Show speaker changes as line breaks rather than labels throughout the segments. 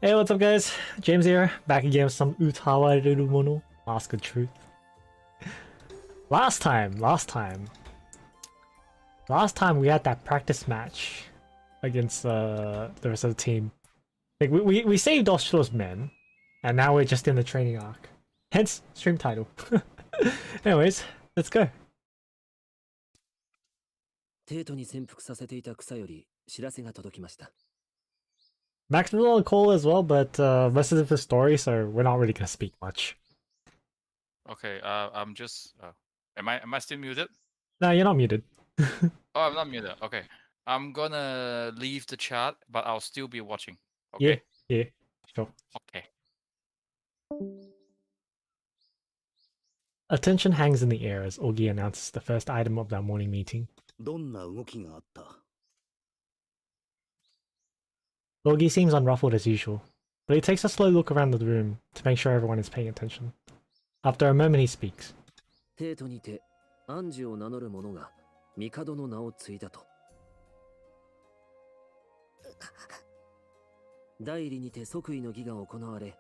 Hey, what's up guys? James here, back again with some Utawarerumono, Mask of Truth. Last time we had that practice match against the rest of the team. Like we saved Oshiro's men, and now we're just in the training arc. Hence, stream title. Anyways, let's go.
帝都に潜伏させていた草より知らせが届きました。
Max was on call as well, but most of the story, so we're not really gonna speak much.
Okay, I'm just. Am I still muted?
No, you're not muted.
Oh, I'm not muted. Okay, I'm gonna leave the chat, but I'll still be watching. Okay.
Yeah, sure.
Okay.
Attention hangs in the air as Ogi announces the first item of that morning meeting.
どんな動きがあった？
Ogi seems unruffled as usual, but he takes a slow look around the room to make sure everyone is paying attention. After a moment he speaks.
帝都にて暗示を名乗る者が帝の名を継いだと。代理にて即位の儀が行われ、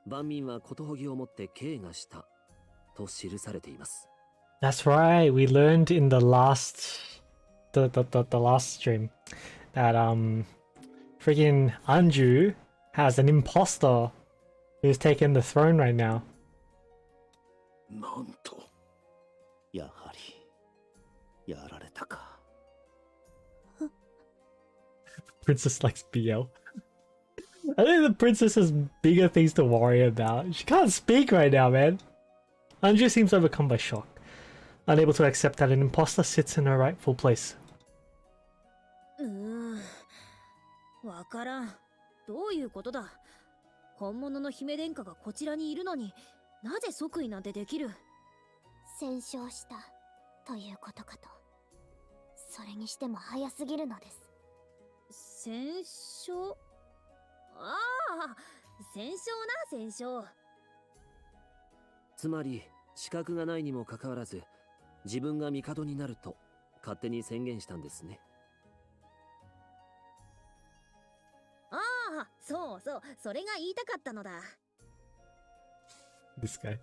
万民はことほぎをもって敬賀したと記されています。
That's right, we learned in the last stream that freaking Anju has an imposter who's taken the throne right now.
なんと、やはりやられたか。
Princess likes BL. I think the princess has bigger things to worry about. She can't speak right now, man. Anju seems overcome by shock, unable to accept that an imposter sits in her rightful place.
わからん。どういうことだ。本物の姫殿下がこちらにいるのに、なぜ即位なんてできる？
戦勝したということかと。それにしても早すぎるのです。
戦勝？ああ、戦勝な、戦勝。
つまり資格がないにもかかわらず、自分が帝になると勝手に宣言したんですね。
ああ、そうそう、それが言いたかったのだ。
This guy.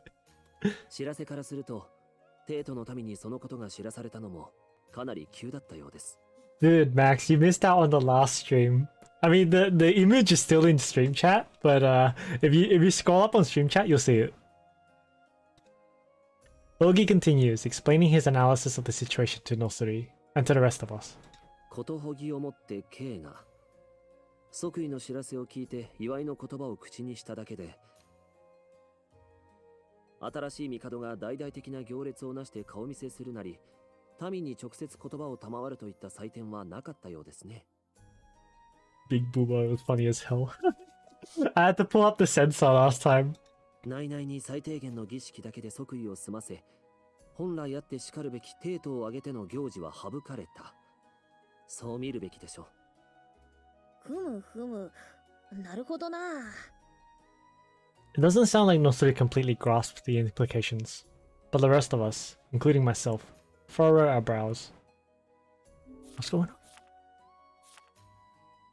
知らせからすると、帝都の民にそのことが知らされたのもかなり急だったようです。
Dude, Max, you missed out on the last stream. I mean, the image is still in stream chat, but if you scroll up on stream chat, you'll see it. Ogi continues, explaining his analysis of the situation to Nosuri and to the rest of us.
ことほぎをもって敬が。 即位の知らせを聞いて祝いの言葉を口にしただけで、新しい帝が大々的な行列をなして顔見せするなり、民に直接言葉を賜るといった祭典はなかったようですね。
Big Boomer was funny as hell. I had to pull up the sensor last time.
内々に最低限の儀式だけで即位を済ませ、本来あってしかるべき帝都を挙げての行事は省かれた。そう見るべきでしょう。
ふむふむ、なるほどな。
It doesn't sound like Nosuri completely grasped the implications, but the rest of us, including myself, furrow our brows. What's going on?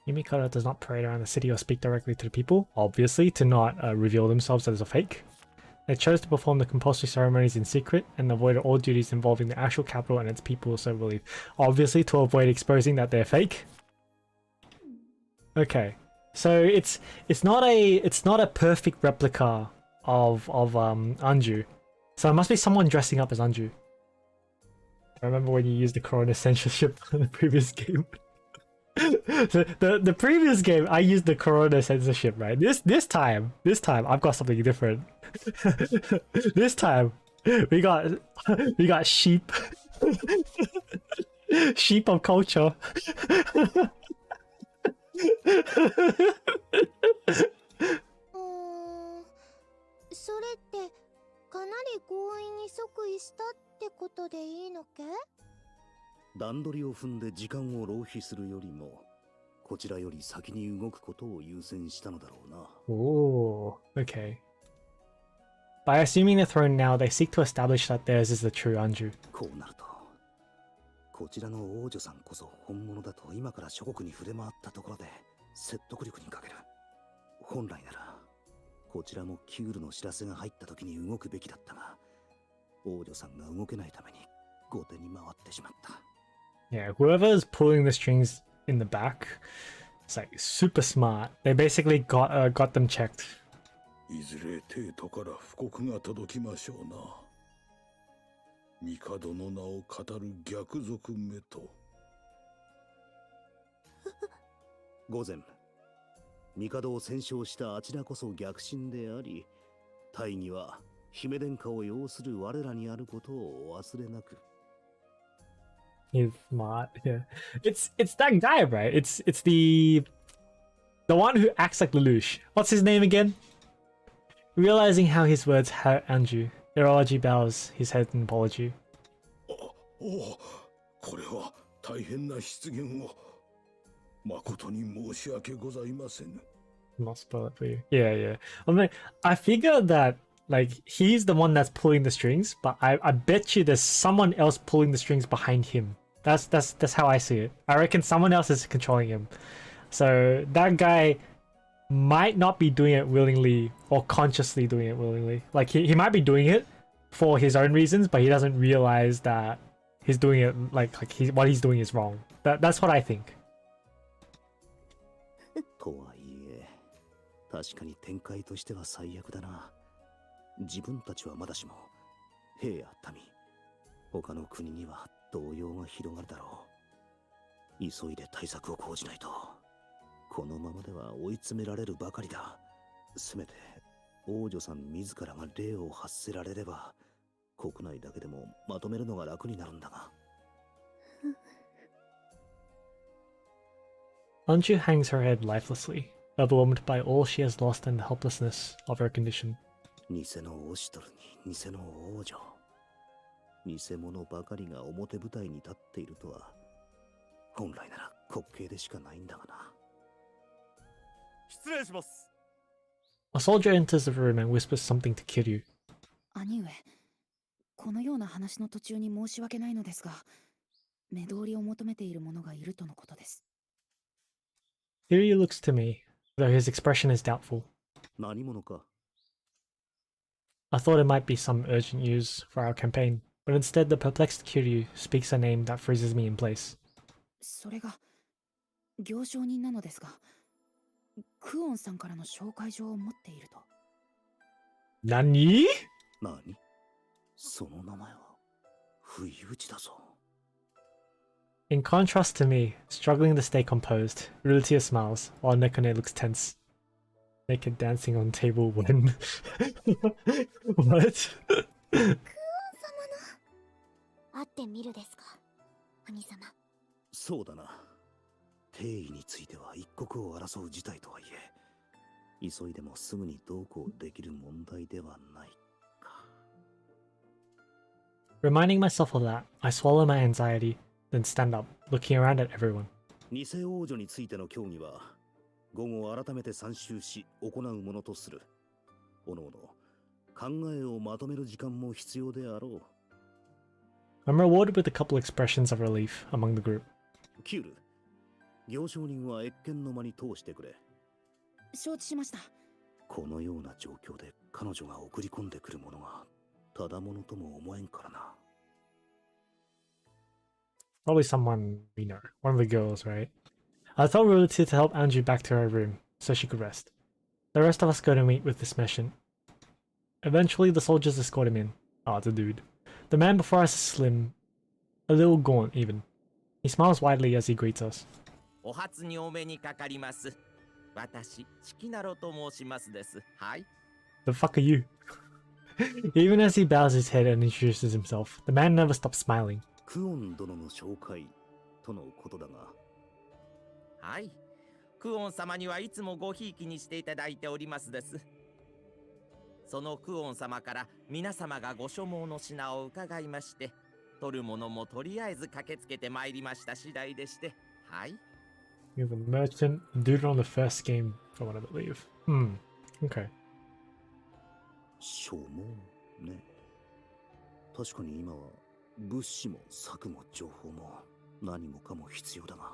Yumikara does not parade around the city or speak directly to the people, obviously to not reveal themselves as a fake. They chose to perform the compulsory ceremonies in secret and avoid all duties involving the actual capital and its people, so believe. Obviously to avoid exposing that they're fake. Okay, so it's not a perfect replica of Anju, so it must be someone dressing up as Anju. I remember when you used the Corona censorship in the previous game. So the previous game I used the Corona censorship, right? This time I've got something different. This time we got sheep, sheep of culture.
それってかなり強引に即位したってことでいいのけ？
段取りを踏んで時間を浪費するよりも、こちらより先に動くことを優先したのだろうな。
Oh, okay. By assuming the throne now, they seek to establish that theirs is the true Anju.
こうなると、こちらの王女さんこそ本物だと今から諸国に触れ回ったところで説得力に欠ける。本来ならこちらもキュールの知らせが入った時に動くべきだったが、王女さんが動けないために後手に回ってしまった。
Yeah, whoever is pulling the strings in the back, it's like super smart. They basically got them checked.
いずれ帝都から布告が届きましょうな。帝の名を語る逆賊めと。
午前、帝を戦勝したあちらこそ逆進であり、大義は姫殿下を擁する我らにあることをお忘れなく。
He's smart. Yeah, it's that guy, right? It's the one who acts like Lelouch. What's his name again? Realizing how his words hurt Andrew, Irology bows his head in apology.
おお、これは大変な失言を。誠に申し訳ございません。
Not spoil it for you. Yeah, yeah. I mean, I figured that like he's the one that's pulling the strings, but I bet you there's someone else pulling the strings behind him. That's how I see it. I reckon someone else is controlling him. So that guy might not be doing it willingly or consciously doing it willingly. Like he might be doing it for his own reasons, but he doesn't realize that he's doing it like what he's doing is wrong. That's what I think.
とはいえ、確かに展開としては最悪だな。自分たちはまだしも、兵や民、他の国には動揺が広がるだろう。急いで対策を講じないと、このままでは追い詰められるばかりだ。せめて、王女さん自らが霊を発せられれば、国内だけでもまとめるのが楽になるんだが。
Anju hangs her head lifelessly, overwhelmed by all she has lost and the helplessness of her condition.
偽のオシトルに偽の王女。偽物ばかりが表舞台に立っているとは、本来なら滑稽でしかないんだがな。
失礼します。
A soldier enters the room and whispers something to Kiryu.
兄上、このような話の途中に申し訳ないのですが、目通りを求めている者がいるとのことです。
Kiryu looks to me, though his expression is doubtful.
何者か。
I thought it might be some urgent news for our campaign, but instead the perplexed Kiryu speaks a name that freezes me in place.
それが、行商人なのですが、クオンさんからの紹介状を持っていると。
何？
何？その名前は不意打ちだぞ。
In contrast to me, struggling to stay composed, Rutia smiles, while Nekone looks tense. Naked dancing on table when... What?
クオン様の会ってみるですか、兄様。
そうだな。帝位については一国を争う事態とはいえ、急いでもすぐにどうこうできる問題ではないか。
Reminding myself of that, I swallow my anxiety, then stand up, looking around at everyone.
偽王女についての協議は、午後改めて参集し行うものとする。おのおの、考えをまとめる時間も必要であろう。
I'm rewarded with a couple expressions of relief among the group.
キュール、行商人は謁見の間に通してくれ。
承知しました。
このような状況で彼女が送り込んでくるものがただものとも思えんからな。
Probably someone we know, one of the girls, right? I told Rutia to help Andrew back to her room, so she could rest. The rest of us go to meet with this merchant. Eventually, the soldiers escort him in. Oh, it's a dude. The man before us is slim, a little gaunt even. He smiles widely as he greets us.
お初にお目にかかります。私、チキナロと申しますです。はい。
The fuck are you? Even as he bows his head and introduces himself, the man never stops smiling.
クオン殿の紹介とのことだが。
はい。クオン様にはいつもごひいきにしていただいておりますです。そのクオン様から皆様がご所望の品を伺いまして、取るものもとりあえず駆けつけてまいりました次第でして、はい。
You're the merchant, dude on the first game, from what I believe. Okay.
所望ね。確かに今は物資も策も情報も何もかも必要だが。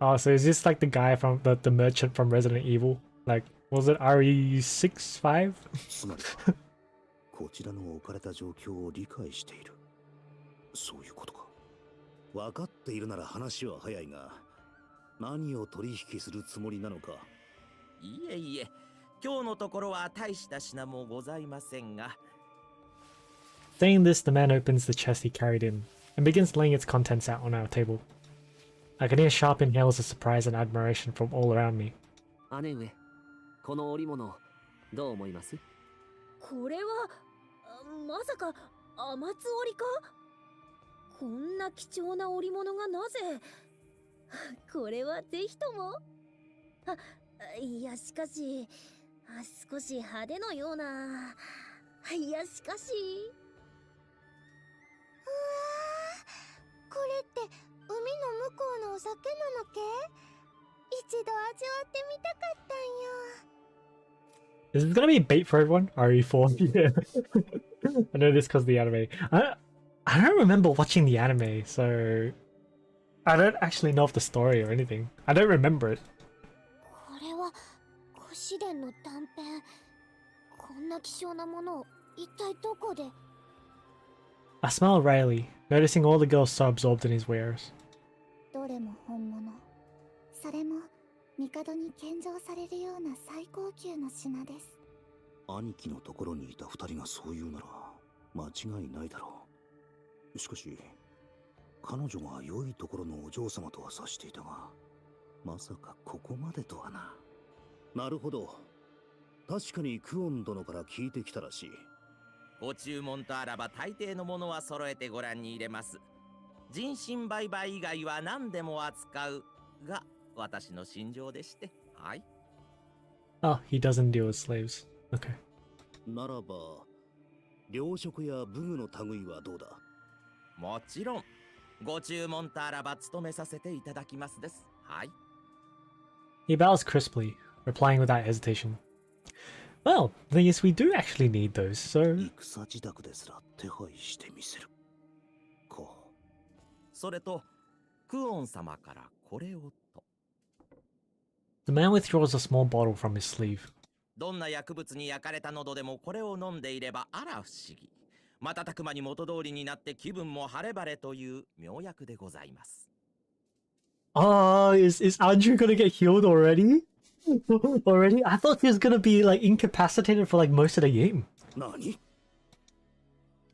Oh, so is this like the guy from the merchant from Resident Evil? Like Was it RE65?
つまりはこちらの置かれた状況を理解している。そういうことか。分かっているなら話は早いが、何を取引するつもりなのか。
いえいえ、今日のところは大した品もございませんが。
Saying this, the man opens the chest he carried in and begins laying its contents out on our table. I can hear sharp inhales of surprise and admiration from all around me.
姉上、この織物どう思います？
これはまさか雨津織か？こんな貴重な織物がなぜ？これはぜひとも。いやしかし少し派手のような。いやしかし。
うわー、これって海の向こうのお酒なのけ？一度味わってみたかったんよ。
Is this gonna be bait for everyone? RE4? Yeah. I know this because of the anime. I don't remember watching the anime, so I don't actually know of the story or anything. I don't remember it.
これは古試練の短編。こんな希少なものを一体どこで？
I smiled wryly, noticing all the girls so absorbed in his wares.
どれも本物。それも帝に献上されるような最高級の品です。
兄貴のところにいた二人がそう言うなら間違いないだろう。しかし彼女が良いところのお嬢様とは察していたが、まさかここまでとはな。なるほど。確かにクオン殿から聞いてきたらしい。
ご注文とあらば大抵のものは揃えてご覧に入れます。人身売買以外は何でも扱うが私の信条でして。はい。
Oh, he doesn't deal with slaves. Okay.
ならば糧食や武具の類はどうだ？
もちろん。ご注文とあらば務めさせていただきますです。はい。
He bows crisply, replying without hesitation. Well, the thing is, we do actually need those, so...
戦自宅ですら手配してみせる。か。
それと、クオン様からこれをと。
The man withdraws a small bottle from his sleeve.
どんな薬物に焼かれた喉でもこれを飲んでいればあら不思議。瞬く間に元通りになって気分も晴れ晴れという妙薬でございます。
Oh, is Andrew gonna get healed already? Already? I thought he was gonna be like incapacitated for like most of the game.
何？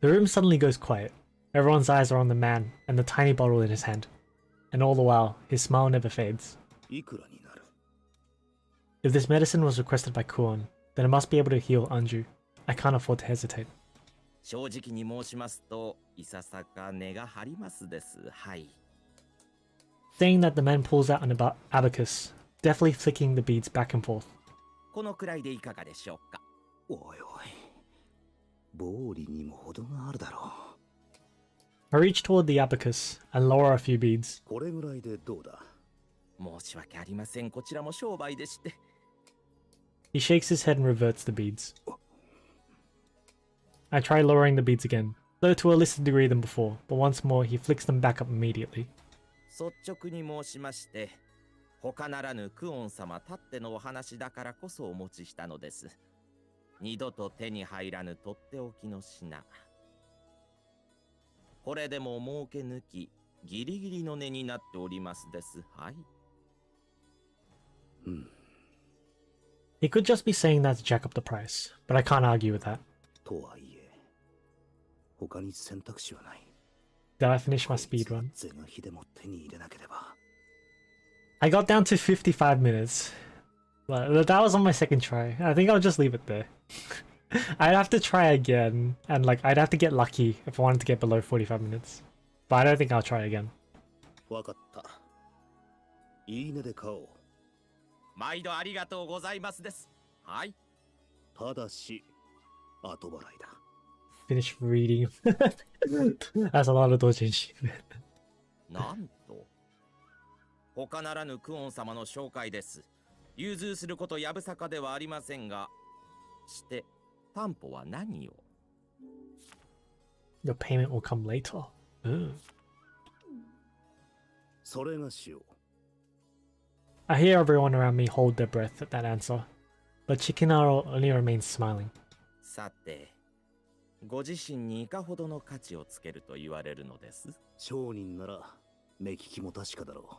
The room suddenly goes quiet. Everyone's eyes are on the man and the tiny bottle in his hand. And all the while, his smile never fades.
いくらになる？
If this medicine was requested by Kuon, then it must be able to heal Anju. I can't afford to hesitate.
正直に申しますと、いささか値が張りますです。はい。
Saying that, the man pulls out an abacus, deftly flicking the beads back and forth.
このくらいでいかがでしょうか。
おいおい。暴利にも程があるだろう。
I reach toward the abacus and lower a few beads.
これぐらいでどうだ？
申し訳ありません。こちらも商売でして。
He shakes his head and reverts the beads. I try lowering the beads again, though to a lesser degree than before, but once more he flicks them back up immediately.
率直に申しまして、他ならぬクオン様たってのお話だからこそお持ちしたのです。二度と手に入らぬとっておきの品。これでも儲け抜き、ギリギリの値になっておりますです。はい。
He could just be saying that to jack up the price, but I can't argue with that.
とはいえ、他に選択肢はない。
Did I finish my speed run?
是が非でも手に入れなければ。
I got down to 55 minutes. But that was on my second try. I think I'll just leave it there. I'd have to try again, and like I'd have to get lucky if I wanted to get below 45 minutes. But I don't think I'll try again.
わかった。いいねで買おう。
毎度ありがとうございますです。はい。
ただし、後払いだ。
Finish reading. That's a lot of doujinshi.
なんと。他ならぬクオン様の紹介です。融通することやぶさかではありませんが、して担保は何を？
Your payment will come later. Ooh.
それがしよう。
I hear everyone around me hold their breath at that answer, but Chikinaro only remains smiling.
さて、ご自身にいかほどの価値をつけると言われるのです？
商人なら目利きも確かだろ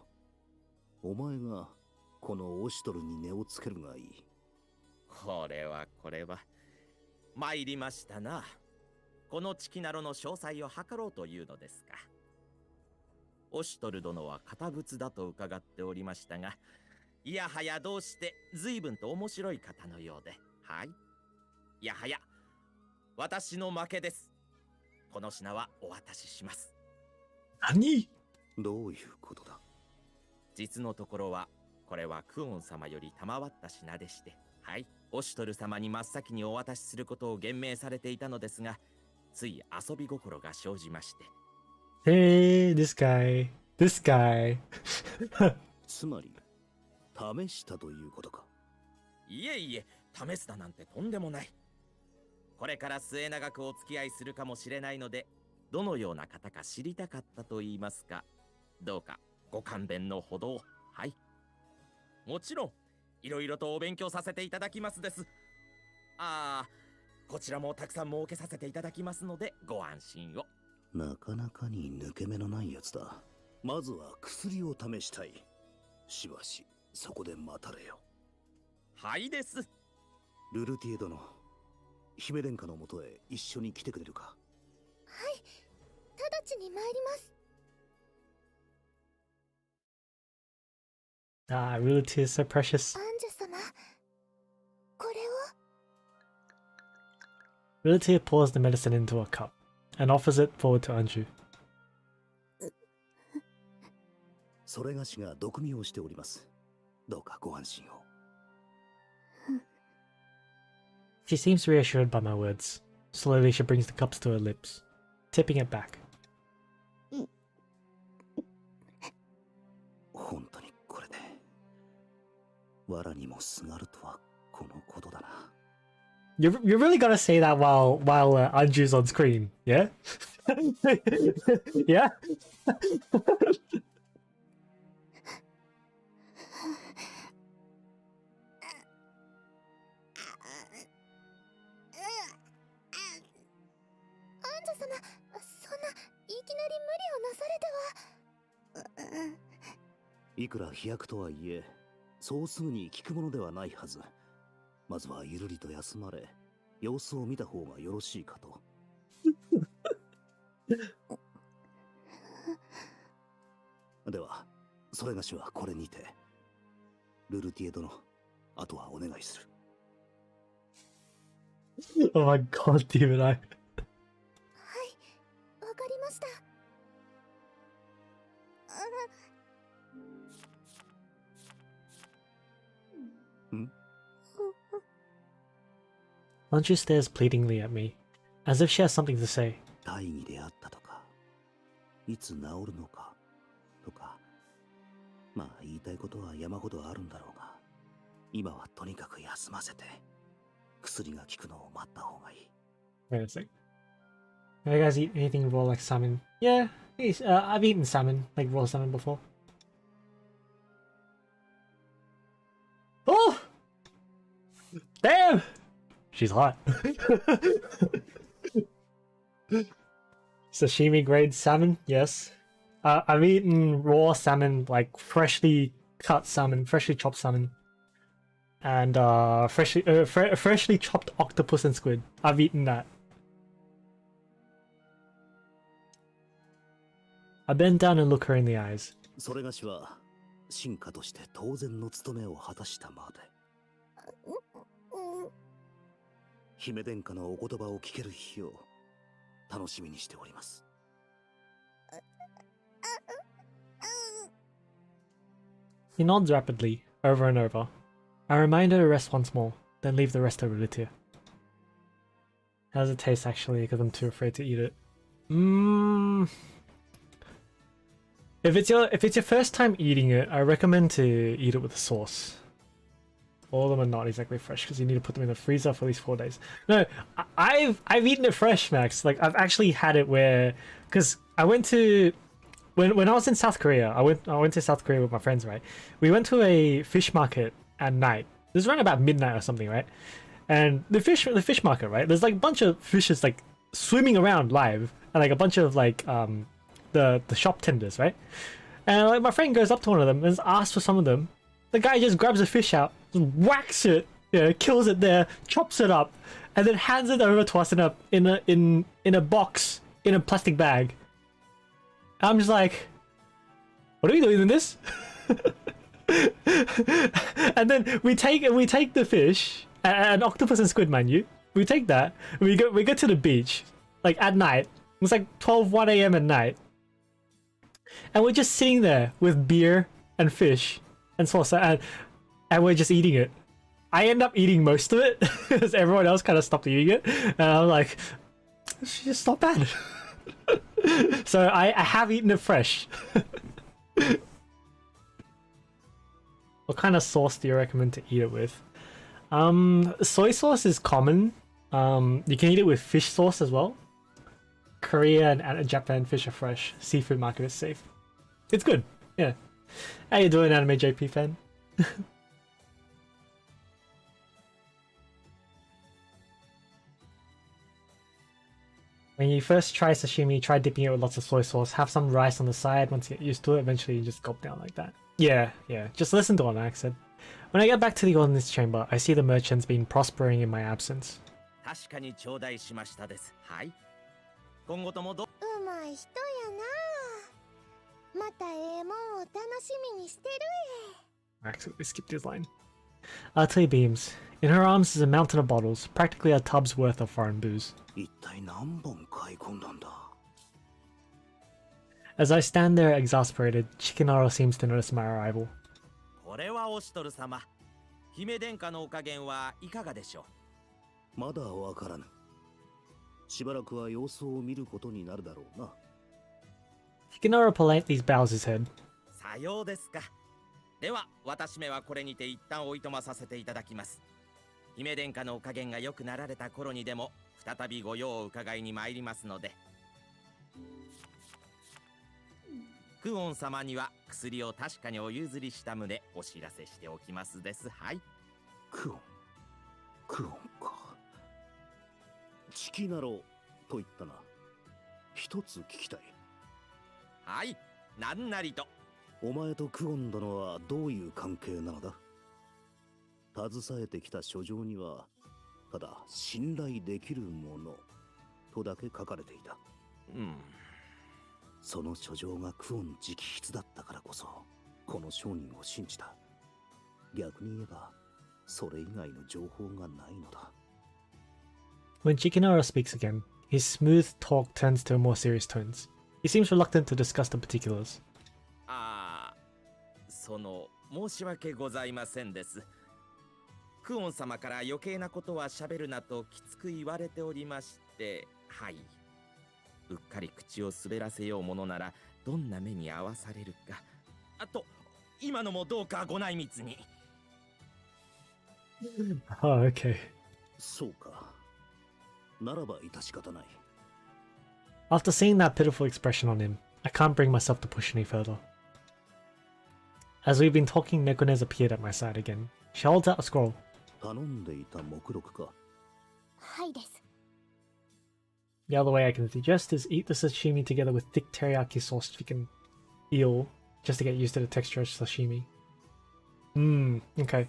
う。お前がこのオシュトルに値をつけるがいい。
これは参りましたな。このチキナロの詳細を図ろうというのですか。オシュトル殿は堅物だと伺っておりましたが、いやはやどうして随分と面白い方のようで、はい。いやはや、私の負けです。この品はお渡しします。
何？
どういうことだ？
実のところは、これはクオン様より賜った品でして、はい。オシュトル様に真っ先にお渡しすることを言命されていたのですが、つい遊び心が生じまして。
Hey, this guy. This guy.
つまり、試したということか。
いえいえ、試すだなんてとんでもない。これから末永くお付き合いするかもしれないので、どのような方か知りたかったと言いますか、どうかご勘弁のほどを。はい。もちろん、いろいろとお勉強させていただきますです。こちらもたくさん儲けさせていただきますので、ご安心を。
なかなかに抜け目のないやつだ。まずは薬を試したい。しばし、そこで待たれよ。
はいです。
ルルティエ殿、姫殿下のもとへ一緒に来てくれるか。
はい、直ちに参ります。
Realty is so precious.
アンジュ様、これを。
Realty pours the medicine into a cup and offers it forward to Anju.
それがしが毒味をしております。どうかご安心を。
She seems reassured by my words. Slowly she brings the cups to her lips, tipping it back.
本当にこれで藁にもすがるとはこのことだな。
You're really gonna say that while Anju's on screen, yeah? Yeah?
いくら飛躍とはいえ、そうすぐに効くものではないはず。まずはゆるりと休まれ、様子を見た方がよろしいかと。では、それがしはこれにて。ルルティエ殿、あとはお願いする。
Oh my god, Demon Eye.
はい、わかりました。
Anju stares pleadingly at me, as if she has something to say.
大義であったとか、いつ治るのか、とか。まあ言いたいことは山ほどあるんだろうが、今はとにかく休ませて、薬が効くのを待った方がいい。
Wait a sec. Have you guys eat anything raw like salmon? Yeah, I've eaten salmon, like raw salmon before. Oh! Damn! She's hot. Sashimi grade salmon, yes. I've eaten raw salmon, like freshly cut salmon, freshly chopped salmon. And freshly chopped octopus and squid. I've eaten that. I bend down and look her in the eyes.
それがしは進化として当然の務めを果たしたまで。姫殿下のお言葉を聞ける日を楽しみにしております。
He nods rapidly, over and over. I remind her to rest once more, then leave the rest to Rilutia. How does it taste actually? Because I'm too afraid to eat it. If it's your first time eating it, I recommend to eat it with a sauce. All of them are not exactly fresh because you need to put them in the freezer for at least 4 days. No, I've eaten it fresh, Max. Like I've actually had it where, because I went to when I was in South Korea, I went to South Korea with my friends, right? We went to a fish market at night This is around about midnight or something, right? And the fish market, right? There's like a bunch of fishes like swimming around live, and like a bunch of like the shop tenders, right? And like my friend goes up to one of them and asks for some of them. The guy just grabs a fish out, just whacks it, kills it there, chops it up, and then hands it over to us in a box in a plastic bag. I'm just like, what are we doing in this? And then we take the fish, an octopus and squid, mind you. We take that, and we go to the beach, like at night. It's like 1 a.m. at night, and we're just sitting there with beer and fish and salsa, and we're just eating it. I end up eating most of it because everyone else kind of stopped eating it, and I'm like, it's just not bad. So I have eaten it fresh. What kind of sauce do you recommend to eat it with? Soy sauce is common. You can eat it with fish sauce as well. Korea and Japan fish are fresh. Seafood market is safe. It's good. Yeah. How you doing, Anime JP fan? When you first try sashimi, try dipping it with lots of soy sauce. Have some rice on the side. Once you get used to it, eventually you just gulp down like that. Yeah. Just listen to what Max said. When I get back to the ordnance chamber, I see the merchants been prospering in my absence.
確かに頂戴しましたです。はい。今後とも
うまい人やな。またええもんを楽しみにしてる
I accidentally skipped his line. Arte beams. In her arms is a mountain of bottles, practically a tub's worth of foreign booze.
一体何本買い込んだんだ。
As I stand there exasperated, Chikinaro seems to notice my arrival.
これはおしとる様。姫殿下のお加減はいかがでしょう。
まだわからぬ。しばらくは様子を見ることになるだろうな。
Chikinaro politely bows his head.
さようですか。では私めはこれにて一旦おいとまさせていただきます。姫殿下のお加減が良くなられた頃にでも再びご用を伺いに参りますので。クオン様には薬を確かにお譲りした旨お知らせしておきますです。はい。
クオンか。チキナロと言ったな。一つ聞きたい。
はい、なんなりと。
お前とクオン殿はどういう関係なのだ？携えてきた書状にはただ信頼できるものとだけ書かれていた。その書状がクオン直筆だったからこそこの商人を信じた。逆に言えばそれ以外の情報がないのだ。
When Chikinaro speaks again, his smooth talk turns to more serious tones. He seems reluctant to discuss the particulars.
申し訳ございませんです。クオン様から余計なことは喋るなときつく言われておりまして、はい。うっかり口を滑らせようものならどんな目に遭わされるか。あと、今のもどうかご内密に。
Oh, okay.
そうか。ならば致し方ない。
After seeing that pitiful expression on him, I can't bring myself to push any further. As we've been talking, Nekone's appeared at my side again. She holds out a scroll.
頼んでいた目録か。
はいです。
The other way I can suggest is eat the sashimi together with thick teriyaki sauce chicken eel, just to get used to the texture of sashimi. Okay.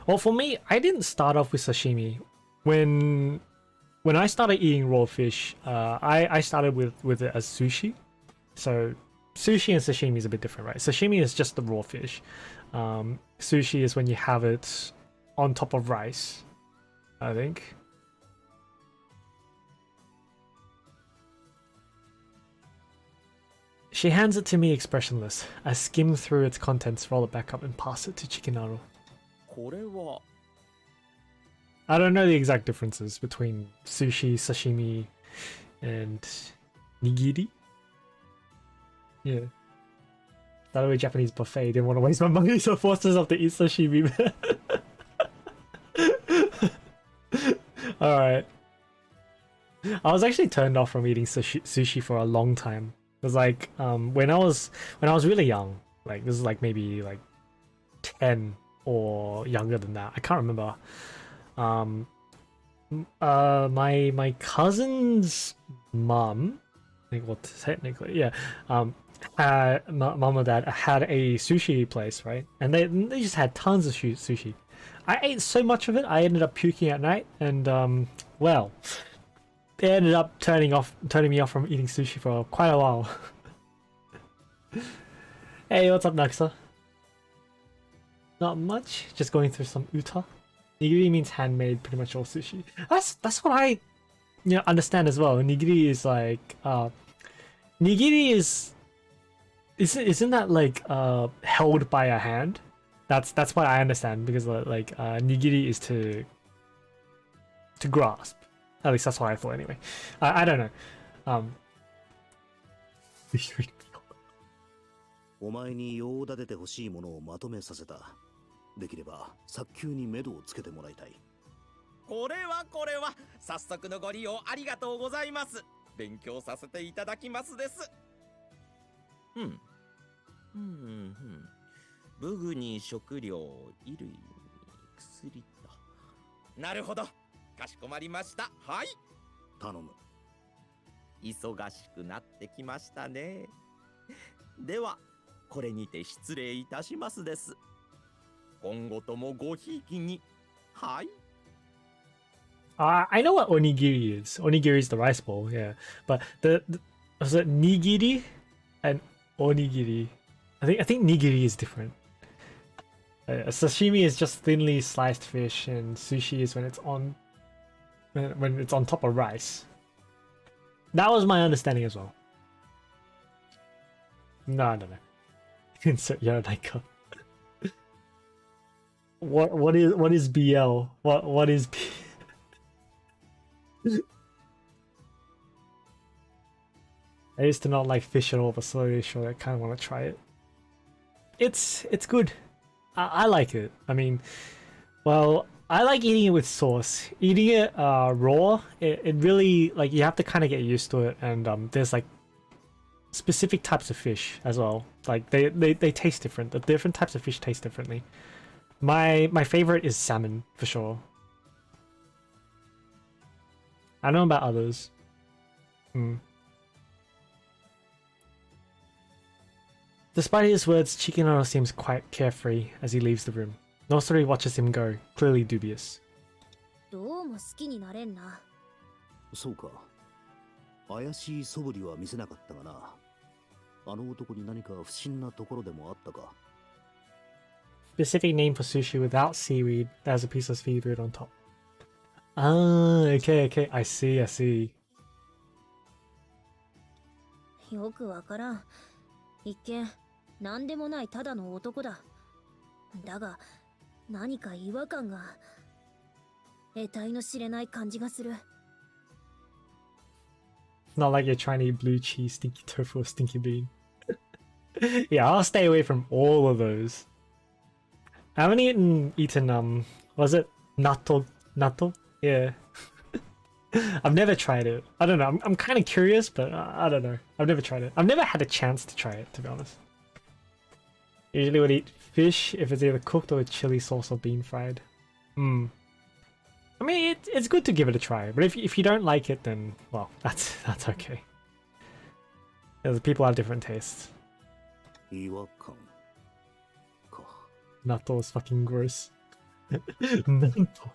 Well, for me, I didn't start off with sashimi. When I started eating raw fish, I started with it as sushi. So sushi and sashimi is a bit different, right? Sashimi is just the raw fish. Sushi is when you have it on top of rice, I think. She hands it to me expressionless. I skim through its contents, roll it back up, and pass it to Chikinaro.
これは
I don't know the exact differences between sushi, sashimi, and nigiri. Yeah. That was a Japanese buffet. Didn't want to waste my money, so forced herself to eat sashimi. Alright. I was actually turned off from eating sushi for a long time. It was like when I was really young, like this is like maybe like 10 or younger than that. I can't remember. My cousin's mum, I think, well, technically, yeah, mom and dad had a sushi place, right? And they just had tons of sushi. I ate so much of it, I ended up puking at night, and well, they ended up turning me off from eating sushi for quite a while. Hey, what's up, Naxa? Not much, just going through some uta. Nigiri means handmade, pretty much all sushi. That's what I understand as well. Nigiri is like nigiri isn't that like held by a hand? That's what I understand, because like nigiri is to grasp. At least that's what I thought anyway. I don't know.
お前に用立ててほしいものをまとめさせた。できれば早急に目処をつけてもらいたい。
これは早速のご利用ありがとうございます。勉強させていただきますです。武具に食料、衣類に薬と。なるほど。かしこまりました。はい。
頼む。
忙しくなってきましたね。では、これにて失礼いたしますです。今後ともごひいきに。はい。
I know what onigiri is. Onigiri is the rice bowl, yeah. But was it nigiri and onigiri? I think nigiri is different. Sashimi is just thinly sliced fish, and sushi is when it's on top of rice. That was my understanding as well. No, I don't know. Insert Yaranaika. What is BL? What is B? I used to not like fish at all, but slowly sure I kind of want to try it. It's good. I like it. I mean, well, I like eating it with sauce. Eating it raw, it really, like, you have to kind of get used to it, and there's like specific types of fish as well. Like they taste different. The different types of fish taste differently. My favorite is salmon for sure. I don't know about others. Despite his words, Chikinono seems quite carefree as he leaves the room. Nosori watches him go, clearly dubious.
どうも好きになれんな。
そうか。怪しい素振りは見せなかったがな。あの男に何か不審なところでもあったか。
Specific name for sushi without seaweed that has a piece of seaweed on top. Ah, okay. I see.
よくわからん。一見、なんでもないただの男だ。だが、何か違和感が、得体の知れない感じがする。
Not like you're trying to eat blue cheese, stinky tofu, or stinky bean. Yeah, I'll stay away from all of those. I haven't eaten was it natto? Yeah. I've never tried it. I don't know. I'm kind of curious, but I don't know. I've never tried it. I've never had a chance to try it, to be honest. Usually would eat fish if it's either cooked or with chili sauce or bean fried. I mean, it's good to give it a try, but if you don't like it, then well, that's okay. Yeah, people have different tastes.
違和感か。
Natto is fucking gross. Natto.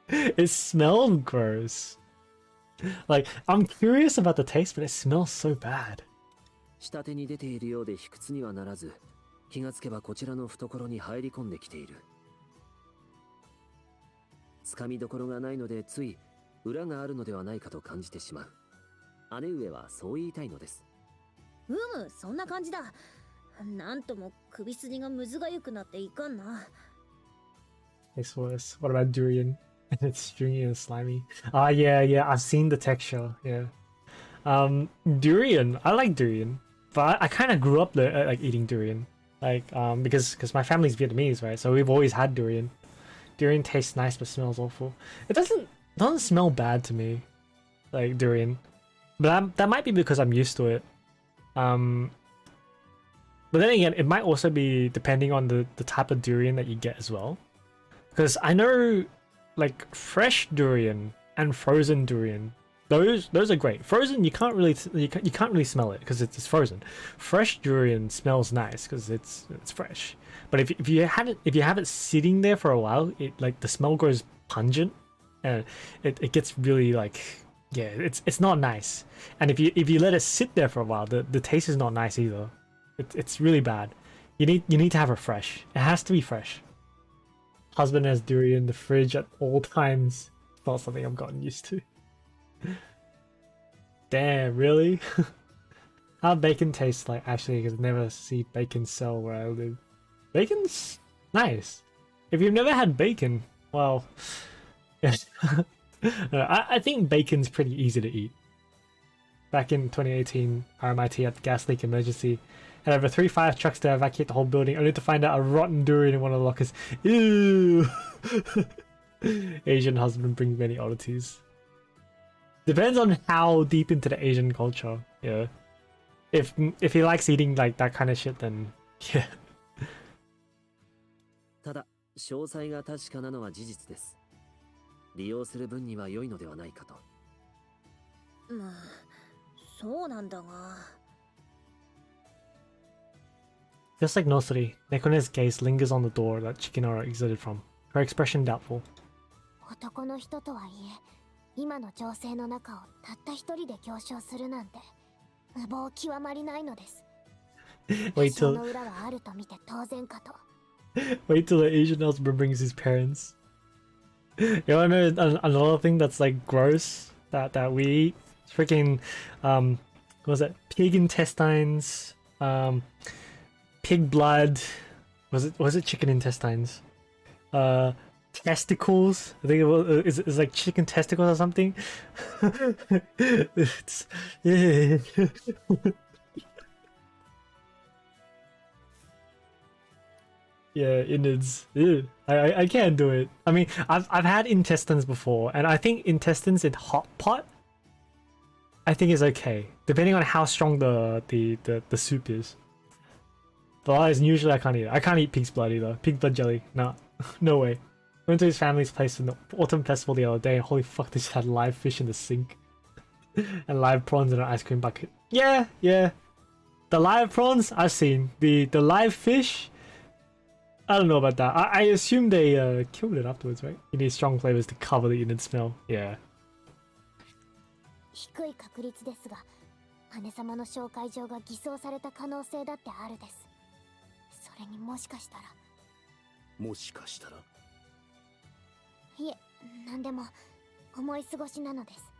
It smells gross. Like, I'm curious about the taste, but it smells so bad.
下手に出ているようで卑屈にはならず、気がつけばこちらの懐に入り込んできている。つかみどころがないのでつい裏があるのではないかと感じてしまう。姉上はそう言いたいのです。
そんな感じだ。なんとも首筋がむずがゆくなっていかんな。
It's worse. What about durian? It's stringy and slimy. Ah, yeah. I've seen the texture. Yeah. Durian. I like durian, but I kind of grew up like eating durian, like because my family's Vietnamese, right? So we've always had durian. Durian tastes nice but smells awful. It doesn't smell bad to me, like durian, but that might be because I'm used to it. But then again, it might also be depending on the type of durian that you get as well. Because I know, like, fresh durian and frozen durian, those are great. Frozen, you can't really smell it because it's frozen. Fresh durian smells nice because it's fresh. But if you have it sitting there for a while, it like the smell goes pungent, and it gets really like, yeah, it's not nice. And if you let it sit there for a while, the taste is not nice either. It's really bad. You need to have it fresh. It has to be fresh. Husband has durian in the fridge at all times. It's not something I've gotten used to. Damn, really? How bacon tastes like actually, because I never see bacon sell where I live. Bacon's nice. If you've never had bacon, well, yes. I think bacon's pretty easy to eat. Back in 2018, RMIT had the gas leak emergency. Had over 3 fire trucks to evacuate the whole building, only to find out a rotten durian in one of the lockers. Ew! Asian husband brings many oddities. Depends on how deep into the Asian culture. Yeah. If he likes eating like that kind of shit, then yeah.
ただ、詳細が確かなのは事実です。利用する分には良いのではないかと。
まあ、そうなんだが。
Just like Nosuri, Nekone's gaze lingers on the door that Chikinora exited from, her expression doubtful.
男の人とはいえ、今の情勢の中をたった一人で行商するなんて、無謀極まりないのです。
Wait till
の裏はあると見て当然かと。
Wait till the Asian husband brings his parents. You wanna know another thing that's like gross that we eat? Freaking what was it? Pig intestines, pig blood. Was it chicken intestines? Testicles. I think it was. It's like chicken testicles or something. It's yeah. Yeah, innards. Ew. I can't do it. I mean, I've had intestines before, and I think intestines in hot pot, I think is okay, depending on how strong the soup is. But otherwise, usually I can't eat it. I can't eat pig's blood either. Pig blood jelly, nah, no way. Went to his family's place in the autumn festival the other day, and holy fuck, they just had live fish in the sink, and live prawns in an ice cream bucket. Yeah, the live prawns I've seen. The live fish, I don't know about that. I assume they killed it afterwards, right? You need strong flavors to cover the innard smell. Yeah.
低い確率ですが、姉様の紹介状が偽装された可能性だってあるです。それにもしかしたら。
もしかしたら。
いえ、なんでも思い過ごしなのです。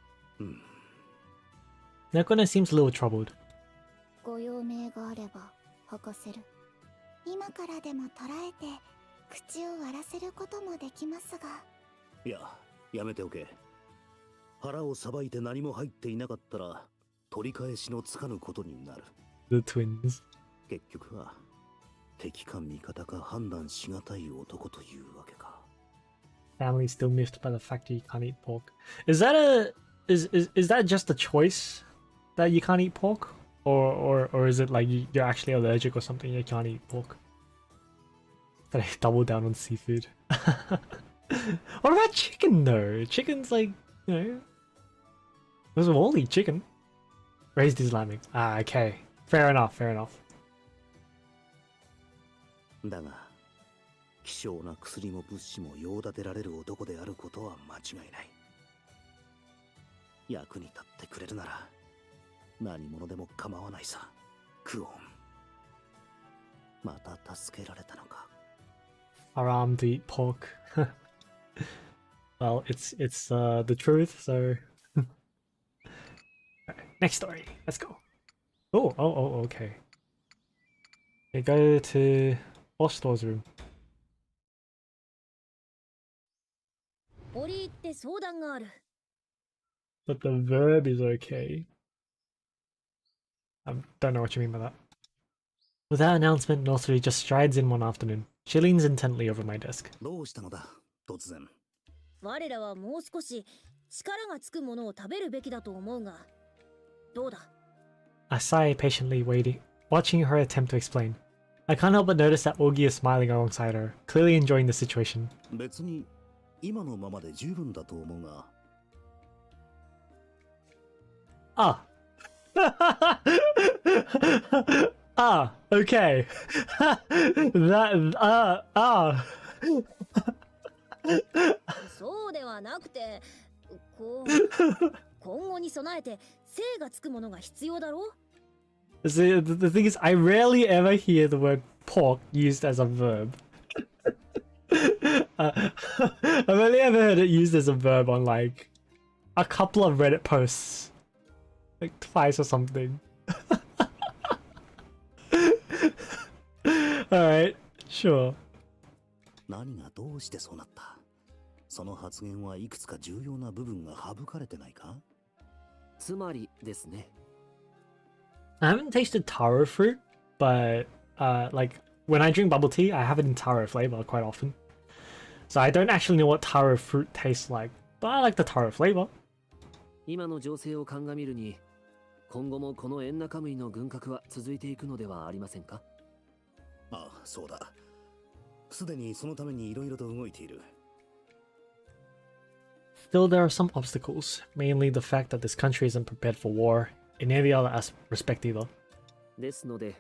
Nekone seems a little troubled.
ご用命があれば吐かせる。今からでも捉えて口を割らせることもできますが。
いや、やめておけ。腹をさばいて何も入っていなかったら取り返しのつかぬことになる。
The twins.
結局は敵か味方か判断しがたい男というわけか。
Family still miffed by the fact that you can't eat pork. Is that just a choice that you can't eat pork? Or is it like you're actually allergic or something, you can't eat pork? But I double down on seafood. What about chicken though? Chicken's like, you know, we'll all eat chicken. Raised Islamic. Ah, okay. Fair enough.
だが、希少な薬も物資も用立てられる男であることは間違いない。役に立ってくれるなら何者でも構わないさ、クオン。また助けられたのか。
Haram to eat pork. Well, it's the truth, so. Next story. Let's go. Oh, okay. Okay, go to Bostore's room.
折り入って相談がある。
But the verb is okay. I don't know what you mean by that. Without announcement, Nosuri just strides in one afternoon. She leans intently over my desk.
どうしたのだ、突然。
我らはもう少し力がつくものを食べるべきだと思うが、どうだ?
I sigh patiently, watching her attempt to explain. I can't help but notice that Augie is smiling alongside her, clearly enjoying the situation.
別に今のままで十分だと思うが。
Ah. Ah, okay. That,
そうではなくて、こう今後に備えて精がつくものが必要だろう。
the thing is, I rarely ever hear the word pork used as a verb. I've only ever heard it used as a verb on like a couple of Reddit posts, like twice or something. Alright, sure.
何がどうしてそうなった？その発言はいくつか重要な部分が省かれてないか？
つまりですね。
I haven't tasted taro fruit, but like when I drink bubble tea, I have it in taro flavor quite often. So I don't actually know what taro fruit tastes like, but I like the taro flavor.
今の情勢を鑑みるに、今後もこのエンナカムイの軍拡は続いていくのではありませんか？
ああ、そうだ。すでにそのためにいろいろと動いている。
Still, there are some obstacles, mainly the fact that this country isn't prepared for war in any other respect either.
ですので、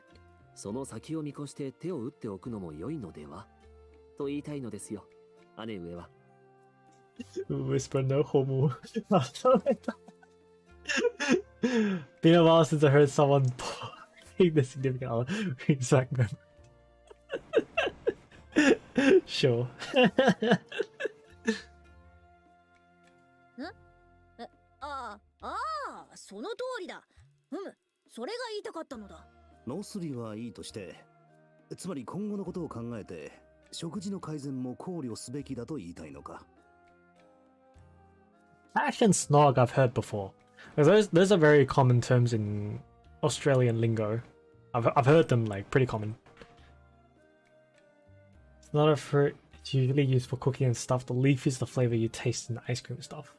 その先を見越して手を打っておくのも良いのではと言いたいのですよ、姉上は。
Whisper no homo. Been a while since I heard someone take the significant other brings back memories. Sure.
ああ、その通りだ。それが言いたかったのだ。
ノースリはいいとして、つまり今後のことを考えて、食事の改善も考慮すべきだと言いたいのか。
Ash and snog I've heard before. Those are very common terms in Australian lingo. I've heard them like pretty common. It's not a fruit. It's usually used for cooking and stuff. The leaf is the flavor you taste in the ice cream stuff.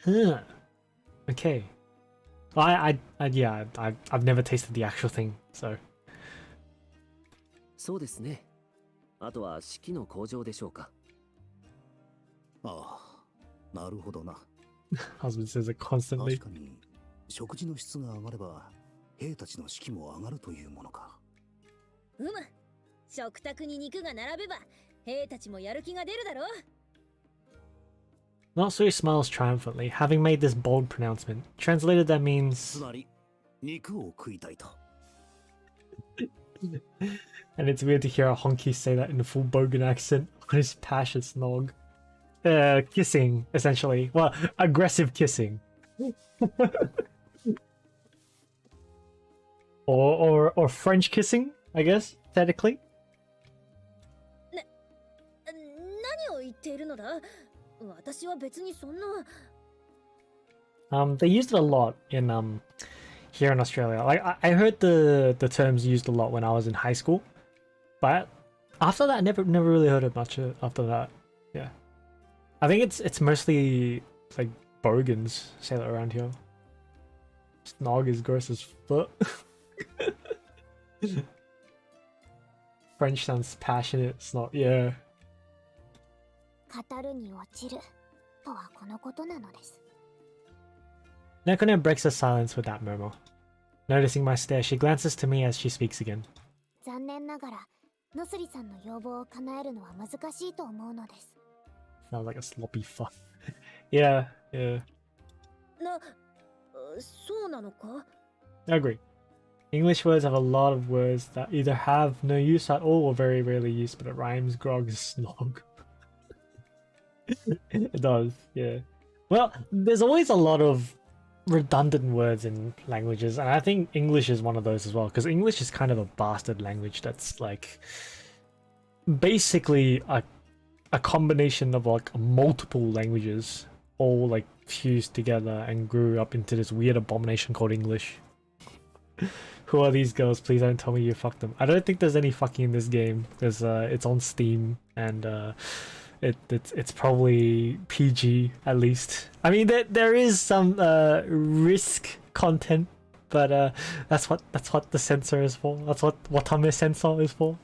Huh. Okay. I've never tasted the actual thing, so.
そうですね。あとは士気の向上でしょうか。
ああ、なるほどな。
Husband says it constantly.
確かに、食事の質が上がれば、兵たちの士気も上がるというものか。
食卓に肉が並べば、兵たちもやる気が出るだろう。
Natsui smiles triumphantly, having made this bold pronouncement. Translated, that means...
つまり、肉を食いたいと。
And it's weird to hear a honky say that in a full Bogan accent on his passionate snog. Kissing, essentially. Well, aggressive kissing. or French kissing, I guess, technically.
何を言っているのだ？私は別にそんな。
They used it a lot in here in Australia. Like I heard the terms used a lot when I was in high school, but after that, I never really heard it much after that. Yeah, I think it's mostly like Bogans say that around here. Snog is gross as fuck. French sounds passionate. Snog, yeah.
語るに落ちるとはこのことなのです。
Nekone breaks her silence with that murmur. Noticing my stare, she glances to me as she speaks again.
残念ながら、ノスリさんの要望を叶えるのは難しいと思うのです。
Sounds like a sloppy fuck. Yeah.
そうなのか？
I agree. English words have a lot of words that either have no use at all or very rarely used, but it rhymes grog snog. It does, yeah. Well, there's always a lot of redundant words in languages, and I think English is one of those as well, because English is kind of a bastard language that's like basically a combination of like multiple languages all like fused together and grew up into this weird abomination called English. Who are these girls? Please don't tell me you fucked them. I don't think there's any fucking in this game because it's on Steam and it's probably PG at least. I mean there is some risk content, but that's what the sensor is for. That's what Watame sensor is for.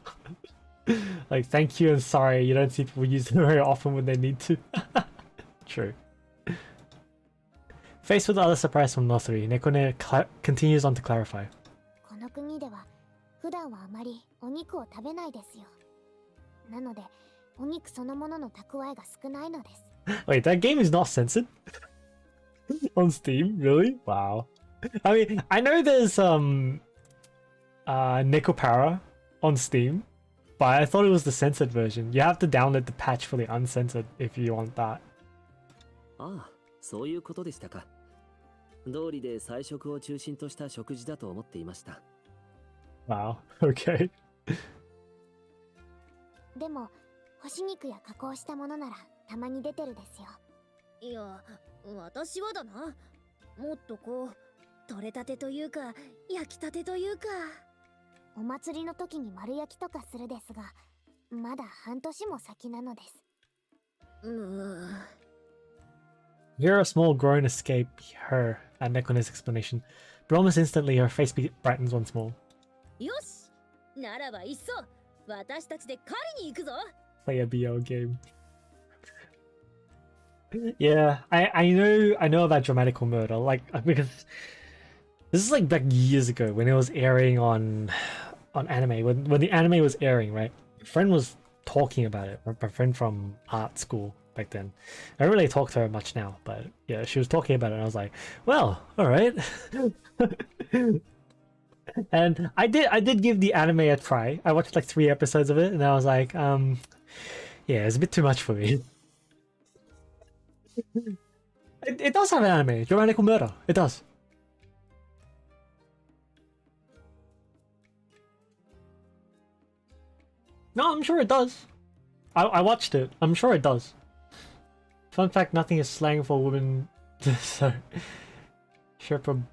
Like, thank you and sorry. You don't see people use it very often when they need to. True. Faced with other surprise from Nosuri, Nekone continues on to clarify.
この国では普段はあまりお肉を食べないですよ。なので、お肉そのものの蓄えが少ないのです。
Wait, that game is not censored? On Steam? Really? Wow. I mean, I know there's Nekopara on Steam, but I thought it was the censored version. You have to download the patch for the uncensored if you want that.
ああ、そういうことでしたか。道理で菜食を中心とした食事だと思っていました。
Wow, okay.
でも、干し肉や加工したものならたまに出てるですよ。
いや、私はだな。もっとこう、取れたてというか、焼きたてというか。
お祭りの時に丸焼きとかするですが、まだ半年も先なのです。
Hear a small groan escape her at Nekone's explanation, but almost instantly her face brightens once more.
よし、ならばいっそ、私たちで狩りに行くぞ。
Play a BL game. Yeah, I know about Dramatical Murder, like, because this is like back years ago when it was airing on anime, when the anime was airing, right? My friend was talking about it, my friend from art school back then. I don't really talk to her much now, but yeah, she was talking about it and I was like, well, alright. And I did give the anime a try. I watched like 3 episodes of it and I was like, yeah, it's a bit too much for me. It does have an anime, Dramatical Murder. It does. No, I'm sure it does. I watched it. I'm sure it does. Fun fact, nothing is slang for women. So, Sherpa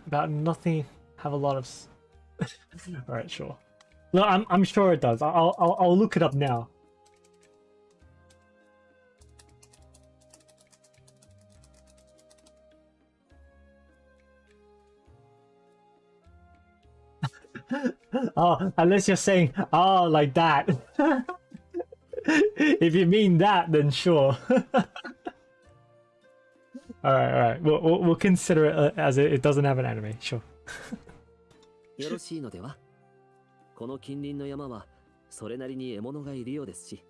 about nothing have a lot of. All right, sure. No, I'm sure it does. I'll look it up now. Oh, unless you're saying, oh, like that. If you mean that, then sure. Alright. We'll consider it as it doesn't have an anime. Sure.
よろしいのでは？この近隣の山はそれなりに獲物がいるようですし。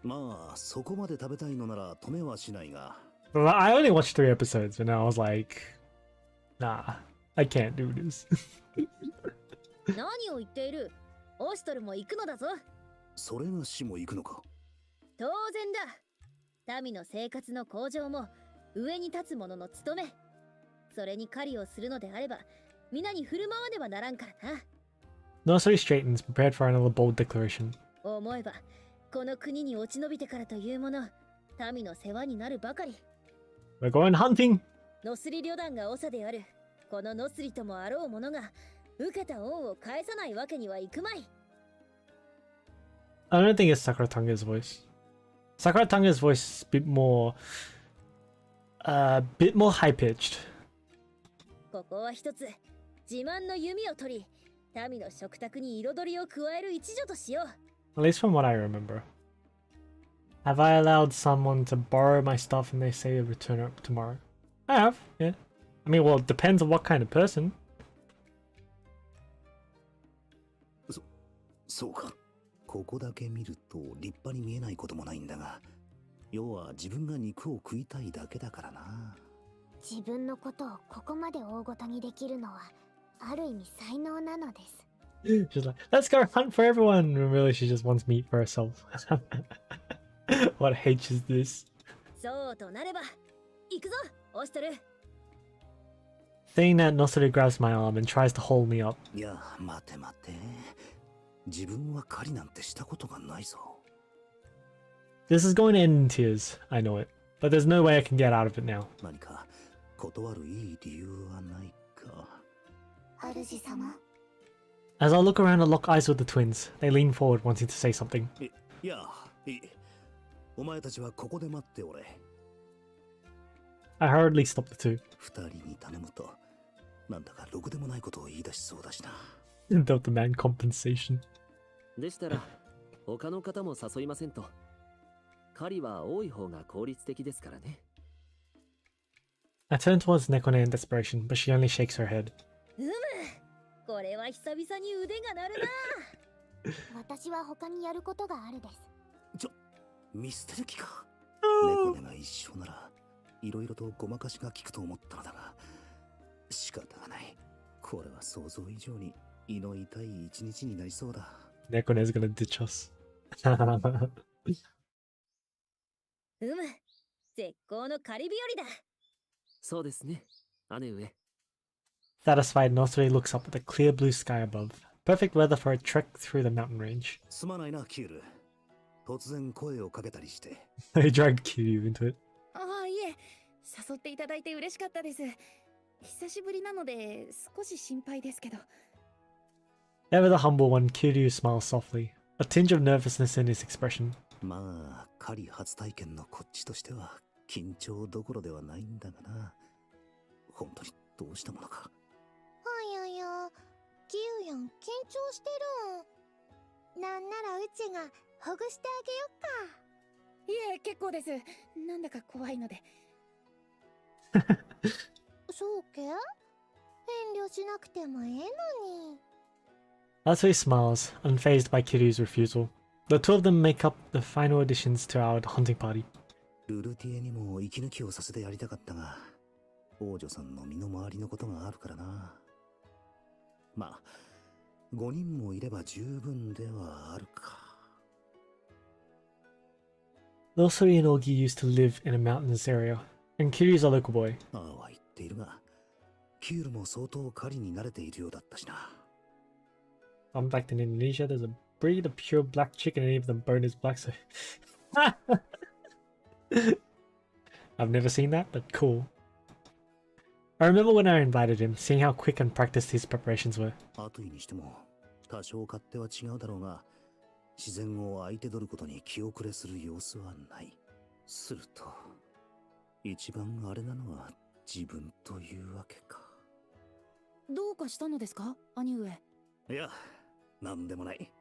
まあ、そこまで食べたいのなら止めはしないが。
Well, I only watched 3 episodes and I was like, nah, I can't do this.
何を言っている？オストルも行くのだぞ。
それが死も行くのか？
当然だ。民の生活の向上も上に立つ者の務め。それに狩りをするのであれば、皆に振る舞わねばならんからな。
Nosuri straightens, prepared for another bold declaration.
思えば、この国に落ち延びてからというもの、民の世話になるばかり。
We're going hunting!
ノスリ旅団が長である。このノスリともあろう者が、受けた恩を返さないわけにはいくまい。
I don't think it's Sakuratanga's voice. Sakuratanga's voice is a bit more high-pitched.
ここは一つ、自慢の弓を取り、民の食卓に彩りを加える一助としよう。
At least from what I remember. Have I allowed someone to borrow my stuff and they say to return it tomorrow? I have, yeah. I mean, well, it depends on what kind of person.
そうか。ここだけ見ると立派に見えないこともないんだが、要は自分が肉を食いたいだけだからな。
自分のことをここまで大ごとにできるのは、ある意味才能なのです。
She's like, let's go hunt for everyone. And really, she just wants meat for herself. What H is this?
そうとなれば、行くぞ、オストル。
Saying that, Nosuri grabs my arm and tries to hold me up.
いや、待て。自分は狩りなんてしたことがないぞ。
This is going to end in tears, I know it. But there's no way I can get out of it now.
何か断るいい理由はないか。
主様。
As I look around and lock eyes with the twins, they lean forward wanting to say something.
いや、いい。お前たちはここで待っておれ。
I hurriedly stopped the two.
二人に頼むと、なんだかろくでもないことを言い出しそうだしな。
Without the man compensation.
でしたら他の方も誘いませんと。狩りは多い方が効率的ですからね。
I turn towards Nekone in desperation, but she only shakes her head.
これは久々に腕が鳴るな。
私は他にやることがあるです。
見捨てる気か。猫根が一緒なら、いろいろとごまかしが効くと思ったのだが、仕方がない。これは想像以上に胃の痛い一日になりそうだ。
Nekone's gonna ditch us.
絶好の狩り日和だ。
そうですね、姉上。
Satisfied, Nosri looks up at the clear blue sky above. Perfect weather for a trek through the mountain range.
すまないな、キュール。突然声をかけたりして。
I dragged Kiryu into it.
ああ、いえ、誘っていただいて嬉しかったです。久しぶりなので少し心配ですけど。
Ever the humble one, Kiryu smiles softly, a tinge of nervousness in his expression.
まあ、狩り初体験のこっちとしては緊張どころではないんだがな。本当にどうしたものか。
はいやや、キューヤン緊張してるん。なんならうちがほぐしてあげよっか。
いえ、結構です。なんだか怖いので。
そうけ？遠慮しなくてもええのに。
Atsui smiles, unfazed by Kiryu's refusal. The two of them make up the final additions to our hunting party.
ルルティエにも息抜きをさせてやりたかったが、王女さんの身の回りのことがあるからな。まあ、5人もいれば十分ではあるか。
Nosri and Ogi used to live in a mountainous area, and Kiryu's a local boy.
ああは言っているが、キュールも相当狩りに慣れているようだったしな。
Fun fact, in Indonesia, there's a breed of pure black chicken, and even the bone is black, so... I've never seen that, but cool. I remember when I invited him, seeing how quick and practiced his preparations were.
後にしても、多少勝手は違うだろうが、自然を相手取ることに気遅れする様子はない。すると、一番あれなのは自分というわけか。
どうかしたのですか、兄上。
いや、なんでもない。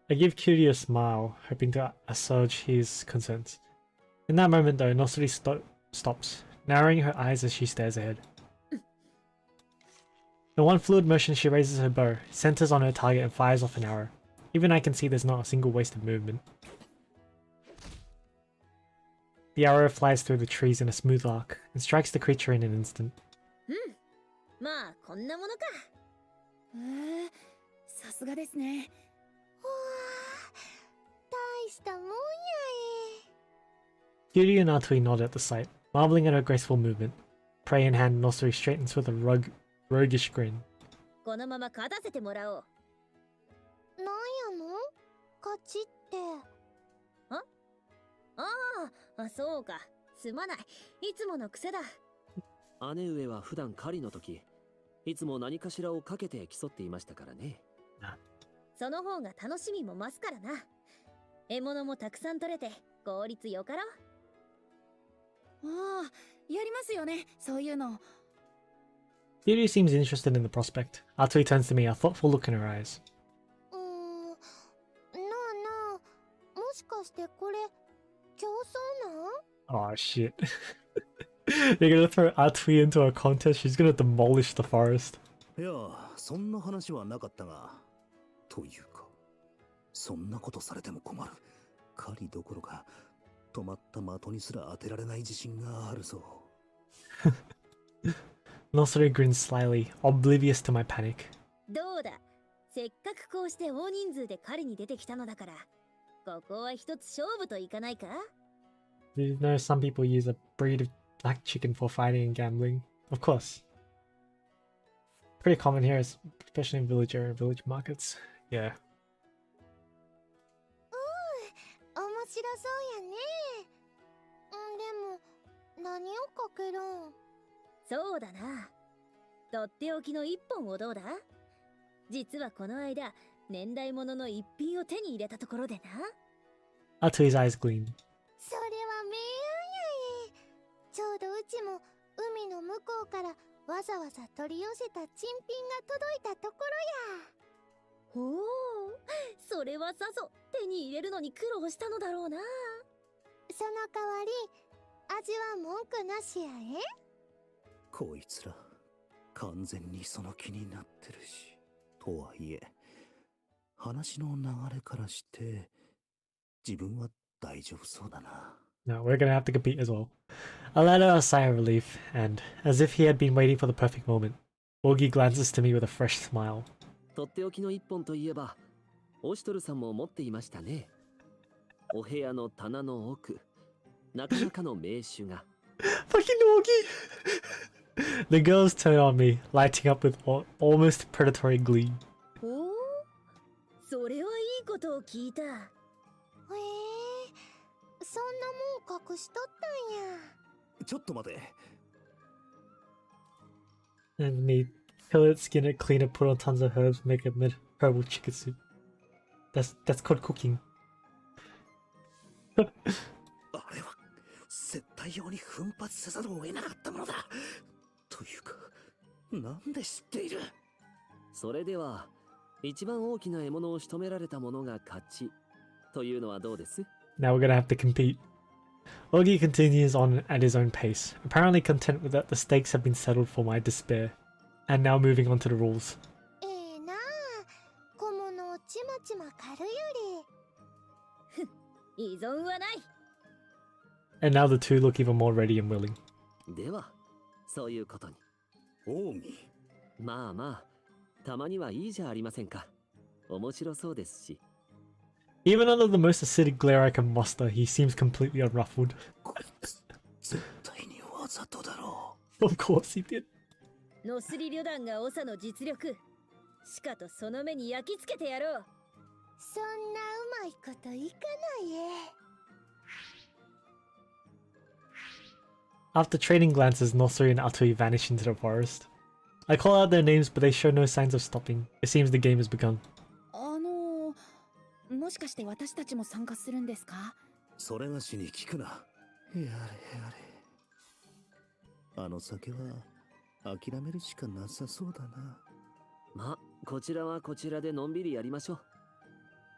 I give Kiryu a smile, hoping to assuage his concerns. In that moment, though, Nosri stops, narrowing her eyes as she stares ahead. In one fluid motion, she raises her bow, centers on her target, and fires off an arrow. Even I can see there's not a single wasted movement. The arrow flies through the trees in a smooth arc, and strikes the creature in an instant.
まあこんなものか。
さすがですね。
わあ、大したもんやえ。
Kiryu and Atui nod at the sight, marveling at her graceful movement. Prey in hand, Nosri straightens with a roguish grin.
このまま勝たせてもらおう。
なんやの？勝ちって。
あ、そうか。すまない。いつもの癖だ。
姉上は普段狩りの時、いつも何かしらをかけて競っていましたからね。
その方が楽しみも増すからな。獲物もたくさん取れて効率よかろ。
ああ、やりますよね、そういうの。
Kiryu seems interested in the prospect. Atui turns to me, a thoughtful look in her eyes.
なあなあ、もしかしてこれ競争なん？
Oh shit. They're gonna throw Atui into a contest, she's gonna demolish the forest.
いや、そんな話はなかったが。というか、そんなことされても困る。狩りどころか、止まった的にすら当てられない自信があるぞ。
Nosri grins slyly, oblivious to my panic.
どうだ。せっかくこうして大人数で狩りに出てきたのだから、ここは一つ勝負といかないか？
Do you know some people use a breed of black chicken for fighting and gambling? Of course. Pretty common here, especially in village markets. Yeah.
面白そうやね。でも何をかけるん？
そうだな。とっておきの一本をどうだ？実はこの間、年代物の一品を手に入れたところでな。
Atui's eyes gleam.
それは名案やえ。ちょうどうちも海の向こうからわざわざ取り寄せた珍品が届いたところや。
おお、それはさぞ手に入れるのに苦労したのだろうな。
その代わり味は文句なしや
こいつら完全にその気になってるし、とはいえ話の流れからして自分は大丈夫そうだな。
No, we're gonna have to compete as well. I let out a sigh of relief, and, as if he had been waiting for the perfect moment, Augie glances to me with a fresh smile.
とっておきの一本といえば、オシトルさんも持っていましたね。お部屋の棚の奥、なかなかの名手が。
Fucking Augie! The girls turn on me, lighting up with almost predatory glee.
おお、それはいいことを聞いた。
そんなもん隠しとったんや。
ちょっと待て。
And me, kill it, skin it, clean it, put on tons of herbs, make a herbal chicken soup. That's called cooking.
あれは接待用に奮発せざるを得なかったものだ。というか、なんで知っている？
それでは、一番大きな獲物を仕留められた者が勝ちというのはどうです？
Now we're gonna have to compete. Augie continues on at his own pace, apparently content with that the stakes have been settled for my despair, and now moving on to the rules.
なあ、小物をちまちま狩るよ
依存はない。
And now the two look even more ready and willing.
では、そういうことに。
奥義。
まあまあ、たまにはいいじゃありませんか。面白そうですし。
Even under the most acidic glare I can muster, he seems completely unruffled.
絶対にわざとだろ
う。Of course he did.
ノスリ旅団が長の実力。しかとその目に焼き付けてやろう。
そんなうまいこといかない
After trading glances, Nosuri and Atui vanish into the forest. I call out their names, but they show no signs of stopping. It seems the game has begun.
もしかして私たちも参加するんですか？
それがしに聞くな。やれやれ。あの酒は諦めるしかなさそうだな。
まあ、こちらはこちらでのんびりやりましょう。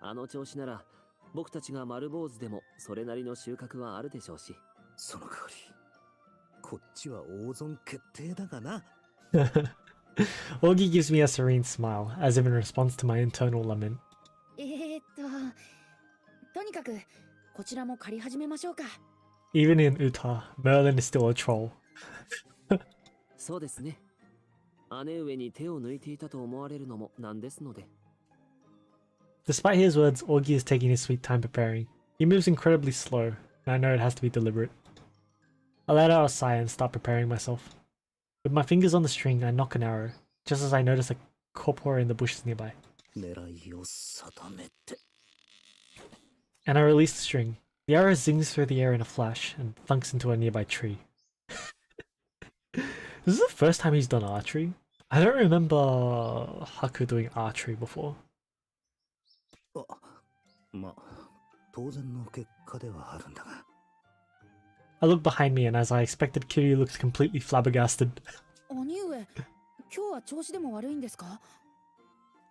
あの調子なら、僕たちが丸坊主でもそれなりの収穫はあるでしょうし。
その代わり、こっちは大損決定だがな。
Augie gives me a serene smile, as if in response to my internal lament.
とにかくこちらも借り始めましょうか。
Even in Utah, Merlin is still a troll.
そうですね。姉上に手を抜いていたと思われるのもなんですので。
Despite his words, Augie is taking his sweet time preparing. He moves incredibly slow, and I know it has to be deliberate. I let out a sigh and start preparing myself. With my fingers on the string, I nock an arrow, just as I notice a corpora in the bushes nearby.
狙いを定めて。
And I release the string. The arrow zings through the air in a flash and thunks into a nearby tree. This is the first time he's done archery. I don't remember Haku doing archery before.
まあ、当然の結果ではあるんだが。
I look behind me and as I expected, Kiryu looks completely flabbergasted.
兄上、今日は調子でも悪いんですか？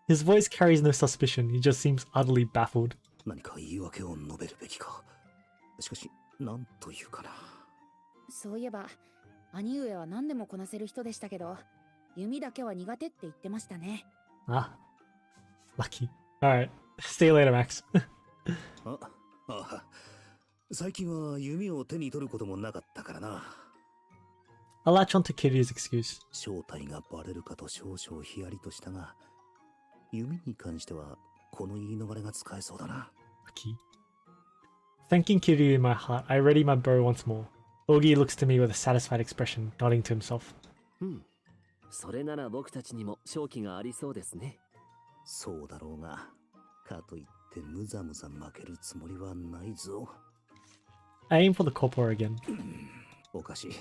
His voice carries no suspicion, he just seems utterly baffled.
何か言い訳を述べるべきか。しかし、なんというかな。
そういえば、兄上は何でもこなせる人でしたけど、弓だけは苦手って言ってましたね。
Ah, lucky. Alright, see you later, Max.
最近は弓を手に取ることもなかったからな。
I'll latch on to Kiryu's excuse.
正体がバレるかと少々ヒヤリとしたが、弓に関してはこの言い逃れが使えそうだな。
Lucky. Thanking Kiryu in my heart, I ready my bow once more. Augie looks to me with a satisfied expression, nodding to himself.
それなら僕たちにも勝機がありそうですね。
そうだろうが、かといってむざむざ負けるつもりはないぞ。
I aim for the corpora again.
おかしい。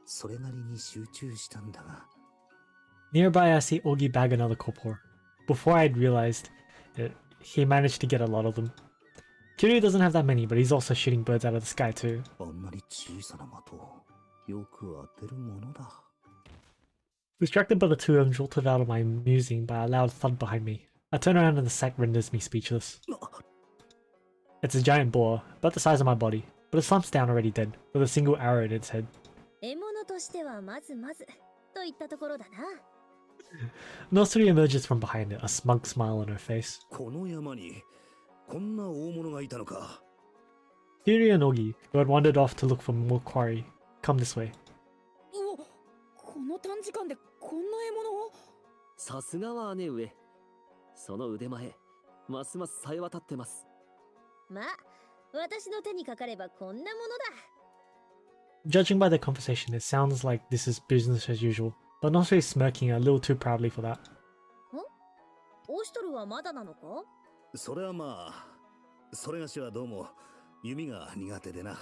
それなりに集中したんだが。
Nearby, I see Augie bag another corpora. Before I'd realized it, he managed to get a lot of them. Kiryu doesn't have that many, but he's also shooting birds out of the sky too.
あんなに小さな的をよく当てるものだ。
Distracted by the two, I'm jolted out of my musing by a loud thud behind me. I turn around and the sack renders me speechless. It's a giant boar, about the size of my body, but it slumps down already dead, with a single arrow in its head.
獲物としてはまずまずといったところだな。
Nosuri emerges from behind it, a smug smile on her face.
この山にこんな大物がいたのか。
Fury and Ogi, who had wandered off to look for more quarry, come this way.
お、この短時間でこんな獲物を。
さすがは姉上。その腕前、ますます冴え渡ってます。
まあ、私の手にかかればこんなものだ。
Judging by their conversation, it sounds like this is business as usual, but Nosuri is smirking a little too proudly for that.
オシトルはまだなのか？
それはまあ、それがしはどうも弓が苦手でな。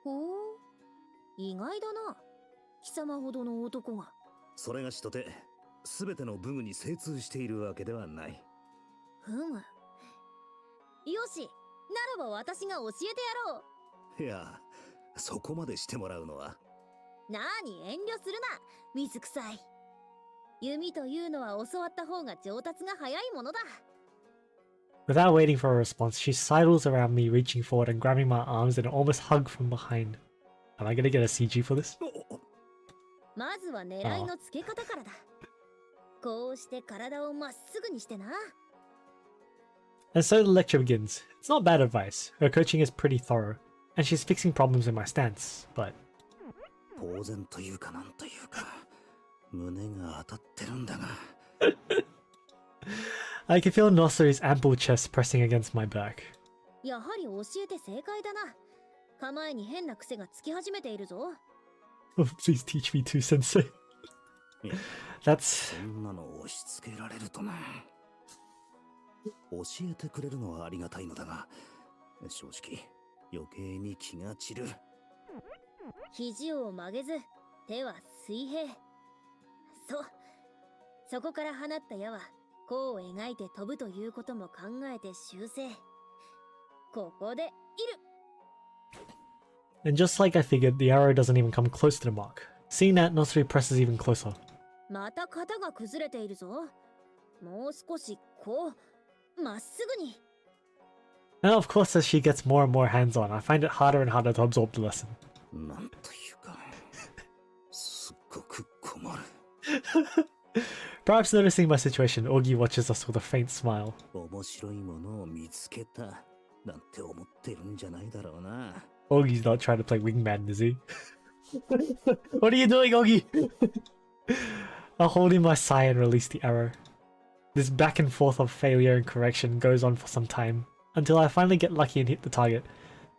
ほう、意外だな。貴様ほどの男が。
それがしとて、すべての武具に精通しているわけではない。
ふむ。よし、ならば私が教えてやろう。
いや、そこまでしてもらうのは。
なに遠慮するな、水臭い。弓というのは教わった方が上達が早いものだ。
Without waiting for a response, she sidles around me, reaching forward and grabbing my arms in an almost hug from behind. Am I gonna get a CG for this?
まずは狙いのつけ方からだ。こうして体をまっすぐにしてな。
And so the lecture begins. It's not bad advice. Her coaching is pretty thorough, and she's fixing problems in my stance, but...
当然というかなんというか、胸が当たってるんだが。
I can feel Nosuri's ample chest pressing against my back.
やはり教えて正解だな。構えに変な癖がつき始めているぞ。
Oh, please teach me too, sensei. That's...
そんなの押し付けられるとな。教えてくれるのはありがたいのだが、正直余計に気が散る。
肘を曲げず、手は水平。そこから放った矢は弧を描いて飛ぶということも考えて修正。ここでいる。
And just like I figured, the arrow doesn't even come close to the mark. Seeing that, Nosuri presses even closer.
また肩が崩れているぞ。もう少しこう、まっすぐに。
And of course, as she gets more and more hands-on, I find it harder and harder to absorb the lesson.
なんというか、すっごく困る。
Perhaps noticing my situation, Ogi watches us with a faint smile.
面白いものを見つけたなんて思ってるんじゃないだろうな。
Ogi's not trying to play wingman, is he? What are you doing, Ogi? I'll hold in my sigh and release the arrow. This back and forth of failure and correction goes on for some time, until I finally get lucky and hit the target.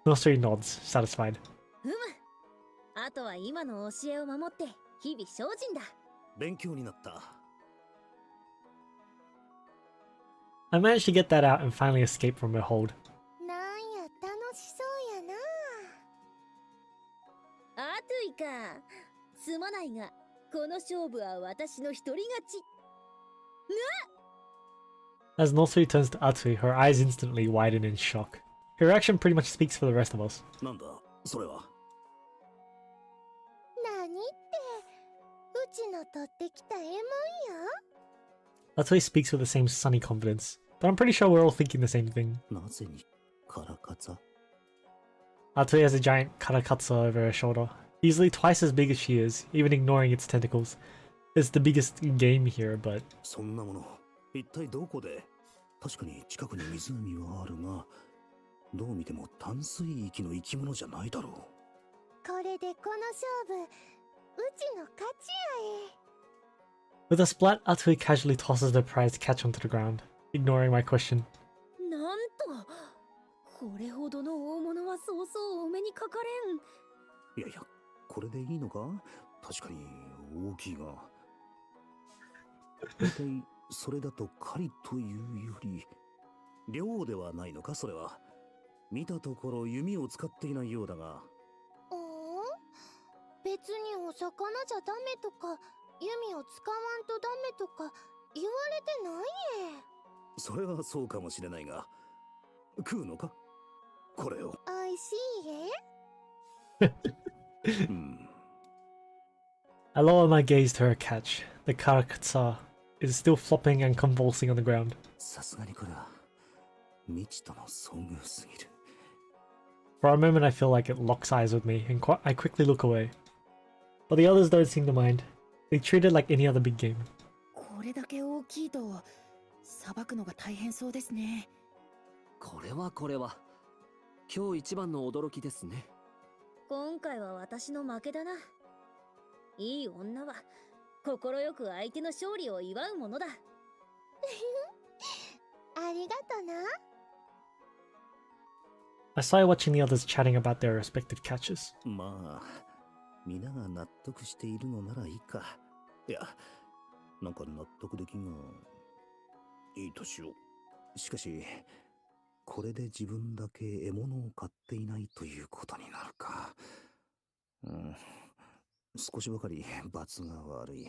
Nosuri nods, satisfied.
ふむ。あとは今の教えを守って日々精進だ。
勉強になった。
I managed to get that out and finally escape from her hold.
なんや楽しそうやな。
あといか。すまないが、この勝負は私の一人勝ち。
As Nosuri turns to Atsui, her eyes instantly widen in shock. Her reaction pretty much speaks for the rest of us.
なんだそれは。
何ってうちの取ってきた獲物や。
Atsui speaks with the same sunny confidence, but I'm pretty sure we're all thinking the same thing.
なぜにカラカツァ。
Atsui has a giant karakatsu over her shoulder, easily twice as big as she is, even ignoring its tentacles. It's the biggest game here, but...
そんなもの一体どこで。確かに近くに湖はあるが、どう見ても淡水域の生き物じゃないだろう。
これでこの勝負うちの勝ちやえ。
With a splat, Atsui casually tosses the prized catch onto the ground, ignoring my question.
なんと、これほどの大物はそうそうお目にかかれん。
いやいや、これでいいのか。確かに大きいが。大体それだと狩りというより漁ではないのか。それは見たところ弓を使っていないようだが。
別にお魚じゃダメとか弓を使わんとダメとか言われてないえ。
それはそうかもしれないが、食うのかこれを。
おいしいえ。
うん、
I lower my gaze to her catch. The karakatsa is still flopping and convulsing on the ground.
さすがにこれは未知との遭遇すぎる。
For a moment I feel like it locks eyes with me, and I quickly look away. But the others don't seem to mind. They treat it like any other big game.
これだけ大きいとさばくのが大変そうですね。
これは今日一番の驚きですね。
今回は私の負けだな。いい女は心よく相手の勝利を祝うものだ。
ありがとな。
I started watching the others chatting about their respective catches.
まあ皆が納得しているのならいいか。いやなんか納得できんがいいとしよう。しかしこれで自分だけ獲物を買っていないということになるか。少しばかり罰が悪い。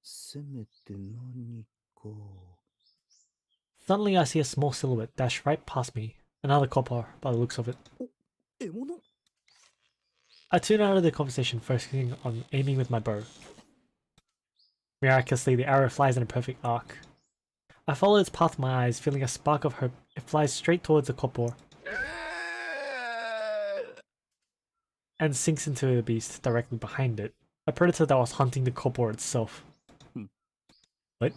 せめて何か。
Suddenly I see a small silhouette dash right past me. Another copper, by the looks of it.
獲物?
I tune out of the conversation, focusing on aiming with my bow. Miraculously, the arrow flies in a perfect arc. I follow its path with my eyes, feeling a spark of hope. It flies straight towards the copper and sinks into the beast directly behind it. A predator that was hunting the copper itself. What?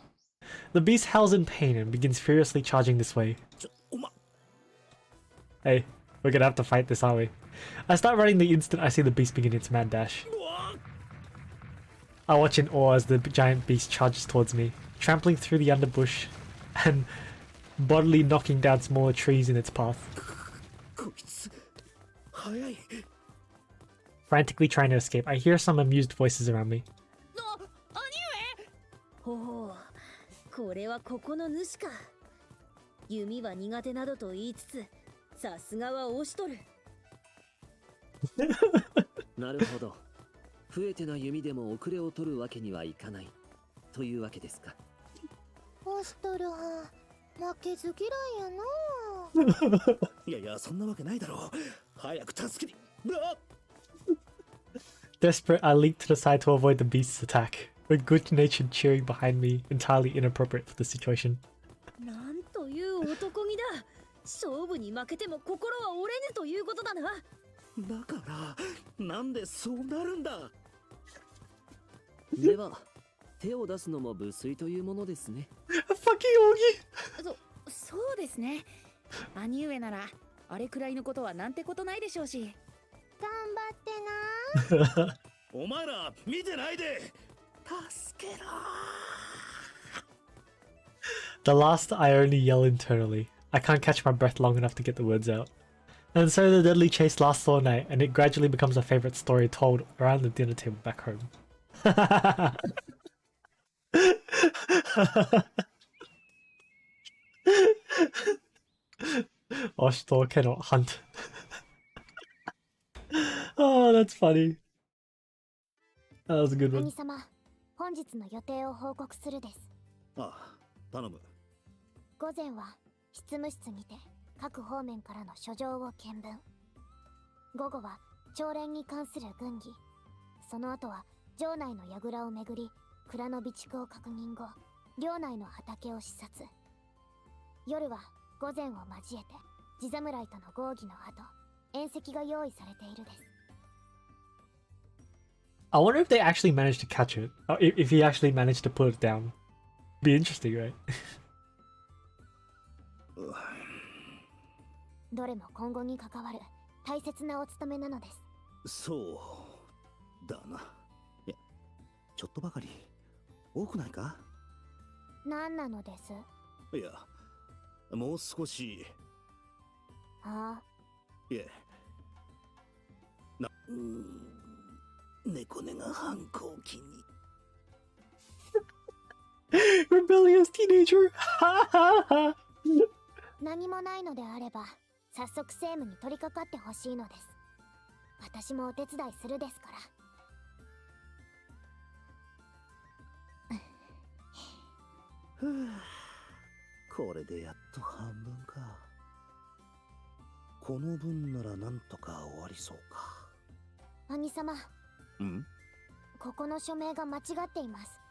The beast howls in pain and begins furiously charging this way. Hey, we're gonna have to fight this, aren't we? I start running the instant I see the beast begin its mad dash. I watch in awe as the giant beast charges towards me, trampling through the underbush and bodily knocking down smaller trees in its path. Frantically trying to escape, I hear some amused voices around me.
ほう、これはここの主か。弓は苦手などと言いつつ、さすがは押しとる。
なるほど。増えてな弓でも遅れを取るわけにはいかないというわけですか。
押しとるは負けず嫌いやな。
いやいやそんなわけないだろう。早く助けに。
Desperate, I leap to the side to avoid the beast's attack, with good-natured cheering behind me, entirely inappropriate for the situation.
なんという男気だ。勝負に負けても心は折れぬということだな。
だからなんでそうなるんだ。
では手を出すのも無粋というものですね。
そうですね。兄上ならあれくらいのことはなんてことないでしょうし。
頑張ってな。
お前ら見てないで。助けろ。
The last I only yell internally. I can't catch my breath long enough to get the words out. And so the deadly chase lasts all night, and it gradually becomes a favorite story told around the dinner table back home. Oshito cannot hunt. Oh, that's funny. That was a good one.
兄様、本日の予定を報告するです。
ああ、頼む。
午前は執務室にて各方面からの書状を見聞。午後は朝練に関する軍議。その後は城内の櫓を巡り、蔵の備蓄を確認後、領内の畑を視察。夜は午前を交えて地侍との合議の後、宴席が用意されているです。
I wonder if they actually managed to catch it. Or if he actually managed to put it down. Be interesting, right?
どれも今後に関わる大切なお務めなのです。
そうだな。いや、ちょっとばかり多くないか？
何なのです？
いや、もう少し。
ああ。
いえ。猫根が反抗期に。
Rebellious teenager.
何もないのであれば、早速政務に取り掛かってほしいのです。私もお手伝いするですから。
ふぅ、これでやっと半分か。この分ならなんとか終わりそうか。
兄様。
うん？
ここの署名が間違っています。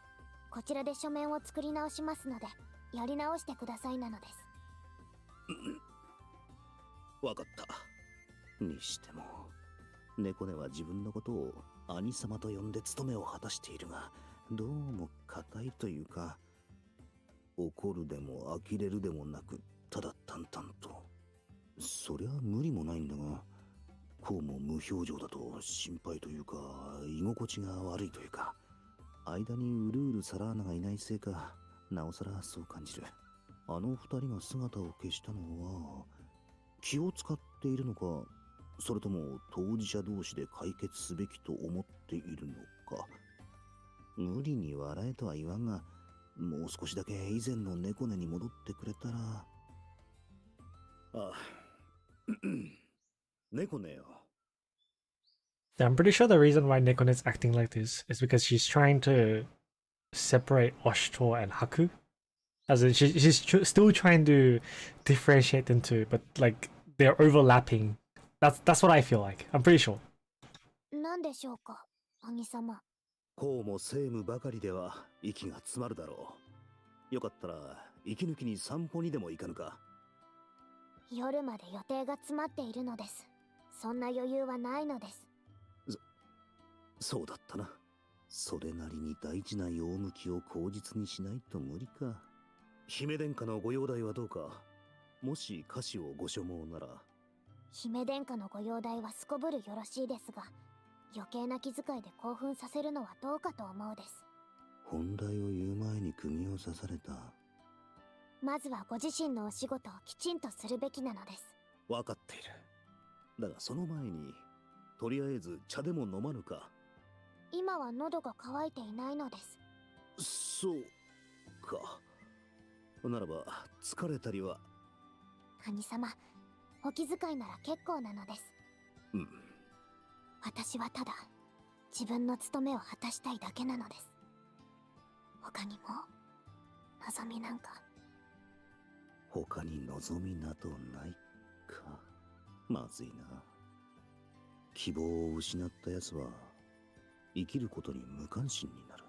こちらで書面を作り直しますので、やり直してくださいなのです。
わかった。にしても、猫根は自分のことを兄様と呼んで務めを果たしているが、どうも固いというか、怒るでも呆れるでもなく、ただ淡々と。そりゃ無理もないんだが、こうも無表情だと心配というか、居心地が悪いというか、間にうるうるサラーナがいないせいか、なおさらそう感じる。あの二人が姿を消したのは、気を使っているのか、それとも当事者同士で解決すべきと思っているのか。無理に笑えとは言わんが、もう少しだけ以前の猫根に戻ってくれたら。あ、猫根よ。
Yeah, I'm pretty sure the reason why Nekon is acting like this is because she's trying to separate Oshito and Haku. As in, she's still trying to differentiate them two, but like they're overlapping. That's what I feel like. I'm pretty sure.
何でしょうか、兄様。
こうも政務ばかりでは息が詰まるだろう。よかったら息抜きに散歩にでも行かぬか。
夜まで予定が詰まっているのです。そんな余裕はないのです。
そうだったな。それなりに大事な用向きを口実にしないと無理か。姫殿下のご容体はどうか。もし歌詞をご所望なら。
姫殿下のご容体はすこぶるよろしいですが、余計な気遣いで興奮させるのはどうかと思うです。
本題を言う前に釘を刺された。
まずはご自身のお仕事をきちんとするべきなのです。
わかっている。だがその前に、とりあえず茶でも飲まぬか。
今は喉が渇いていないのです。
そうか。ならば疲れたりは。
兄様、お気遣いなら結構なのです。
うん。
私はただ自分の務めを果たしたいだけなのです。他にも望みなんか。
他に望みなどないか。まずいな。希望を失った奴は生きることに無関心になる。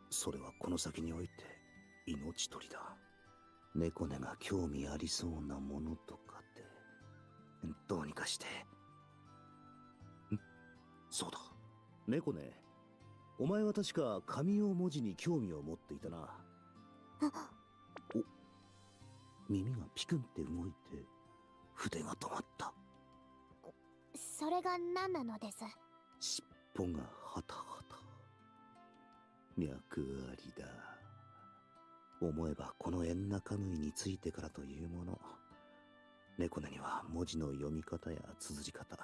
それはこの先において命取りだ。猫根が興味ありそうなものとかで、どうにかして。そうだ。猫根、お前は確か紙用文字に興味を持っていたな。お、耳がピクンって動いて、筆が止まった。
それが何なのです。
尻尾がハタハタ。脈ありだ。思えばこのエンナカムイについてからというもの、猫根には文字の読み方や綴り方、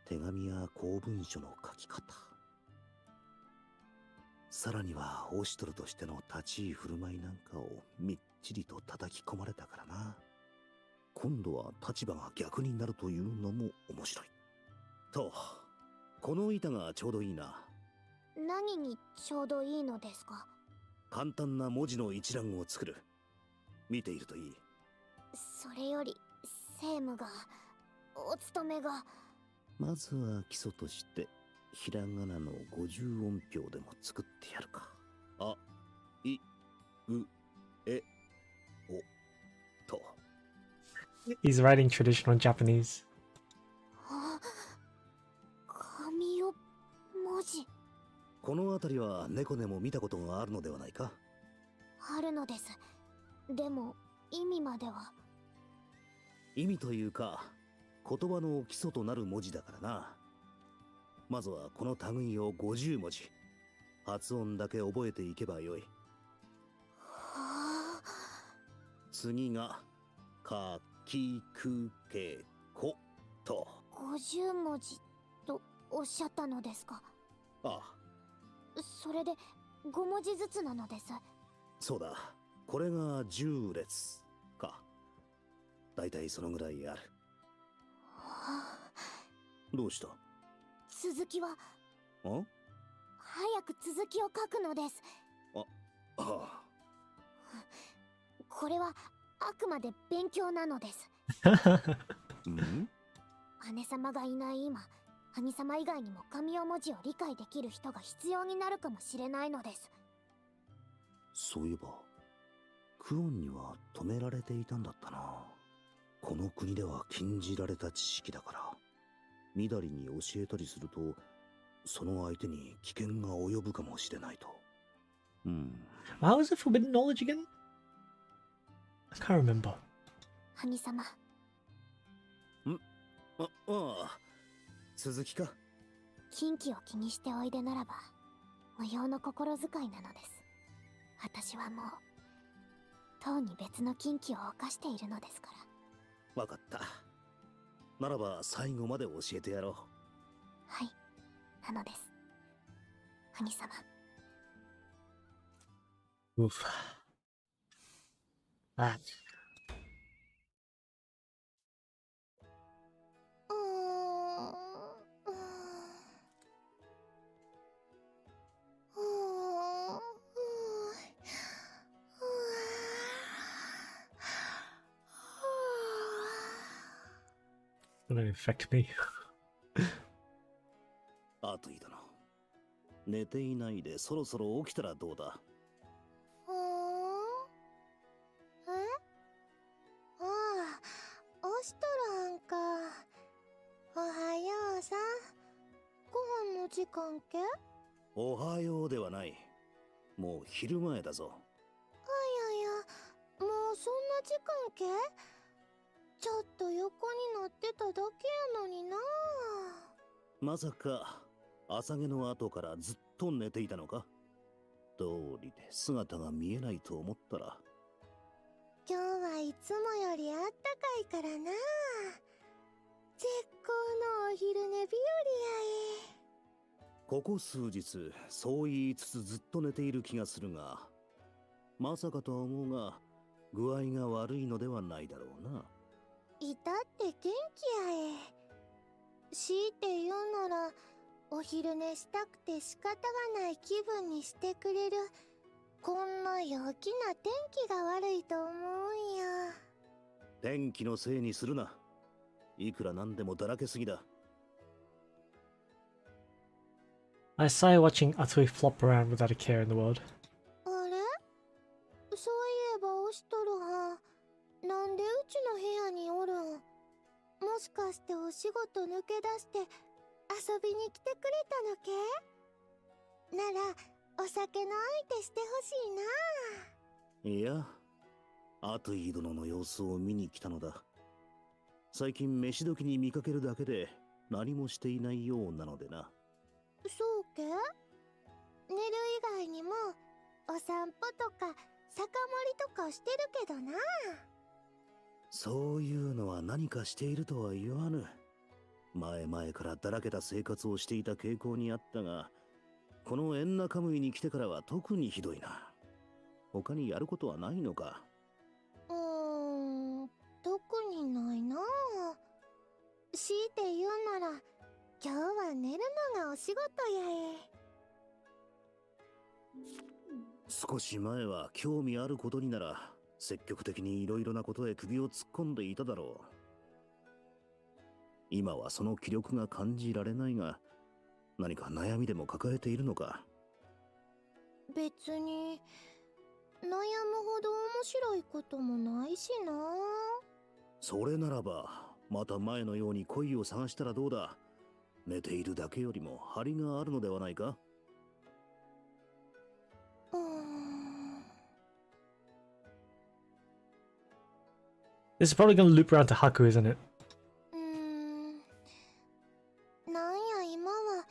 手紙や公文書の書き方、さらにはオシトルとしての立ち居振る舞いなんかをみっちりと叩き込まれたからな。今度は立場が逆になるというのも面白い。と、この板がちょうどいいな。
何にちょうどいいのですか。
簡単な文字の一覧を作る。見ているといい。
それより政務が、お勤めが。
まずは基礎としてひらがなの50音標でも作ってやるか。あ、い、う、え、お、と。
He's writing traditional Japanese.
紙を文字。
この辺りは猫でも見たことがあるのではないか。
あるのです。でも意味までは。
意味というか言葉の基礎となる文字だからな。まずはこの類を50文字、発音だけ覚えていけばよい。次がかきくけこと
50文字とおっしゃったのですか。
ああ、
それで5文字ずつなのです。
そうだ。これが10列か。だいたいそのぐらいある。どうした？
続きは？
あ？
早く続きを書くのです。
ああ。
これはあくまで勉強なのです。
うん？
姉様がいない今、兄様以外にも神尾文字を理解できる人が必要になるかもしれないのです。
そういえばクオンには止められていたんだったな。この国では禁じられた知識だから、みだりに教えたりするとその相手に危険が及ぶかもしれないと。
How is it forbidden knowledge again? I can't remember.
兄様。
ああ、続きか。
禁忌を気にしておいでならば無用の心遣いなのです。私はもうとうに別の禁忌を犯しているのですから。
わかった。ならば最後まで教えてやろう。
はい、なのです。兄様。
Oof. That. It's gonna affect me.
アトイ殿、寝ていないでそろそろ起きたらどうだ。
オストランか。おはようさん。ご飯の時間け？
おはようではない。もう昼前だぞ。
いやいや、もうそんな時間け？ちょっと横になってただけやのにな。
まさか朝毛の後からずっと寝ていたのか？道理で姿が見えないと思ったら。
今日はいつもよりあったかいからな。絶好のお昼寝日和や
ここ数日そう言いつつずっと寝ている気がするが、まさかとは思うが具合が悪いのではないだろうな。
いたって元気や強いて言うなら、お昼寝したくて仕方がない気分にしてくれるこんな陽気な天気が悪いと思うんや。
天気のせいにするな。いくらなんでもだらけすぎだ。
I started watching Atsui flop around without a care in the world.
あれ？そういえばオシトロはん、なんでうちの部屋におるん？もしかしてお仕事抜け出して遊びに来てくれたのけ？ならお酒の相手してほしいな。
いや、アトイ殿の様子を見に来たのだ。最近飯時に見かけるだけで何もしていないようなのでな。
そうけ？寝る以外にもお散歩とか酒盛りとかしてるけどな。
そういうのは何かしているとは言わぬ。前々からだらけた生活をしていた傾向にあったが、このエンナカムイに来てからは特にひどいな。他にやることはないのか？
特にないな。強いて言うなら今日は寝るのがお仕事や
少し前は興味あることになら積極的にいろいろなことへ首を突っ込んでいただろう。今はその気力が感じられないが、何か悩みでも抱えているのか？
別に悩むほど面白いこともないしな。
それならばまた前のように恋を探したらどうだ。寝ているだけよりも張りがあるのではないか？This
is probably gonna loop around to Haku, isn't it?
なんや今は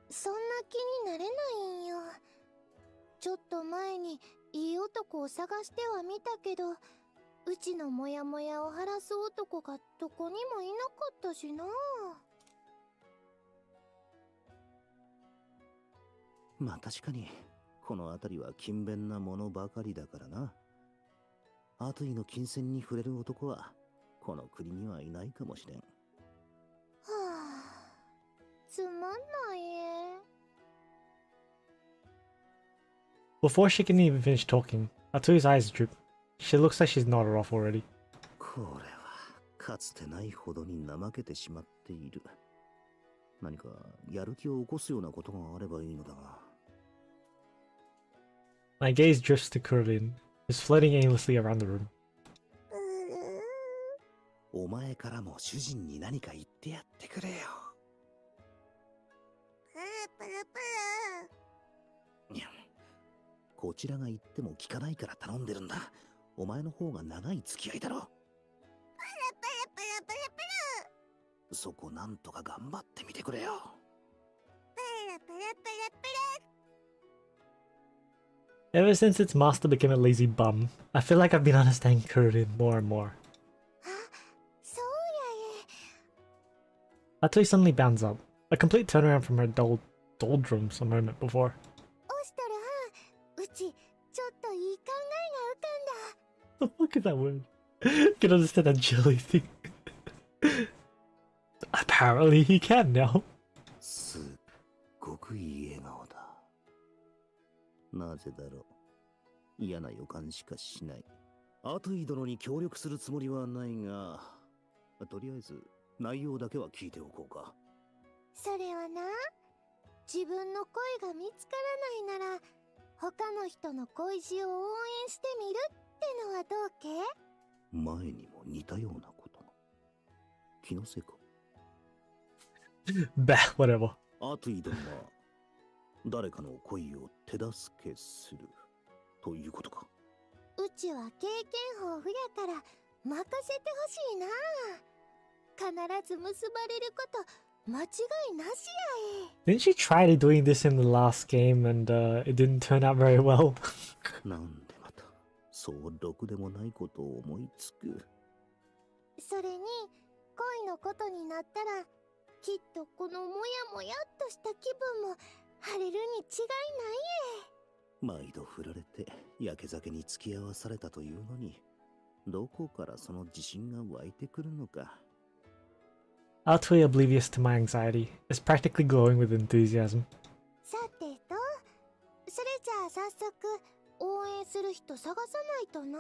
そんな気になれないんよ。ちょっと前にいい男を探してはみたけど、うちのモヤモヤを晴らす男がどこにもいなかったしな。
まあ確かにこの辺りは勤勉なものばかりだからな。アトイの金銭に触れる男はこの国にはいないかもしれん。は
あ、つまんないえ。
Before she can even finish talking, Atui's eyes droop. She looks like she's nodded off already.
これはかつてないほどに怠けてしまっている。何かやる気を起こすようなことがあればいいのだが。
My gaze drifts to Kurlin, who's floating aimlessly around the room.
お前からも主人に何か言ってやってくれよ。にゃん、こちらが言っても聞かないから頼んでるんだ。お前の方が長い付き合いだろ。そこなんとか頑張ってみてくれよ。
Ever since its master became a lazy bum, I feel like I've been understanding Kurlin more and more. Atui suddenly bounds up, a complete turnaround from her doldrums a moment before. The fuck is that word? Can understand that jelly thing. Apparently he can now.
すっごくいい笑顔だ。なぜだろう。嫌な予感しかしない。アトイ殿に協力するつもりはないが、とりあえず内容だけは聞いておこうか。
それはな、自分の声が見つからないなら他の人の恋路を応援してみるってのはどうけ？
前にも似たようなことが。気のせいか。
Bah, whatever.
アトイ殿は誰かの恋を手助けするということか。
うちは経験豊富やから任せてほしいな。必ず結ばれること間違いなしやえ。
Didn't she try doing this in the last game and it didn't turn out very well?
なんでまたそうろくでもないことを思いつく。
それに恋のことになったらきっとこのもやもやっとした気分も晴れるに違いないえ。
毎度振られてやけ酒に付き合わされたというのに、どこからその自信が湧いてくるのか。
Atui, oblivious to my anxiety, is practically glowing with enthusiasm.
さてと、それじゃあ早速応援する人探さないとな。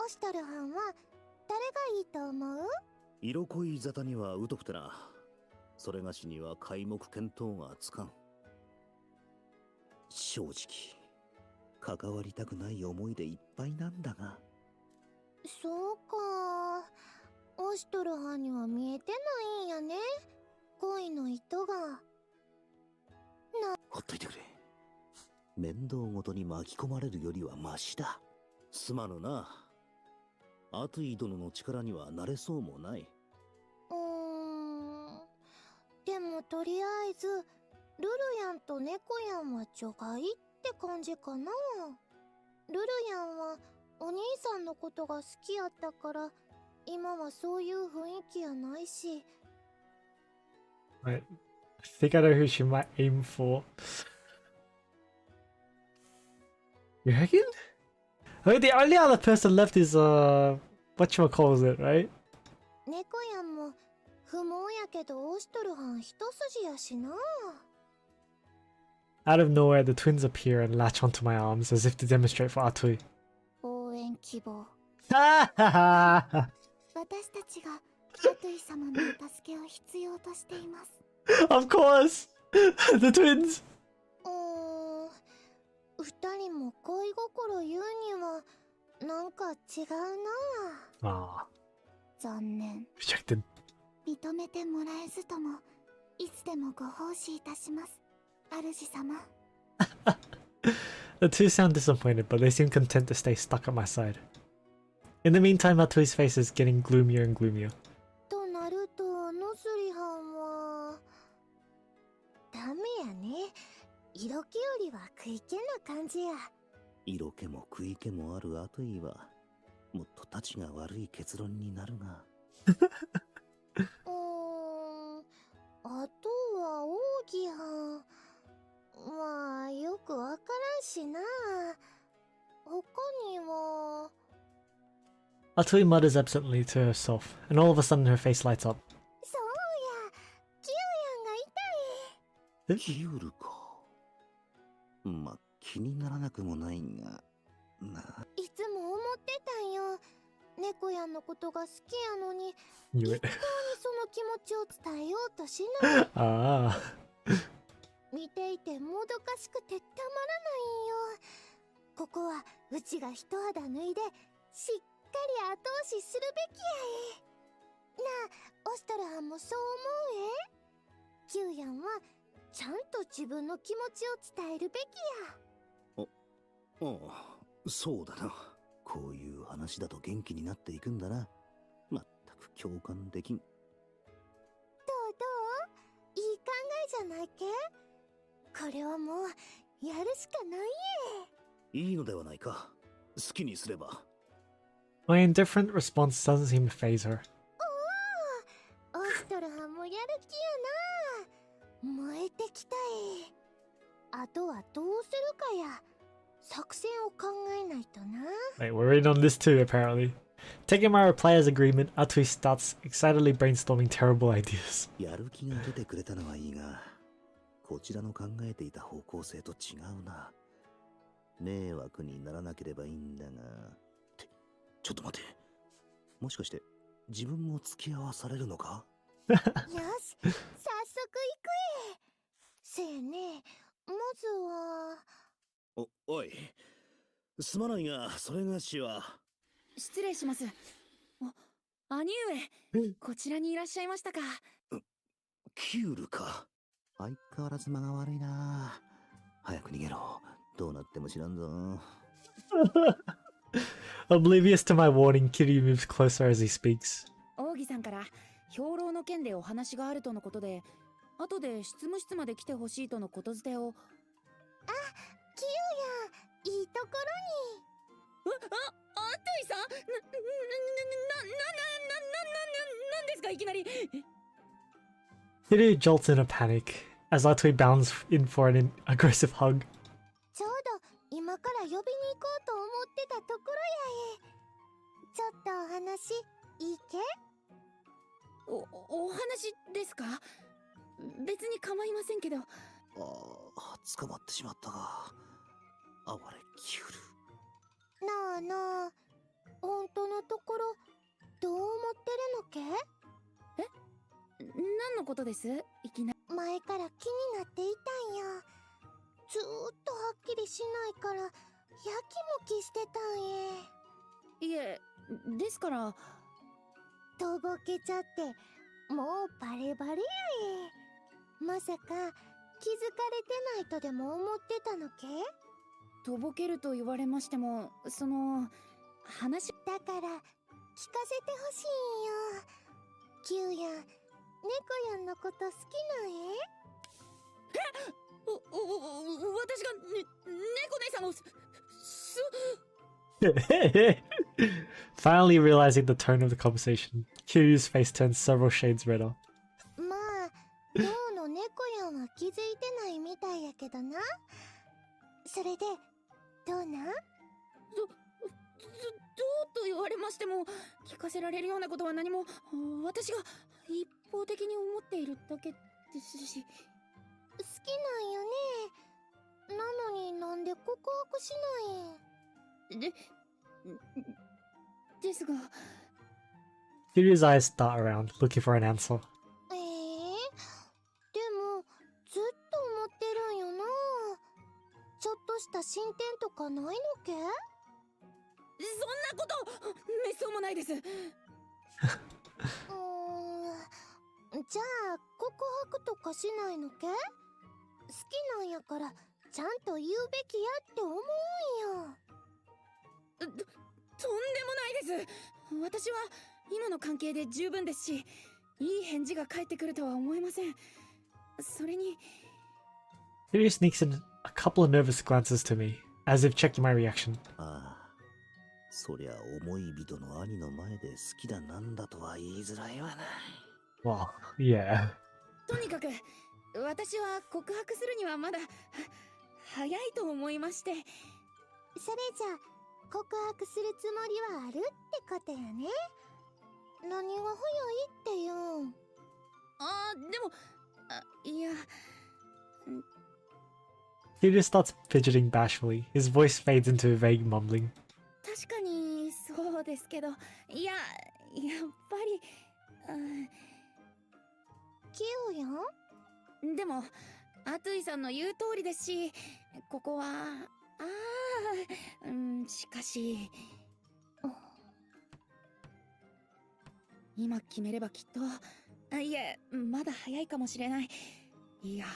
オシトルハンは誰がいいと思う？
色恋沙汰には疎くてな。それがしには皆目見当がつかん。正直関わりたくない思いでいっぱいなんだが。
そうか、オシトルハンには見えてないんやね、恋の糸が。
ほっといてくれ。面倒ごとに巻き込まれるよりはマシだ。すまぬな。アトイ殿の力にはなれそうもない。
でもとりあえずルルヤンと猫ヤンは除外って感じかな。ルルヤンはお兄さんのことが好きやったから今はそういう雰囲気やないし。
Right. I think I know who she might aim for. You reckon? I mean, the only other person left is whatchamacallit, right?
猫ヤンも不毛やけどオシトルハン一筋やしな。
Out of nowhere, the twins appear and latch onto my arms as if to demonstrate for Atui.
応援希望。
Ha ha ha!
私たちがアトイ様の助けを必要としています。
Of course! The twins!
二人も恋心言うにはなんか違うな。
Ah,
残念。
rejected.
認めてもらえずともいつでもご奉仕いたします、主様。
The two sound disappointed, but they seem content to stay stuck at my side. In the meantime, Atui's face is getting gloomier and gloomier.
となるとノスリハンはダメやね。色気よりは食い気な感じや。
色気も食い気もあるアトイはもっとたちが悪い結論になるが。
あとは奥義はまあよくわからんしな。他には。
Atui mutters absently to herself, and all of a sudden her face lights up.
そうや、キュウヤンがいたい。
キュールか。まあ気にならなくもないがな。
いつも思ってたんよ。猫猫やんのことが好きやのに
Knew
一
it.
向にその気持ちを伝えようとしない。
Ah.
見ていてもどかしくてたまらないんよ。ここはうちが一肌脱いでしっかり後押しするべきやえ。なあ、オストルハンもそう思うえ。キューヤンはちゃんと自分の気持ちを伝えるべきや。
ああ、そうだな。こういう話だと元気になっていくんだな。まったく共感できん。
どういい考えじゃないけ。これはもうやるしかないえ。
いいのではないか。好きにすれば。
My indifferent response doesn't seem to phase her.
おお、オストルハンもやる気やな。燃えてきたえ。あとはどうするかや。作戦を考えないとな。
Wait, we're in on this too, apparently. Taking my reply as agreement, Atui starts excitedly brainstorming terrible ideas.
やる気が出てくれたのはいいが、こちらの考えていた方向性と違うな。迷惑にならなければいいんだが。ちょっと待て。もしかして自分も付き合わされるのか？
よし、早速行くえ。せやね、まずは。
おい、すまないが、それがしは。
失礼します。兄上、こちらにいらっしゃいましたか。
キュールか。相変わらず間が悪いな。早く逃げろ。どうなっても知らんぞ。
Oblivious to my warning, Kiryu moves closer as he speaks.
王儀さんから兵糧の件でお話があるとのことで、後で執務室まで来てほしいとのことづてを。
あ、キューヤ、いいところに。
アトイさん、なんですかいきなり。
Kiryu jolts in a panic as Atui bounds in for an aggressive hug.
ちょうど今から呼びに行こうと思ってたところやえ。ちょっとお話いいけ？
お話ですか？別に構いませんけど。
ああ、捕まってしまったが。哀れキュール。
なあなあ、本当のところどう思ってるのけ？
何のことです？いきなり。
前から気になっていたんや。ずーっとはっきりしないからやきもきしてたん
いえ、ですから。
とぼけちゃってもうバレバレやえ。まさか気づかれてないとでも思ってたのけ？
とぼけると言われましても、その話
だから聞かせてほしいんよ。キューヤン、猫やんのこと好きなんえ？
私が猫姉さんを
Finally realizing the tone of the conversation, Kiryu's face turns several shades redder.
まあ、どうの猫やんは気づいてないみたいやけどな。それでどうなん？
どうと言われましても、聞かせられるようなことは何も。私が一方的に思っているだけですし。
好きなんよね。なのになんで告白しないん？
ですが。
Kiryu's eyes dart around, looking for an answer.
でもずっと思ってるんよな。ちょっとした進展とかないのけ？
そんなことめっそうもないです。
じゃあ告白とかしないのけ？好きなんやからちゃんと言うべきやって思うんよ。
とんでもないです。私は今の関係で十分ですし、いい返事が返ってくるとは思えません。それに。
Kiryu sneaks in a couple of nervous glances to me, as if checking my reaction.
ああ、そりゃ思い人の兄の前で好きだなんだとは言いづらいわな。
Well, yeah.
とにかく私は告白するにはまだ早いと思いまして。
それじゃ告白するつもりはあるってことやね。何が早いってよ。
でもいや。
Kiryu starts fidgeting bashfully. His voice fades into a vague mumbling.
確かにそうそうですけど、いや、やっぱり、
キウヤン
でも、アトゥイさんの言う通りですし、ここは、しかし、今決めればきっと、いえ、まだ早いかもしれない。いや、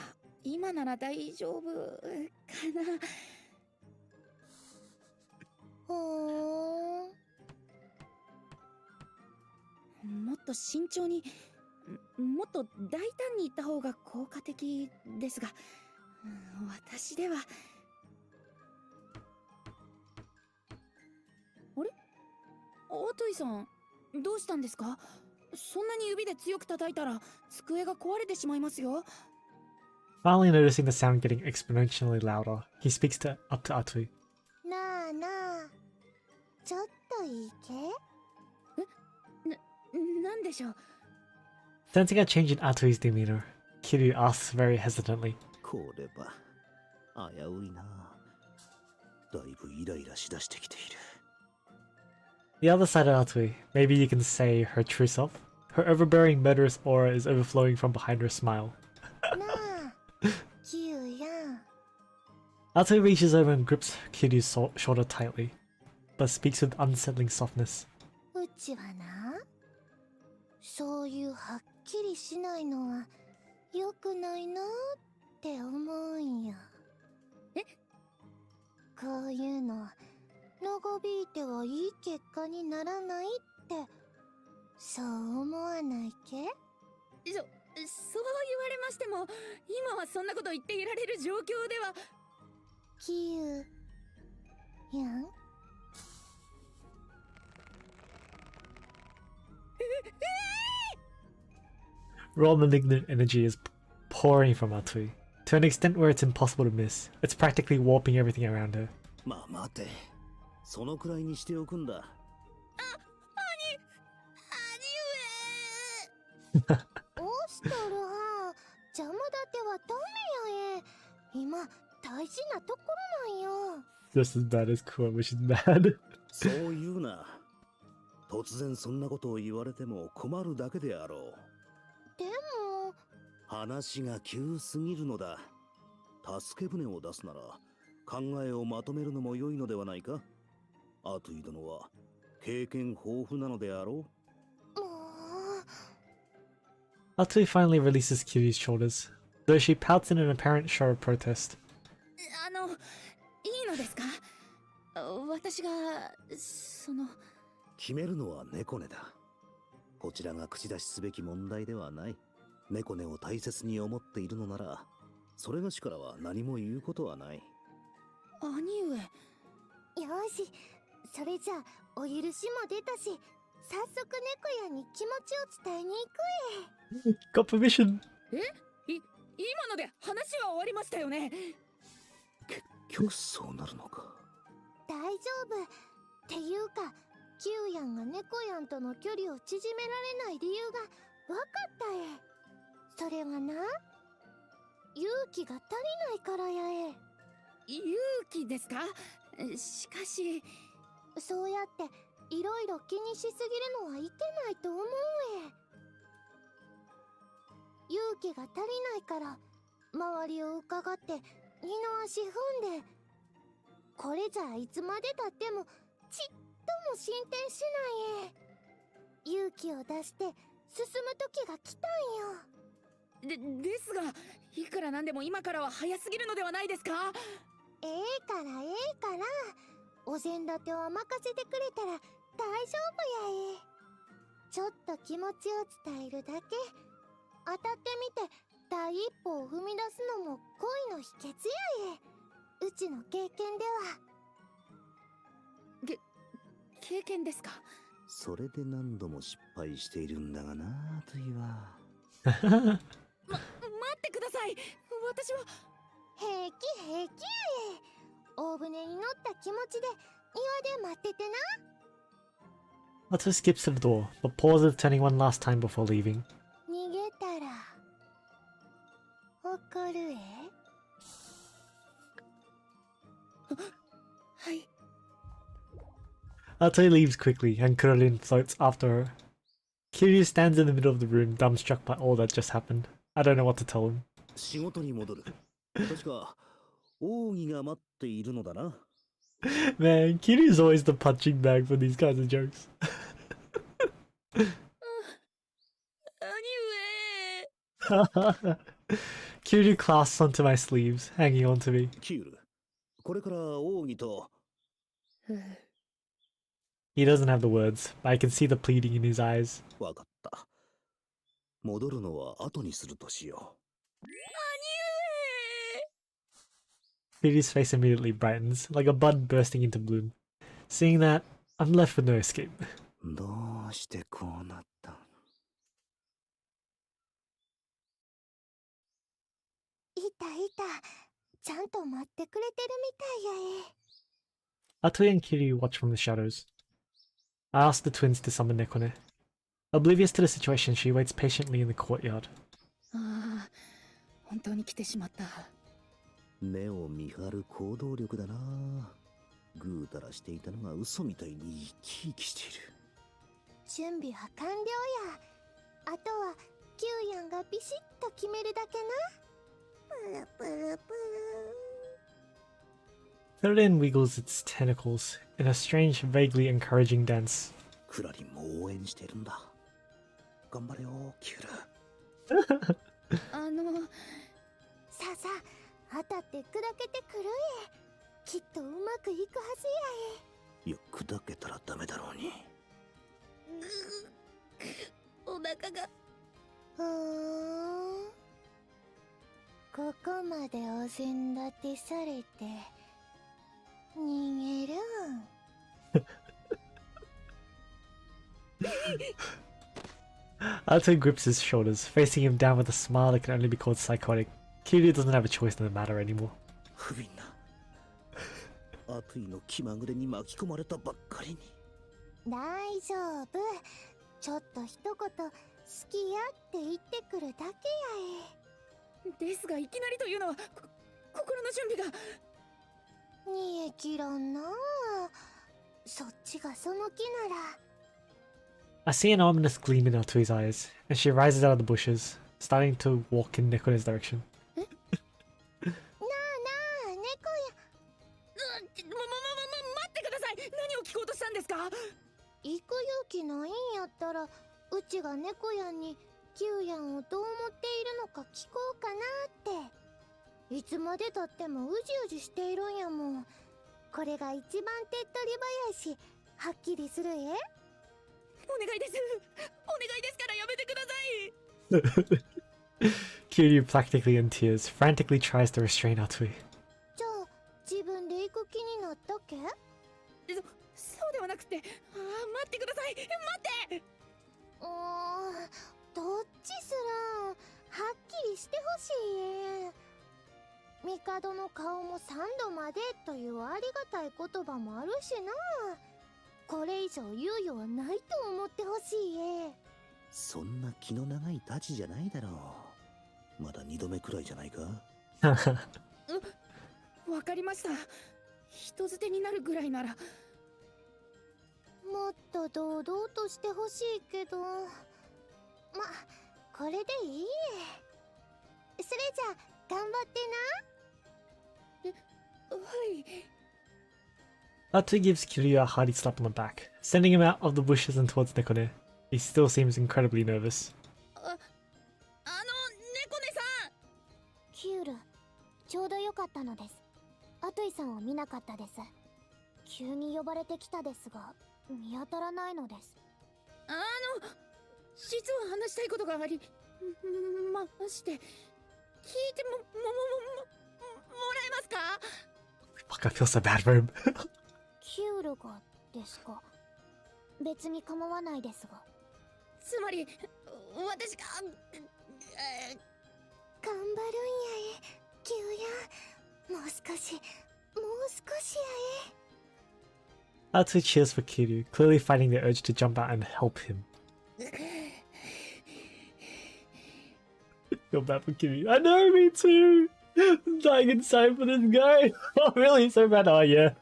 今なら大丈夫かな。
ほーん。
もっと慎重に、もっと大胆に言った方が効果的ですが、私では。あれ？アトイさん、どうしたんですか？そんなに指で強く叩いたら机が壊れてしまいますよ。
Finally noticing the sound getting exponentially louder, he speaks up to Atui.
なあなあ、ちょっといいけ？
なんでしょう。
Sensing a change in Atui's demeanor, Kiryu asks very hesitantly.
これば危ういな。だいぶイライラしだしてきている。
The other side of Atui, maybe you can say her true self. Her overbearing murderous aura is overflowing from behind her smile.
なあ、キウヤン。
Atui reaches over and grips Kiryu's shoulder tightly, but speaks with unsettling softness.
うちはな、そういうはっきりしないのは良くないなって思うんや。こういうの長引いてはいい結果にならないって、そう思わないけ？
そう言われましても、今はそんなこと言っていられる状況では。
キユヤン。
Raw malignant energy is pouring from Atui, to an extent where it's impossible to miss. It's practically warping everything around her.
まあ待て、そのくらいにしておくんだ。
どうしとるは邪魔だってはダメやえ。今大事なところなんよ。
Just as bad as Kua, which is bad.
そう言うな。突然そんなことを言われても困るだけであろう。
でも
話が急すぎるのだ。助け舟を出すなら考えをまとめるのも良いのではないか。アトゥイ殿は経験豊富なのであろう。
もう
Atui finally releases Kiryu's shoulders, though she pouts in an apparent show of protest.
いいのですか？私が、
決めるのは猫根だ。こちらが口出しすべき問題ではない。猫根を大切に思っているのなら、それがしからは何も言うことはない。
兄上。
よし、それじゃあお許しも出たし、早速猫やに気持ちを伝えに行くえ。
Got permission!
今ので話は終わりましたよね。
結局そうなるのか。
大丈夫っていうか、キューヤンが猫やんとの距離を縮められない理由が分かったえ。それはな、勇気が足りないからやえ。
勇気ですか？しかし、
そうやっていろいろ気にしすぎるのはいけないと思うえ。勇気が足りないから周りを伺って二の足踏んで、これじゃいつまでたってもちっとも進展しないえ。勇気を出して進む時が来たんよ。
ですが、いくらなんでも今からは早すぎるのではないですか？
ええからお膳立てを任せてくれたら大丈夫やえ。ちょっと気持ちを伝えるだけ。当たってみて第一歩を踏み出すのも恋の秘訣やえ。うちの経験では。
経験ですか？
それで何度も失敗しているんだがな、といは。
待ってください。私は。
平気やえ。大船に乗った気持ちで庭で待っててな。
Atui skips to the door, but pauses, turning one last time before leaving.
逃げたら怒るえ。
はい。
Atoi leaves quickly and Kurorin floats after her. Kiryu stands in the middle of the room, dumbstruck by all that just happened. I don't know what to tell him.
仕事に戻る。確か、奥義が待っているのだな。
Man, Kiryu's always the punching bag for these kinds of jokes.
兄上。
Kiryu clasps onto my sleeves, hanging on to me.
キュール、これから奥義と。
He doesn't have the words, but I can see the pleading in his eyes.
わかった。戻るのは後にするとしよう。
Kiryu's face immediately brightens, like a bud bursting into bloom. Seeing that, I'm left with no escape.
どうしてこうなったの？
いたいた。ちゃんと待ってくれてるみたいやえ。
Atoi and Kiryu watch from the shadows. I ask the twins to summon Nekone. Oblivious to the situation, she waits patiently in the courtyard.
ああ、本当に来てしまった。
目を見張る行動力だな。ぐうたらしていたのが嘘みたいに生き生きしている。
準備は完了や。あとはキューヤンがビシッと決めるだけな。プルプルプル。
Kurorin wiggles its tentacles in a strange, vaguely encouraging dance.
クラリンも応援してるんだ。頑張れよ、キュール。
さあさあ、当たって砕けてくるえ。きっとうまくいくはずやえ。
いや、砕けたらダメだろうに。
お腹が。
ここまでお膳立てされて逃げるん。
Atoi grips his shoulders, facing him down with a smile that can only be called psychotic. Kiryu doesn't have a choice in the matter anymore.
不憫な。アトイの気まぐれに巻き込まれたばっかりに。
大丈夫。ちょっと一言好きやって言ってくるだけや
え。ですがいきなりというのは心の準備が。
煮え切らんなあ。そっちがその気なら。
I see an ominous gleam in Atoi's eyes, and she rises out of the bushes, starting to walk in Nekone's direction.
なあなあ、猫や。
待ってください。何を聞こうとしたんですか？
行く勇気ないんやったら、うちが猫やんにキューヤンをどう思っているのか聞こうかなって。いつまでたってもうじうじしているんやもん。これが一番手っ取り早いし、はっきりするえ。
お願いです。お願いですからやめてください。
Kiryu, practically in tears, frantically tries to restrain Atoi.
じゃあ、自分で行く気になったっけ？
そうではなくて、待ってください。待って。
どっちするん？はっきりしてほしいえ。帝の顔も3度までというありがたい言葉もあるしな。これ以上猶予はないと思ってほしいえ。
そんな気の長い太刀じゃないだろう。まだ2度目くらいじゃないか。
わかりました。人捨てになるぐらいなら。
もっと堂々としてほしいけど、これでいいえ。それじゃ頑張って
な。はい。
Atoi gives Kiryu a hearty slap on the back, sending him out of the bushes and towards Nekone. He still seems incredibly nervous.
猫根さん。
キュール、ちょうどよかったのです。アトイさんを見なかったです。急に呼ばれてきたですが、見当たらないのです。
実は話したいことがありまして、聞いてもらえますか？
Fuck, I feel so bad for him.
キュールがですか？別に構わないですが。
つまり私が
頑張るんやえ、キューヤン。もう少しやえ。
Atoi cheers for Kiryu, clearly fighting the urge to jump out and help him. Feel bad for Kiryu. I know, me too! I'm dying inside for this guy. Oh, really? So bad? Oh, yeah.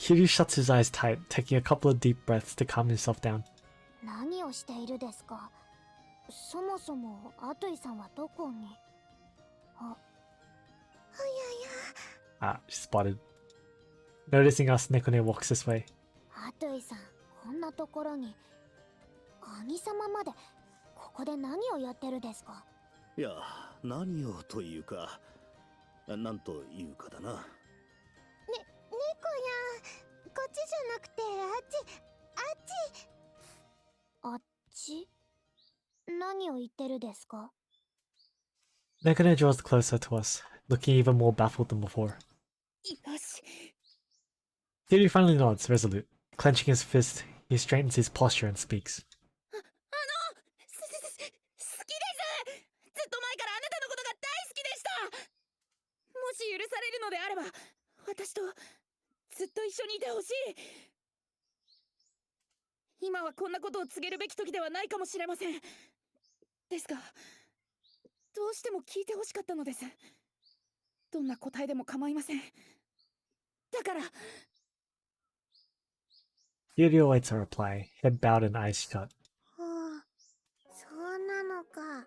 Kiryu shuts his eyes tight, taking a couple of deep breaths to calm himself down.
何をしているですか？そもそもアトイさんはどこに？あ、
Ah, she's spotted. Noticing us, Nekone walks this way.
アトイさん、こんなところに。兄様まで、ここで何をやってるですか？
いや、何をというか、なんというかだな。
猫や、こっちじゃなくてあっち何を言ってるですか？
Nekone draws closer to us, looking even more baffled than before.
よし。
Kiryu finally nods, resolute. Clenching his fist, he straightens his posture and speaks.
好きです。ずっと前からあなたのことが大好きでした。もし許されるのであれば、私とずっと一緒にいてほしい。今はこんなことを告げるべき時ではないかもしれません。ですが、どうしても聞いてほしかったのです。どんな答えでも構いません。だから。
Kiryu awaits a reply, head bowed and eyes shut.
そうなのか。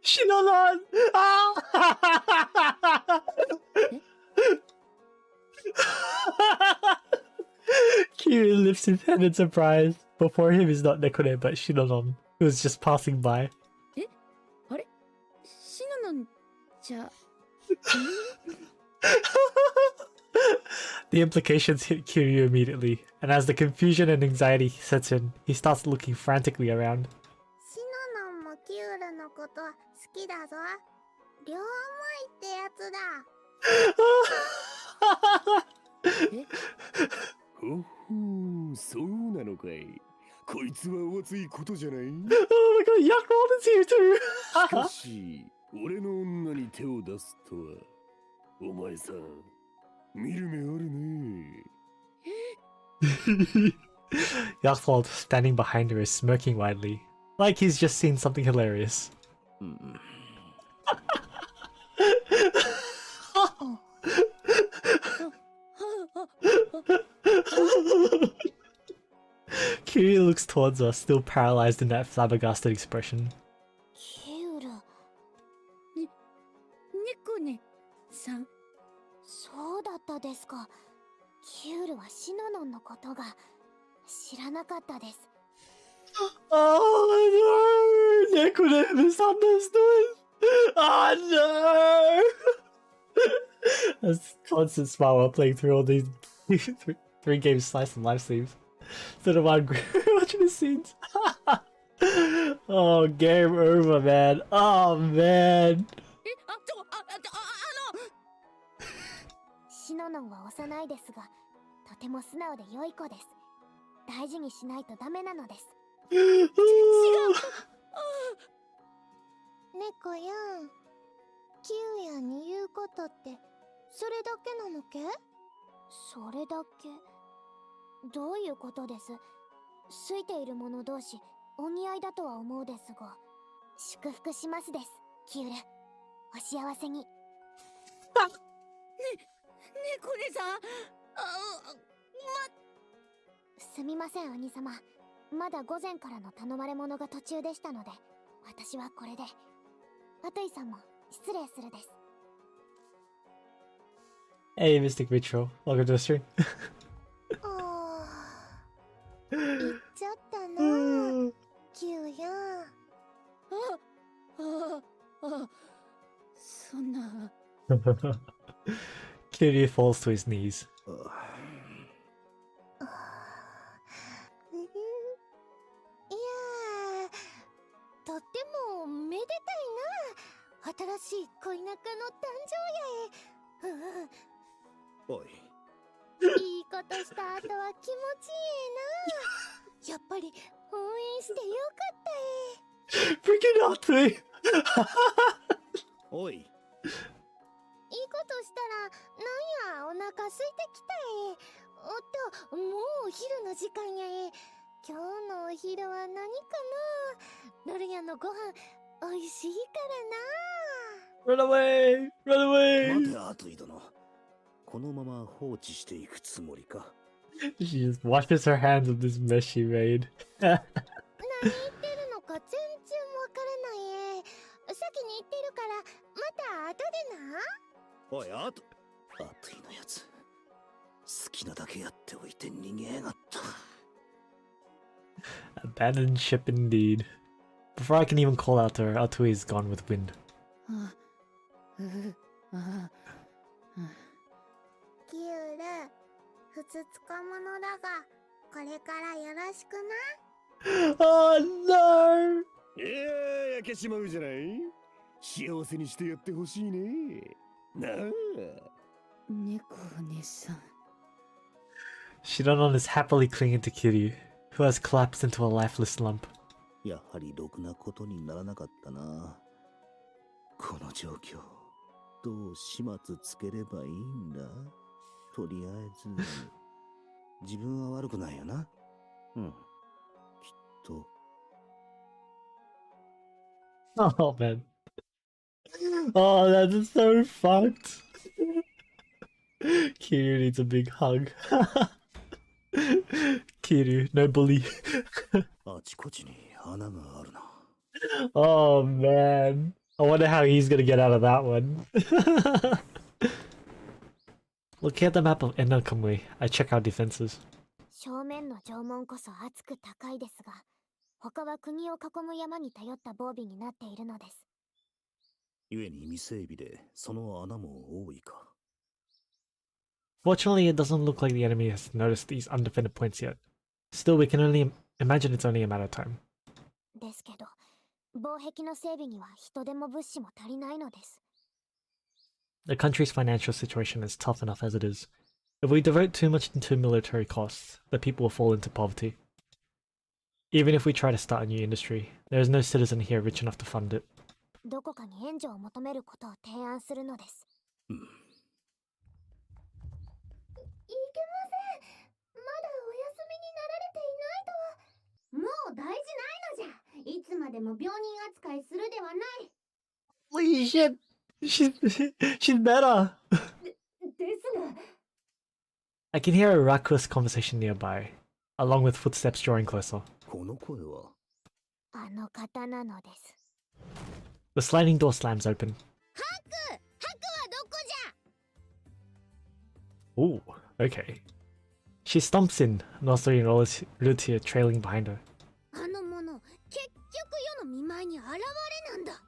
Shinolan! Kiryu lifts his head in surprise. Before him is not Nekone but Shinolan, who was just passing by.
あれ？シノノンじゃ。
The implications hit Kiryu immediately, and as the confusion and anxiety sets in, he starts looking frantically around.
シノノンもキュールのこと好きだぞ。両思いってやつだ。
ほほう、そうなのかい。こいつはお熱いことじゃない。
Oh my god, Yakron is here too!
しかし、俺の女に手を出すとは。お前さん、見る目あるね。
Yakron, standing behind her, is smirking widely, like he's just seen something hilarious. Kiryu looks towards us, still paralyzed in that flabbergasted expression.
キュール。
猫ねさん。
そうだったですか。キュールはシノノンのことが知らなかったです。
Oh no! Nekone misunderstood! Oh no! A constant smile while playing through all these three games slice and live streams. Instead of watching the scenes. Oh, game over, man. Oh, man.
シノノンは幼いですが、とても素直で良い子です。大事にしないとダメなのです。猫やん、キューヤに言うことってそれだけなのけ？それだけ？どういうことです？好いている者同士お似合いだとは思うですが、祝福しますです、キュール。お幸せに。
猫ねさん。
すみません、兄様。まだ午前からの頼まれ物が途中でしたので、私はこれで。アトイさんも失礼するです。
Hey, Mystic Vitro. Welcome to the stream.
言っちゃったな、キューヤ。
そんな。
Kiryu falls to his knees.
とってもめでたいな。新しい恋仲の誕生やへ。
おい。
いいことした後は気持ちいいな。やっぱり応援してよかった
Freaking out me!
おい。
いいことしたらなんやお腹空いてきたおっと、もうお昼の時間や今日のお昼は何かな。ロルヤのご飯おいしいからな。
Run away! Run
待
away!
てアトイ殿。このまま放置していくつもりか。
She just washes her hands of this mess she made.
何言ってるのか全然わからない。先に言ってるからまた後でな。
おいアトイのやつ。好きなだけやっておいて逃げやがった。
Abandoned ship indeed. Before I can even call out to her, Atui is gone with wind.
キュール、ふつつか者だが、これからよろしくな。
Oh no!
いや焼けちまうじゃない。幸せにしてやってほしいね。なあ。
猫お姉さん。
Shiranon is happily clinging to Kiryu, who has collapsed into a lifeless lump.
やはりろくなことにならなかったな。この状況、どう始末つければいいんだ。とりあえず、自分は悪くないよな。うん、きっと。
Oh man. Oh, that's so fucked. Kiryu needs a big hug. Kiryu, no bully.
あちこちに穴があるな。
Oh man. I wonder how he's gonna get out of that one. Looking at the map of Enakamui, I check our defenses.
正面の城門こそ厚く高いですが、他は国を囲む山に頼った防備になっているのです。
故に未整備でその穴も多いか。
Fortunately, it doesn't look like the enemy has noticed these undefended points yet. Still, we can only imagine it's only a matter of time.
ですけど、防壁の整備には人手も物資も足りないのです。
The country's financial situation is tough enough as it is. If we devote too much into military costs, the people will fall into poverty. Even if we try to start a new industry, there is no citizen here rich enough to fund it.
どこかに援助を求めることを提案するのです。いけません。まだお休みになられていないとは。もう大事ないのじゃ。いつまでも病人扱いするではない。
Holy shit! She's better!
ですが。
I can hear a raucous conversation nearby, along with footsteps drawing closer.
この声は。
あの方なのです。
The sliding door slams open.
ハクはどこじゃ。
Ooh, okay. She stomps in, Nosori and Rutia trailing behind her.
あの者、結局世の見舞いに現れなんだ。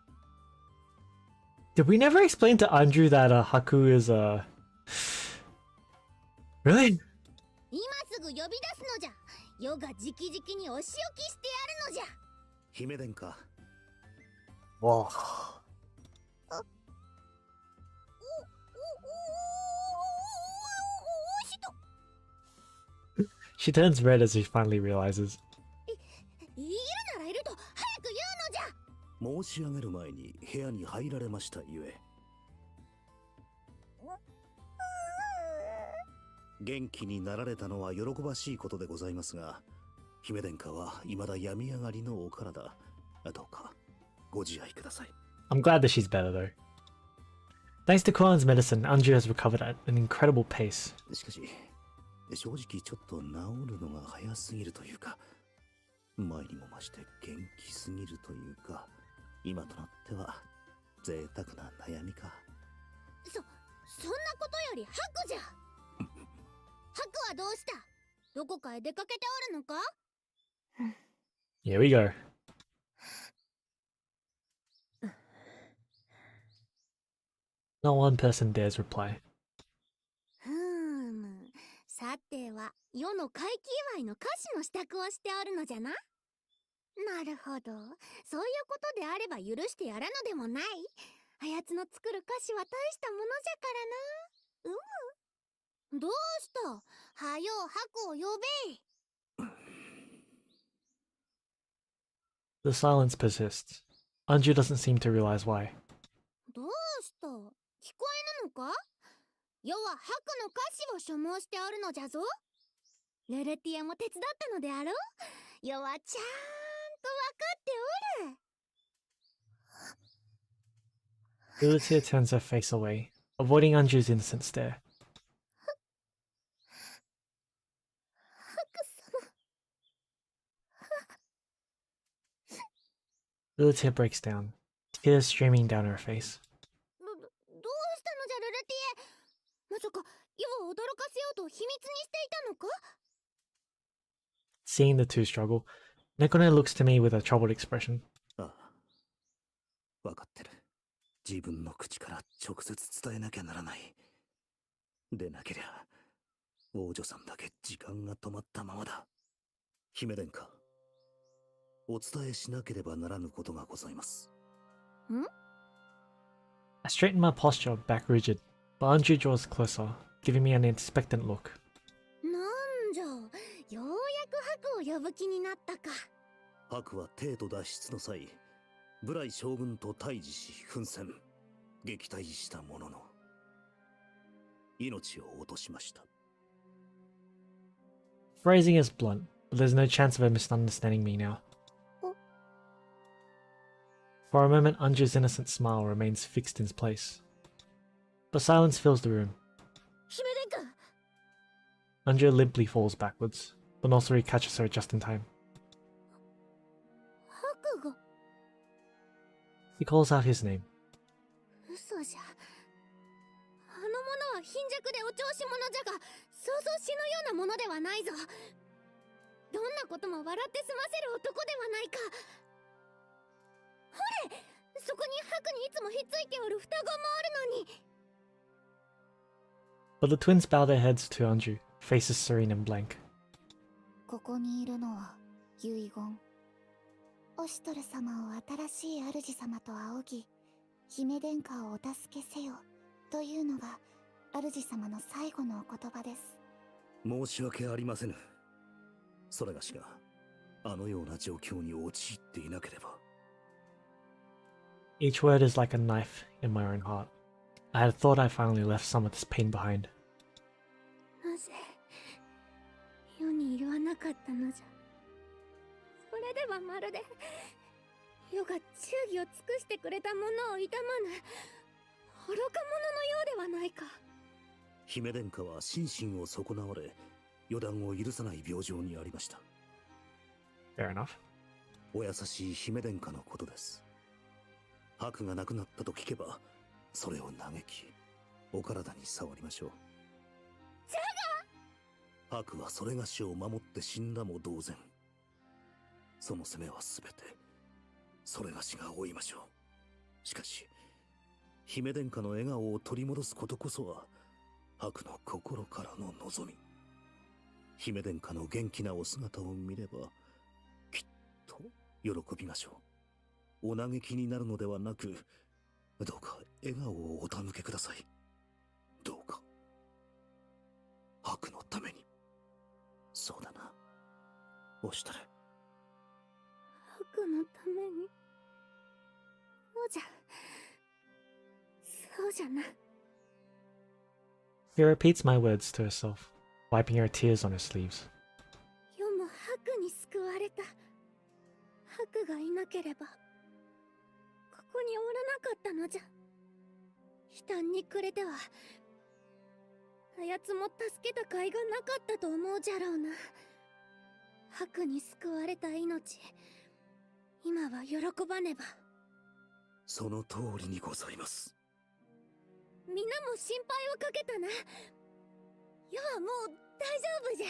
Did we never explain to Andrew that Haku is Really?
今すぐ呼び出すのじゃ。世が直々にお仕置きしてやるのじゃ。
姫殿下。
Whoa. She turns red as she finally realizes.
いるならいると早く言うのじゃ。
申し上げる前に部屋に入られましたゆえ。元気になられたのは喜ばしいことでございますが、姫殿下は未だ病み上がりのお体。どうかご自愛ください。
I'm glad that she's better though. Thanks to Kuan's medicine, Anju has recovered at an incredible pace.
しかし、正直ちょっと治るのが早すぎるというか、前にも増して元気すぎるというか、今となっては贅沢な悩みか。
そんなことよりハクじゃ。ハクはどうした？どこかへ出かけておるのか？
Here we go. Not one person dares reply.
さては世の会期祝いの歌詞の支度をしておるのじゃな。なるほど、そういうことであれば許してやらぬでもない。あやつの作る歌詞は大したものじゃからな。どうした？はようハクを呼べ。
The silence persists. Anju doesn't seem to realize why.
どうした？聞こえぬのか？世はハクの歌詞を所望しておるのじゃぞ。ルルティアも手伝ったのであろう。世はちゃんとわかっておる。
Lucia turns her face away, avoiding Anju's innocent stare. Lucia breaks down, tears streaming down her face.
どうしたのじゃルルティエ。まさか世を驚かせようと秘密にしていたのか。
Seeing the two struggle, Nekone looks to me with a troubled expression.
ああ、わかってる。自分の口から直接伝えなきゃならない。でなけりゃ、王女さんだけ時間が止まったままだ。姫殿下、お伝えしなければならぬことがございます。
ん？
I straighten my posture back rigid, but Anju draws closer, giving me an expectant look.
なんじゃ、ようやく白を呼ぶ気になったか。
白は帝都脱出の際、ブライ将軍と対峙し奮戦、撃退したものの、命を落としました。
Phrasing is blunt, but there's no chance of her misunderstanding me now. For a moment, Anju's innocent smile remains fixed in place. But silence fills the room.
姫殿下。
Anju limply falls backwards, but Nosori catches her just in time.
白が
He calls out his name.
嘘じゃ。あの者は貧弱でお調子者じゃが、そうそう死ぬようなものではないぞ。どんなことも笑って済ませる男ではないか。ほれ、そこに白にいつもひっついておる双子もあるのに。
But the twins bow their heads to Anju, faces serene and blank.
ここにいるのは遺言。オシトル様を新しい主様と仰ぎ、姫殿下をお助けせよというのが主様の最後のお言葉です。
申し訳ありませぬ。それがしがあのような状況に陥っていなければ。
Each word is like a knife in my own heart. I had thought I finally left some of this pain behind.
なぜ世に言わなかったのじゃ。それではまるで世が忠義を尽くしてくれた者を悼まぬ愚か者のようではないか。
姫殿下は心身を損なわれ、予断を許さない病状にありました。
Fair enough.
お優しい姫殿下のことです。白が亡くなったと聞けば、それを嘆き、お体に触りましょう。
じゃ
が白はそれがしを守って死んだも同然。その責めはすべて、それがしが負いましょう。しかし、姫殿下の笑顔を取り戻すことこそは、白の心からの望み。姫殿下の元気なお姿を見れば、きっと喜びましょう。お嘆きになるのではなく、どうか笑顔をお手向けください。どうか。白のために。そうだな。おしたれ。
白のために。そうじゃ。そうじゃな。
She repeats my words to herself, wiping her tears on her sleeves.
世も白に救われた。白がいなければ、ここにおらなかったのじゃ。悲嘆に暮れては、あやつも助けた甲斐がなかったと思うじゃろうな。白に救われた命、今は喜ばねば。
その通りにございます。
みんなも心配をかけたな。世はもう大丈夫じゃ。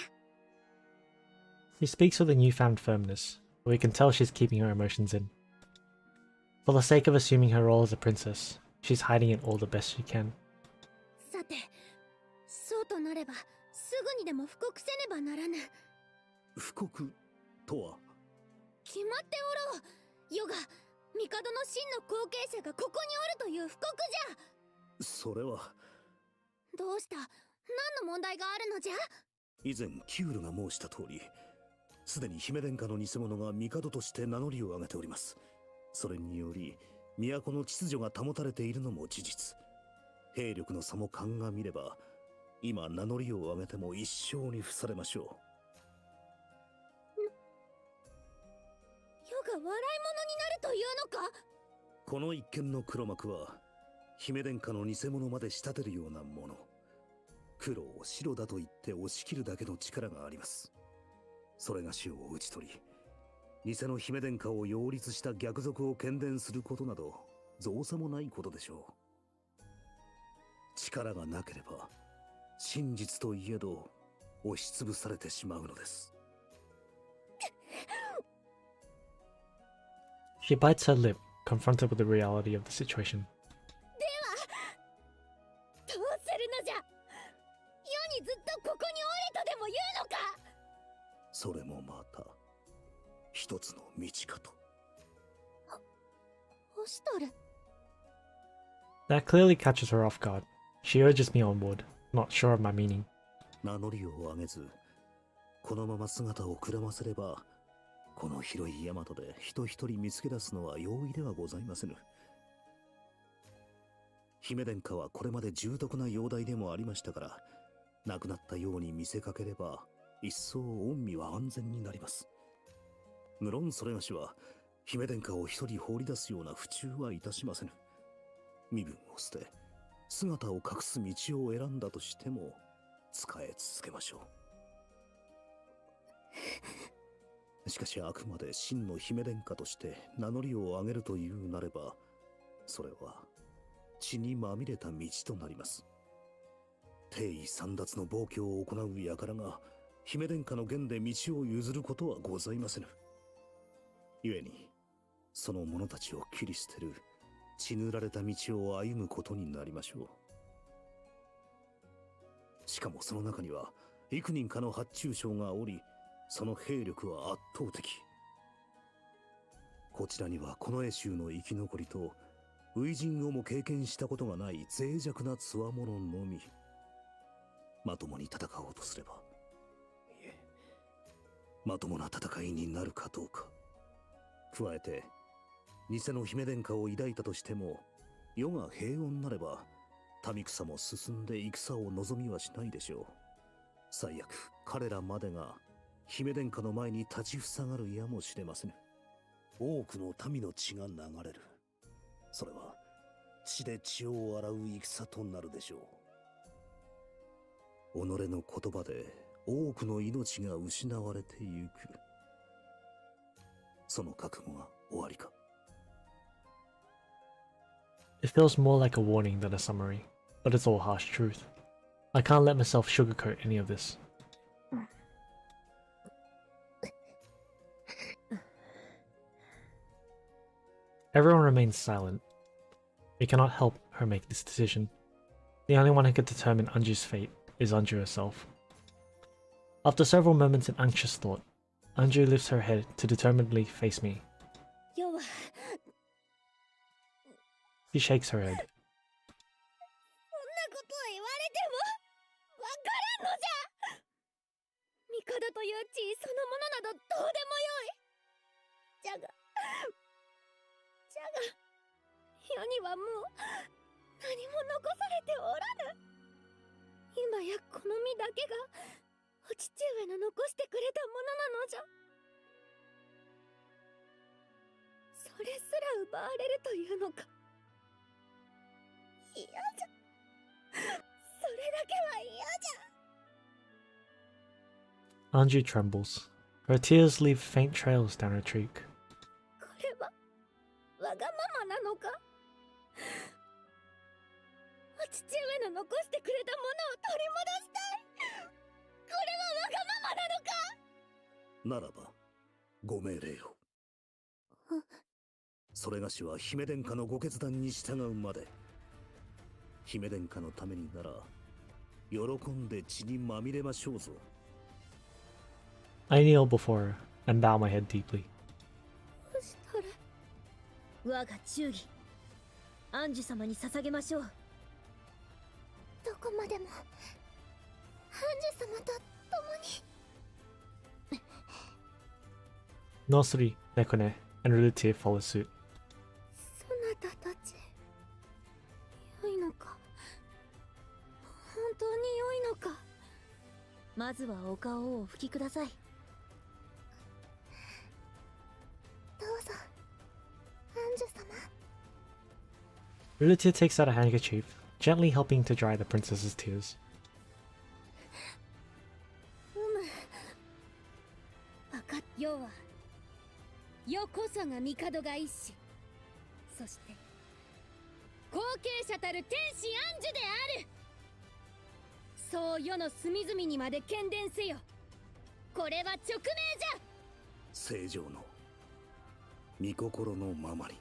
She speaks with a newfound firmness, but we can tell she's keeping her emotions in. For the sake of assuming her role as a princess, she's hiding it all the best she can.
さて、そうとなれば、すぐにでも布告せねばならぬ。
布告とは？
決まっておろう。世が、帝の真の後継者がここにおるという布告じゃ。
それは。
どうした？何の問題があるのじゃ？
以前キュールが申した通り、すでに姫殿下の偽物が帝として名乗りを上げております。それにより都の秩序が保たれているのも事実。兵力の差も鑑みれば、今名乗りを上げても一生に付されましょう。
世が笑い者になるというのか？
この一件の黒幕は姫殿下の偽物まで仕立てるようなもの。黒を白だと言って押し切るだけの力があります。それが死を討ち取り、偽の姫殿下を擁立した逆賊を喧伝することなど造作もないことでしょう。力がなければ真実といえど押しつぶされてしまうのです。
She bites her lip, confronted with the reality of the situation.
ではどうするのじゃ。世にずっとここにおれとでも言うのか。
それもまた一つの道かと。
ホシトル。
That clearly catches her off guard. She urges me onward, not sure of my meaning.
名乗りを上げず、このまま姿をくらませれば、この広い大和で人一人見つけ出すのは容易ではございませぬ。姫殿下はこれまで重篤な容体でもありましたから、亡くなったように見せかければ、一層御身は安全になります。無論それがしは、姫殿下を一人放り出すような不忠はいたしませぬ。身分を捨て、姿を隠す道を選んだとしても、仕え続けましょう。しかしあくまで真の姫殿下として名乗りを上げるというなれば、それは血にまみれた道となります。帝位簒奪の暴挙を行う輩が姫殿下の言で道を譲ることはございませぬ。故にその者たちを切り捨てる血塗られた道を歩むことになりましょう。しかもその中には幾人かの発注将がおり、その兵力は圧倒的。こちらにはこの衆の生き残りと初陣をも経験したことがない脆弱な強者のみ。まともに戦おうとすれば、いえ、まともな戦いになるかどうか。加えて偽の姫殿下を抱いたとしても、世が平穏なれば民草も進んで戦を望みはしないでしょう。最悪彼らまでが姫殿下の前に立ちふさがるやもしれませぬ。多くの民の血が流れる。それは血で血を洗う戦となるでしょう。己の言葉で多くの命が失われてゆく。その覚悟が終わりか。
It feels more like a warning than a summary, but it's all harsh truth. I can't let myself sugarcoat any of this. Everyone remains silent. We cannot help her make this decision. The only one who can determine Anju's fate is Anju herself. After several moments in anxious thought, Anju lifts her head to determinedly face me. She shakes her head.
そんなことを言われてもわからんのじゃ。帝という地位そのものなどどうでもよい。じゃが世にはもう何も残されておらぬ。今やこの身だけがお父上の残してくれたものなのじゃ。それすら奪われるというのか。嫌じゃ。それだけは嫌じゃ。
Anju trembles. Her tears leave faint trails down her cheek.
これはわがままなのか。お父上の残してくれたものを取り戻したい。これはわがままなのか。
ならばご命令を。それがしは姫殿下のご決断に従うまで。姫殿下のためになら喜んで血にまみれましょうぞ。
I kneel before her and bow my head deeply.
我が忠義、アンジュ様に捧げましょう。
どこまでもアンジュ様と共に。
Nosri, Nekone, and Rilutir follow suit.
そなたたち、良いのか。本当に良いのか。まずはお顔をお拭きください。
どうぞアンジュ様。
Lilith takes out a handkerchief, gently helping to dry the princess's tears.
分かっよは世こそが帝が一子、そして後継者たる天使アンジュである。そう世の隅々にまで喧伝せよ。これは勅命じゃ。
正常の御心のままに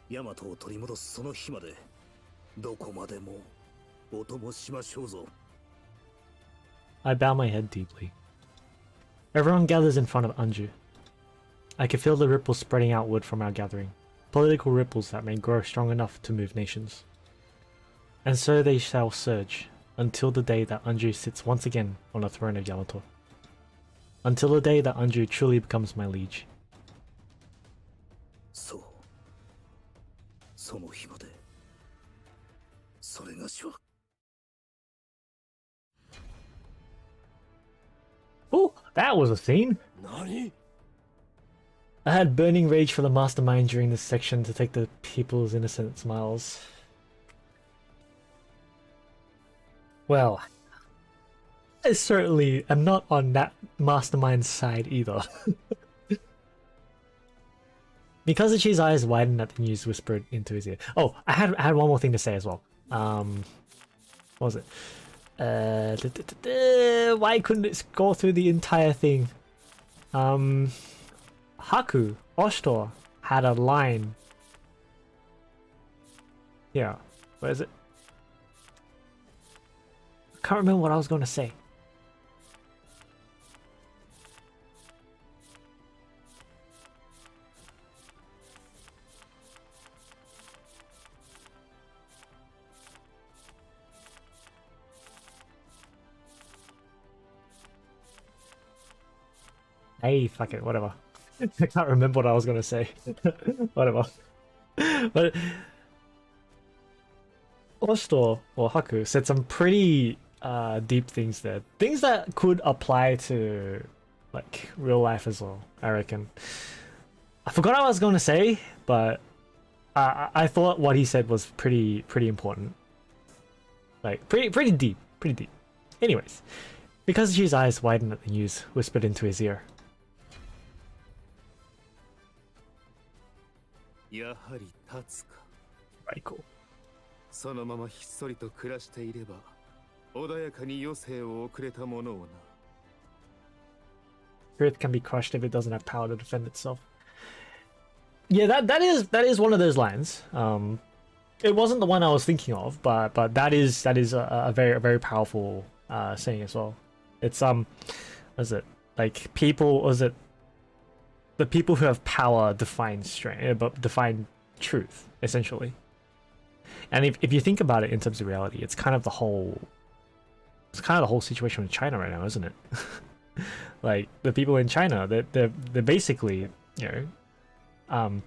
大和を取り戻すその日までどこまでもお供しましょうぞ。
I bow my head deeply. Everyone gathers in front of Anju. I can feel the ripples spreading outward from our gathering, political ripples that may grow strong enough to move nations. And so they shall surge, until the day that Anju sits once again on the throne of Yamato. Until the day that Anju truly becomes my liege.
そう。その日まで。それがしは。
Oh, that was a scene!
何?
I had burning rage for the mastermind during this section to take the people's innocent smiles. Well, I certainly am not on that mastermind's side either. Mikazuchi's eyes widened at the news whispered into his ear. Oh, I had one more thing to say as well. What was it? Why couldn't it go through the entire thing? Haku, Oshtor, had a line. Yeah, where is it? I can't remember what I was going to say. Hey, fuck it, whatever. I can't remember what I was gonna say. Whatever. But Oshito or Haku said some pretty deep things there. Things that could apply to like real life as well, I reckon. I forgot what I was gonna say, but I thought what he said was pretty important. Like pretty deep. Anyways, because his eyes widened at the news, whispered into his ear.
やはり立つか。
Right, cool.
そのままひっそりと暮らしていれば穏やかに余生を送れたものをな。
Earth can be crushed if it doesn't have power to defend itself. Yeah, that is one of those lines. It wasn't the one I was thinking of, but that is a very powerful saying as well. It's what is it, like people, was it the people who have power define strength, but define truth essentially. And if you think about it in terms of reality, it's kind of the whole situation with China right now, isn't it? Like the people in China, they're basically, you know,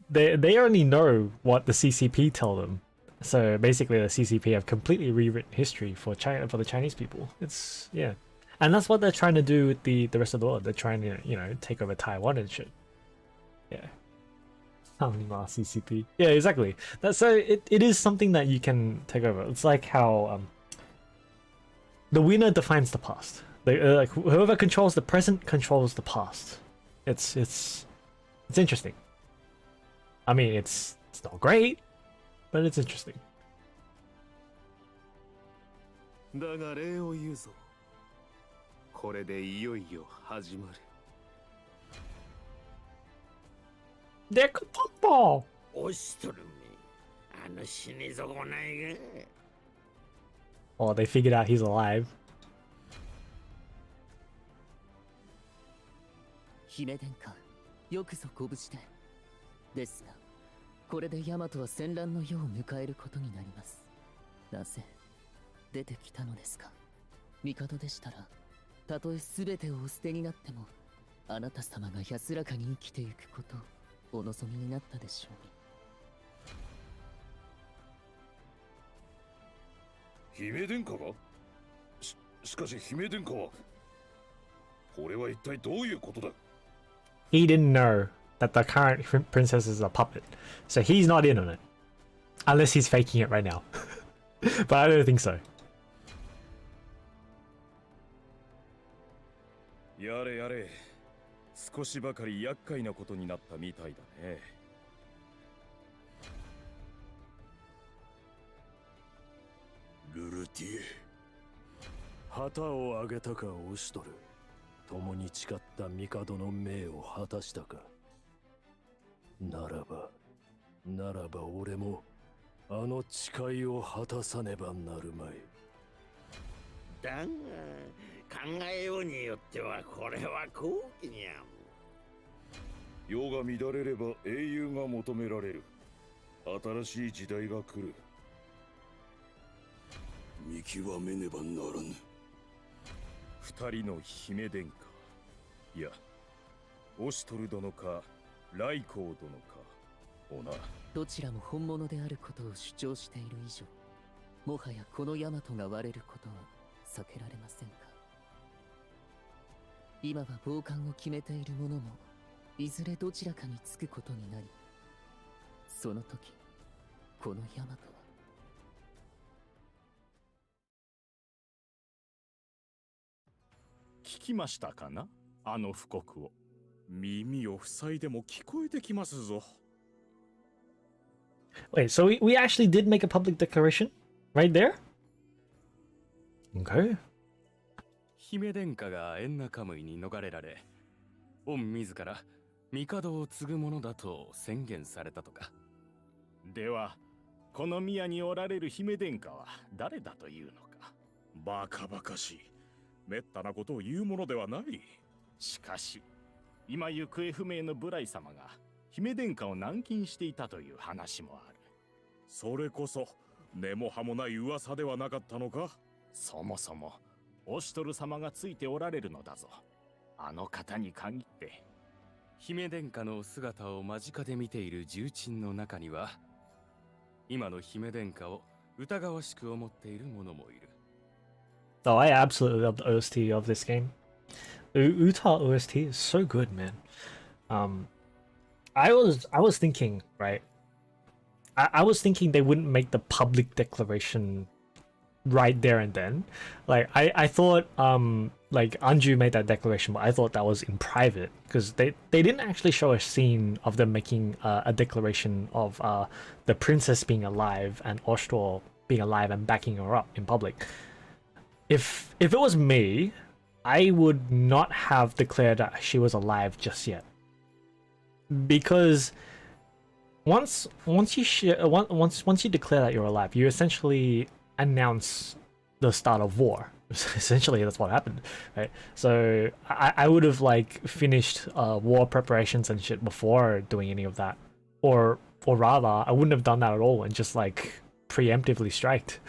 they only know what the CCP tell them. So basically, the CCP have completely rewritten history for China, for the Chinese people. It's, yeah, and that's what they're trying to do with the rest of the world. They're trying to, you know, take over Taiwan and shit. Yeah. CCP. Yeah, exactly. So it is something that you can take over. It's like how the winner defines the past. Like whoever controls the present controls the past. It's interesting. I mean, it's not great, but it's interesting.
だが礼を言うぞ。これでいよいよ始まる。
でくぽっぽ。
おしとるめ。死に損ないが。
Oh, they figured out he's alive.
姫殿下、よくぞご無事で。ですが、これでヤマトは戦乱の世を迎えることになります。なぜ出てきたのですか。帝でしたら、たとえ全てをお捨てになっても、あなた様が安らかに生きていくことをお望みになったでしょ
うに。姫殿下が？しかし姫殿下は、これは一体どういうことだ？
He didn't know. that the current princess is a puppet. So he's not in on it. Unless he's faking it right now. But I don't think so.
やれやれ、少しばかり厄介なことになったみたいだね。ルルティエ、旗を上げたかオシトル、共に誓った帝の命を果たしたか。ならば俺もあの誓いを果たさねばなるまい。
だが考えようによってはこれは好機にゃん。
世が乱れれば英雄が求められる。新しい時代が来る。見極めねばならぬ。
二人の姫殿下、いやオシトル殿かライコー殿かをな。
どちらも本物であることを主張している以上、もはやこのヤマトが割れることは避けられませんか。今は傍観を決めている者もいずれどちらかにつくことになり、その時このヤマトは
聞きましたかな、あの布告を。耳を塞いでも聞こえてきますぞ。
Wait, so we actually did make a public declaration? Right there? Okay.
姫殿下がエンナカムイに逃れられ、御自ら帝を継ぐものだと宣言されたとか。では、この宮におられる姫殿下は誰だというのか。バカバカしい。めったなことを言うものではない。しかし、今行方不明のブライ様が姫殿下を軟禁していたという話もある。それこそ根も葉もない噂ではなかったのか。そもそもオシトル様がついておられるのだぞ、あの方に限って。姫殿下の姿を間近で見ている重鎮の中には、今の姫殿下を疑わしく思っている者もいる。
Oh, I absolutely love the OST of this game. The Uta OST is so good, man. I was thinking, right? I was thinking they wouldn't make the public declaration right there and then. Like I thought like Anju made that declaration, but I thought that was in private because they didn't actually show a scene of them making a declaration of the princess being alive and Oshtor being alive and backing her up in public. If it was me, I would not have declared that she was alive just yet, because once you declare that you're alive, you essentially announce the start of war. Essentially, that's what happened, right? So I would have like finished war preparations and shit before doing any of that, or rather, I wouldn't have done that at all and just like preemptively striked.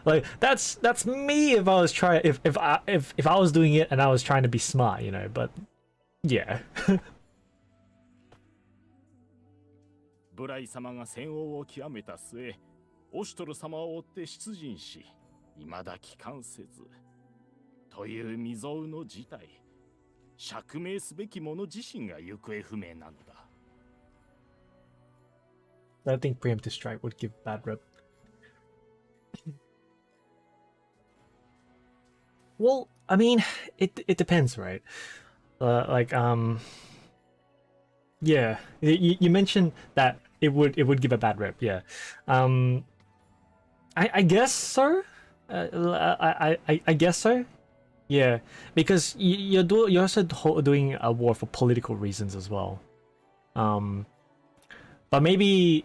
Like that's me if I was trying if I was doing it and I was trying to be smart, you know. But yeah.
ブライ様が戦王を極めた末、オシトル様を追って出陣し、未だ帰還せずという未曾有の事態。釈明すべき者自身が行方不明なのだ。
I think preemptive strike would give bad rep. Well, I mean, it depends, right? Yeah, you mentioned that it would give a bad rep. Yeah, I guess so. I guess so. Yeah, because you're also doing a war for political reasons as well. But maybe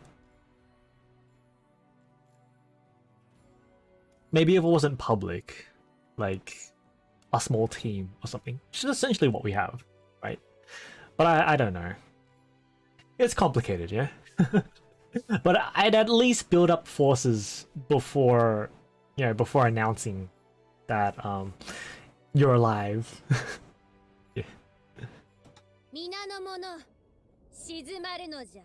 if it wasn't public, like a small team or something, which is essentially what we have, right? But I don't know. It's complicated, yeah. But I'd at least build up forces before announcing that you're alive. Yeah.
皆の者、静まるのじゃ。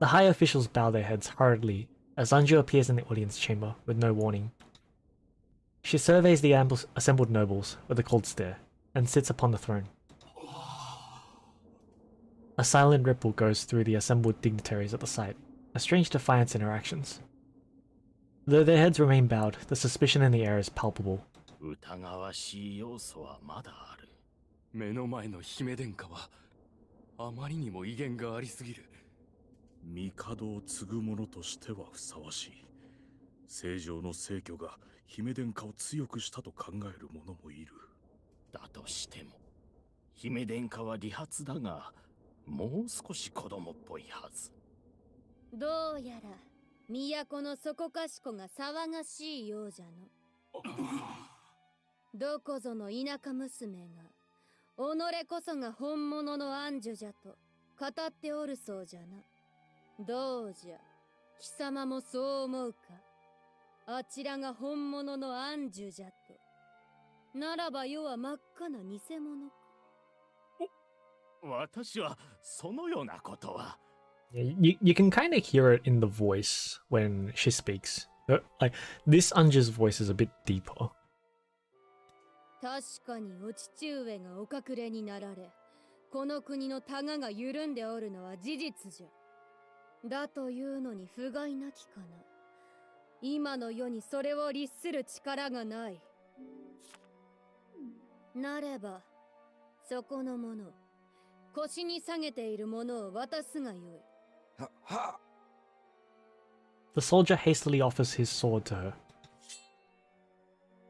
The high officials bow their heads hurriedly as Anju appears in the audience chamber with no warning. She surveys the assembled nobles with a cold stare and sits upon the throne. A silent ripple goes through the assembled dignitaries at the sight, a strange defiance in her actions. Though their heads remain bowed, the suspicion in the air is palpable.
疑わしい要素はまだある。目の前の姫殿下はあまりにも威厳がありすぎる。
帝を継ぐ者としてはふさわしい。正常の逝去が姫殿下を強くしたと考える者もいる。
だとしても、姫殿下は利発だが、もう少し子供っぽいはず。
どうやら都のそこかしこが騒がしいようじゃの。どこぞの田舎娘が己こそが本物の安女じゃと語っておるそうじゃな。どうじゃ、貴様もそう思うか。あちらが本物の安女じゃと。ならば世は真っ赤な偽物か。
私はそのようなことは。
You can kind of hear it in the voice when she speaks. Like, this Anja's voice is a bit deeper.
確かにお父上がお隠れになられ、この国のタガが緩んでおるのは事実じゃ。だというのに不甲斐なきかな。今の世にそれを律する力がない。なれば、そこのもの、腰に下げているものを渡すがよい。
The soldier hastily offers his sword to her.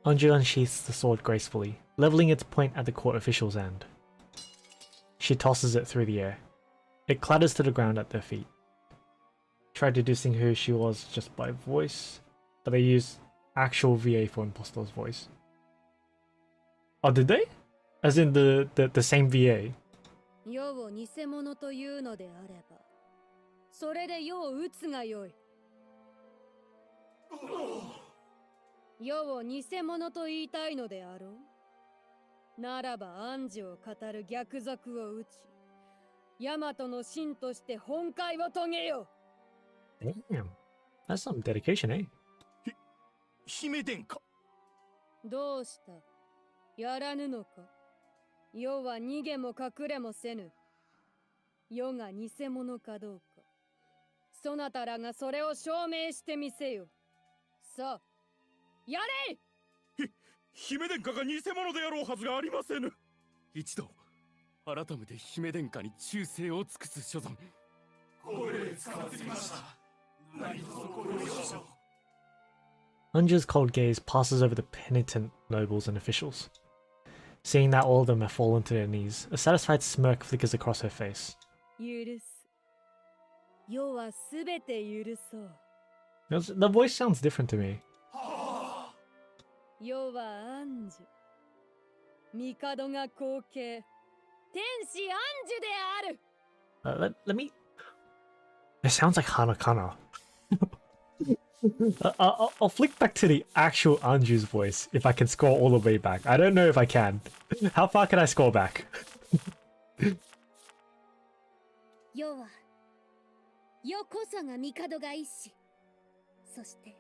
Anju unsheaths the sword gracefully, leveling its point at the court official's hand. She tosses it through the air. It clatters to the ground at their feet. Tried deducing who she was just by voice, but they used actual VA for Impostor's voice. Oh, did they? As in the same VA?
世を偽物というのであれば、それで世を打つがよい。世を偽物と言いたいのであろう。ならば暗示を語る逆賊を打ち、ヤマトの臣として本懐を遂げよ。
Damn, that's some dedication, eh?
姫殿下。
どうした？やらぬのか？世は逃げも隠れもせぬ。世が偽物かどうか、そなたらがそれを証明してみせよ。さあ、やれ！
姫殿下が偽物であろうはずがありませぬ。一度、改めて姫殿下に忠誠を尽くす所存。ご礼使わせました。何卒ご了承。
Anja's cold gaze passes over the penitent nobles and officials. Seeing that all of them have fallen to their knees, a satisfied smirk flickers across her face.
許す。世はすべて許そう。
The voice sounds different to me.
世は暗樹。帝が後継。天使暗樹である。
Let me... It sounds like Hanakana. I'll flick back to the actual Anju's voice if I can scroll all the way back. I don't know if I can. How far can I scroll back?
世は世こそが帝が一子、そして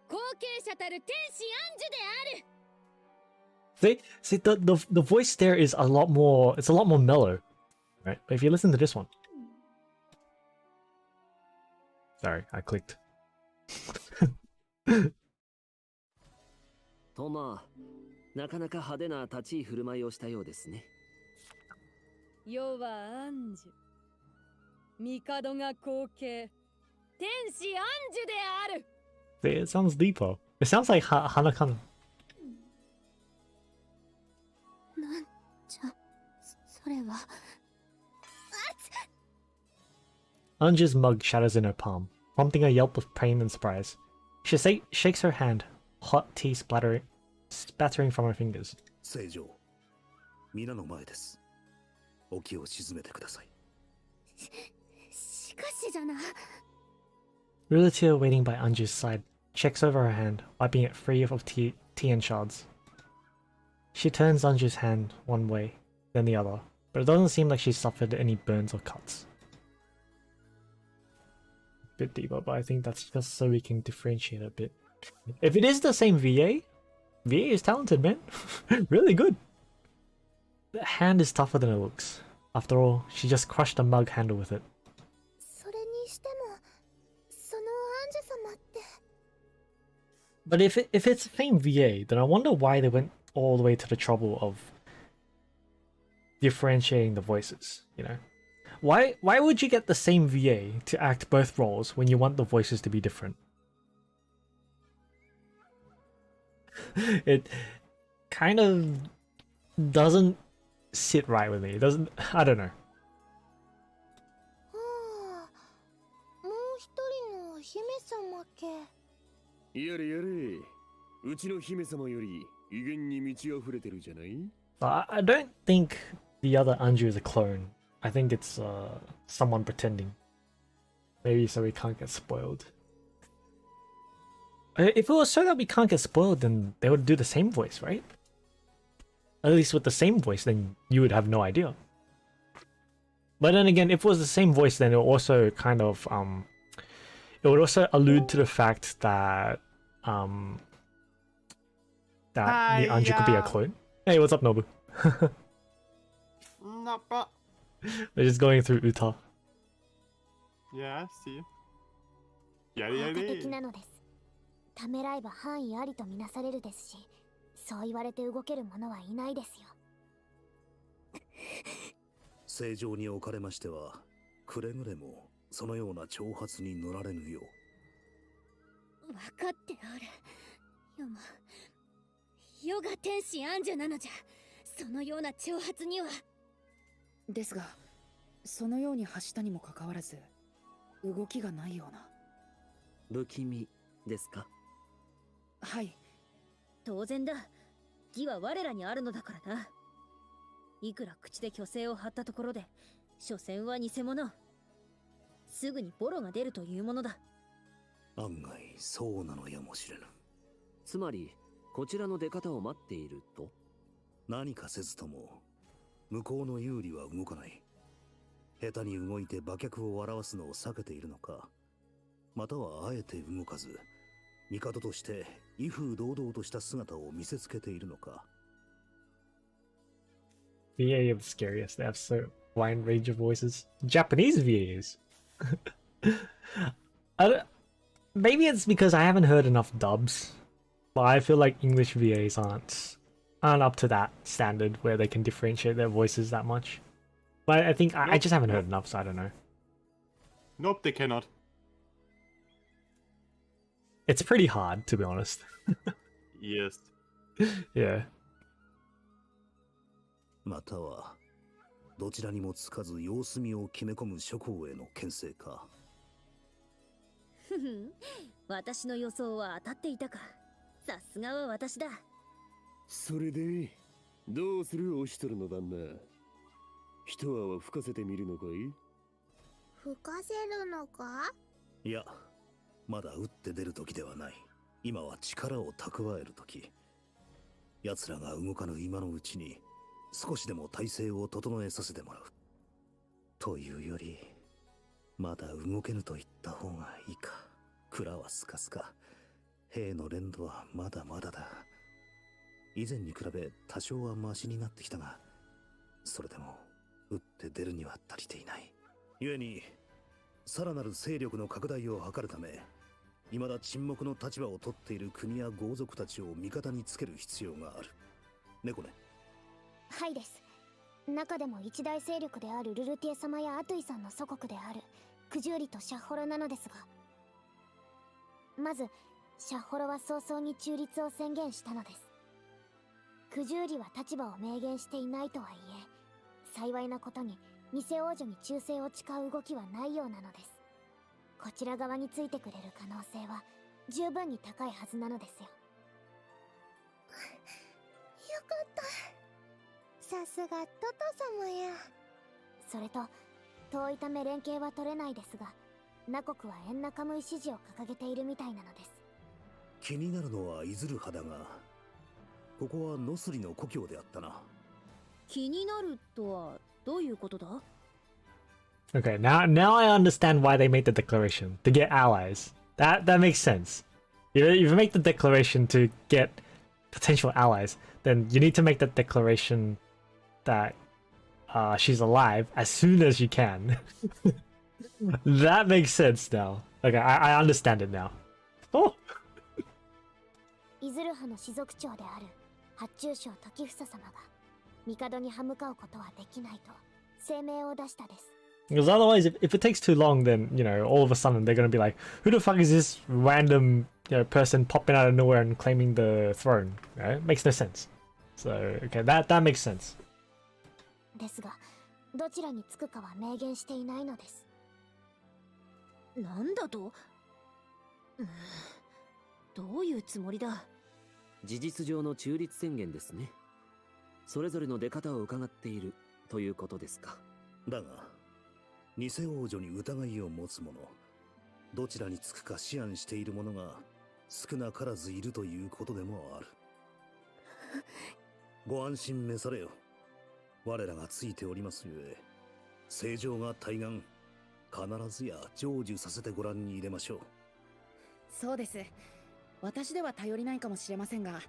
後継者たる天使暗樹である。
See, the voice there is a lot more. It's a lot more mellow, right? But if you listen to this one, sorry, I clicked.
トマ、なかなか派手な立ち居振る舞いをしたようですね。
世は暗樹。帝が後継。天使暗樹である。
See, it sounds deeper. It sounds like Hanakana.
なんじゃ、それは。
Anja's mug shatters in her palm, prompting a yelp of pain and surprise. She shakes her hand, hot tea spattering from her fingers.
正常、皆の前です。お気を鎮めてください。
しかしじゃな。
Ruletia, waiting by Anju's side, checks over her hand, wiping it free of tea and shards. She turns Anju's hand one way, then the other, but it doesn't seem like she's suffered any burns or cuts. Bit deeper, but I think that's just so we can differentiate a bit If it is the same VA, VA is talented, man. Really good. The hand is tougher than it looks. After all, she just crushed a mug handle with it.
それにしてもそのアンジュ様って
But if it's the same VA, then I wonder why they went all the way to the trouble of differentiating the voices, you know? Why would you get the same VA to act both roles when you want the voices to be different? It kind of doesn't sit right with me. It doesn't, I don't know.
はあもう一人の姫様け
やれやれ、うちの姫様より威厳に満ち溢れてるじゃない？
I don't think the other Anju is a clone. I think it's someone pretending. Maybe so we can't get spoiled. If it was so that we can't get spoiled, then they would do the same voice, right? At least with the same voice, then you would have no idea. But then again, if it was the same voice, then it would also kind of it would also allude to the fact that the Anju could be a clone. Hey, what's up, Nobu?
Not bad.
We're just going through Uta.
Yeah, I see. や
効
れや
果的
れ。
なのです。ためらえば範囲ありとみなされるですし、そう言われて動ける者はいないですよ。
正常におかれましては、くれぐれもそのような挑発に乗られぬよう。
分かっておる。よも、世が天使アンジュなのじゃ。そのような挑発には。
ですが、そのように発したにもかかわらず、動きがないような。
不気味ですか？
はい。
当然だ。義は我らにあるのだからな。いくら口で虚勢を張ったところで、所詮は偽物。すぐにボロが出るというものだ。
案外そうなのやもしれぬ。
つまりこちらの出方を待っていると？
何かせずとも向こうの有利は動かない。下手に動いて馬脚を表すのを避けているのか、またはあえて動かず帝として威風堂々とした姿を見せつけているのか。
VA of scariest. They have so wide range of voices. Japanese VAs. Maybe it's because I haven't heard enough dubs, but I feel like English VAs aren't up to that standard where they can differentiate their voices that much. But I think I just haven't heard enough, so I don't know.
Nope, they cannot.
It's pretty hard, to be honest.
Yes.
Yeah.
またはどちらにもつかず様子見を決め込む諸侯への牽制か。
ふふん、私の予想は当たっていたか。さすがは私だ。
それでどうするおしとるの旦那。一泡吹かせてみるのかい？
吹かせるのか？
いや、まだ打って出る時ではない。今は力を蓄える時。奴らが動かぬ今のうちに少しでも体勢を整えさせてもらう。というより、まだ動けぬと言った方がいいか。蔵はスカスカ。兵の連度はまだまだだ。以前に比べ多少はマシになってきたが、それでも打って出るには足りていない。故に、さらなる勢力の拡大を図るため、未だ沈黙の立場を取っている国や豪族たちを味方につける必要がある。猫ね。
はいです。中でも一大勢力であるルルティエ様やアトゥイさんの祖国であるクジューリとシャッホロなのですが、まずシャッホロは早々に中立を宣言したのです。クジューリは立場を明言していないとはいえ、幸いなことに偽王女に忠誠を誓う動きはないようなのです。こちら側についてくれる可能性は十分に高いはずなのですよ。よかった。さすがトト様や。それと遠いため連携は取れないですが、ナ国はエンナカムイ支持を掲げているみたいなのです。
気になるのはイズル派だが、ここはノスリの故郷であったな。
気になるとはどういうことだ？
Okay, now I understand why they made the declaration to get allies. That makes sense. If you make the declaration to get potential allies, then you need to make that declaration that she's alive as soon as you can. That makes sense now. Okay, I understand it now. Oh!
イズル派の氏族長である発注省時房様が帝に歯向かうことはできないと声明を出したです。
Because otherwise, if it takes too long, then, you know, all of a sudden they're gonna be like, who the fuck is this random, you know, person popping out of nowhere and claiming the throne? Right? Makes no sense. So, okay, that makes sense.
ですが、どちらにつくかは明言していないのです。
なんだと？どういうつもりだ？
事実上の中立宣言ですね。それぞれの出方を伺っているということですか。
だが、偽王女に疑いを持つ者、どちらにつくか思案している者が少なからずいるということでもある。ご安心召されよ。我らがついておりますゆえ、正常が対岸、必ずや成就させてご覧に入れましょう。
そうです。私では頼りないかもしれませんが、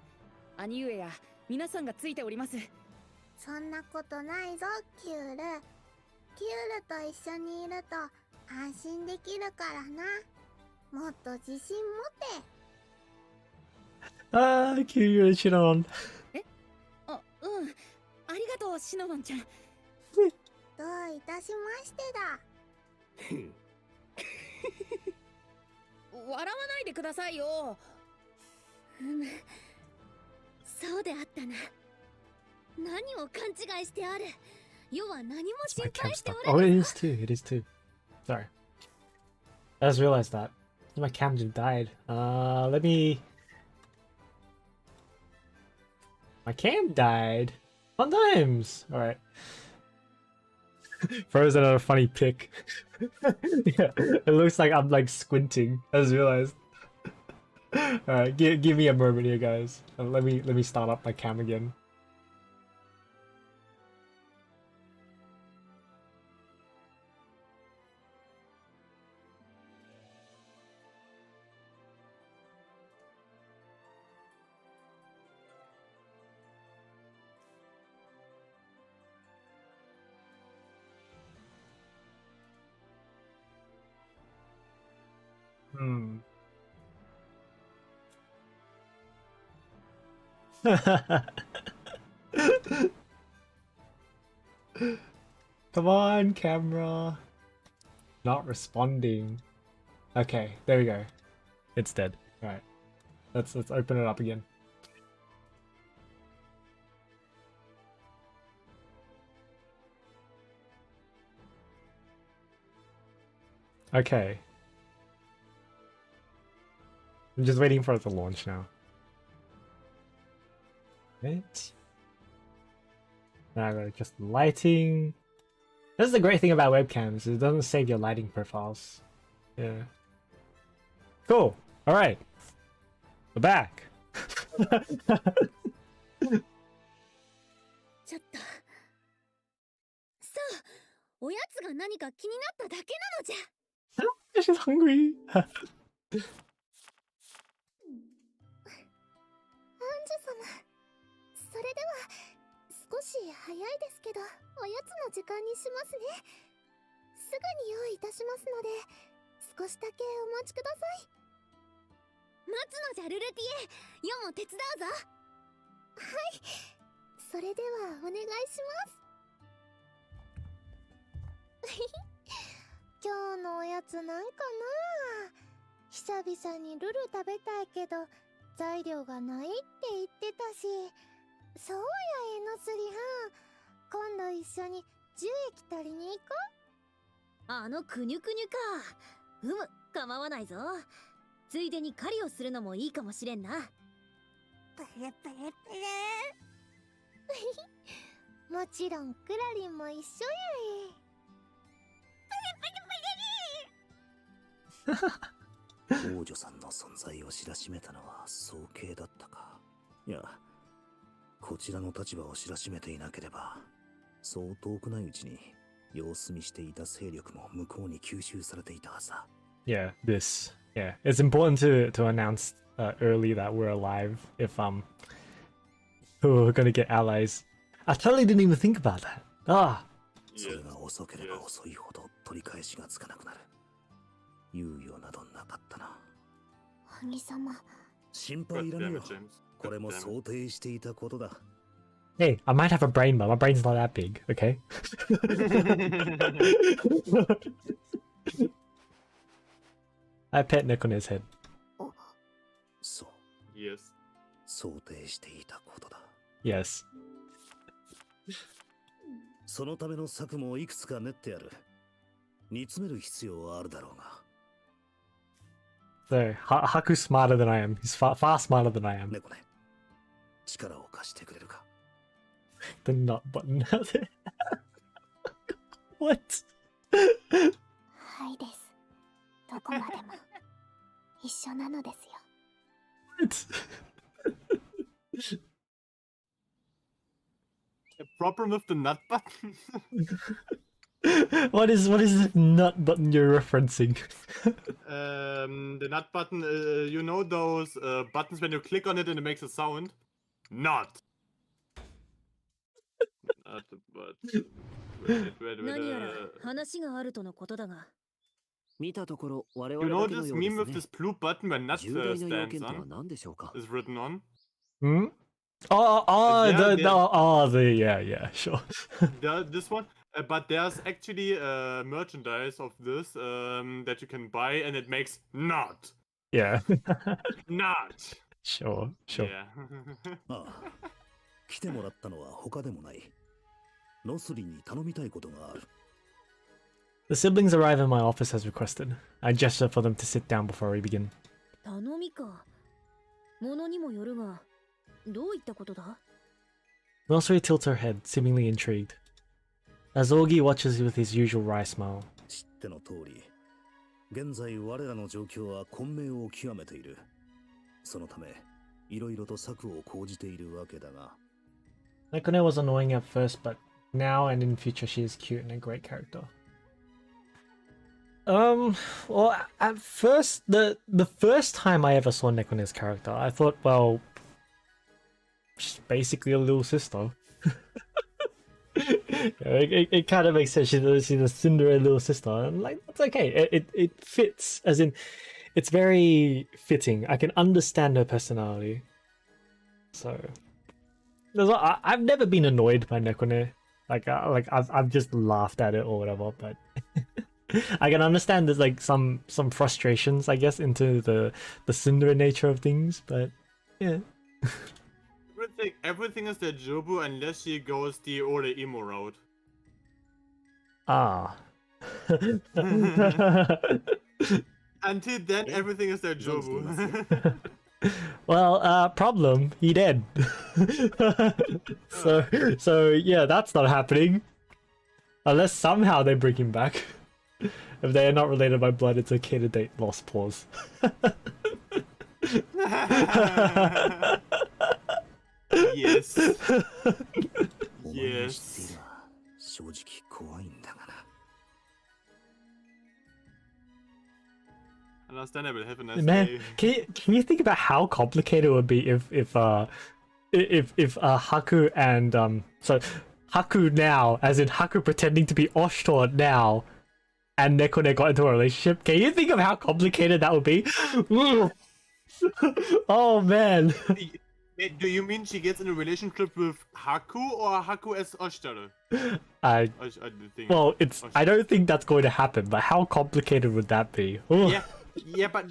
兄上や皆さんがついております。
そんなことないぞ、キュール。キュールと一緒にいると安心できるからな。もっと自信持て。
Ah, cute, Shinon.
ありがとう、シノマンちゃん。
どういたしましてだ。
笑わないでくださいよ。
そうであったな。何を勘違いしてある。世は何も心配しておれ
Oh, it is too. It is too. Sorry. I just realized that. My cam just died. Let me... My cam died. Fun times! Alright. Frozen on a funny pic. Yeah, it looks like I'm like squinting. I just realized. Alright, give me a moment here, guys. Let me start up my cam again. Come on, camera. Not responding. Okay, there we go. It's dead. Alright. Let's open it up again. Okay. I'm just waiting for it to launch now. Right. Now I got just lighting. This is the great thing about webcams, it doesn't save your lighting profiles. Yeah. Cool. Alright. We're back.
ちょっと。さあ、おやつが何か気になっただけなのじゃ。
She's hungry.
それでは少し早いですけどおやつの時間にしますね。すぐに用意いたしますので少しだけお待ちください。
待つのじゃルルティエ、ヨも手伝うぞ。
はい、それではお願いします。今日のおやつないかな。久々にルル食べたいけど材料がないって言ってたし。そうや、えのすりはん。今度一緒に樹液取りに行こ
う。あのくにゅくにゅか。構わないぞ。ついでに狩りをするのもいいかもしれんな。
プレプレプレ。もちろんクラリンも一緒やえ。
プレプレプレ。王女さんの存在を知らしめたのは早計だったか。いや、こちらの立場を知らしめていなければ、そう遠くないうちに様子見していた勢力も向こうに吸収されていたはずだ。
Yeah, this. Yeah, it's important to announce early that we're alive if we're gonna get allies. I totally didn't even think about that. Ah.
それが遅ければ遅いほど取り返しがつかなくなる。猶予などなかったな。
兄様。
心配いらねえよ。これも想定していたことだ。
Hey, I might have a brain, but my brain's not that big, okay? I pet Nekone's head.
そう。
Yes.
想定していたことだ。
Yes.
そのための策もいくつか練ってある。煮詰める必要はあるだろうが。
So, Haku's smarter than I am. He's far smarter than I am.
猫ね、力を貸してくれるか。
The nut button. What?
はいです。どこまでも一緒なのですよ。
A problem with the nut button?
What is this nut button you're referencing?
The nut button, you know those buttons when you click on it and it makes a sound? Not. Not the button. Wait,
何やら話があるとのことだが。
見たところ我
You
々
know
だけの
this
ようで
meme
す
with
ね。
this blue button where nut
重大な要
stands
件とは
on?
何でしょうか。
Is written on?
Hmm? Yeah, sure.
This one? But there's actually merchandise of this that you can buy and it makes not.
Yeah.
Not.
Sure.
Yeah.
ああ、来てもらったのは他でもない。ノスリに頼みたいことがある。
The siblings arrive in my office as requested. I gesture for them to sit down before we begin.
頼みか。ものにもよるが、どういったことだ？
Nosri tilts her head, seemingly intrigued. As Ogi watches with his usual wry smile.
知っての通り、現在我らの状況は混迷を極めている。そのため、いろいろと策を講じているわけだが。
Nekone was annoying at first, but now and in future she is cute and a great character. Well, at first, the first time I ever saw Nekone's character, I thought, well, she's basically a little sister. It kind of makes sense. She's a Cinderella little sister, and like that's okay. It fits, as in, it's very fitting. I can understand her personality. So, I've never been annoyed by Nekone. Like I've just laughed at it or whatever, but. I can understand there's like some frustrations, I guess, into the Cinderella nature of things, but yeah.
Everything is the Jobu unless she goes the older emo route.
Ah.
Until then, everything is their Jobu.
Well, problem, he dead. So yeah, that's not happening. Unless somehow they bring him back. If they are not related by blood, it's okay to date lost paws.
Yes. Yes. Understandable. Have a nice
Man,
day.
can you think about how complicated it would be if Haku and so Haku now, as in Haku pretending to be Oshtor now, and Nekone got into a relationship? Can you think of how complicated that would be? Oh man.
Do you mean she gets in a relationship with Haku or Haku as Oshtor?
Well, I don't think that's going to happen, but how complicated would that be?
Yeah, but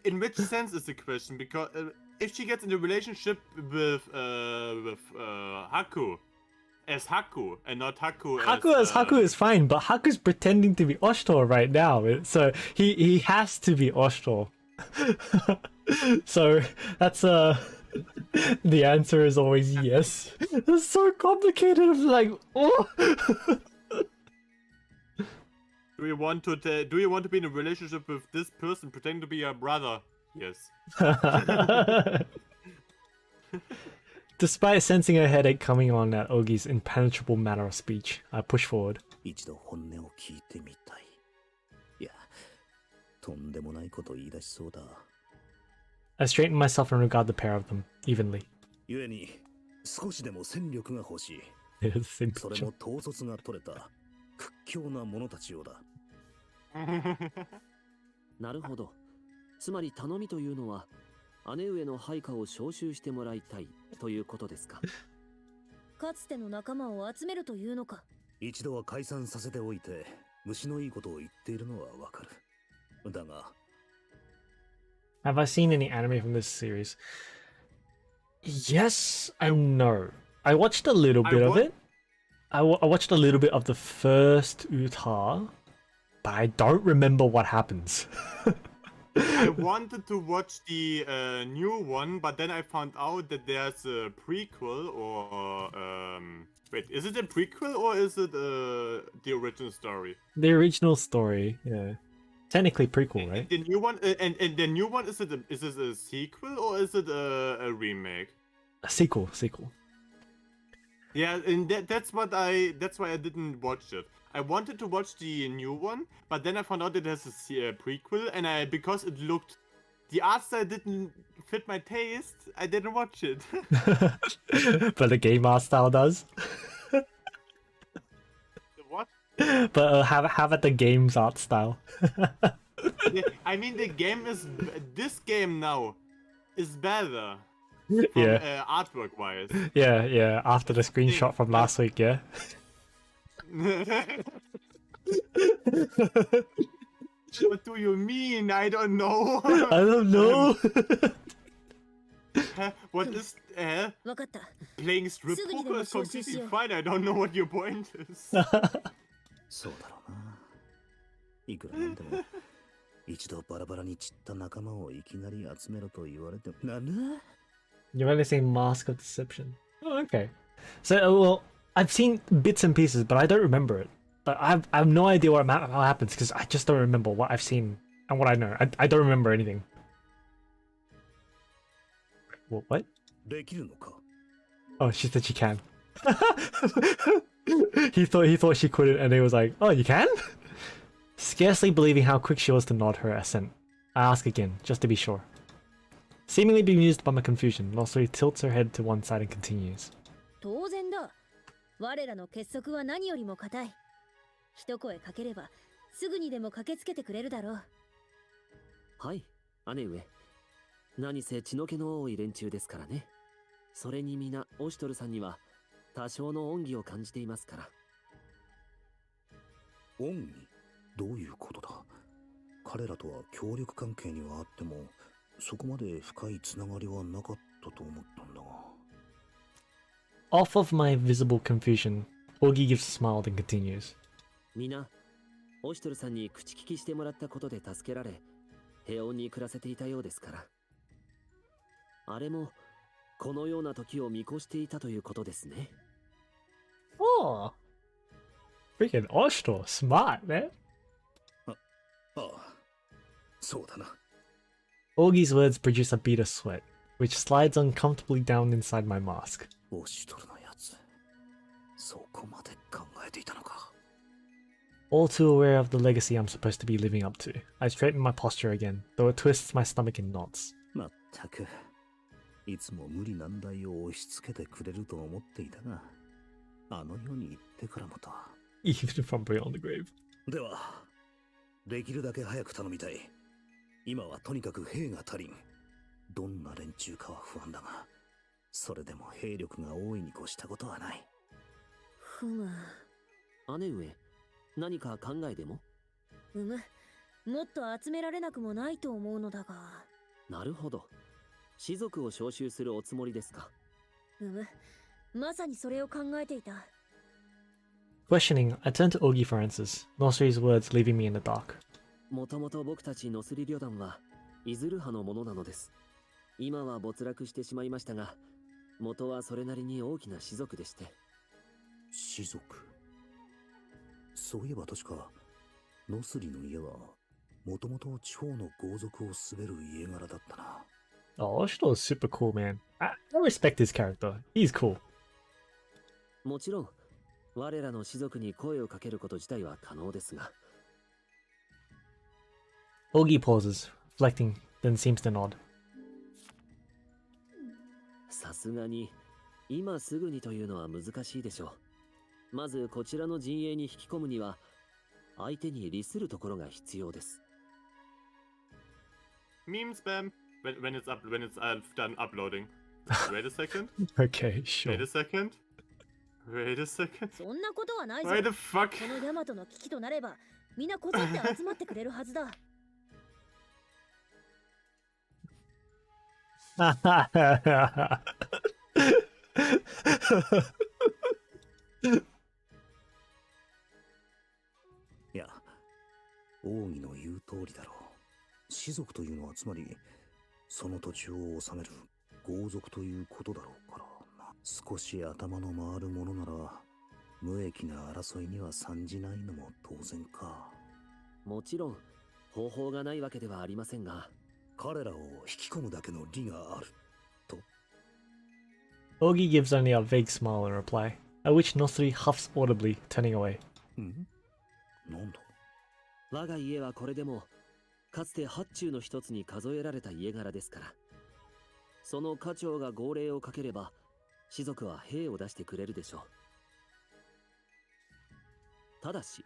in which sense is the question? Because if she gets in a relationship with Haku as Haku and not Haku as
Haku is fine, but Haku's pretending to be Oshtor right now, so he has to be Oshtor. So that's the answer is always yes. It's so complicated. I'm like, oh.
Do you want to be in a relationship with this person pretending to be your brother? Yes.
Despite sensing a headache coming on at Ogi's impenetrable manner of speech, I push forward.
一度本音を聞いてみたい。いや、とんでもないこと言い出しそうだ。
I straighten myself and regard the pair of them evenly.
故に少しでも戦力が欲しい。
Same
それ
picture.
も統率が取れた屈強な者たちようだ。
なるほど。つまり頼みというのは姉上の配下を招集してもらいたいということですか。
かつての仲間を集めるというのか。
一度は解散させておいて虫のいいことを言っているのはわかる。だが
Have I seen any anime from this series? Yes and no. I watched a little bit of it. I watched a little bit of the first Uta, but I don't remember what happens.
I wanted to watch the new one, but then I found out that there's a prequel or wait, is it a prequel or is it the original story?
The original story, yeah. Technically prequel, right?
The new one, and the new one, is it a sequel or is it a remake?
A sequel.
Yeah, and that's why I didn't watch it. I wanted to watch the new one, but then I found out that there's a prequel, and because it looked, the art style didn't fit my taste, I didn't watch it.
But the game art style does.
What?
But have it the game's art style.
I mean, this game now is better.
Yeah.
Artwork wise.
Yeah. After the screenshot from last week, yeah.
What do you mean? I don't know.
I don't know.
What is playing strip poker is completely fine. I don't know what your point is.
そうだろうな。いくらなんでも一度バラバラに散った仲間をいきなり集めろと言われてもなんだ
You've only seen Mask of Deception. Oh, okay. So, well, I've seen bits and pieces, but I don't remember it. But I have no idea what happens because I just don't remember what I've seen and what I know. I don't remember anything. What?
できるのか
Oh, she said she can. he thought she couldn't, and he was like, "Oh, you can?" Scarcely believing how quick she was to nod her assent, I ask again, just to be sure. Seemingly bemused by my confusion, Nosri tilts her head to one side and continues.
当然だ。我らの結束は何よりも固い。一声かければすぐにでも駆けつけてくれるだろう。
はい、姉上。何せ血の気の多い連中ですからね。それに皆オシトルさんには多少の恩義を感じていますから。
恩義どういうことだ彼らとは協力関係にはあってもそこまで深いつながりはなかったと思ったんだが。
Off of my visible confusion, Augie gives a smile and continues.
皆、オシトルさんに口利きしてもらったことで助けられ、平穏に暮らせていたようですから。あれも、このような時を見越していたということですね。
Oh! Freaking Oshtor, smart, man!
ああ、そうだな。
Augie's words produce a bead of sweat, which slides uncomfortably down inside my mask.
オシトルのやつ、そこまで考えていたのか。
All too aware of the legacy I'm supposed to be living up to, I straighten my posture again, though it twists my stomach in knots.
まったく、いつも無理難題を押し付けてくれると思っていたが、あの世に行ってからもと。
Even from beyond the grave.
では、できるだけ早く頼みたい。今はとにかく兵が足りん。どんな連中かは不安だが、それでも兵力が多いに越したことはない。
ふむ。
姉上、何か考えでも？
もっと集められなくもないと思うのだが。
なるほど。士族を招集するおつもりですか？
まさにそれを考えていた。
Questioning, I turn to Augie for answers, Nosri's words leaving me in the dark.
もともと僕たちノスリ旅団はイズル派のものなのです。今は没落してしまいましたが、元はそれなりに大きな氏族でして。
氏族？そういえば確か、ノスリの家はもともと地方の豪族を滑る家柄だったな。
Oh, Oshito is super cool, man. I respect his character. He's cool.
もちろん、我らの氏族に声をかけること自体は可能ですが。
Augie pauses, reflecting, then seems to nod.
さすがに今すぐにというのは難しいでしょう。まずこちらの陣営に引き込むには相手に利するところが必要です。
Meme spam when it's done uploading. Wait a second.
Okay, sure.
Wait a second. Wait a second.
そんなことはないぞ。
Why the fuck?
このヤマトの危機となれば、みんなこぞって集まってくれるはずだ。
いや、王儀の言う通りだろう。士族というのはつまりその土地を治める豪族ということだろうからな。少し頭の回るものなら無益な争いには参じないのも当然か。
もちろん方法がないわけではありませんが、
彼らを引き込むだけの利があると。
Ogi gives only a vague smile in reply, at which Nosri huffs audibly, turning away.
なんだ。
我が家はこれでもかつて八中の一つに数えられた家柄ですから、その家長が号令をかければ士族は兵を出してくれるでしょう。ただし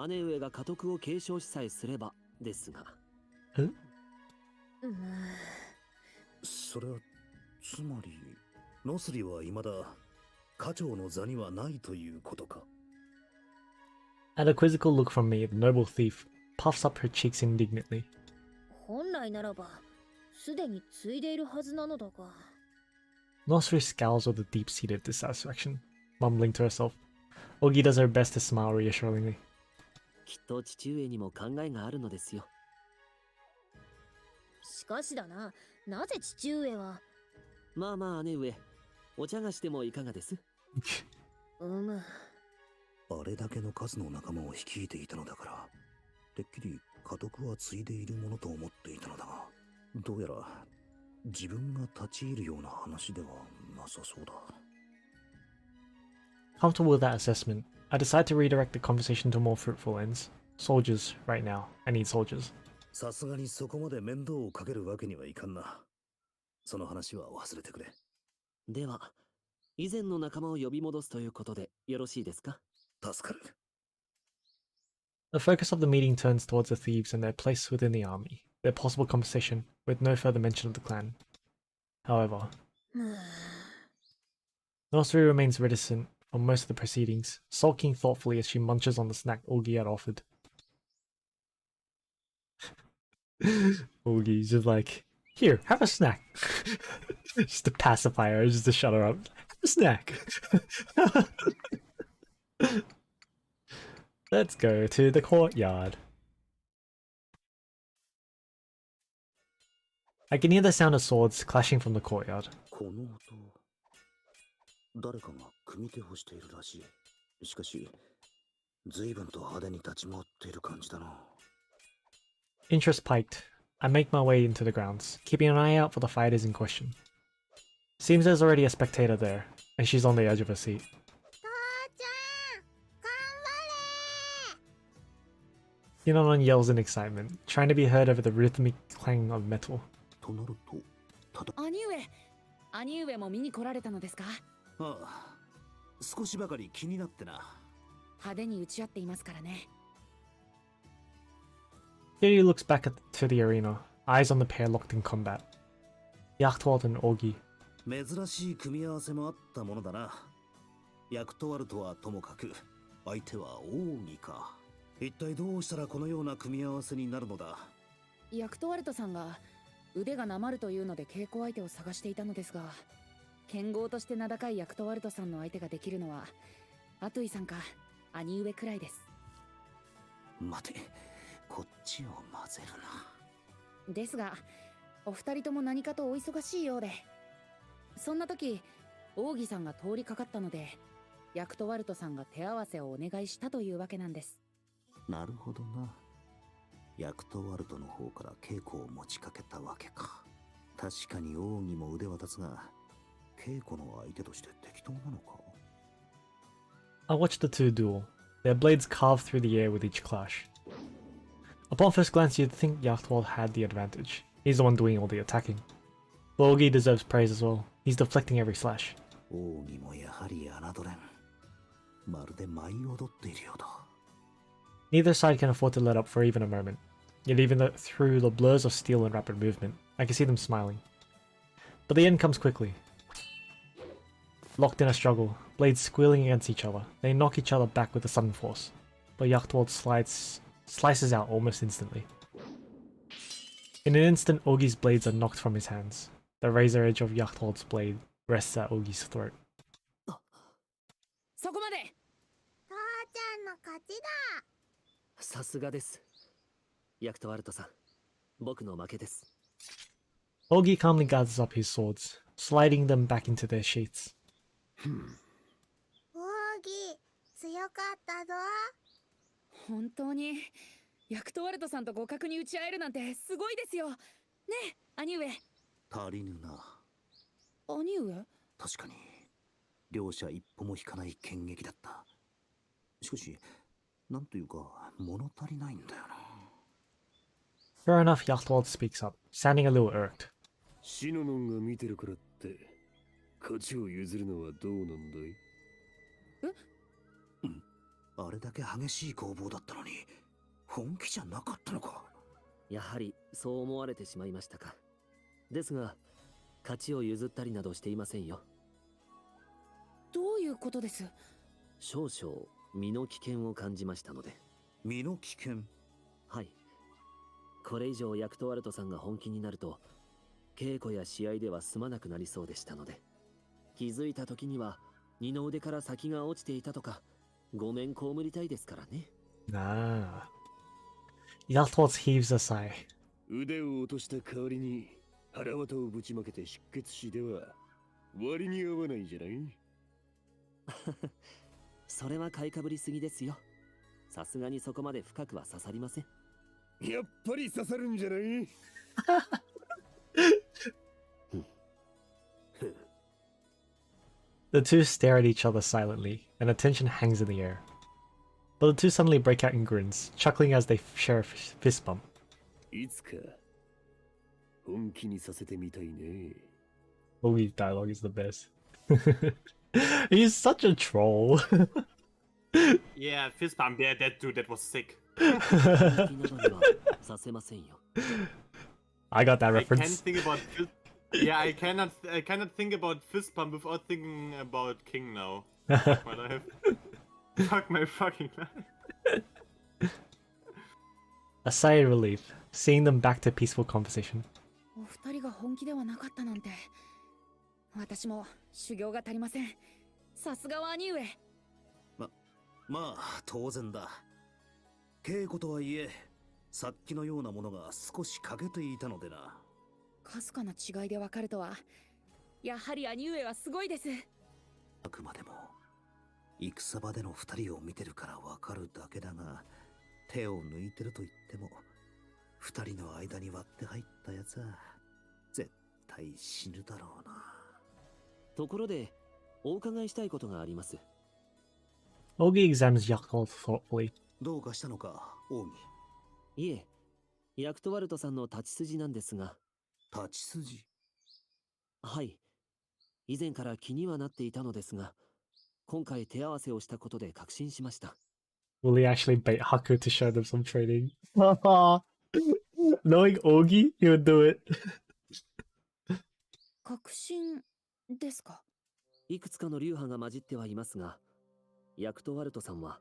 姉上が家督を継承しさえすればですが。
それはつまりノスリは未だ家長の座にはないということか。
At a quizzical look from me, the noble thief puffs up her cheeks indignantly.
本来ならば、すでに継いでいるはずなのだが。
Nosri scowls with a deep-seated dissatisfaction, mumbling to herself. Ogi does her best to smile reassuringly.
きっと父上にも考えがあるのですよ。
しかしだな、なぜ父上は。
まあまあ姉上、お茶菓子でもいかがです？
あれだけの数の仲間を率いていたのだから、てっきり家督は継いでいるものと思っていたのだが、どうやら自分が立ち入るような話ではなさそうだ。
Comfortable with that assessment, I decide to redirect the conversation to more fruitful ends. Soldiers, right now. I need soldiers.
さすがにそこまで面倒をかけるわけにはいかんな。その話は忘れてくれ。
では、以前の仲間を呼び戻すということでよろしいですか？
助かる。
The focus of the meeting turns towards the thieves and their place within the army, their possible compensation, with no further mention of the clan. However, Nosri remains reticent for most of the proceedings, sulking thoughtfully as she munches on the snack Ogi had offered. Ogi's just like, here, have a snack. Just to pacify her, just to shut her up. Have a snack. Let's go to the courtyard. I can hear the sound of swords clashing from the courtyard.
この音、誰かが組み手をしているらしい。しかし、随分と派手に立ち回っている感じだな。
Interest piked, I make my way into the grounds, keeping an eye out for the fighters in question. Seems there's already a spectator there, and she's on the edge of her seat. Hinanon yells in excitement, trying to be heard over the rhythmic clang of metal.
兄上も見に来られたのですか？
ああ、少しばかり気になってな。
派手に打ち合っていますからね。
Kiryu looks back to the arena, eyes on the pair locked in combat. Yachtwald and Ogi.
珍しい組み合わせもあったものだな。ヤクトワルトはともかく、相手は王儀か。一体どうしたらこのような組み合わせになるのだ。
ヤクトワルトさんが腕がなまるというので稽古相手を探していたのですが、剣豪として名高いヤクトワルトさんの相手ができるのはアトゥイさんか兄上くらいです。
待て、こっちを混ぜるな。
ですがお二人とも何かとお忙しいようで、そんな時王儀さんが通りかかったのでヤクトワルトさんが手合わせをお願いしたというわけなんです。
なるほどな。ヤクトワルトの方から稽古を持ちかけたわけか。確かに王儀も腕は立つが、稽古の相手として適当なのか。
I watched the two duel, their blades carved through the air with each clash. Upon first glance you'd think Yachtwald had the advantage. He's the one doing all the attacking. But Ogi deserves praise as well. He's deflecting every slash.
王儀もやはり侮れん。まるで舞い踊っているようだ。
Neither side can afford to let up for even a moment. Yet even through the blurs of steel and rapid movement, I can see them smiling. But the end comes quickly. Locked in a struggle, blades squealing against each other, they knock each other back with a sudden force. But Yachtwald slices out almost instantly. In an instant, Ogi's blades are knocked from his hands. The razor edge of Yachtwald's blade rests at Ogi's throat.
そこまで。
父ちゃんの勝ちだ。
さすがです。ヤクトワルトさん、僕の負けです。
Ogi calmly gathers up his swords, sliding them back into their sheaths.
王儀、強かったぞ。
本当にヤクトワルトさんと互角に打ち合えるなんてすごいですよ。ねえ、兄上。
足りぬな。
兄上？
確かに、両者一歩も引かない剣撃だった。しかし、なんというか、物足りないんだよな。
Fair enough, Yachtwald speaks up, sounding a little irked.
シノノンが見てるからって、勝ちを譲るのはどうなんだい？
うん。あれだけ激しい攻防だったのに、本気じゃなかったのか。
やはりそう思われてしまいましたか。ですが、勝ちを譲ったりなどしていませんよ。
どういうことです？
少々身の危険を感じましたので。
身の危険？
はい。これ以上ヤクトワルトさんが本気になると、稽古や試合では済まなくなりそうでしたので、気づいた時には二の腕から先が落ちていたとか、ごめん被りたいですからね。
Ah. Yachtwald heaves a sigh.
腕を落とした代わりに腹渡をぶちまけて出血死では割に合わないじゃない？
それは買いかぶりすぎですよ。さすがにそこまで深くは刺さりません。
やっぱり刺さるんじゃない？The
two stare at each other silently, and the tension hangs in the air. But the two suddenly break out in grins, chuckling as they share a fist bump.
いつか本気にさせてみたいね。
Ogi's dialogue is the best. He's such a troll.
Yeah, fist bump. Yeah, that dude, that was sick.
I got that
I
reference.
can't think about yeah, I cannot think about fist bump without thinking about King now. Fuck my life. Fuck my fucking life.
A sigh of relief, seeing them back to peaceful conversation.
お二人が本気ではなかったなんて。私も修行が足りません。さすがは兄上。
まあ当然だ。稽古とはいえ、さっきのようなものが少し欠けていたのでな。
かすかな違いでわかるとは、やはり兄上はすごいです。
あくまでも戦場での二人を見てるからわかるだけだが、手を抜いてると言っても、二人の間に割って入ったやつは絶対死ぬだろうな。
ところで、お伺いしたいことがあります。
Ogi examines Yachtwald thoughtfully.
どうかしたのか、オウ
ミ。いえ、ヤクトワルトさんの立ち筋なんですが。
立ち筋？
はい。以前から気にはなっていたのですが、今回手合わせをしたことで確信しました。
Will he actually bait Haku to show them some training? Knowing Ogi, he would do it.
確信ですか？
いくつかの流派が混じってはいますが、ヤクトワルトさんは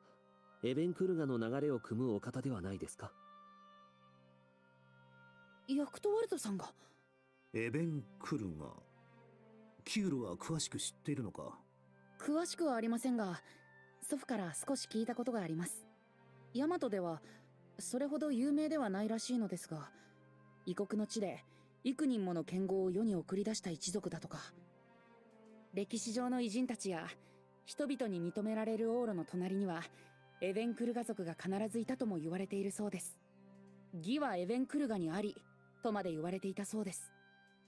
エベンクルガの流れを組むお方ではないですか？
ヤクトワルトさんが？
エベンクルガ。キュールは詳しく知っているのか？
詳しくはありませんが、祖父から少し聞いたことがあります。ヤマトではそれほど有名ではないらしいのですが、異国の地で幾人もの剣豪を世に送り出した一族だとか。歴史上の偉人たちや人々に認められる王路の隣にはエベンクルガ族が必ずいたとも言われているそうです。義はエベンクルガにありとまで言われていたそうです。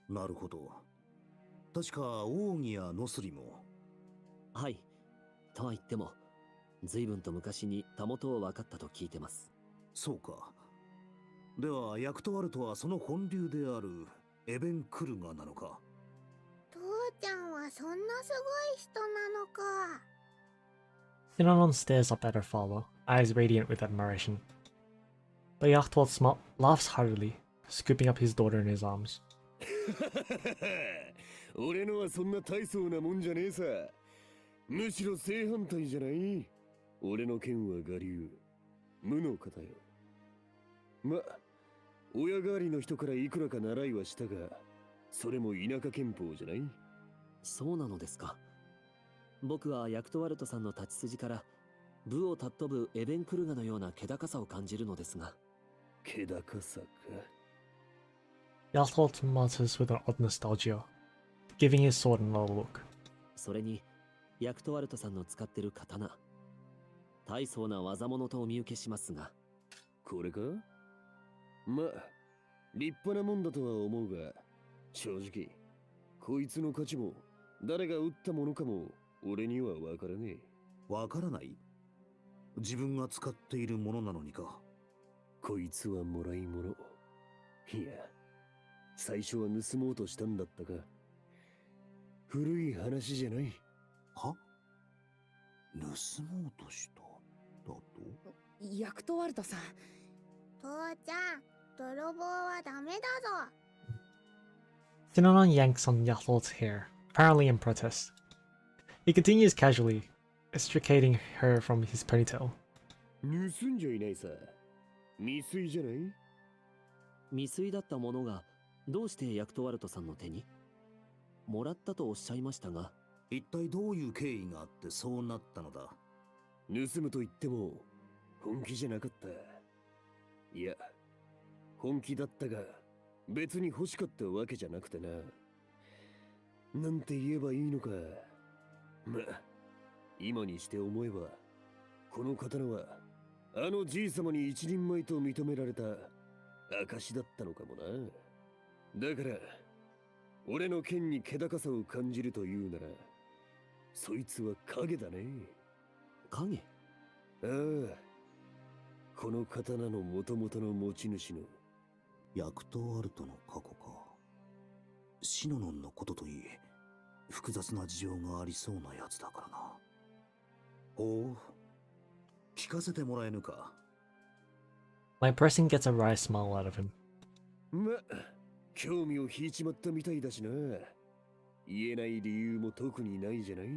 なるほど。確か奥義やノスリも。
はい。とは言っても、随分と昔にたもとを分かったと聞いてます。
そうか。ではヤクトワルトはその本流であるエベンクルガなのか？
父ちゃはそんなすごい人なのか。
Sinanon stares up at her father, eyes radiant with admiration. The Yachtwald laughs heartily, scooping up his daughter in his arms.
俺のはそんな大層なもんじゃねえさ。むしろ正反対じゃない。俺の剣は我流、無の方よ。ま、親代わりの人からいくらか習いはしたが、それも田舎拳法じゃない。
そうなのですか。僕はヤクトワルトさんの立ち筋から武を尊ぶエベンクルガのような気高さを感じるのですが。
気高さか。
Yachtwald mutters with an odd nostalgia, giving his sword another look.
それにヤクトワルトさんの使ってる刀、大層な技物とお見受けしますが。
これか。まあ立派なもんだとは思うが、正直こいつの価値も誰が撃ったものかも俺にはわからねえ。
わからない？自分が使っているものなのにか。
こいつはもらい物。いや、最初は盗もうとしたんだったが、古い話じゃない。
は？盗もうとしただと？
ヤクトワルトさん。
父ちゃん、泥棒はダメだぞ。
Sinanon yanks on Yachtwald's hair, apparently in protest. He continues casually, extricating her from his ponytail.
盗んじゃいないさ。未遂じゃない？
未遂だったものがどうしてヤクトワルトさんの手に？もらったとおっしゃいましたが。
一体どういう経緯があってそうなったのだ？
盗むと言っても本気じゃなかった。いや、本気だったが別に欲しかったわけじゃなくてな。なんて言えばいいのか。ま、今にして思えばこの刀はあのじい様に一人前と認められた証だったのかもな。だから俺の剣に気高さを感じるというなら、そいつは影だね。
影？
ああ、この刀の元々の持ち主の
ヤクトワルトの過去か。シノノンのことといい、複雑な事情がありそうなやつだからな。ほう、聞かせてもらえぬか。
My pressing gets a wry smile out of him.
ま、興味を引いちまったみたいだしな。言えない理由も特にないじゃない。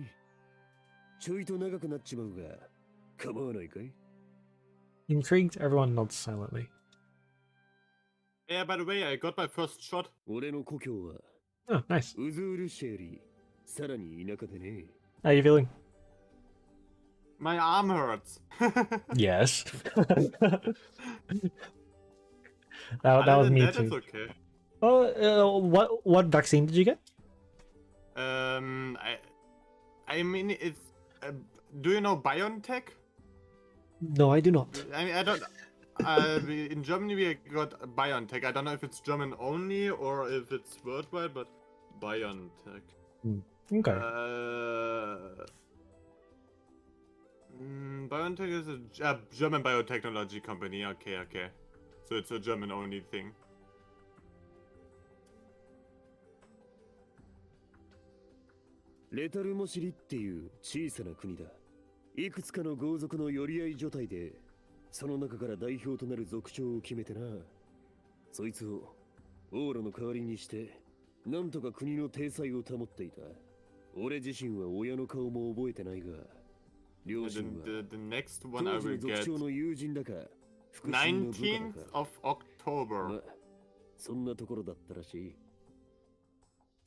ちょいと長くなっちまうが構わないかい？
Intrigued, everyone nods silently.
Yeah, by the way, I got my first shot.
俺の故郷は
Oh, nice.
ウズールシェよりさらに田舎でね。
How are you feeling?
My arm hurts.
Yes. that was me
that,
too.
it's okay.
Oh, what vaccine did you get?
I mean, it's. Do you know BioNTech?
No, I do not.
I mean, I don't. In Germany, we got BioNTech. I don't know if it's German only or if it's worldwide, but BioNTech.
Okay.
BioNTech is a German biotechnology company. Okay, okay. So it's a German only thing.
レタルモシリっていう小さな国だ。いくつかの豪族の寄り合い所帯で、その中から代表となる族長を決めてな。そいつをオーロの代わりにして、なんとか国の体裁を保っていた。俺自身は親の顔も覚えてないが、両親は
The next one I will
族
get
長の友人だか、
19th of October.
ま、そんなところだったらしい。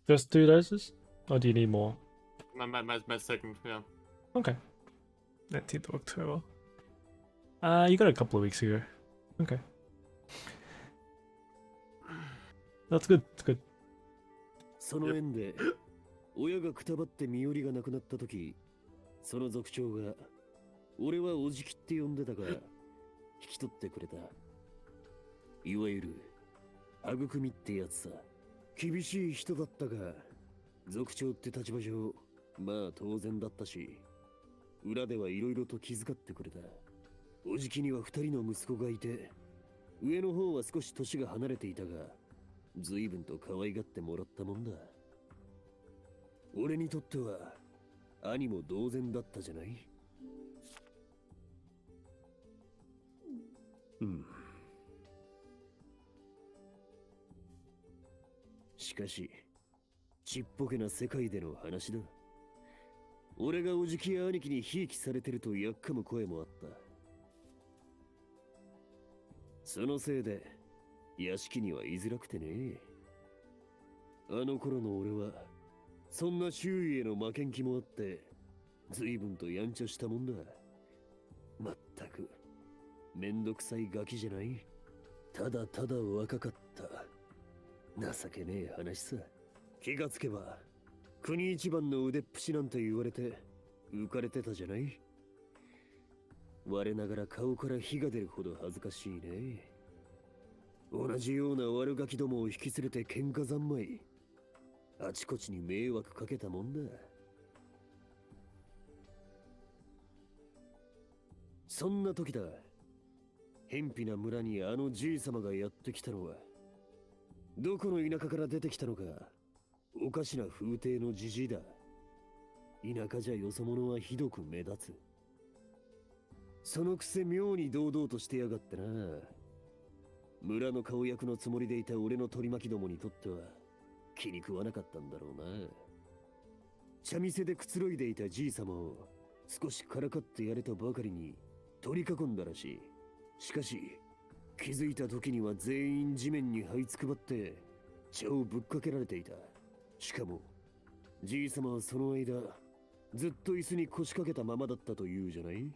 Just 2 doses? Or do you need more?
My second, yeah.
Okay. 19th of October. You got it a couple of weeks ago. Okay. That's good. That's good.
その縁で、親がくたばって身寄りがなくなった時、その族長が、俺はおじきって呼んでたから、引き取ってくれた。いわゆる、育みってやつさ。厳しい人だったが、族長って立場上、まあ当然だったし、裏ではいろいろと気遣ってくれた。おじきには2人の息子がいて、上の方は少し年が離れていたが、随分と可愛がってもらったもんだ。俺にとっては兄も同然だったじゃない。うん。しかし、ちっぽけな世界での話だ。俺がおじきや兄貴にひいきされてるとやっかむ声もあった。そのせいで屋敷には居づらくてね。あの頃の俺はそんな周囲への負けん気もあって随分とやんちゃしたもんだ。まったくめんどくさいガキじゃない。ただただ若かった。情けねえ話さ。気がつけば国一番の腕っぷしなんて言われて浮かれてたじゃない。我ながら顔から火が出るほど恥ずかしいね。同じような悪ガキどもを引き連れて喧嘩三昧、あちこちに迷惑かけたもんだ。そんな時だ、偏僻な村にあのじい様がやってきたのは、どこの田舎から出てきたのかおかしな風体のじじいだ。田舎じゃよそ者はひどく目立つ。そのくせ妙に堂々としてやがってな。村の顔役のつもりでいた俺の取り巻きどもにとっては気に食わなかったんだろうな。茶店でくつろいでいたじい様を少しからかってやれとばかりに取り囲んだらしい。しかし気づいた時には全員地面に這いつくばって茶をぶっかけられていた。しかもじい様はその間ずっと椅子に腰掛けたままだったというじゃない。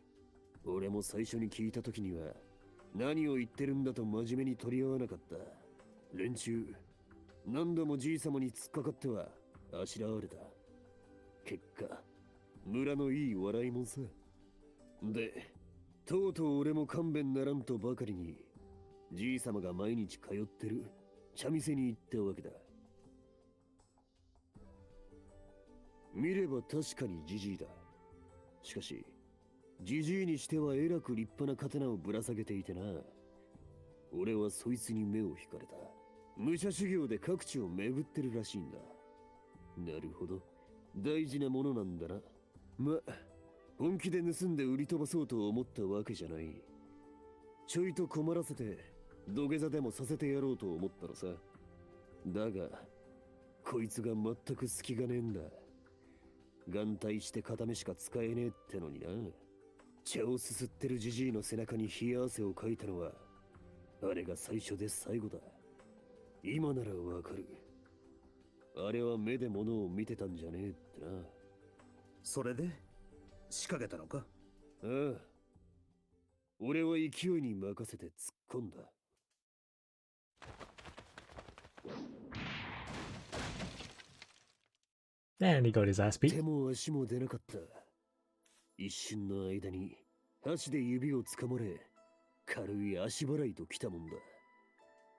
俺も最初に聞いた時には何を言ってるんだと真面目に取り合わなかった。連中何度もじい様に突っかかってはあしらわれた。結果村のいい笑いもんさ。でとうとう俺も勘弁ならんとばかりにじい様が毎日通ってる茶店に行ったわけだ。見れば確かにじじいだ。しかしじじいにしてはえらく立派な刀をぶら下げていてな。俺はそいつに目を引かれた。武者修行で各地を巡ってるらしいんだ。なるほど、大事なものなんだな。ま、本気で盗んで売り飛ばそうと思ったわけじゃない。ちょいと困らせて土下座でもさせてやろうと思ったのさ。だがこいつが全く隙がねえんだ。眼帯して片目しか使えねえってのにな。茶をすすってるじじいの背中に冷や汗をかいたのはあれが最初で最後だ。今ならわかる。あれは目で物を見てたんじゃねえってな。
それで仕掛けたのか。
ああ、俺は勢いに任せて突っ込んだ。
And he got his ass beat.
手も足も出なかった。一瞬の間に箸で指をつかまれ、軽い足払いときたもんだ。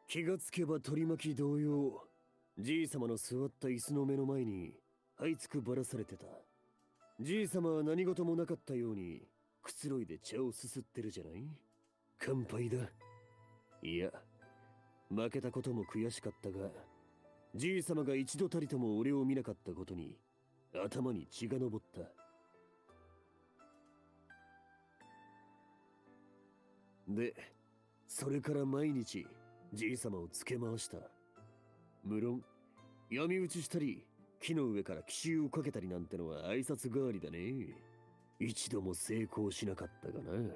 気がつけば取り巻き同様、じい様の座った椅子の目の前に這いつくばらされてた。じい様は何事もなかったようにくつろいで茶をすすってるじゃない。乾杯だ。いや、負けたことも悔しかったが、じい様が一度たりとも俺を見なかったことに頭に血が上った。で、それから毎日じい様をつけ回した。無論闇討ちしたり木の上から奇襲をかけたりなんてのは挨拶代わりだね。一度も成功しなかったがな。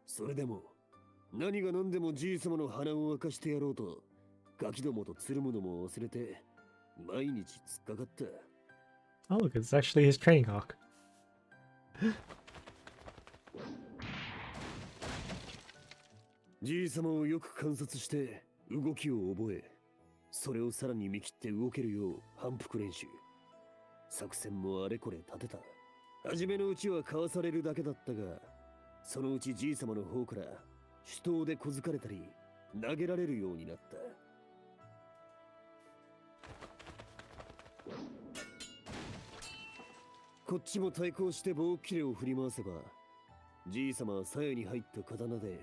それでも何が何でもじい様の鼻を明かしてやろうとガキどもとつるむのも忘れて毎日突っかかった。
Oh look, it's actually his training arc.
じい様をよく観察して動きを覚え、それをさらに見切って動けるよう反復練習。作戦もあれこれ立てた。初めのうちはかわされるだけだったが、そのうちじい様の方から手刀で小づかれたり投げられるようになった。こっちも対抗して棒切れを振り回せば、じい様は鞘に入った刀で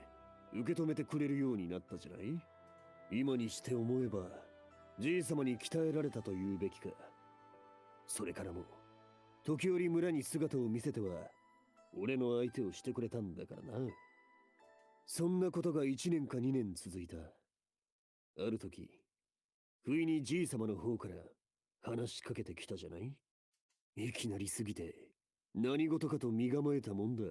受け止めてくれるようになったじゃない。今にして思えばじい様に鍛えられたと言うべきか。それからも時折村に姿を見せては俺の相手をしてくれたんだからな。そんなことが1年か2年続いた。ある時不意にじい様の方から話しかけてきたじゃない。いきなりすぎて何事かと身構えたもんだ。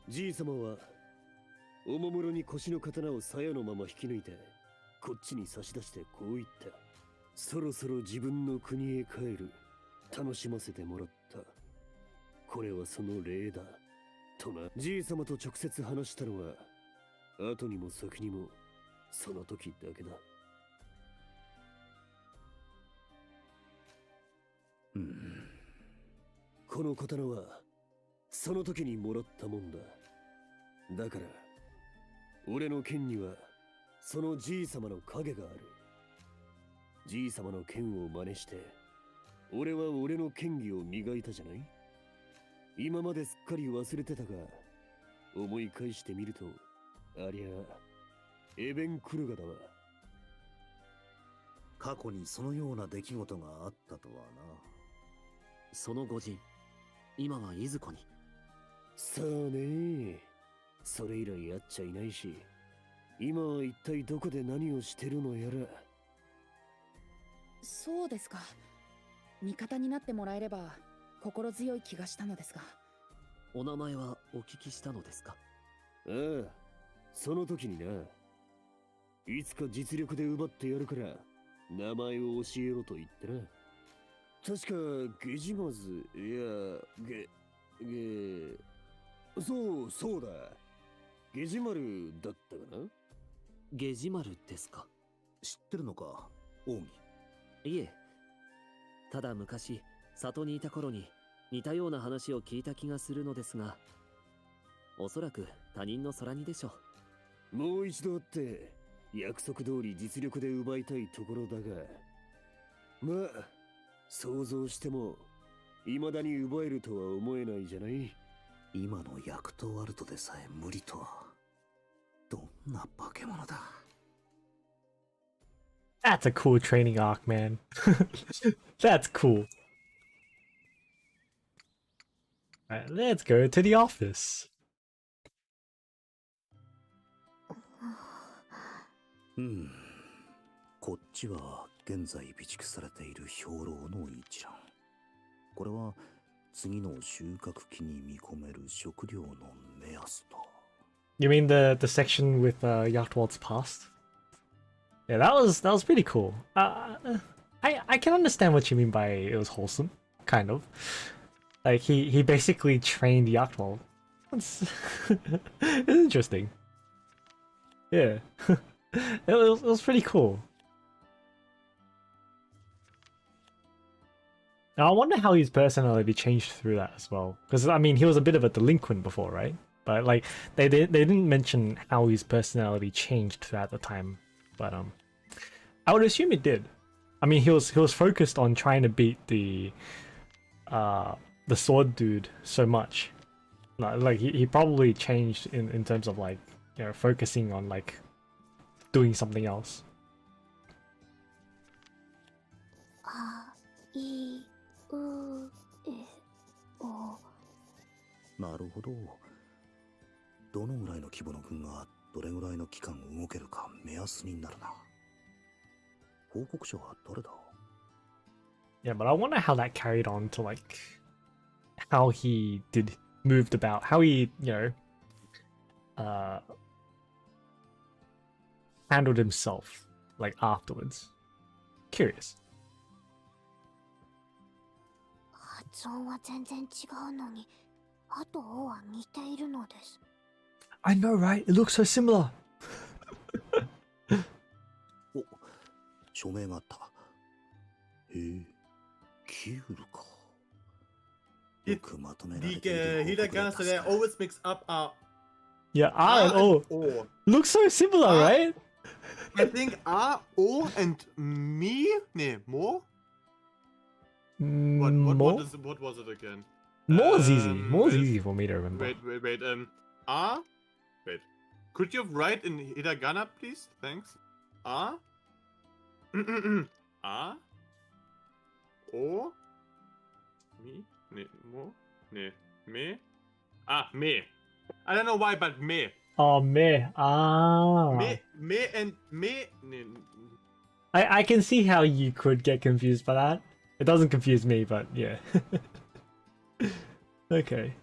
じい様はおもむろに腰の刀を鞘のまま引き抜いてこっちに差し出してこう言った。そろそろ自分の国へ帰る。楽しませてもらった。これはその礼だ。とな。じい様と直接話したのは後にも先にもその時だけだ。この刀はその時にもらったもんだ。だから俺の剣にはそのじい様の影がある。じい様の剣を真似して俺は俺の剣技を磨いたじゃない。今まですっかり忘れてたが思い返してみるとありゃエベンクルガだわ。
過去にそのような出来事があったとはな。
その御仁、今はいずこに。
さあねえ、それ以来会っちゃいないし、今は一体どこで何をしてるのやら。
そうですか。味方になってもらえれば心強い気がしたのですが。
お名前はお聞きしたのですか。
ああ、その時にな。いつか実力で奪ってやるから名前を教えろと言ってな。確かゲジマズ、いやそうだ、ゲジマルだったかな。
ゲジマルですか。
知ってるのか、王義。
いえ、ただ昔里にいた頃に似たような話を聞いた気がするのですが、おそらく他人の空似でしょ
う。もう一度会って約束通り実力で奪いたいところだが、まあ想像しても未だに奪えるとは思えないじゃない。
今のヤクトワルトでさえ無理とは、どんな化け物だ。
That's a cool training arc, man. That's cool. Alright, let's go to the office.
こっちは現在備蓄されている兵糧の一覧。これは次の収穫期に見込める食料の目安と。
You mean the section with Yachtwald's past? Yeah, that was pretty cool. I can understand what you mean by it was wholesome, kind of. Like he basically trained Yachtwald. It's interesting. Yeah, it was pretty cool. Now I wonder how his personality changed through that as well, because I mean he was a bit of a delinquent before, right? But like they didn't mention how his personality changed throughout the time, but I would assume it did. I mean he was focused on trying to beat the sword dude so much. Like he probably changed in terms of like, you know, focusing on like doing something else.
なるほど。どのぐらいの規模の軍がどれぐらいの期間動けるか目安になるな。報告者は誰だ?
Yeah, but I wonder how that carried on to like how he moved about, how he, you know, handled himself like afterwards. Curious.
発音は全然違うのに、あとおは似ているのです。
I know, right? It looks so similar.
お、署名があった。へえ、キュールか。よくまとめられている。
Hiragana, so they always mix up
Yeah, R and O. Looks so similar, right?
I think R, O, and me? Mo? What was it again?
More is easy. More is easy for me to remember.
Wait. R? Wait. Could you write in Hiragana, please? Thanks. R? A? O? Mi? Ne, mo? Ne, me? Ah, me. I don't know why, but me.
Oh, me. Ah.
Me and me. Ne,
I can see how you could get confused by that. It doesn't confuse me, but yeah. Okay.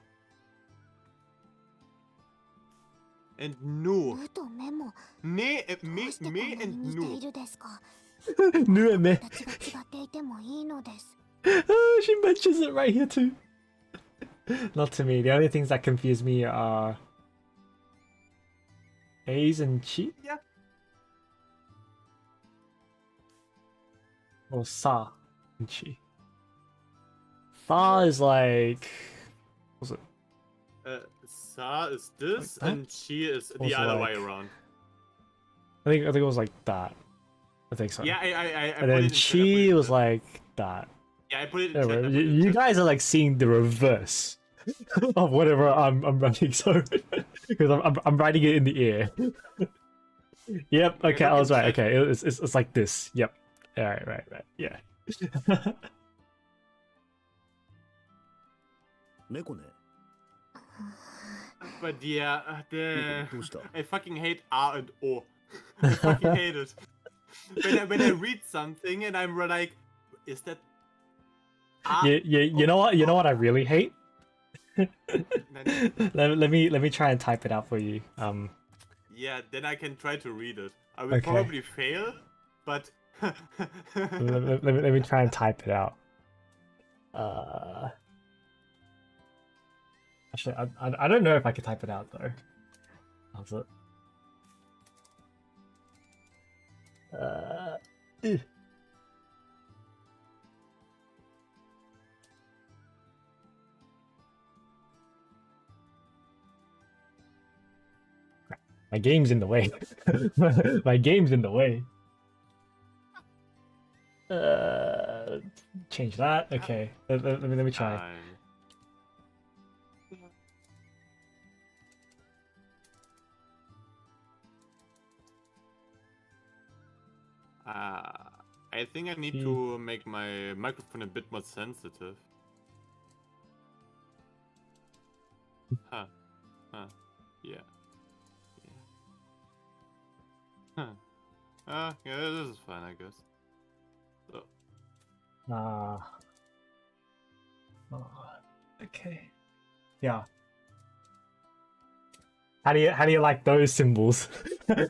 and nu. Me and nu.
Nu and me. Oh, she mentions it right here too. Not to me. The only things that confuse me are A's and chi.
Yeah.
Or sa and chi. Sa is like, what's it?
Sa is this,
Like that?
and chi is the
Also
other
like-
way around.
I think it was like that. I think so.
Yeah, I
And
put
then
it in chat, I put
chi
it
was
in-
like that.
Yeah, I put it in
Anyway,
chat. I put it in
you
chat.
guys are like seeing the reverse of whatever I'm writing, so because I'm writing it in the air. Yep. Okay, I was right. Okay, it's like this. Yep. All right. Right. Yeah.
猫ね。
But yeah, the
どうした？
I fucking hate R and O. I fucking hate it. When I read something and I'm like, is that
You know what? You know what I really hate. let me try and type it out for you.
Yeah, then I can try to read it. I will
Okay.
probably fail, but
let me try and type it out. Actually, I don't know if I can type it out though. How's it? Ew. My game's in the way. My game's in the way. Change that. Okay. Let me try.
I think I need to make my microphone a bit more sensitive. Huh. Yeah. Huh. Yeah, this is fine, I guess. So.
Okay. Yeah. How do you like those symbols?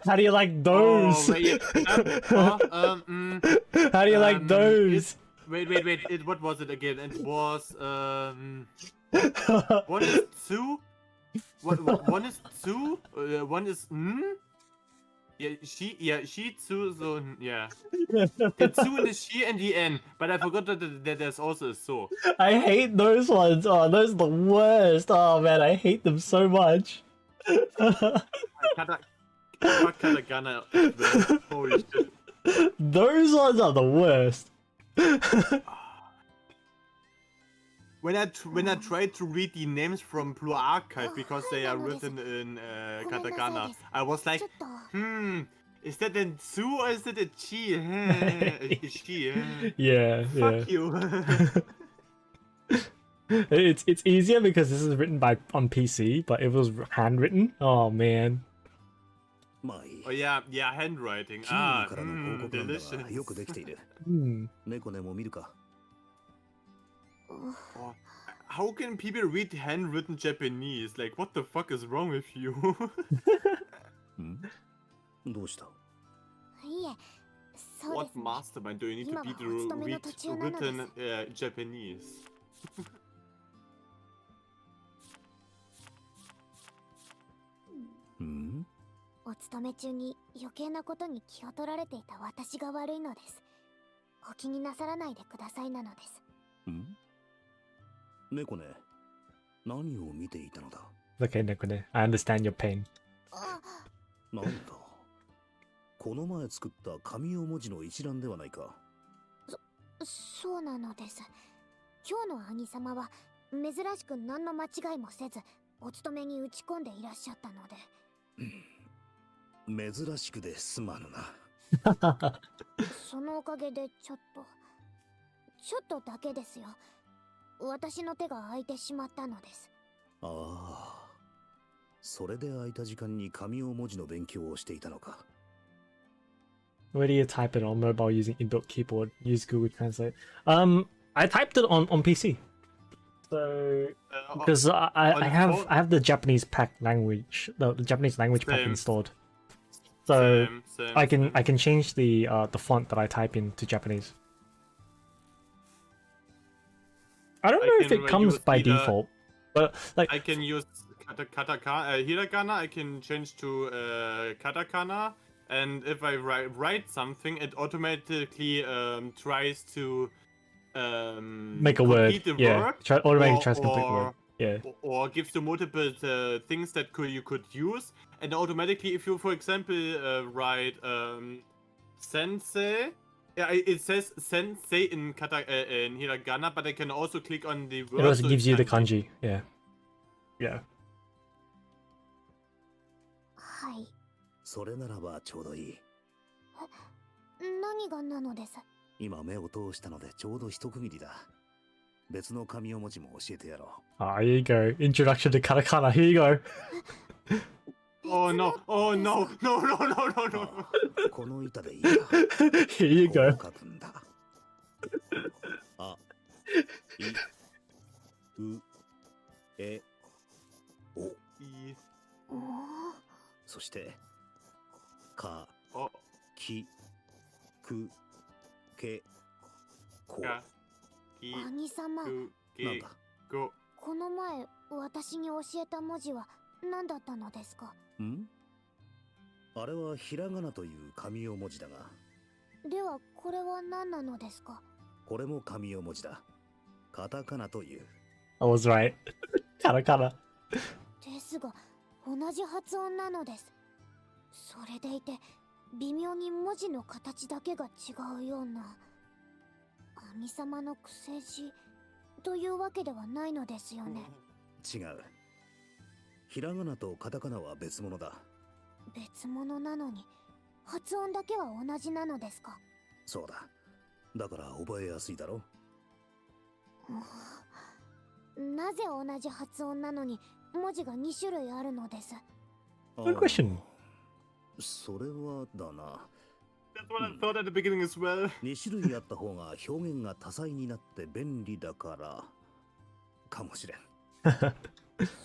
How do you like those?
Oh, wait,
How do you like those?
Wait. What was it again? It was one is two. One is two. One is Yeah, she two. So yeah. The two and the she and the n. But I forgot that there's also a so.
I hate those ones. Oh, those are the worst. Oh man, I hate them so much.
Katakana. Holy shit.
Those ones are the worst.
When I try to read the names from Blue Archive because they are written in katakana, I was like, is that a Tsu or is it a Chi? A Chi.
Yeah.
Fuck you.
It's easier because this is written on PC, but if it was handwritten, oh man.
Oh yeah, handwriting.
キームからの報告なんだがよくできている。 猫ねも見るか。
Oh, how can people read handwritten Japanese? Like, what the fuck is wrong with you?
どうした？
いえ、そうで
What
すね。
mastermind do you need to
今は
be
お
to
勤めの
read
途中なのです。
written Japanese?
お勤め中に余計なことに気を取られていた私が悪いのです。お気になさらないでくださいなのです。
猫ね、何を見ていたのだ？
Okay, Nekune, I understand your pain.
なんだ？この前作った紙用文字の一覧ではないか。
そうなのです。今日の兄様は珍しく何の間違いもせずお勤めに打ち込んでいらっしゃったので。
珍しくですまぬな。
そのおかげでちょっとだけですよ。私の手が空いてしまったのです。
ああ、それで空いた時間に紙を文字の勉強をしていたのか。
Where do you type it on mobile using inbuilt keyboard? Use Google Translate. I typed it on PC. So because I have the Japanese pack language, the Japanese language pack installed. So I can change the font that I type in to Japanese. I don't know if it comes by default, but like
I can use katakana, hiragana. I can change to katakana, and if I write something, it automatically tries to
make a word. Yeah,
word,
automatically tries to complete the word. Yeah.
Or gives you multiple things that you could use, and automatically, if you, for example, write sensei, yeah, it says sensei in hiragana, but I can also click on the word.
It also gives you the kanji. Yeah. Yeah.
はい。
それならばちょうどいい。
何がなのです？
今目を通したのでちょうど一区切りだ。別の紙を文字も教えてやろ
う。Ah, here you go. Introduction to katakana. Here you go.
Oh no! Oh no! No! No! No! No! No!
この板でいいな。
Here you go.
書くんだ。あ、い、う、え、お。そして、か、き、く、け、こ。
兄様、
なんだ。
この前私に教えた文字は何だったのですか？
ん？あれはひらがなという紙用文字だが。
ではこれは何なのですか？
これも紙用文字だ。カタカナという。
I was right. カタカナ。
ですが同じ発音なのです。それでいて微妙に文字の形だけが違うような。兄様の癖字というわけではないのですよね。
違う。ひらがなとカタカナは別物だ。
別物なのに発音だけは同じなのですか？
そうだ。だから覚えやすいだろ。
なぜ同じ発音なのに文字が2種類あるのです？
Good question.
それはだな。
That's what I thought at the beginning as well.
2種類あった方が表現が多彩になって便利だからかもしれん。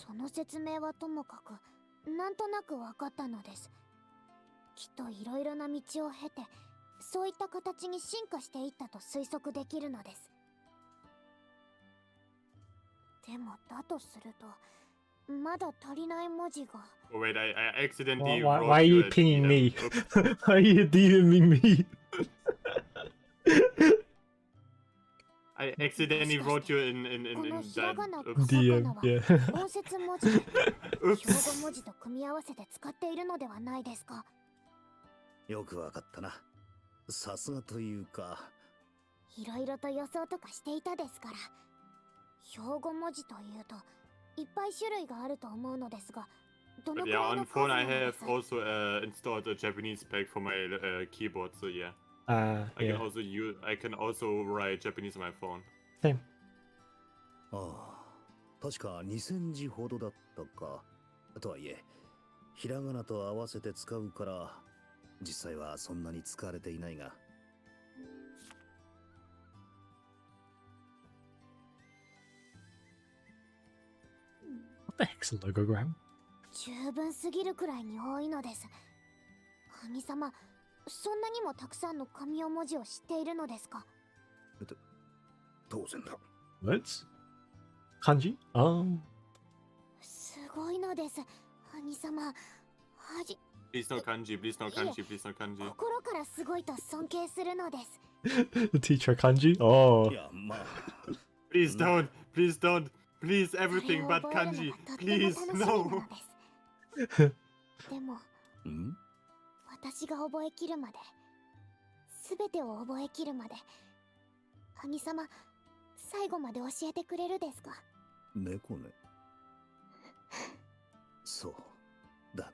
その説明はともかくなんとなく分かったのです。きっといろいろな道を経てそういった形に進化していったと推測できるのです。でもだとするとまだ足りない文字が。
Oh wait, I accidentally
Why
wrote
are you
a
pinging me?
DM.
Why are you DMing me?
I accidentally wrote you in
このひらがな、
that.
カタカナは
DM,
音節文字で標語文字と組み合わせて使っているのではないですか？
よくわかったな。さすがというか。
いろいろと予想とかしていたですから。標語文字というといっぱい種類があると思うのですが、どの
But
く
yeah,
らい
on
の
phone
数な
I
ので
have
す？
also installed a Japanese pack for my keyboard, so yeah.
Yeah.
I can also write Japanese on my phone.
Same.
ああ、確か2000字ほどだったか。とはいえ、ひらがなと合わせて使うから、実際はそんなに使われていないが。
What the heck's a logogram?
十分すぎるくらいに多いのです。兄様、そんなにもたくさんの紙用文字を知っているのですか？
当然だ。
What? Kanji?
すごいのです。兄様、
Please no kanji, please no kanji, please no kanji.
心からすごいと尊敬するのです。
The teacher kanji? Oh.
いや、まあ。
Please don't, please don't, please everything but
それを覚えるの
kanji,
がとっても
please
楽しみな
no.
のですでも、
ん？
私が覚えきるまで、すべてを覚えきるまで、兄様、最後まで教えてくれるですか？
猫ね。そうだな。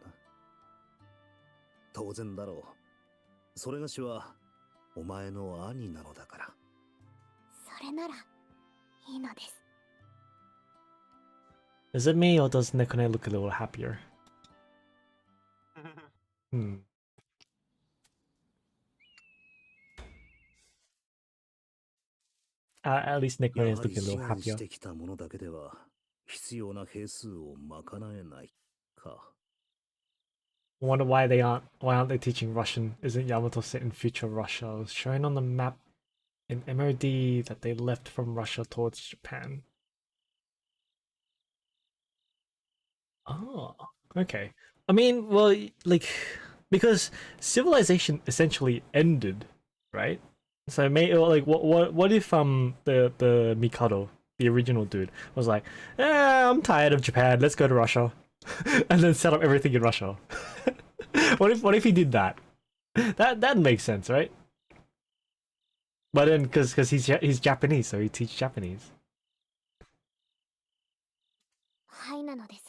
当然だろう。それがしはお前の兄なのだから。
それならいいのです。
Is it me or does Nekone look a little happier? At least Nekone is looking a little happier.
してきたものだけでは必要な兵数を賄えないか。
I wonder why aren't they teaching Russian? Isn't Yamato set in future Russia? It was shown on the map in MOD that they left from Russia towards Japan. Oh, okay. I mean, well, like, because civilization essentially ended, right? So, what if the Mikado, the original dude, was like, I'm tired of Japan. Let's go to Russia, and then set up everything in Russia. What if he did that? That makes sense, right? But then, because he's Japanese, so he teaches Japanese.
はいなのです。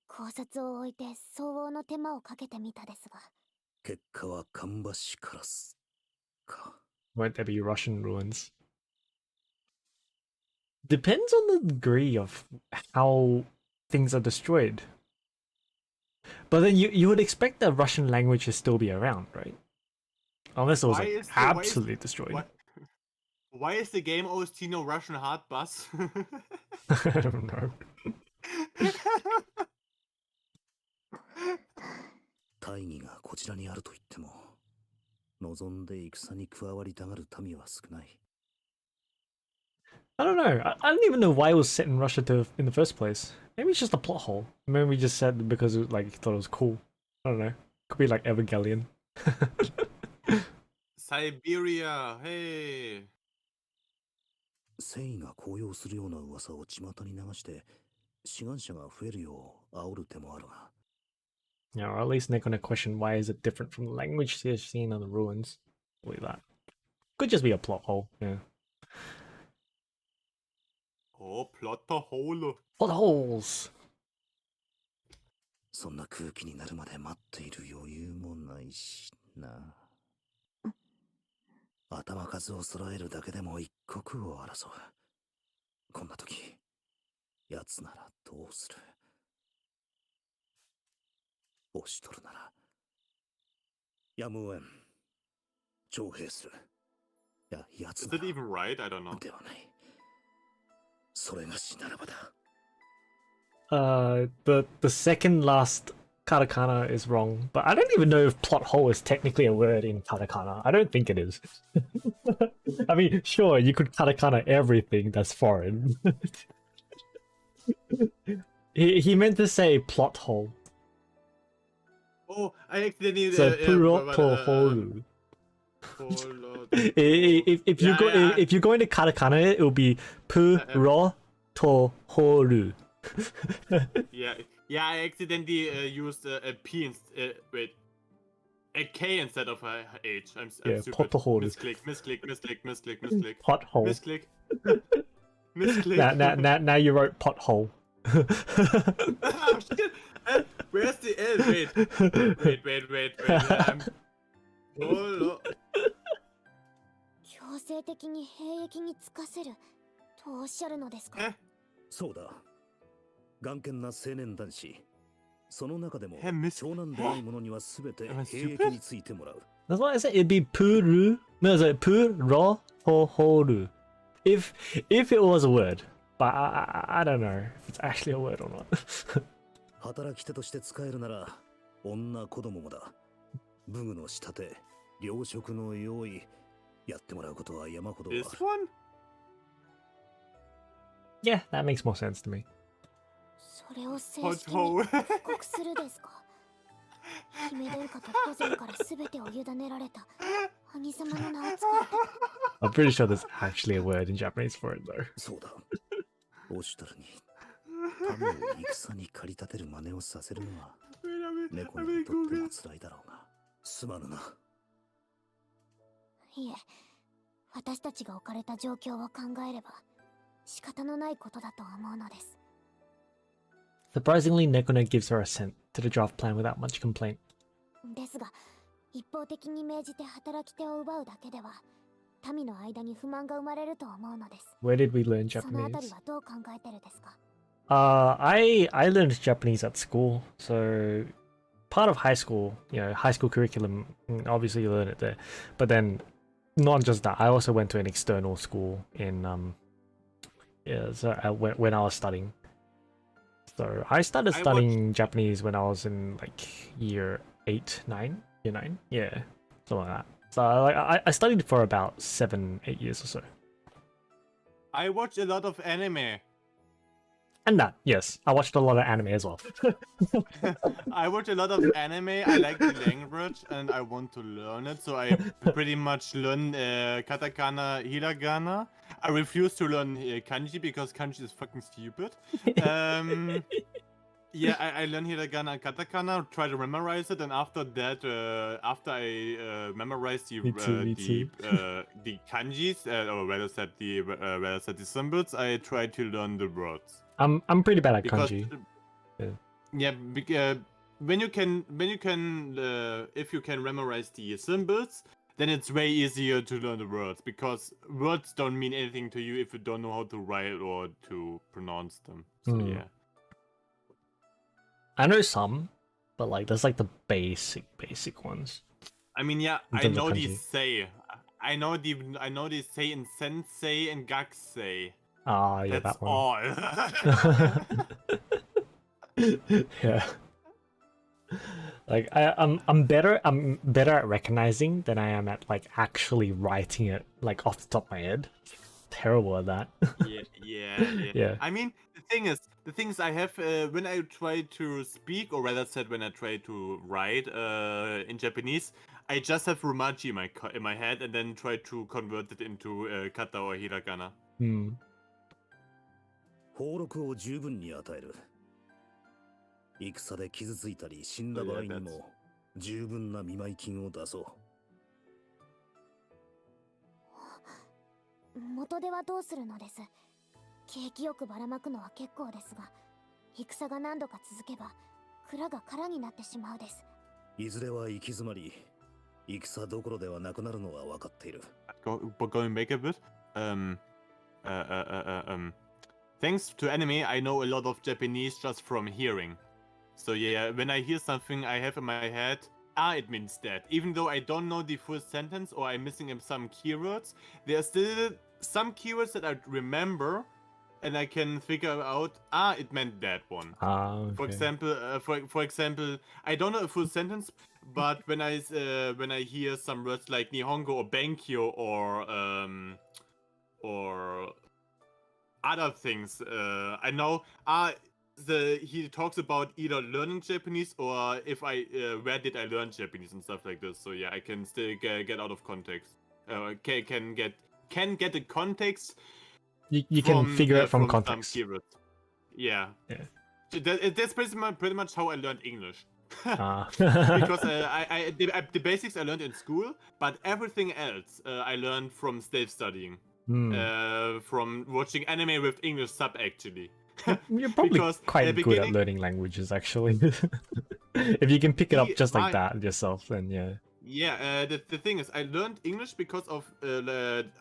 考察を置いて相応の手間をかけてみたですが。
結果は芳しからすか。
Won't there be Russian ruins? Depends on the degree of how things are destroyed. But then you would expect the Russian language to still be around, right? Unless it was absolutely destroyed.
Why is the game OST no Russian hard bus?
I don't know.
大義がこちらにあると言っても、望んで戦に加わりたがる民は少ない。
I don't know. I don't even know why it was set in Russia in the first place. Maybe it's just a plot hole. Maybe we just said because it, like thought it was cool. I don't know. Could be like Evangelion.
Siberia, hey.
戦意が高揚するような噂を巷に流して志願者が増えるよう煽る手もあるが。
Yeah, or at least they're gonna question why is it different from the language they're seeing on the ruins. Believe that. Could just be a plot hole, yeah.
Oh, plot hole.
Plot holes!
そんな空気になるまで待っている余裕もないしな。頭数を揃えるだけでも一刻を争う。こんな時、奴ならどうする？押しとるなら、やむをえん。徴兵する。いや、奴なら。
Is it even right? I don't know.
ではない。それがしならばだ。
The second last katakana is wrong, but I don't even know if plot hole is technically a word in katakana. I don't think it is. I mean, sure, you could katakana everything that's foreign. he meant to say plot hole.
Oh, I accidentally.
So plot hole. If you go into katakana, it will be puro to horu.
Yeah, I accidentally used a P wait, a K instead of a H. I'm stupid.
Pothole.
Misclick.
Pothole.
Misclick.
Now you wrote pothole.
Oh shit! Where's the L? Wait. Oh,
強制的に兵役に就かせるとおっしゃるのですか？
そうだ。眼見な青年男子。その中でも長男でない者にはすべて兵役についてもらう。
That's why I said it'd be puru. No, it's like puro horu. If it was a word, but I don't know if it's actually a word or not.
働き手として使えるなら女子供もだ。武具の仕立て、糧食の用意、やってもらうことは山ほどある。
This one?
Yeah, that makes more sense to me.
それを正式に布告するですか？姫殿下と御前からすべてを委ねられた兄様の名を使って。
I'm pretty sure there's actually a word in Japanese for it though.
そうだ。オシュタルに民を戦に駆り立てる真似をさせるのは猫にとっても辛いだろうが。すまぬな。
いえ、私たちが置かれた状況を考えれば仕方のないことだと思うのです。
Surprisingly, Nekone gives her assent to the draft plan without much complaint.
ですが、一方的に命じて働き手を奪うだけでは民の間に不満が生まれると思うのです。
Where did we learn
そのあたり
Japanese?
はどう考えてるですか？
I learned Japanese at school, so part of high school, high school curriculum, obviously you learn it there. But then, not just that, I also went to an external school in when I was studying. So I started studying Japanese when I was in like year 9, yeah, something like that. So I studied for about 7-8 years or so.
I watch a lot of anime.
And that, yes, I watched a lot of anime as well.
I watch a lot of anime. I like the language and I want to learn it. So I pretty much learn katakana, hiragana. I refuse to learn kanji because kanji is fucking stupid. Yeah, I learn hiragana and katakana, try to memorize it, and after that, after I memorize the kanjis, or rather said the symbols, I try to learn the words.
I'm pretty bad at kanji.
Yeah, when you can if you can memorize the symbols, then it's way easier to learn the words, because words don't mean anything to you if you don't know how to write or to pronounce them. So yeah.
I know some, but like there's like the basic ones.
I mean, yeah, I know these say. I know these say in sensei and gakusei.
Ah, yeah,
that's
that one.
all.
Yeah. Like I'm better at recognizing than I am at like actually writing it like off the top of my head. Terrible at that.
Yeah. I mean, the thing is I have when I try to speak, or rather said when I try to write in Japanese, I just have romaji in my head and then try to convert it into kata or hiragana.
俸禄を十分に与える。戦で傷ついたり死んだ場合にも十分な見舞い金を出そう。
元手はどうするのです？景気よくばらまくのは結構ですが、戦が何度か続けば蔵が空になってしまうです。
いずれは行き詰まり、戦どころではなくなるのは分かっている。
Going back a bit, thanks to anime, I know a lot of Japanese just from hearing. So yeah, when I hear something I have in my head, it means that. Even though I don't know the full sentence or I'm missing some keywords, there are still some keywords that I remember and I can figure out, it meant that one.
Okay.
For example, I don't know a full sentence, but when I hear some words like Nihongo or Benkyo or other things, I know he talks about either learning Japanese or if where did I learn Japanese and stuff like this. So yeah, I can still get out of context. Can get the context.
You can figure it from context.
Some keywords. Yeah. That's pretty much how I learned English. Because the basics I learned in school, but everything else I learned from self-studying. From watching anime with English sub, actually.
You're probably quite good at learning languages, actually. If you can pick it up just like that yourself, then yeah.
Yeah, the thing is, I learned English because of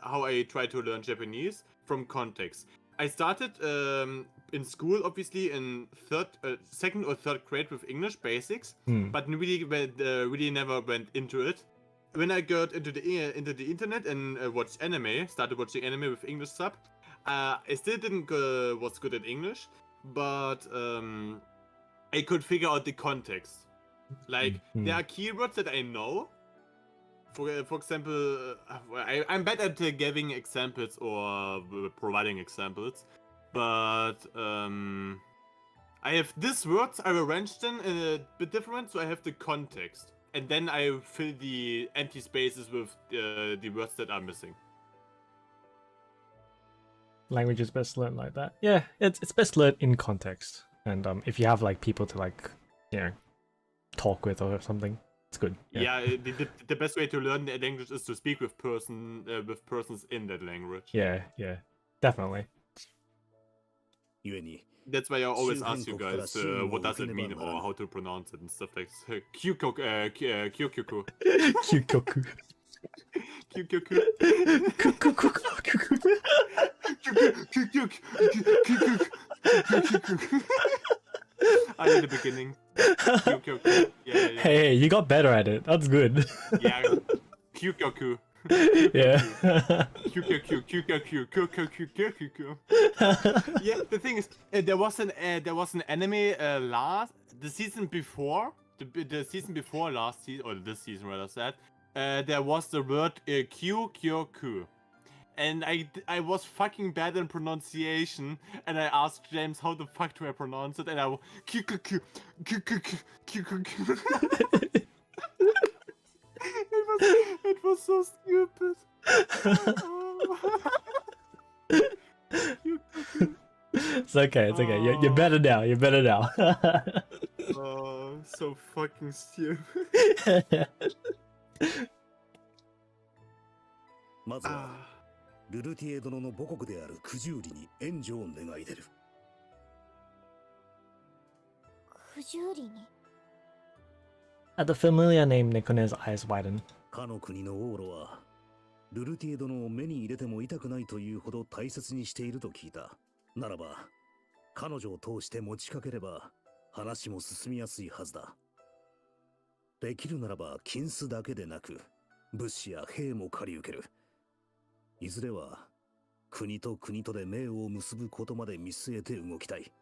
how I try to learn Japanese from context. I started in school, obviously, in second or third grade with English basics, but really never went into it. When I got into the internet and started watching anime with English sub, I still was good at English, but I could figure out the context. Like, there are keywords that I know. For example, I'm bad at giving examples or providing examples, but I have these words, I arranged them in a bit different, so I have the context. And then I fill the empty spaces with the words that are missing.
Language is best learned like that. Yeah, it's best learned in context. And if you have like people to like, talk with or something, it's good.
Yeah, the best way to learn the language is to speak with persons in that language.
Yeah, definitely.
故に
That's why I always ask you guys what does it mean or how to pronounce it and stuff like this. Kyukyoku.
Kyukyoku.
Kyukyoku. I in the beginning. Kyukyoku. Yeah.
Hey, you got better at it. That's good.
Yeah. Kyukyoku.
Yeah.
Yeah, the thing is, there was an anime the season before last season, or this season rather said, there was the word Kyukyoku. And I was fucking bad in pronunciation, and I asked James how the fuck do I pronounce it, and I Kyukyoku. It was so stupid.
It's okay. It's okay. You're better now. You're better now.
Oh, so fucking stupid.
まずはルルティエ殿の母国である九十里に援助を願い出る。
九十里に
At the familiar name, Nikone's eyes widen.
かの国の王路はルルティエ殿を目に入れても痛くないというほど大切にしていると聞いた。ならば彼女を通して持ちかければ話も進みやすいはずだ。できるならば金子だけでなく物資や兵も借り受ける。いずれは国と国とで盟を結ぶことまで見据えて動きたい。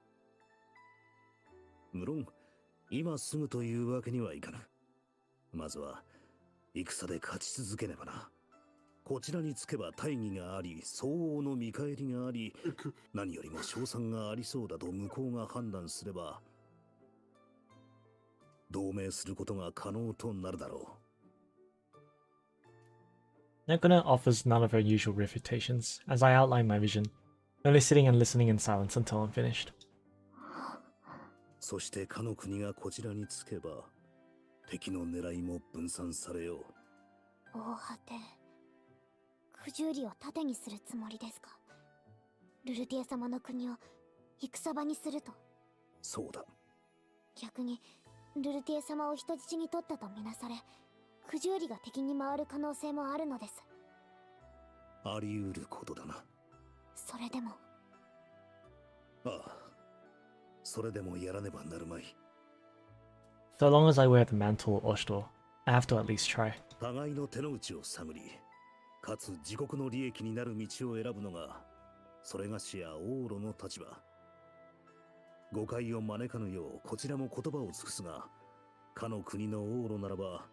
無論今すぐというわけにはいかぬ。まずは戦で勝ち続けねばな。こちらにつけば大義があり、相応の見返りがあり、何よりも勝算がありそうだと向こうが判断すれば、同盟することが可能となるだろう。
Nekone offers none of her usual refutations, as I outline my vision, only sitting and listening in silence until I'm finished.
そしてかの国がこちらにつけば、敵の狙いも分散されよう。
大果て、九十里を盾にするつもりですか。ルルティエ様の国を戦場にすると。
そうだ。
逆にルルティエ様を人質に取ったとみなされ、九十里が敵に回る可能性もあるのです。
あり得ることだな。
それでも。
ああ、それでもやらねばなるまい。
So long as I wear the mantle Oshto, I have to at least try.
互いの手の内を探り、かつ自国の利益になる道を選ぶのが、それがしや王路の立場。誤解を招かぬようこちらも言葉を尽くすが、かの国の王路ならば、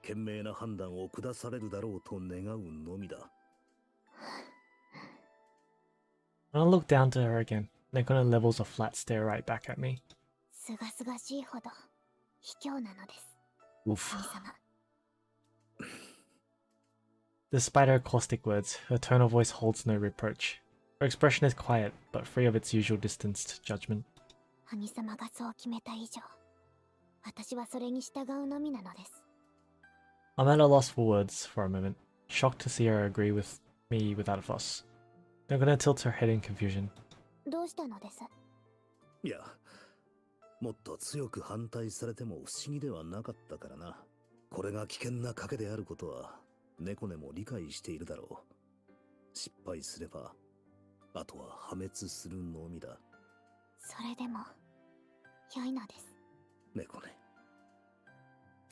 賢明な判断を下されるだろうと願うのみだ。
When I look down to her again, Nekone levels a flat stare right back at me.
すがすがしいほど卑怯なのです。
Oof.
神様。
Despite her caustic words, her tone of voice holds no reproach. Her expression is quiet, but free of its usual distanced judgment.
神様がそう決めた以上、私はそれに従うのみなのです。
I'm at a loss for words for a moment, shocked to see her agree with me without a fuss. Nekone tilts her head in confusion.
どうしたのです？
いや、もっと強く反対されても不思議ではなかったからな。これが危険な賭けであることは、ネコネも理解しているだろう。失敗すれば、あとは破滅するのみだ。
それでも、良いのです。
ネコネ。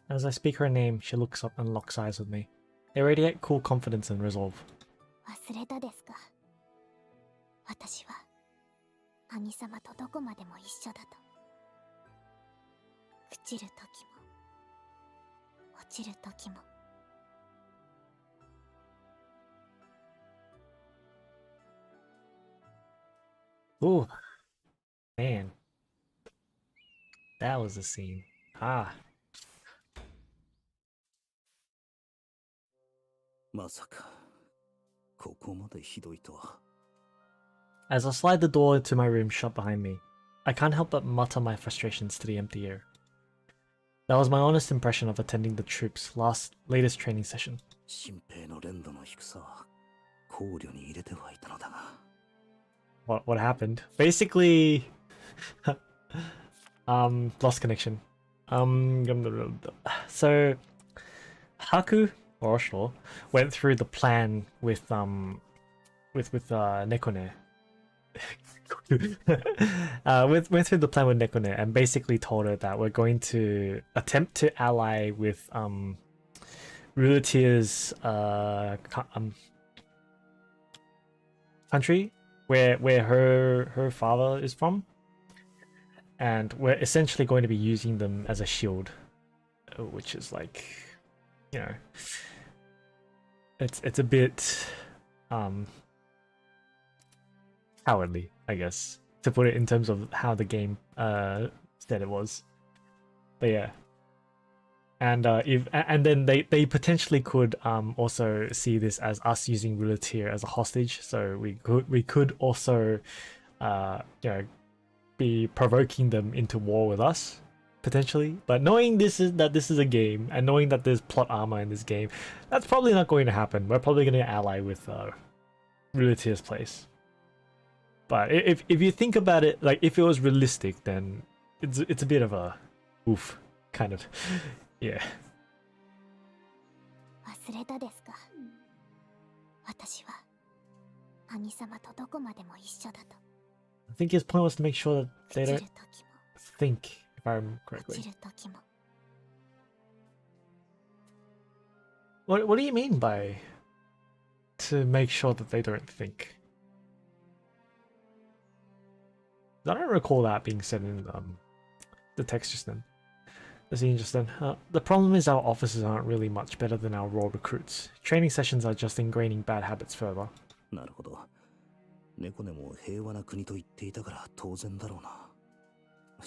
As I speak her name, she looks up and locks eyes with me. They radiate cool confidence and resolve.
忘れたですか。私は、兄様とどこまでも一緒だと。朽ちる時も、落ちる時も。
Ooh, man, that was a scene. Ah.
まさか、ここまでひどいとは。
As I slide the door to my room shut behind me, I can't help but mutter my frustrations to the empty air. That was my honest impression of attending the troops' latest training session.
新兵の連度の低さは考慮に入れてはいたのだが。
what happened. Basically, lost connection. So Haku or Osho went through the plan with Nekone. Went through the plan with Nekone and basically told her that we're going to attempt to ally with Ruletier's country where her father is from, and we're essentially going to be using them as a shield, which is like, you know, it's a bit cowardly, I guess, to put it in terms of how the game said it was. But yeah. And then they potentially could also see this as us using Ruletier as a hostage, so we could also you know, be provoking them into war with us potentially. But knowing this is a game, and knowing that there's plot armor in this game, that's probably not going to happen. We're probably going to ally with Ruletier's place. But if you think about it, like if it was realistic, then it's a bit of a oof kind of. Yeah.
忘れたですか。私は兄様とどこまでも一緒だと。
I think his point was to make sure that they don't think, if I remember correctly. What do you mean by to make sure that they don't think? I don't recall that being said in the text just then. The scene just then. The problem is our officers aren't really much better than our raw recruits. Training sessions are just ingraining bad habits further.
なるほど。猫根も平和な国と言っていたから当然だろうな。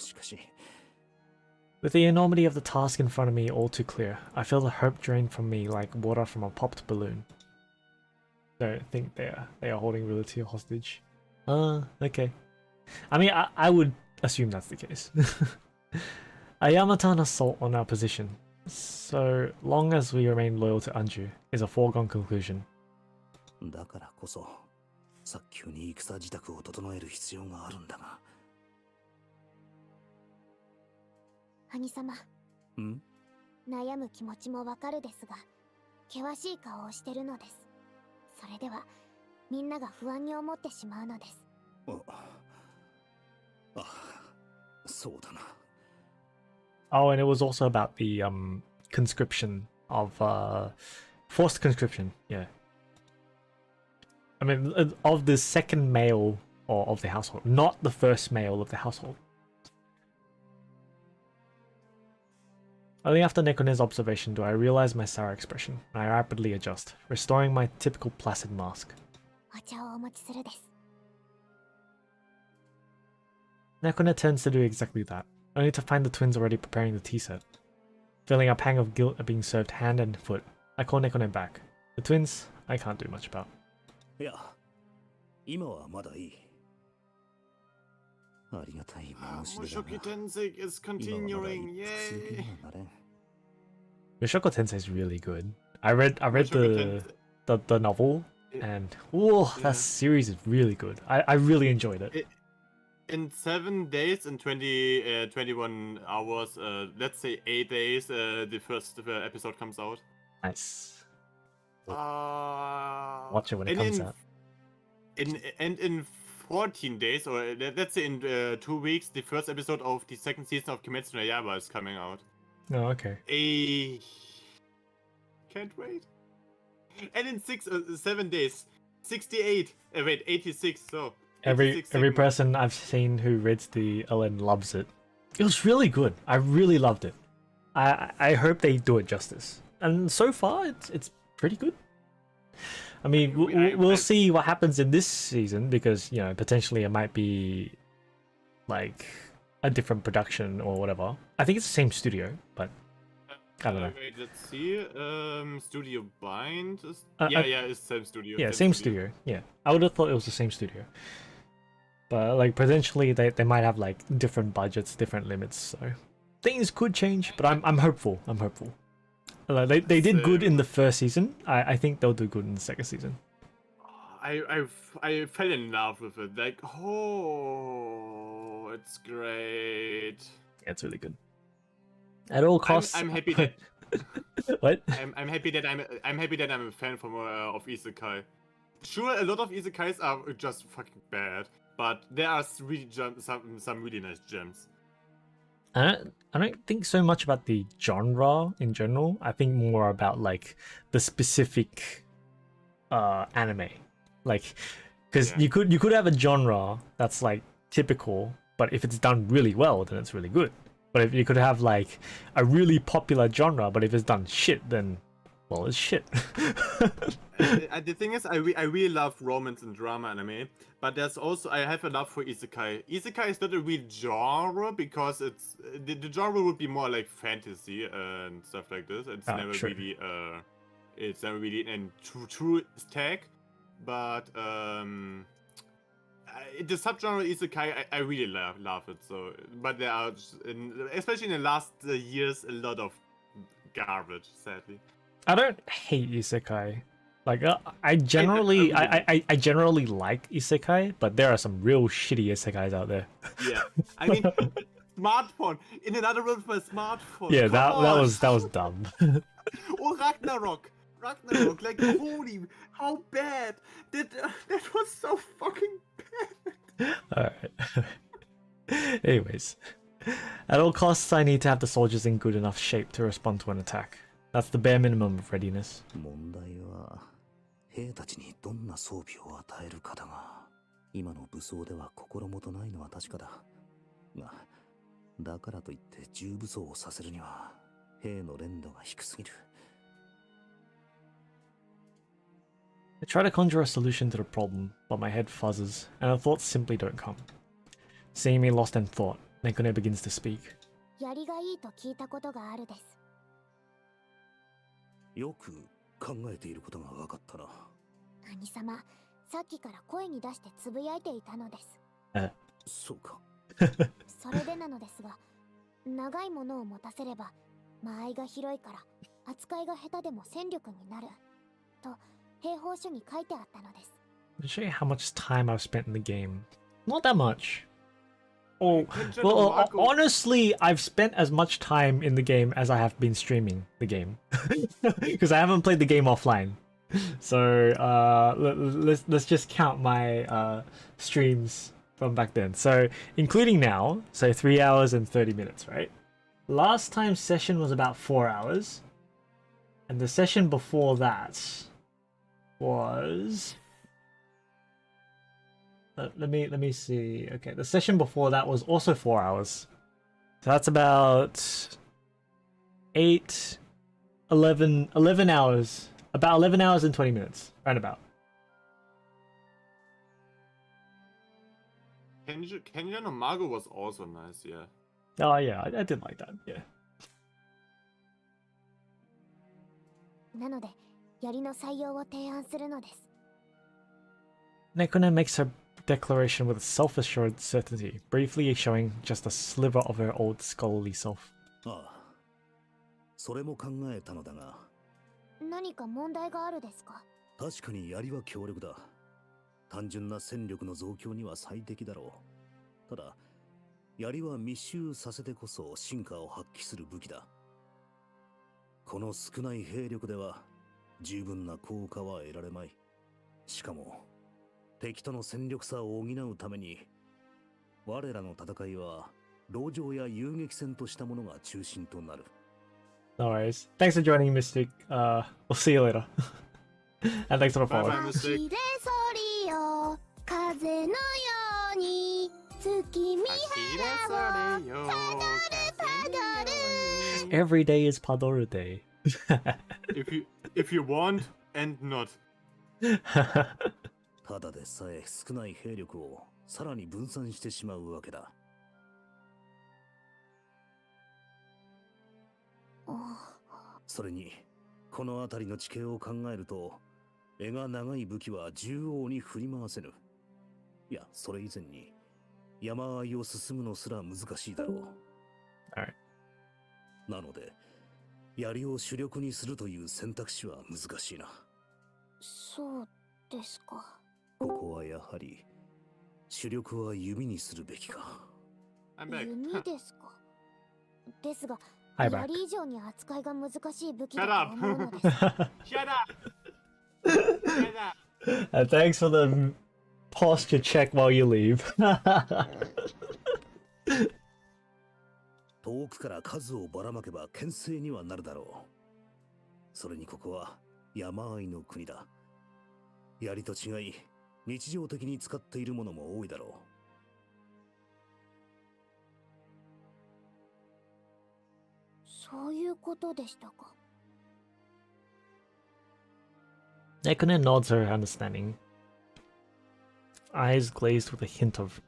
しかし。
With the enormity of the task in front of me all too clear, I feel the hope drain from me like water from a popped balloon. Don't think they are holding Ruletier hostage. Okay. I mean, I would assume that's the case. A Yamatan assault on our position, so long as we remain loyal to Anju, is a foregone conclusion.
だからこそ、早急に戦自宅を整える必要があるんだが。
兄様。悩む気持ちもわかるですが、険しい顔をしてるのです。それでは、みんなが不安に思ってしまうのです。
そうだな。
Oh, and it was also about the conscription of forced conscription. Yeah. I mean, of the second male of the household, not the first male of the household. Only after Nekone's observation do I realize my sour expression, and I rapidly adjust, restoring my typical placid mask. Nekone turns to do exactly that, only to find the twins already preparing the tea set. Feeling a pang of guilt at being served hand and foot, I call Nekone back. The twins, I can't do much about.
いや、今はまだいい。ありがたい申し出だが。
Tensei is continuing, yay!
Yoshoko Tensei is really good. I read the novel, and that series is really good. I really enjoyed it.
In 7 days and 21 hours, let's say 8 days, the first episode comes out.
Nice. Watch it when it comes out.
In 14 days, or let's say in 2 weeks, the first episode of the second season of Kimetsu no Yaiba is coming out.
Oh, okay.
Can't wait. And in 7 days, 68. Wait, 86. So.
Every person I've seen who reads the LN loves it. It was really good. I really loved it. I hope they do it justice. And so far, it's pretty good. I mean, we'll see what happens in this season, because, you know, potentially it might be like a different production or whatever. I think it's the same studio, but I don't know.
Wait, let's see. Studio Bind is... yeah, it's the same studio.
Yeah, same studio. Yeah, I would have thought it was the same studio. But like potentially they might have like different budgets, different limits, so things could change. But I'm hopeful. I'm hopeful. They did good in the first season. I think they'll do good in the second season.
I fell in love with it. Like, oh, it's great.
Yeah, it's really good. At all costs.
I'm happy that.
What?
I'm happy that I'm happy that I'm a fan of isekai. Sure, a lot of isekais are just fucking bad, but there are really some really nice gems.
I don't think so much about the genre in general. I think more about like the specific anime, like because you could have a genre that's like typical, but if it's done really well, then it's really good. But if you could have like a really popular genre, but if it's done shit, then well, it's shit.
The thing is, I really love romance and drama anime, but there's also I have a love for isekai. Isekai is not a real genre because it's the genre would be more like fantasy and stuff like this. It's never really it's never really in true tag, but the subgenre isekai I really love it. So, but there are especially in the last years a lot of garbage, sadly.
I don't hate isekai. Like I generally I generally like isekai, but there are some real shitty isekais out there.
Yeah, I mean, smartphone in another world for a smartphone.
Yeah, that was dumb.
Oh, Ragnarok, like holy, how bad! That was so fucking bad.
Alright. Anyways, at all costs, I need to have the soldiers in good enough shape to respond to an attack. That's the bare minimum of readiness.
問題は兵たちにどんな装備を与えるかだが、今の武装では心もとないのは確かだ。が、だからといって重武装をさせるには兵の連度が低すぎる。
I try to conjure a solution to the problem, but my head fuzzes, and the thoughts simply don't come. Seeing me lost in thought, Nekone begins to speak.
やりがいいと聞いたことがあるです。
よく考えていることが分かったな。
兄様、さっきから声に出してつぶやいていたのです。
そうか。
それでなのですが、長いものを持たせれば間合いが広いから扱いが下手でも戦力になると兵法書に書いてあったのです。
To show you how much time I've spent in the game. Not that much. Oh, well, honestly, I've spent as much time in the game as I have been streaming the game. Because I haven't played the game offline. So, let's just count my streams from back then. So, including now, so 3 hours and 30 minutes, right? Last time's session was about 4 hours. And the session before that was... Let me see. Okay, the session before that was also 4 hours. So that's about 11 hours. About 11 hours and 20 minutes. Roundabout.
Kenja no Mago was also nice, yeah.
Oh yeah, I did like that, yeah.
なので、槍の採用を提案するのです。
Nekone makes her declaration with self-assured certainty, briefly showing just a sliver of her old scholarly self.
ああ、それも考えたのだが。
何か問題があるですか？
確かに槍は強力だ。単純な戦力の増強には最適だろう。ただ、槍は密集させてこそ進化を発揮する武器だ。この少ない兵力では十分な効果は得られまい。しかも、敵との戦力差を補うために、我らの戦いは籠城や遊撃戦としたものが中心となる。
No worries. Thanks for joining, Mystic. We'll see you later. And thanks for the follow. Every day is Padoru Day.
if you want and not.
ただでさえ少ない兵力をさらに分散してしまうわけだ。それにこの辺りの地形を考えると、柄が長い武器は縦横に振り回せぬ。いや、それ以前に山あいを進むのすら難しいだろう。なので、槍を主力にするという選択肢は難しいな。
そうですか。
ここはやはり主力は弓にするべきか。
弓ですか。ですが、
Hi, back.
槍以上に扱いが難しい武器
Shut
だ
up!
と思うのです。
Shut up! Shut up!
And thanks for the posture check while you leave.
遠くから数をばらまけば牽制にはなるだろう。それにここは山あいの国だ。槍と違い、日常的に使っているものも多いだろ
う。そういうことでしたか。
Nekune nods her understanding. Eyes glazed with a hint of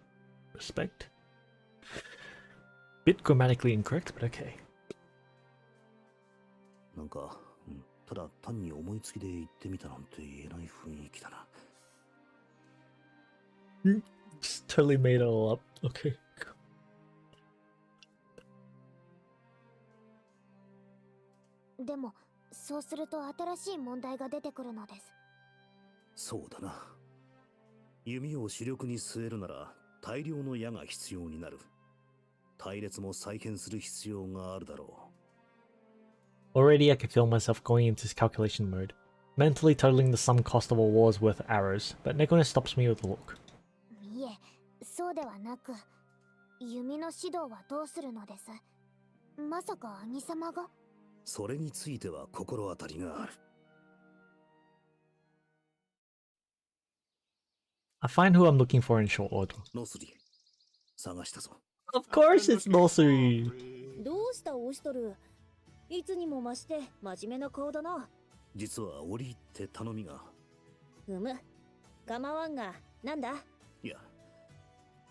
respect. Bit grammatically incorrect, but okay.
なんか、ただ単に思いつきで言ってみたなんて言えない雰囲気だな。
Just totally made it all up. Okay.
でも、そうすると新しい問題が出てくるのです。
そうだな。弓を主力に据えるなら大量の矢が必要になる。隊列も再編する必要があるだろう。
Already I can feel myself going into this calculation mode, mentally totaling the sum cost of a war's worth of arrows, but Nekone stops me with a look.
いえ、そうではなく、弓の指導はどうするのです。まさか兄様が？
それについては心当たりがある。
I find who I'm looking for in short order.
ノスリ、探したぞ。
Of course it's Nosuri!
どうしたオシトル、いつにも増して真面目な顔だな。
実は折り入って頼みが。
構わんが、なんだ？
いや、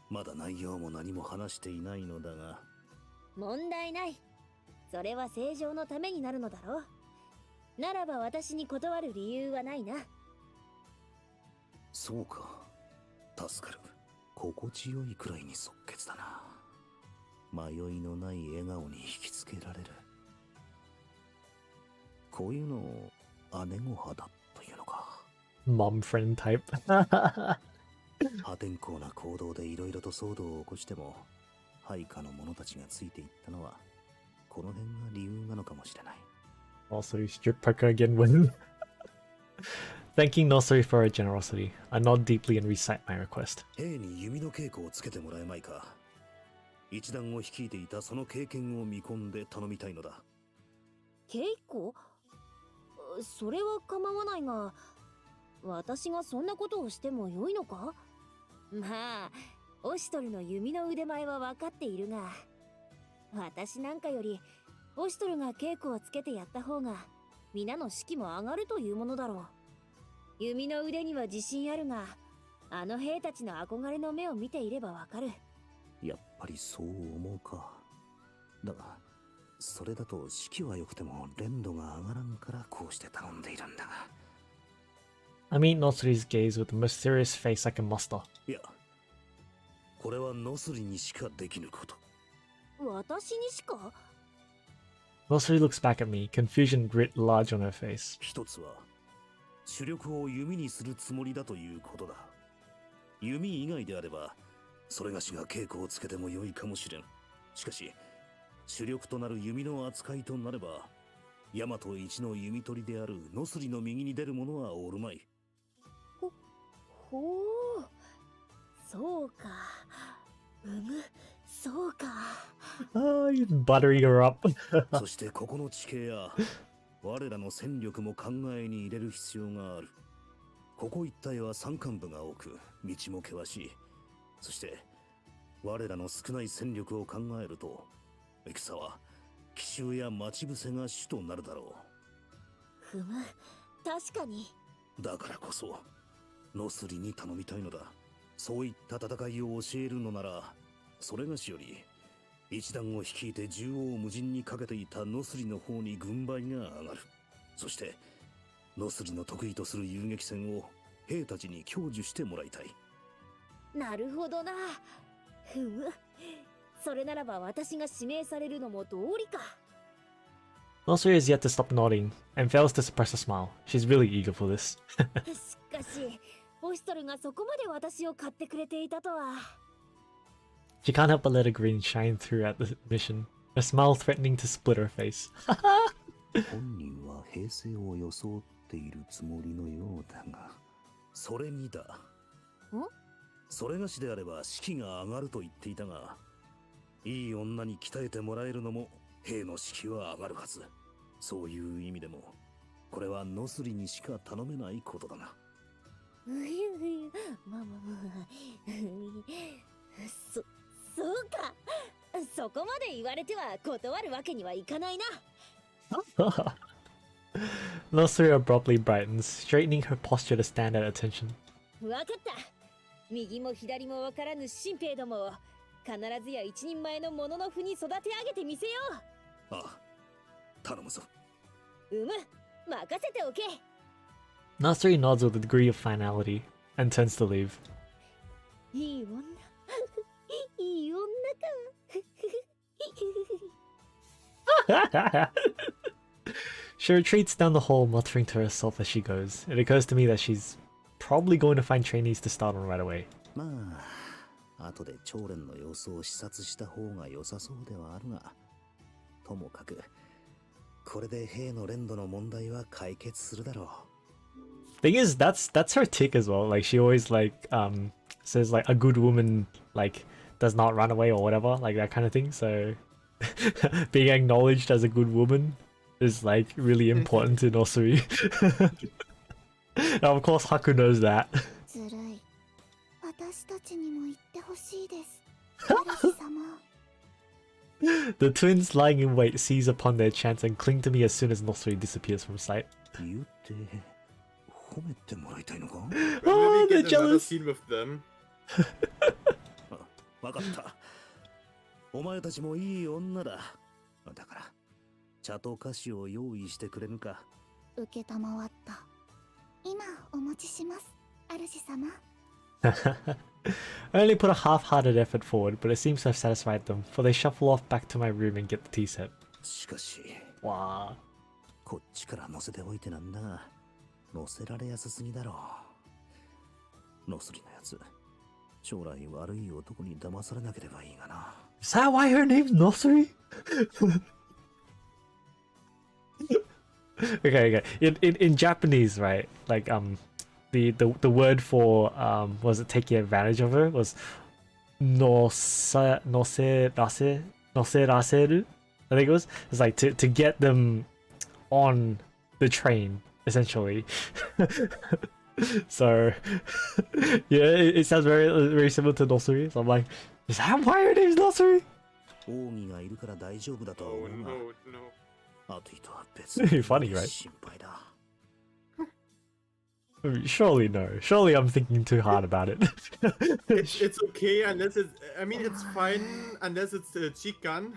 まだ内容も何も話していないのだが。
問題ない。それは正常のためになるのだろう。ならば私に断る理由はないな。
そうか。助かる。心地よいくらいに即決だな。迷いのない笑顔に引きつけられる。こういうのを姉御肌というのか。
Mom friend type.
破天荒な行動でいろいろと騒動を起こしても、配下の者たちがついていったのは、この辺が理由なのかもしれない。
Also, strip poker again when thanking Nosuri for her generosity. I nod deeply and recite my request.
兵に弓の稽古をつけてもらえまいか。一団を率いていたその経験を見込んで頼みたいのだ。
稽古？それは構わないが、私がそんなことをしても良いのか？まあ、オシトルの弓の腕前は分かっているが、私なんかよりオシトルが稽古をつけてやった方が皆の士気も上がるというものだろう。弓の腕には自信あるが、あの兵たちの憧れの目を見ていればわかる。
やっぱりそう思うか。だが、それだと士気は良くても連度が上がらんからこうして頼んでいるんだが。
I meet Nosuri's gaze with the most serious face I can muster.
いや、これはノスリにしかできぬこと。
私にしか？
Nosuri looks back at me, confusion writ large on her face.
一つは、主力を弓にするつもりだということだ。弓以外であれば、それがしが稽古をつけても良いかもしれん。しかし、主力となる弓の扱いとなれば、大和一の弓取りであるノスリの右に出る者はおるまい。
ほう、そうか。そうか。
Oh, he's buttering her up.
そしてここの地形や我らの戦力も考えに入れる必要がある。ここ一帯は山間部が多く、道も険しい。そして我らの少ない戦力を考えると、戦は奇襲や待ち伏せが主となるだろ
確かに。
だからこそノスリに頼みたいのだ。そういった戦いを教えるのなら、それがしより一団を率いて縦横無尽にかけていたノスリの方に軍配が上がる。そしてノスリの得意とする遊撃戦を兵たちに享受してもらいたい。
なるほどな。それならば私が指名されるのも道理か。
Nosuri is yet to stop nodding and fails to suppress a smile. She's really eager for this.
しかし、オシトルがそこまで私を買ってくれていたとは。
She can't help but let a grin shine through at the mission, a smile threatening to split her face.
本人は平成を装っているつもりのようだが、それにだ。それがしであれば士気が上がると言っていたが、いい女に鍛えてもらえるのも兵の士気は上がるはず。そういう意味でも、これはノスリにしか頼めないことだな。
そうか。そこまで言われては断るわけにはいかないな。
Nosuri abruptly brightens, straightening her posture to stand at attention.
わかった。右も左もわからぬ新兵どもを必ずや一人前のもののふに育て上げてみせよう。
ああ、頼むぞ。
任せておけ。
Nosuri nods with a degree of finality and turns to leave.
いい女。いい女か。
She retreats down the hall, muttering to herself as she goes. It occurs to me that she's probably going to find trainees to start on right away.
まあ、後で長連の様子を視察した方が良さそうではあるが、ともかく、これで兵の連動の問題は解決するだろう。
Thing is, that's her tick as well. Like she always says like a good woman like does not run away or whatever, like that kind of thing. So being acknowledged as a good woman is like really important to Nosuri. Now, of course, Haku knows that. The twins lying in wait seize upon their chance and cling to me as soon as Nosuri disappears from sight.
Oh,
they're jealous.
Scene with them.
わかった。お前たちもいい女だ。だから、茶と菓子を用意してくれぬか。
受けたまわった。今お持ちします、主様。
I only put a half-hearted effort forward, but it seems to have satisfied them, for they shuffle off back to my room and get the tea set.
しかし、
わあ。
こっちから乗せておいてなんだが、乗せられやすすぎだろう。ノスリのやつ、将来悪い男に騙されなければいいがな。
Is that why her name's Nosuri? Okay. In Japanese, right? Like the word for was it taking advantage of her was noseraseru? I think it was. It's like to get them on the train, essentially. So yeah, it sounds very similar to Nosuri. So I'm like, is that why her name's Nosuri?
奥義がいるから大丈夫だとは思うが、あと人は別
Funny, right?
心配だ。
Surely no. Surely I'm thinking too hard about it.
It's okay unless it's. I mean, it's fine unless it's a cheek gun.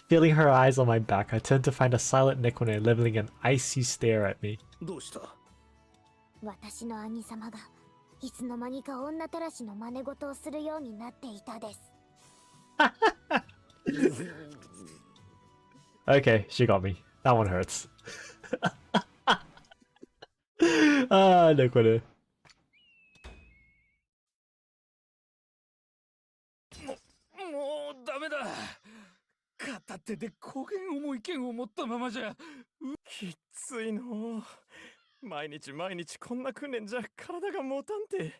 Feeling her eyes on my back, I turn to find a silent Nekone leveling an icy stare at me.
どうした？
私の兄様がいつの間にか女たらしの真似事をするようになっていたです。
Okay, she got me. That one hurts. Nekone.
もうダメだ。片手でこげん重い剣を持ったままじゃきっついの。毎日こんな訓練じゃ体が持たんて。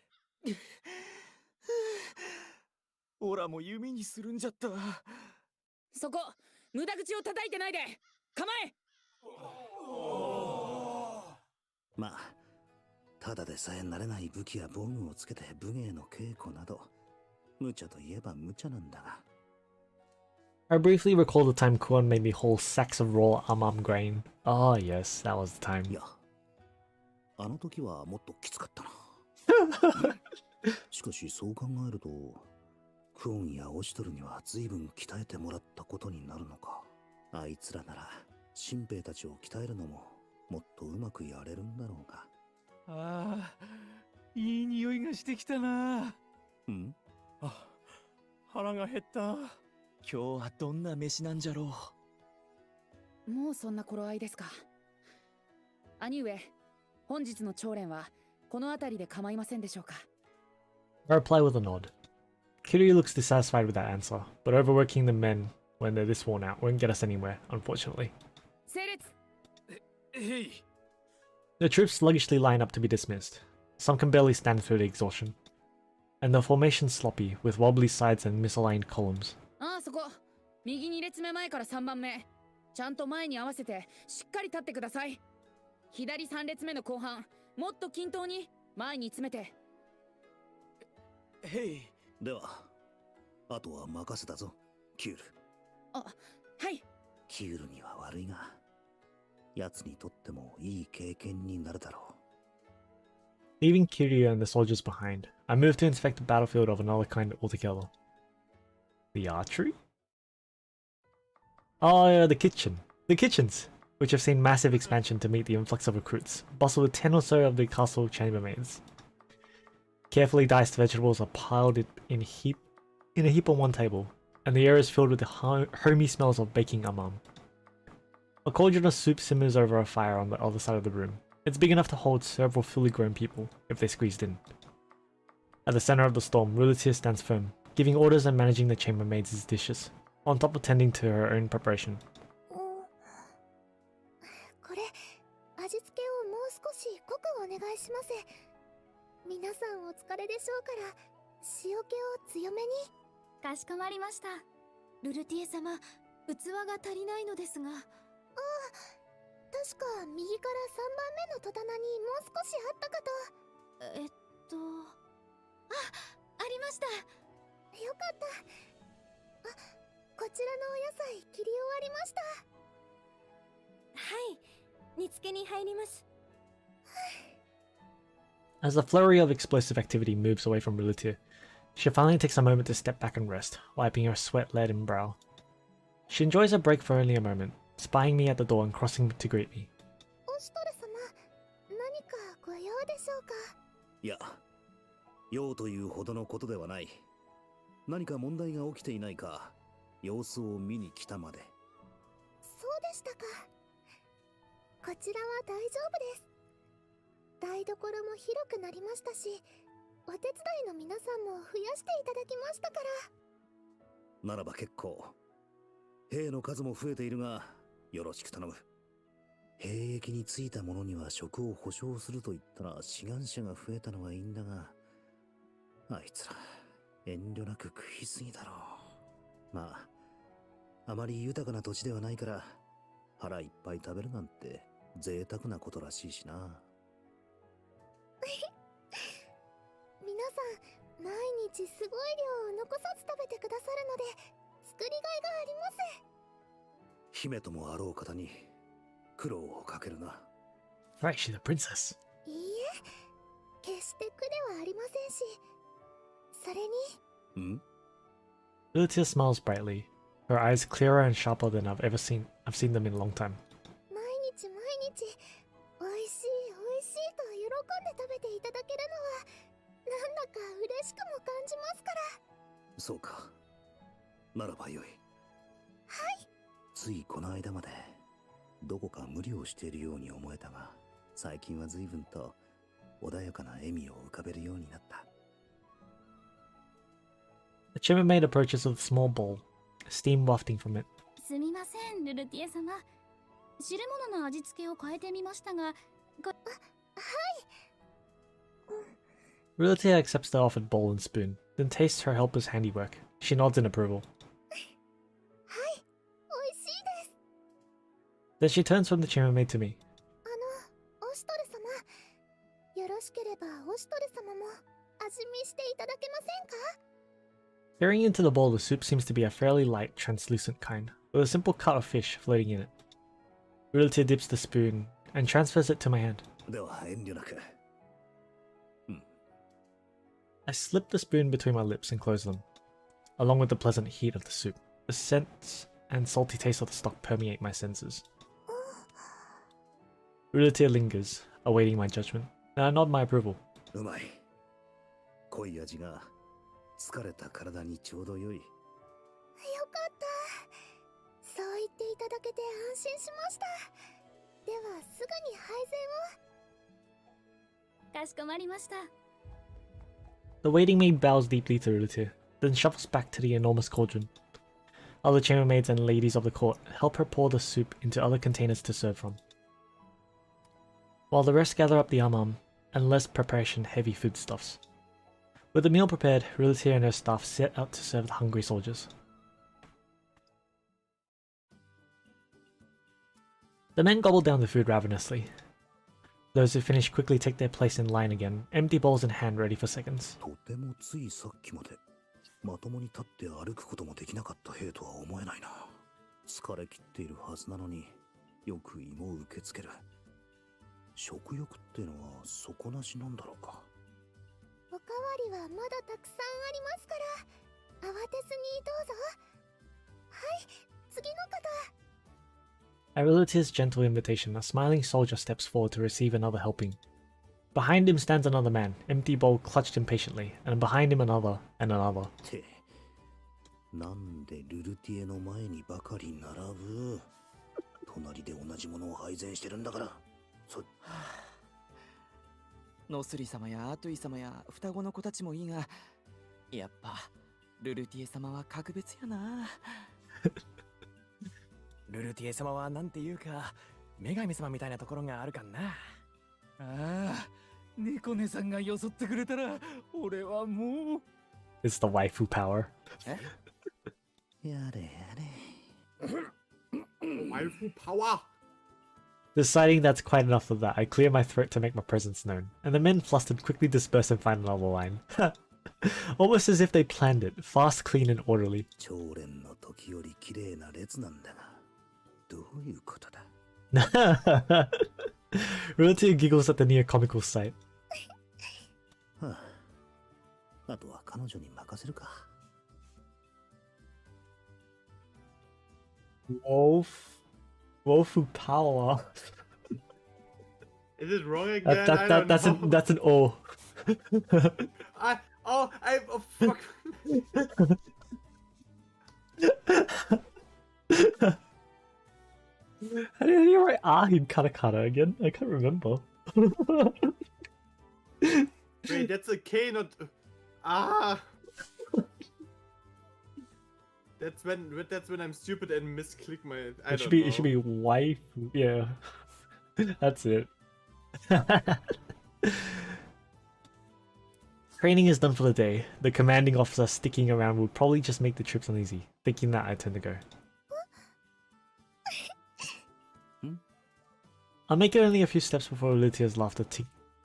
オラも弓にするんじゃった。
そこ無駄口を叩いてないで構え。
まあ、ただでさえ慣れない武器や防具をつけて武芸の稽古など、無茶といえば無茶なんだが。
I briefly recall the time Kuon made me whole sacks of raw amam grain. Oh yes, that was the time.
いや、あの時はもっときつかったな。しかしそう考えると、クオンやオシトルには随分鍛えてもらったことになるのか。あいつらなら、新兵たちを鍛えるのももっとうまくやれるんだろうが。
ああ、いい匂いがしてきたな。
ん？
あ、腹が減った。今日はどんな飯なんじゃろう。
もうそんな頃合いですか。兄上、本日の朝練はこの辺りで構いませんでしょうか。
I reply with a nod. Kiryu looks dissatisfied with that answer, but overworking the men when they're this worn out won't get us anywhere, unfortunately.
整列。
Hey.
The troops sluggishly line up to be dismissed. Some can barely stand through the exhaustion. And the formation's sloppy, with wobbly sides and misaligned columns.
ああ、そこ。右2列目前から3番目。ちゃんと前に合わせてしっかり立ってください。左3列目の後半、もっと均等に前に詰めて。
へい。では、あとは任せたぞ、キュール。
あ、はい。
キュールには悪いが、奴にとってもいい経験になるだろう。
Leaving Kiryu and the soldiers behind, I move to inspect the battlefield of another kind altogether. The archery? Oh yeah, the kitchen. The kitchens, which have seen massive expansion to meet the influx of recruits, bustle with 10 or so of the castle chambermaids. Carefully diced vegetables are piled in a heap on one table, and the air is filled with the homey smells of baking amam. A cauldron of soup simmers over a fire on the other side of the room. It's big enough to hold several fully grown people, if they squeezed in. At the center of the storm, Rulatir stands firm, giving orders and managing the chambermaids' dishes, on top of tending to her own preparation.
これ、味付けをもう少し濃くお願いします。皆さんお疲れでしょうから、塩気を強めに。かしこまりました。ルルティエ様、器が足りないのですが。ああ、確か右から3番目の戸棚にもう少しあったかと。ありました。よかった。あ、こちらのお野菜切り終わりました。はい、煮付けに入ります。
As the flurry of explosive activity moves away from Rulatir, she finally takes a moment to step back and rest, wiping her sweat-laden brow. She enjoys her break for only a moment, spying me at the door and crossing to greet me.
おしとる様、何かご用でしょうか。
いや、用というほどのことではない。何か問題が起きていないか、様子を見に来たまで。
そうでしたか。こちらは大丈夫です。台所も広くなりましたし、お手伝いの皆さんも増やしていただきましたから。
ならば結構。兵の数も増えているが、よろしく頼む。兵役に就いた者には職を保証すると言ったら志願者が増えたのはいいんだが、あいつら遠慮なく食いすぎだろう。まあ、あまり豊かな土地ではないから腹いっぱい食べるなんて贅沢なことらしいしな。
皆さん毎日すごい量を残さず食べてくださるので作りがいがあります。
姫ともあろう方に苦労をかけるな。
Right, she's a princess.
いいえ、決して苦ではありませんし、それに。
Rulatir smiles brightly, her eyes clearer and sharper than I've seen them in a long time.
毎日毎日おいしいおいしいと喜んで食べていただけるのはなんだか嬉しくも感じますから。
そうか。ならばよい。
はい。
ついこの間までどこか無理をしているように思えたが、最近は随分と穏やかな笑みを浮かべるようになった。
The chambermaid approaches with a small bowl, steam wafting from it.
すみません、ルルティエ様。汁物の味付けを変えてみましたが、はい。
Rulatir accepts the offered bowl and spoon, then tastes her helper's handiwork. She nods in approval.
はい、おいしいです。
Then she turns from the chambermaid to me.
おしとる様、よろしければおしとる様も味見していただけませんか？
Peering into the bowl, the soup seems to be a fairly light, translucent kind, with a simple cut of fish floating in it. Rulatir dips the spoon and transfers it to my hand.
では遠慮なく。
I slip the spoon between my lips and close them. Along with the pleasant heat of the soup, the scents and salty taste of the stock permeate my senses. Rulatir lingers, awaiting my judgment, and I nod my approval.
うまい。濃い味が疲れた体にちょうど良い。
よかった。そう言っていただけて安心しました。ではすぐに配膳を。
かしこまりました。
The waiting maid bows deeply to Rulutir, then shuffles back to the enormous cauldron. Other chambermaids and ladies of the court help her pour the soup into other containers to serve from, while the rest gather up the and less preparation heavy foodstuffs. With the meal prepared, Rulutir and her staff set out to serve the hungry soldiers. The men gobble down the food ravenously. Those who finish quickly take their place in line again, empty bowls in hand ready for seconds.
とてもついさっきまでまともに立って歩くこともできなかった兵とは思えないな。疲れ切っているはずなのによく芋を受け付ける。食欲ってのは底なしなんだろうか。
おかわりはまだたくさんありますから慌てずにどうぞ。はい、次の方。
At Rulutir's gentle invitation, a smiling soldier steps forward to receive another helping. Behind him stands another man, empty bowl clutched impatiently, and behind him another, and another.
なんでルルティエの前にばかり並ぶ？隣で同じものを配膳してるんだから。
ノスリ様やアトゥイ様や双子の子たちもいいが、やっぱルルティエ様は格別やな。ルルティエ様はなんていうか女神様みたいなところがあるかんな。ああ、猫姉さんがよそってくれたら俺はもう。
It's the waifu power.
やれやれ。
Waifu power.
Deciding that's quite enough of that, I clear my throat to make my presence known, and the men flustered quickly disperse and find another line. Almost as if they planned it, fast, clean, and orderly.
長連の時より綺麗な列なんだが、どういうことだ?
Rulutir giggles at the near comical sight.
あとは彼女に任せるか。
Wofu power.
Is it wrong again?
That's an O.
Oh fuck.
How do you write R in katakana again? I can't remember.
Wait, that's a K, not ah. That's when I'm stupid and misclick my. It should
be waifu. Yeah, that's it. Training is done for the day. The commanding officer sticking around would probably just make the trips uneasy. Thinking that, I turn to go. I'll make it only a few steps before Lutir's laughter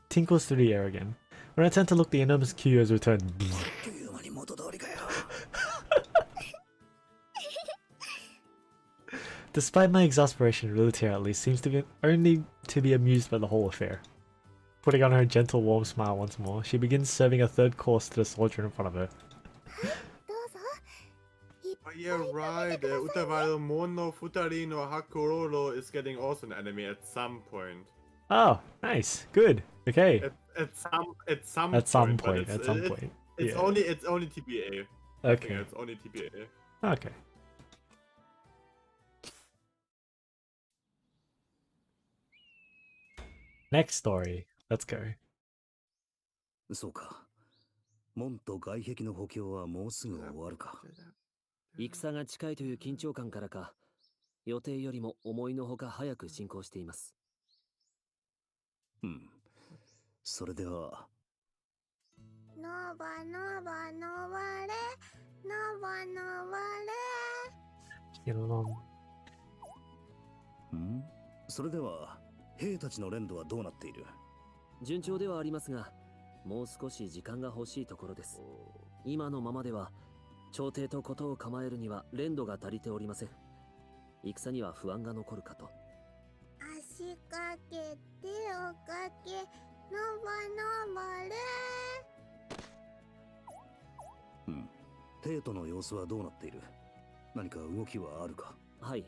tinkles through the air again. When I turn to look, the enormous Q has returned. Despite my exasperation, Rulutir at least seems to be only to be amused by the whole affair. Putting on her gentle, warm smile once more, she begins serving a third course to the soldier in front of her.
Oh yeah, right. Utawarerumono Futari no Hakuroro is getting also an anime at some point.
Oh, nice, good, okay.
At some point. It's
yeah.
only TBA.
Okay.
Yeah, it's only TBA.
Okay. Next story. Let's go.
そうか。門と外壁の補強はもうすぐ終わるか。
戦が近いという緊張感からか、予定よりも思いのほか早く進行しています。
それでは。
のばのばのばれ、のばのばれ。
それでは、兵たちの連動はどうなっている？
順調ではありますが、もう少し時間が欲しいところです。今のままでは、朝廷と事を構えるには連度が足りておりません。戦には不安が残るかと。
足かけ、手をかけ、のばのばれ。
帝都の様子はどうなっている？何か動きはあるか？
はい、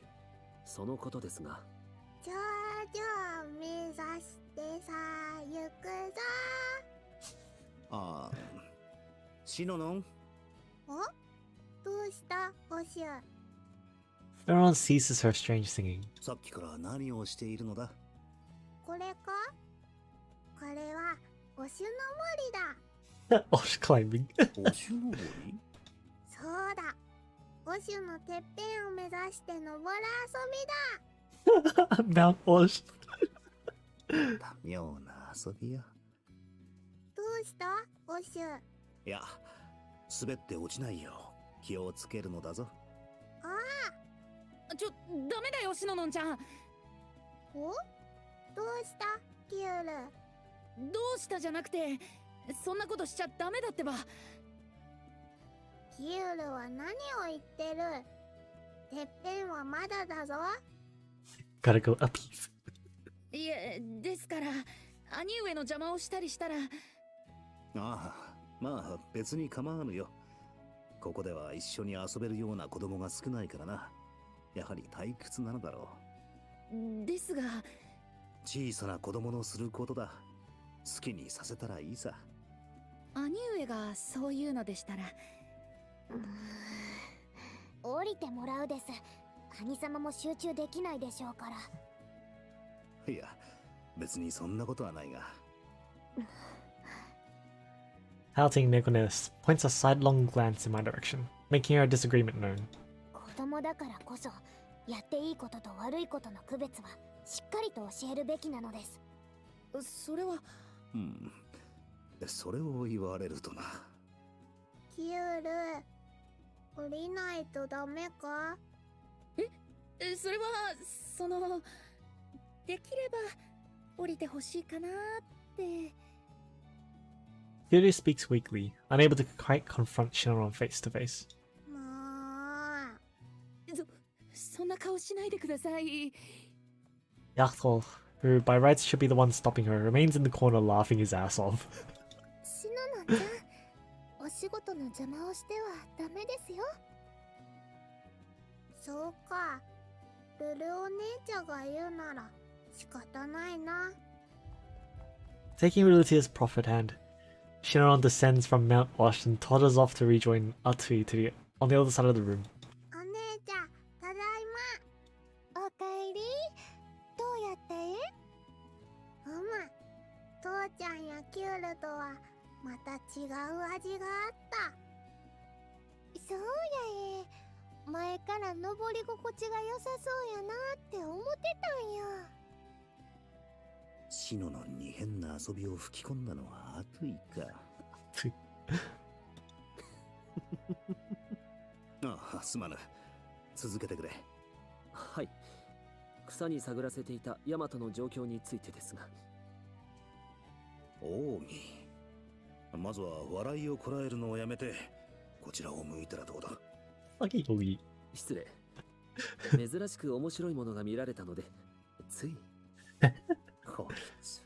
そのことですが。
頂上目指してさあ行くぞ。
シノノン？
どうしたおしゅう？
Everyone ceases her strange singing.
さっきから何をしているのだ？
これか？これはおしゅの森だ。
Osh climbing.
おしゅの森？
そうだ。おしゅのてっぺんを目指して登る遊びだ。
Mount Osh.
妙な遊びや。
どうしたおしゅ？
いや、滑って落ちないよう気をつけるのだぞ。
あ
ダメだよ、しののんちゃん。
お？どうしたキュール？
どうしたじゃなくて、そんなことしちゃダメだってば。
キュールは何を言ってる？てっぺんはまだだぞ。
Gotta go up.
いえ、ですから兄上の邪魔をしたりしたら。
ああ、まあ別に構わぬよ。ここでは一緒に遊べるような子供が少ないからな。やはり退屈なのだろ
う。ですが、
小さな子供のすることだ。好きにさせたらいいさ。
兄上がそういうのでしたら。
降りてもらうです。兄様も集中できないでしょうから。
いや、別にそんなことはないが。
Halting Nicholas points a sidelong glance in my direction, making her disagreement known.
子供だからこそ、やっていいことと悪いことの区別はしっかりと教えるべきなのです。
それは。
それを言われるとな。
キュール、降りないとダメか？
それはできれば降りてほしいかなって。
Fury speaks weakly, unable to quite confront Shinron face to face.
そんな顔しないでください。
Yachtol, who by rights should be the one stopping her, remains in the corner laughing his ass off.
シノノちゃん、お仕事の邪魔をしてはダメですよ。そうか、ルルお姉ちゃんが言うなら仕方ないな。
Taking Lilith's proffered hand, Shinron descends from Mount Osh and toddles off to rejoin Atui on the other side of the room.
お姉ちゃん、ただいま。おかえり。どうやって？父ちゃんやキュールとはまた違う味があった。そうや前から登り心地が良さそうやなって思ってたんや。
シノノンに変な遊びを吹き込んだのはアトゥイか。ああ、すまぬ。続けてくれ。
はい。草に探らせていたヤマトの状況についてですが。
奥義。まずは笑いをこらえるのをやめて、こちらを向いたらどうだ。
失礼。珍しく面白いものが見られたので、つい。
こいつ。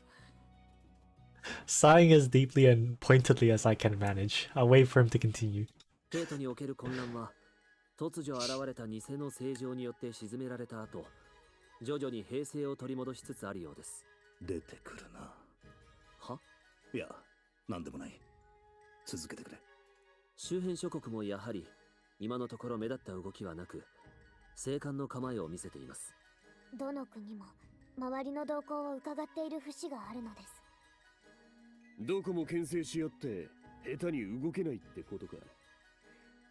Sighing as deeply and pointedly as I can manage, I wait for him to continue.
帝都における混乱は、突如現れた偽の聖城によって沈められた後、徐々に平静を取り戻しつつあるようです。
出てくるな。はいや、なんでもない。続けてくれ。
周辺諸国もやはり、今のところ目立った動きはなく、静観の構えを見せています。
どの国も周りの動向を伺っている節があるのです。
どこも牽制し合って下手に動けないってことか。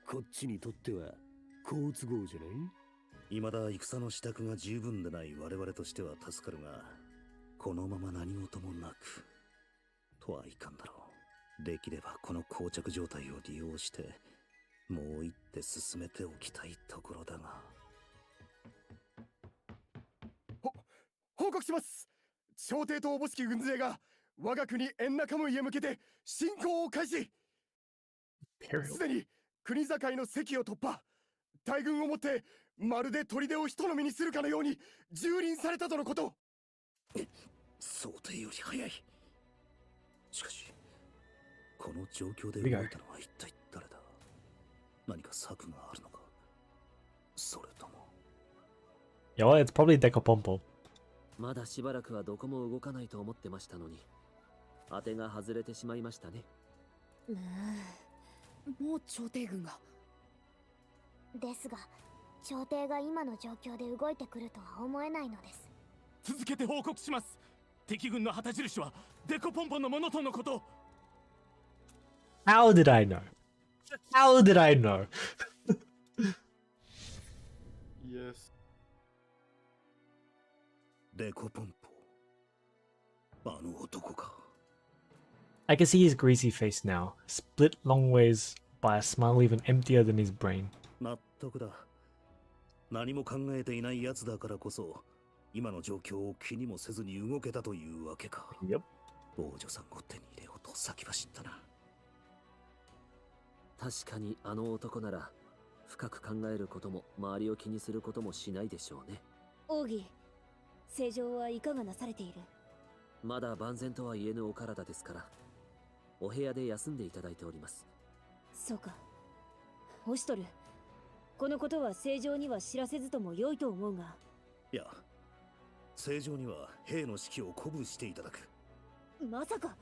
こっちにとっては好都合じゃない？
未だ戦の支度が十分でない我々としては助かるが、このまま何事もなくとはいかんだろう。できればこの膠着状態を利用してもう一手進めておきたいところだが。
報告します。朝廷とおぼしき軍勢が我が国エンナカムイへ向けて進行を開始。すでに国境の関を突破。大軍をもってまるで砦を人の身にするかのように蹂躙されたとのこと。
想定より早い。しかしこの状況で動いたのは一体誰だ。何か策があるのか、それとも。
Yeah, well, it's probably Decopompo.
まだしばらくはどこも動かないと思ってましたのに、当てが外れてしまいましたね。
もう朝廷軍が。
ですが、朝廷が今の状況で動いてくるとは思えないのです。
続けて報告します。敵軍の旗印はデコポンポンのものとのこと。
How did I know? How did I know?
Yes.
デコポンポ。あの男か。
I can see his greasy face now, split long ways by a smile even emptier than his brain.
納得だ。何も考えていない奴だからこそ、今の状況を気にもせずに動けたというわけか。
Yep.
王女さんを手に入れようと先走ったな。
確かにあの男なら深く考えることも周りを気にすることもしないでしょうね。
奥義、正常はいかがなされている？
まだ万全とは言えぬお体ですから、お部屋で休んでいただいております。
そうか。オシトル、このことは正常には知らせずとも良いと思うが。
いや、正常には兵の指揮を鼓舞していただく。
まさか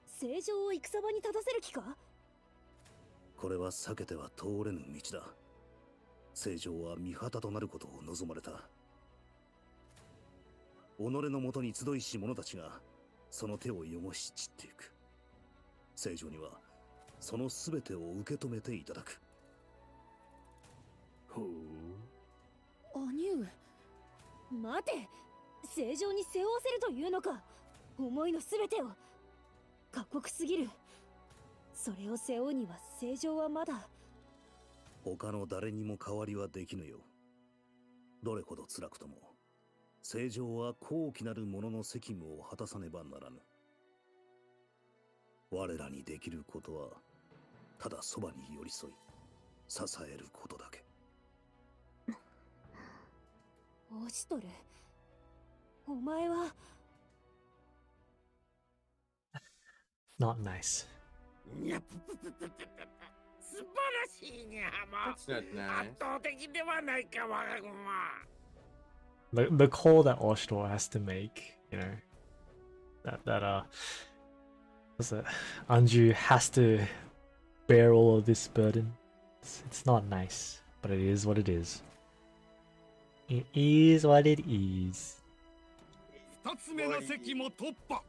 正常を戦場に立たせる気か？
これは避けては通れぬ道だ。正常は味方となることを望まれた。己のもとに集いし者たちがその手を汚し散っていく。正常にはその全てを受け止めていただく。
ほう。兄上、待て、正常に背負わせるというのか。思いの全てを。過酷すぎる。それを背負うには正常はまだ。
他の誰にも代わりはできぬよ。どれほど辛くとも正常は高貴なる者の責務を果たさねばならぬ。我らにできることはただそばに寄り添い支えることだけ。
オシトル、お前は。
Not nice.
素晴らしいにゃも。圧倒的ではないか、我が軍は。
The call that Oshtor has to make, you know, what's it? Anju has to bear all of this burden. It's not nice, but it is what it is. It is what it is.
二つ目の席も突破。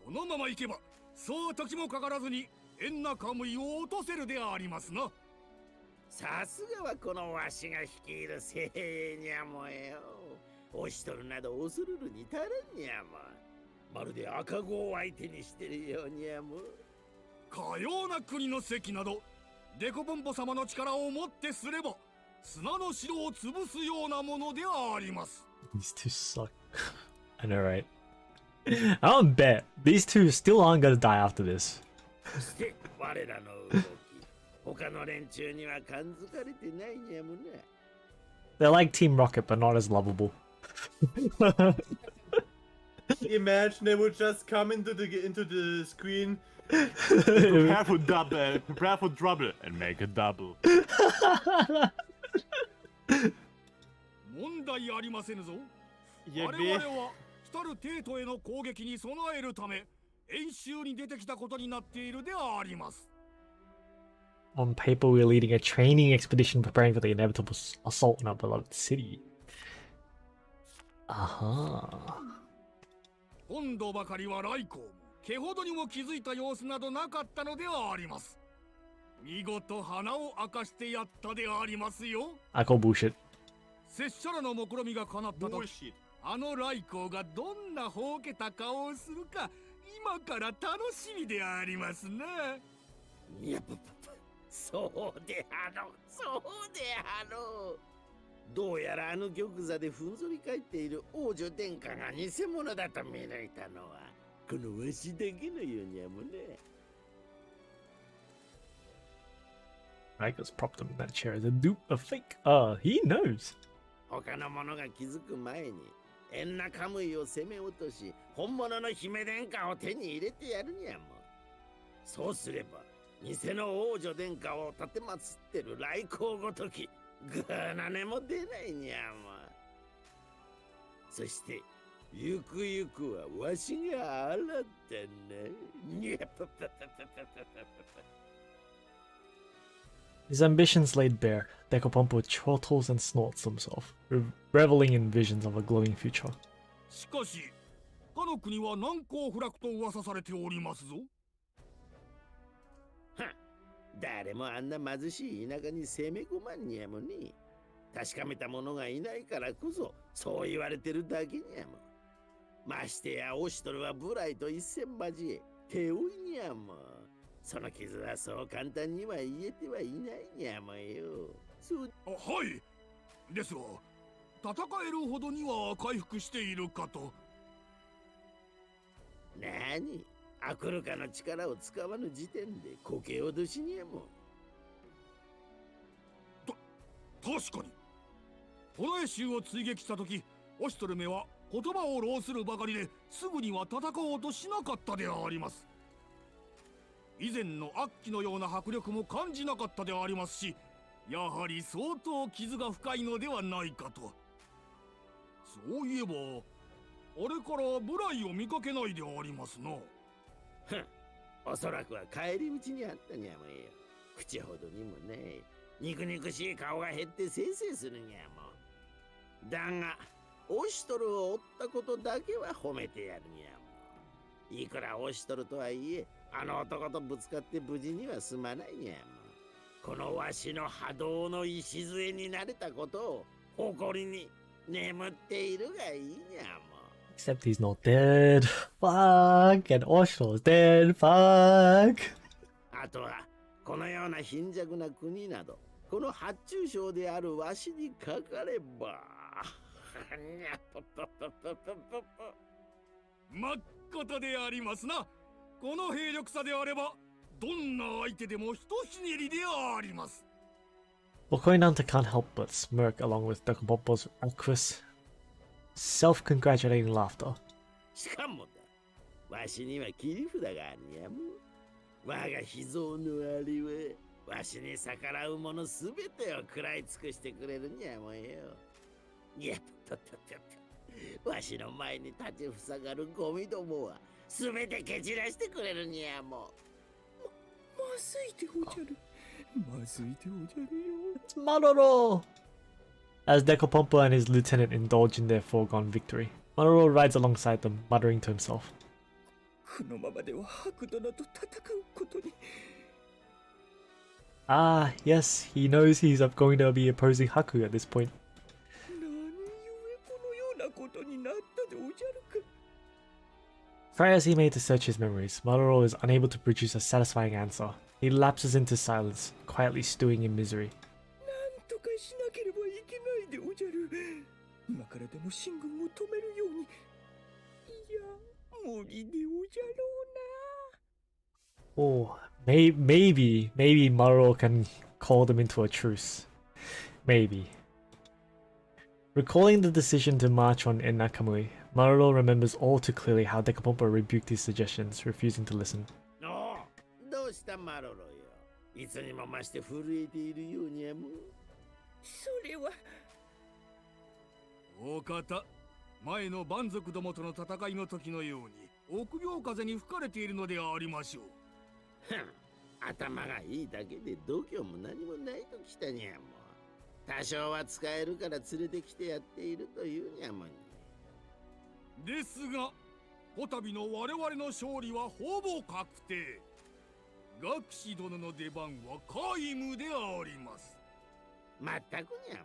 このまま行けば、そう時もかからずにエンナカムイを落とせるでありますな。
さすがはこのわしが率いる精鋭にゃもよ。オシトルなど恐るるに足らんにゃも。まるで赤子を相手にしてるようにゃも。
かような国の席など、デコポンポ様の力をもってすれば、砂の城を潰すようなものであります。
These two suck. I know, right? I don't bet these two still aren't gonna die after this.
して我らの動き、他の連中には感づかれてないにゃもな。
They're like Team Rocket, but not as lovable.
Imagine they would just come into the screen, prepare for trouble, and make a double.
問題ありませぬぞ。我々は来る帝都への攻撃に備えるため演習に出てきたことになっているであります。
On paper, we're leading a training expedition preparing for the inevitable assault on our beloved city. Aha.
今度ばかりは来光も毛ほどにも気づいた様子などなかったのではあります。見事鼻を明かしてやったでありますよ。
I call bullshit.
拙者らの目論みが叶ったとき、あの来光がどんなほうけた顔をするか今から楽しみでありますね。
いや、そうであろう、そうであろう。どうやらあの玉座でふんぞり返っている王女殿下が偽物だと見抜いたのはこのわしだけのようにゃもね。
I just propped him in that chair as a dupe, a fake. He knows.
他の者が気づく前にエンナカムイを攻め落とし本物の姫殿下を手に入れてやるにゃも。そうすれば偽の王女殿下を立てまつってる来光ごときぐーな根も出ないにゃも。そしてゆくゆくはわしがあらったな。にゃぱぱぱぱぱぱぱ。
His ambitions laid bare, Decapompo chortles and snorts himself, reveling in visions of a glowing future.
しかし、かの国は難攻不落と噂されておりますぞ。
誰もあんな貧しい田舎に攻め込まんにやもね。確かめた者がいないからこそそう言われてるだけにゃも。ましてやオシトルはブライと一戦交え手負いにゃも。その傷はそう簡単には言えてはいないにゃもよ。
はい。ですが、戦えるほどには回復しているかと。
なに、アクルカの力を使わぬ時点でこけ落としにゃも。
確かに。ホラエ州を追撃した時、オシトルめは言葉を浪するばかりですぐには戦おうとしなかったであります。以前の悪鬼のような迫力も感じなかったでありますし、やはり相当傷が深いのではないかと。そういえば、あれからブライを見かけないでありますな。
ふん、おそらくは帰り道にあったにゃもよ。口ほどにもない。肉々しい顔が減ってせいせいするにゃも。だが、オシトルを追ったことだけは褒めてやるにゃも。いくらオシトルとはいえ、あの男とぶつかって無事には済まないにゃも。このわしの波動の礎になれたことを誇りに眠っているがいいにゃも。
Except he's not dead. Fuck. And Osho's dead. Fuck.
あとは、このような貧弱な国など、この発注省であるわしにかかれば。
まっことでありますな。この兵力差であれば、どんな相手でもひとひねりであります。
Okoinanta can't help but smirk along with Decapompo's raucous, self-congratulating laughter.
しかもだ、わしには切り札があるにゃも。我が秘蔵のあれは、わしに逆らう者すべてを食らい尽くしてくれるにゃもよ。いやっとっとっと、わしの前に立ちふさがるゴミどもは、すべて蹴散らしてくれるにゃも。
まずいでおじゃる。まずいでおじゃるよ。
It's Maroro! As Decapompo and his lieutenant indulge in their foregone victory, Maroro rides alongside them, muttering to himself.
このままでは白殿と戦うことに。
Ah, yes, he knows he's going to be opposing Haku at this point.
何故このようなことになったでおじゃるか。
Try as he may to search his memories, Maroro is unable to produce a satisfying answer. He lapses into silence, quietly stewing in misery.
なんとかしなければいけないでおじゃる。今からでも進軍を止めるように。いや、無理でおじゃろうな。
Oh, maybe Maroro can call them into a truce. Maybe. Recalling the decision to march on Ennakamui, Maroro remembers all too clearly how Decapompo rebuked his suggestions, refusing to listen.
どうしたマロロよ。いつにも増して震えているようにゃも。
それは。
お方、前の蛮族どもとの戦いの時のように臆病風に吹かれているのでありましょう。
ふん、頭がいいだけで度胸も何もないときたにゃも。多少は使えるから連れてきてやっているというにゃもに。
ですが、こたびの我々の勝利はほぼ確定。学士殿の出番は皆無であります。
まったくにゃも。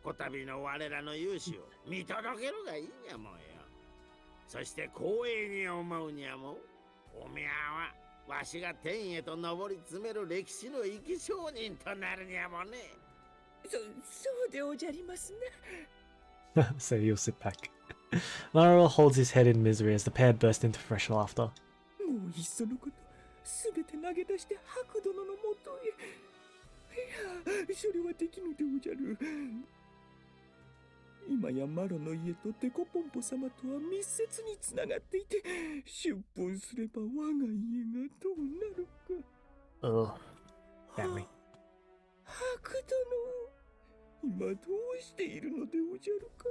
こたびの我らの勇姿を見届けるがいいにゃもよ。そして光栄に思うにゃも。おみゃはわしが天へと上り詰める歴史の生き証人となるにゃもね。
そうでおじゃります
So he'll sit back. Maroro holds his head in misery as the pair burst into fresh laughter.
もういっそのこと、すべて投げ出して白殿のもとへ。いや、それはできぬでおじゃる。今やマロの家とデコポンポ様とは密接につながっていて、出奔すれば我が家がどうなるか。
Ugh. Family.
白殿、今どうしているのでおじゃるか。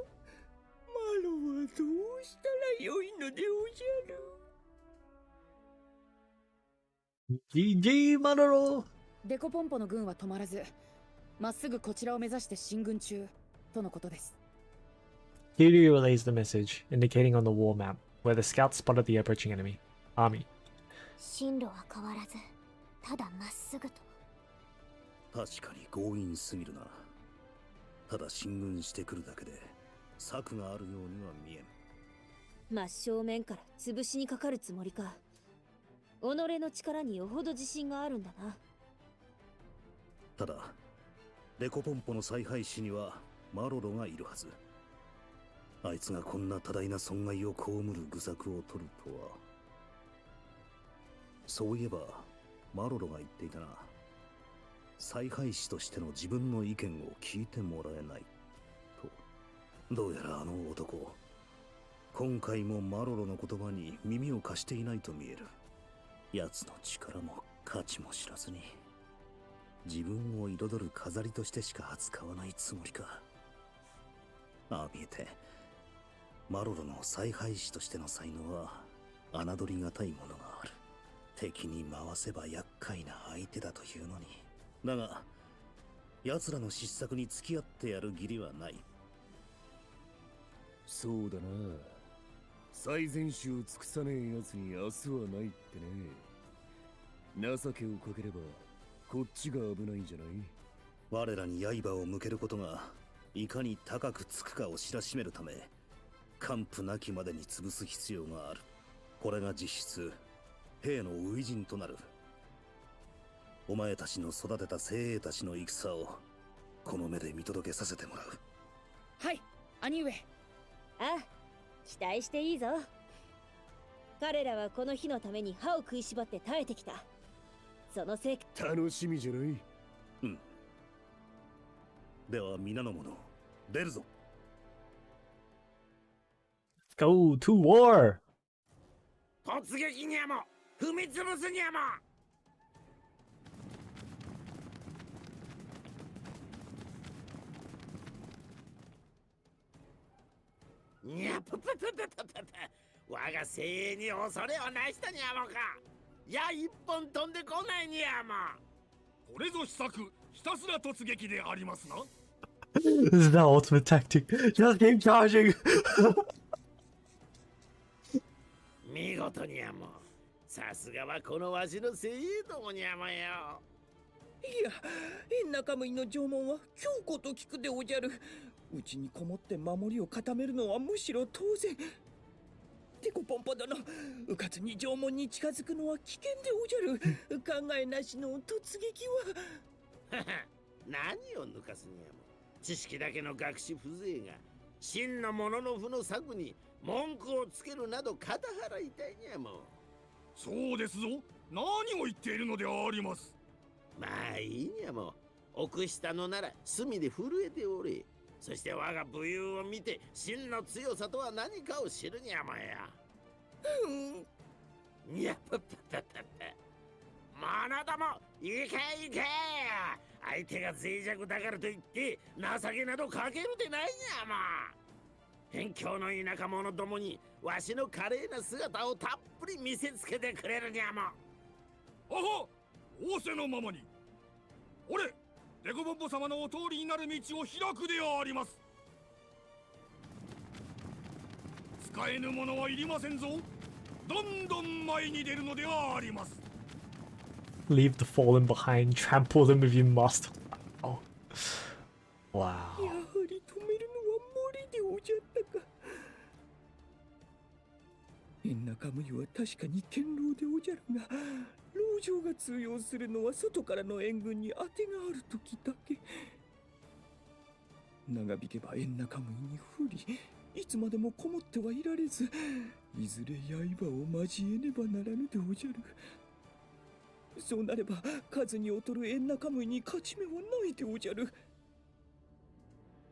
マロはどうしたらよいのでおじゃる。
GG, Maroro!
デコポンポの軍は止まらず、まっすぐこちらを目指して進軍中とのことです。
Kiryu relays the message, indicating on the war map where the scouts spotted the approaching enemy army.
進路は変わらず、ただまっすぐと。
確かに強引すぎるな。ただ進軍してくるだけで策があるようには見えん。
真正面から潰しにかかるつもりか。己の力によほど自信があるんだな。
ただデコポンポの采配師にはマロロがいるはず。あいつがこんな多大な損害を被る愚策を取るとは。そういえばマロロが言っていたな。采配師としての自分の意見を聞いてもらえないと。どうやらあの男、今回もマロロの言葉に耳を貸していないと見える。奴の力も価値も知らずに自分を彩る飾りとしてしか扱わないつもりか。ああ見えてマロロの采配師としての才能は侮りがたいものがある。敵に回せば厄介な相手だというのに。だが奴らの失策に付き合ってやる義理はない。
そうだな。最善手を尽くさねえ奴に明日はないってね。情けをかければこっちが危ないんじゃない。
我らに刃を向けることがいかに高くつくかを知らしめるため、完膚なきまでに潰す必要がある。これが実質兵の初陣となる。お前たちの育てた精鋭たちの戦をこの目で見届けさせてもらう。
はい、兄上。
ああ、期待していいぞ。彼らはこの日のために歯を食いしばって耐えてきた。そのせい。
楽しみじゃない。
うん。では皆の者出るぞ。
Go to war!
突撃にゃも踏み潰すにゃも。にゃぷぷぷぷぷぷ。我が精鋭に恐れをなしたにゃもか。矢一本飛んでこないにゃも。
これぞ秘策、ひたすら突撃でありますな。
This is the ultimate tactic. Just keep charging.
見事にゃも。さすがはこのわしの精鋭どもにゃもよ。
いや、エンナカムイの縄文は強固と聞くでおじゃる。うちにこもって守りを固めるのはむしろ当然。テコポンポ殿、うかつに縄文に近づくのは危険でおじゃる。考えなしの突撃
は。何を抜かすにゃも。知識だけの学士風情が真のものの負の策に文句をつけるなど肩払いたいにゃも。
そうですぞ。何を言っているのであります。
まあいいにゃも。奥下のなら隅で震えておれ。そして我が武勇を見て真の強さとは何かを知るにゃもや。にゃぷぷぷぷぷ。者ども行け行け。相手が脆弱だからといって情けなどかけるでないにゃも。辺境の田舎者どもにわしの華麗な姿をたっぷり見せつけてくれるにゃも。
はは、仰せのままに。俺デコボンボ様のお通りになる道を開くであります。使えぬものはいりませんぞ。どんどん前に出るのではあります。
Leave the fallen behind, trample them with your master. Oh. Wow.
やはり止めるのは無理でおじゃったか。エンナカムイは確かに堅牢でおじゃるが、籠城が通用するのは外からの援軍に当てがある時だけ。長引けばエンナカムイに不利、いつまでもこもってはいられず、いずれ刃を交えねばならぬでおじゃる。そうなれば数に劣るエンナカムイに勝ち目はないでおじゃる。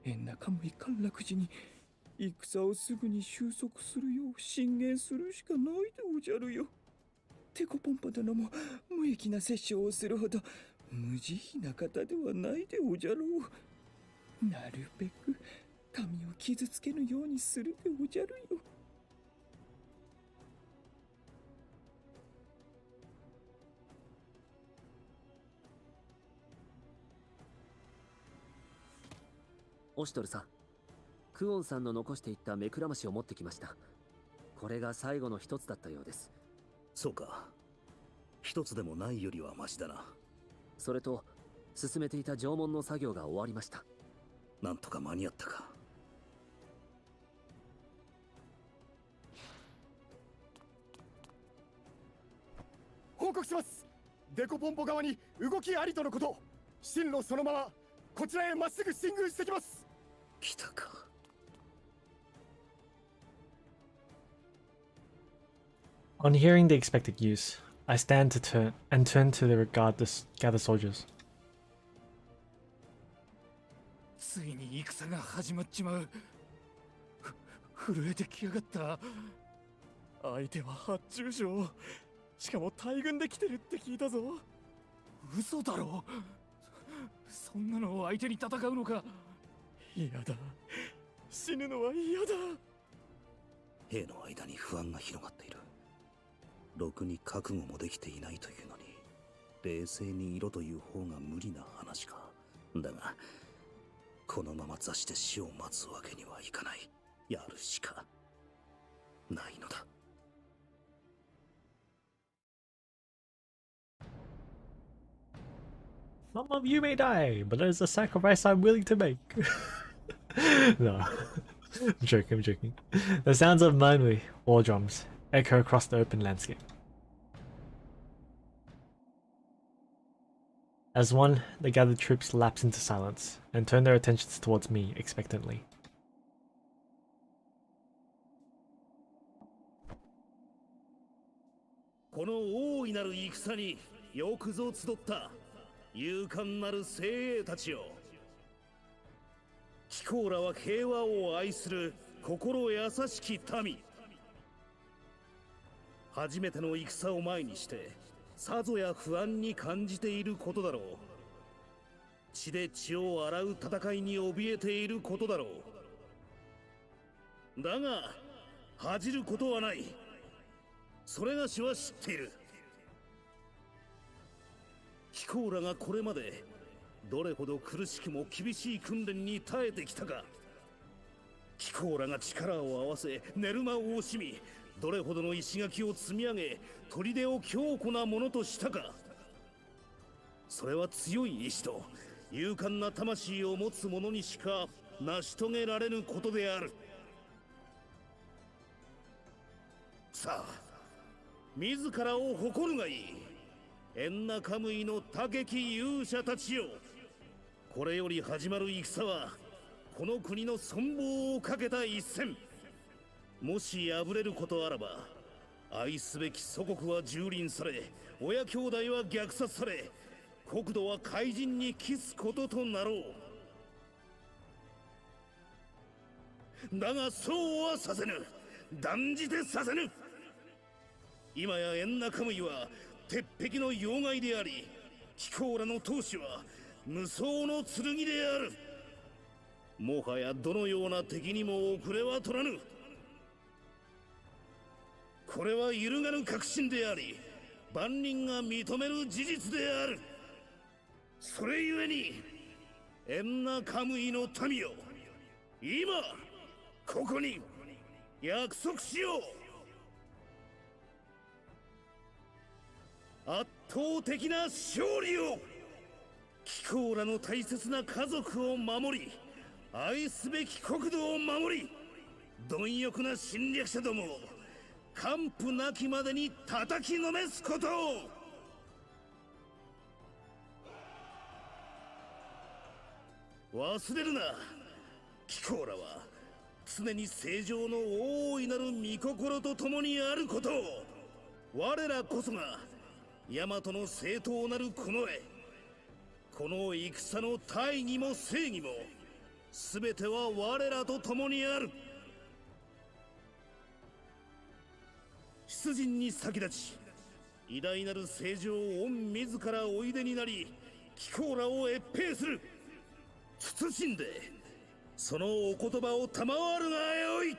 エンナカムイ陥落時に戦をすぐに収束するよう進言するしかないでおじゃるよ。テコポンポ殿も無益な殺生をするほど無慈悲な方ではないでおじゃろう。なるべく民を傷つけぬようにするでおじゃるよ。
オシトルさん、クオンさんの残していった目くらましを持ってきました。これが最後の一つだったようです。
そうか。一つでもないよりはマシだな。
それと、進めていた縄文の作業が終わりました。
なんとか間に合ったか。
報告します。デコポンポ側に動きありとのこと。進路そのままこちらへまっすぐ進軍してきます。
来たか。
On hearing the expected use, I stand to turn to the gather soldiers.
ついに戦が始まっちまう。震えてきやがった。相手は発注将。しかも大軍で来てるって聞いたぞ。嘘だろ。そんなのを相手に戦うのか。嫌だ。死ぬのは嫌だ。
兵の間に不安が広がっている。ろくに覚悟もできていないというのに、冷静にいろという方が無理な話か。だが、このまま座して死を待つわけにはいかない。やるしかないのだ。
Some of you may die, but there's a sacrifice I'm willing to make. No, I'm joking, I'm joking. The sounds of manly war drums echo across the open landscape. As one, the gathered troops lapse into silence and turn their attentions towards me expectantly.
この大いなる戦によくぞ集った勇敢なる精鋭たちよ。貴公らは平和を愛する心優しき民。初めての戦を前にしてさぞや不安に感じていることだろう。血で血を洗う戦いに怯えていることだろう。だが恥じることはない。それがしは知っている。貴公らがこれまでどれほど苦しくも厳しい訓練に耐えてきたか。貴公らが力を合わせ寝る間を惜しみ、どれほどの石垣を積み上げ砦を強固なものとしたか。それは強い意志と勇敢な魂を持つ者にしか成し遂げられぬことである。さあ自らを誇るがいい。エンナカムイの高き勇者たちよ。これより始まる戦はこの国の存亡をかけた一戦。もし敗れることあらば、愛すべき祖国は蹂躙され、親兄弟は虐殺され、国土は怪人に帰すこととなろう。だがそうはさせぬ。断じてさせぬ。今やエンナカムイは鉄壁の要害であり、貴公らの闘志は無双の剣である。もはやどのような敵にも遅れは取らぬ。これは揺るがぬ確信であり、万人が認める事実である。それゆえにエンナカムイの民よ、今ここに約束しよう。圧倒的な勝利を。貴公らの大切な家族を守り、愛すべき国土を守り、貪欲な侵略者どもを完膚なきまでに叩きのめすことを。忘れるな。貴公らは常に正常の大いなる御心と共にあることを。我らこそが大和の正当なる近衛。この戦の大義も正義も全ては我らと共にある。出陣に先立ち、偉大なる聖女を御自らおいでになり、貴公らを越兵する。謹んでそのお言葉を賜るがよい。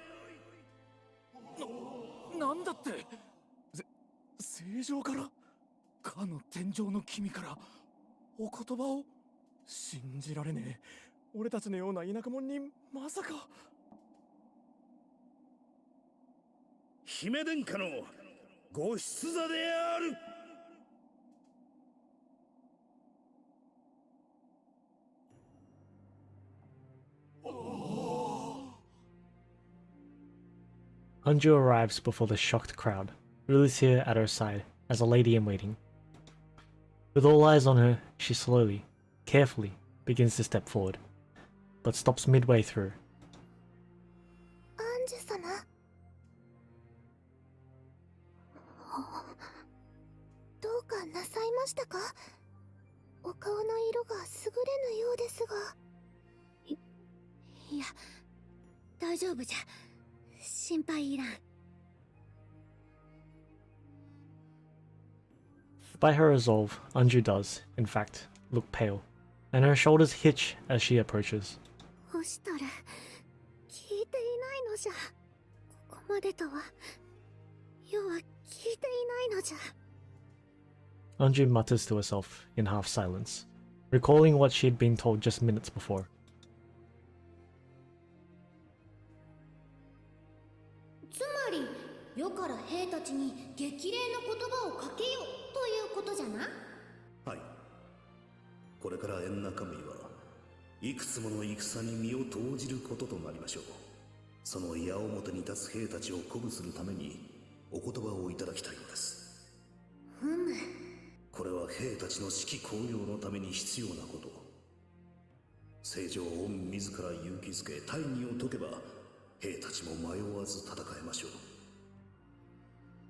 なんだって。正常からかの天上の君からお言葉を。信じられねえ。俺たちのような田舎者にまさか。
姫殿下のご出座である。
Anju arrives before the shocked crowd, Lucia at her side as a lady in waiting. With all eyes on her, she slowly, carefully begins to step forward, but stops midway through.
アンジュ様。どうかなさいましたか？お顔の色が優れぬようですが。いや、大丈夫じゃ。心配いらん。
By her resolve, Anju does, in fact, look pale, and her shoulders hitch as she approaches.
ホシトル、聞いていないのじゃ。ここまでとは、要は聞いていないのじゃ。
Anju mutters to herself in half silence, recalling what she had been told just minutes before.
つまり世から兵たちに激励の言葉をかけよということじゃな。
はい。これからエンナカムイはいくつもの戦に身を投じることとなりましょう。その矢面に立つ兵たちを鼓舞するためにお言葉をいただきたいのです。
ふむ。
これは兵たちの士気高揚のために必要なこと。聖女を御自ら勇気づけ大義を解けば兵たちも迷わず戦いましょ
う。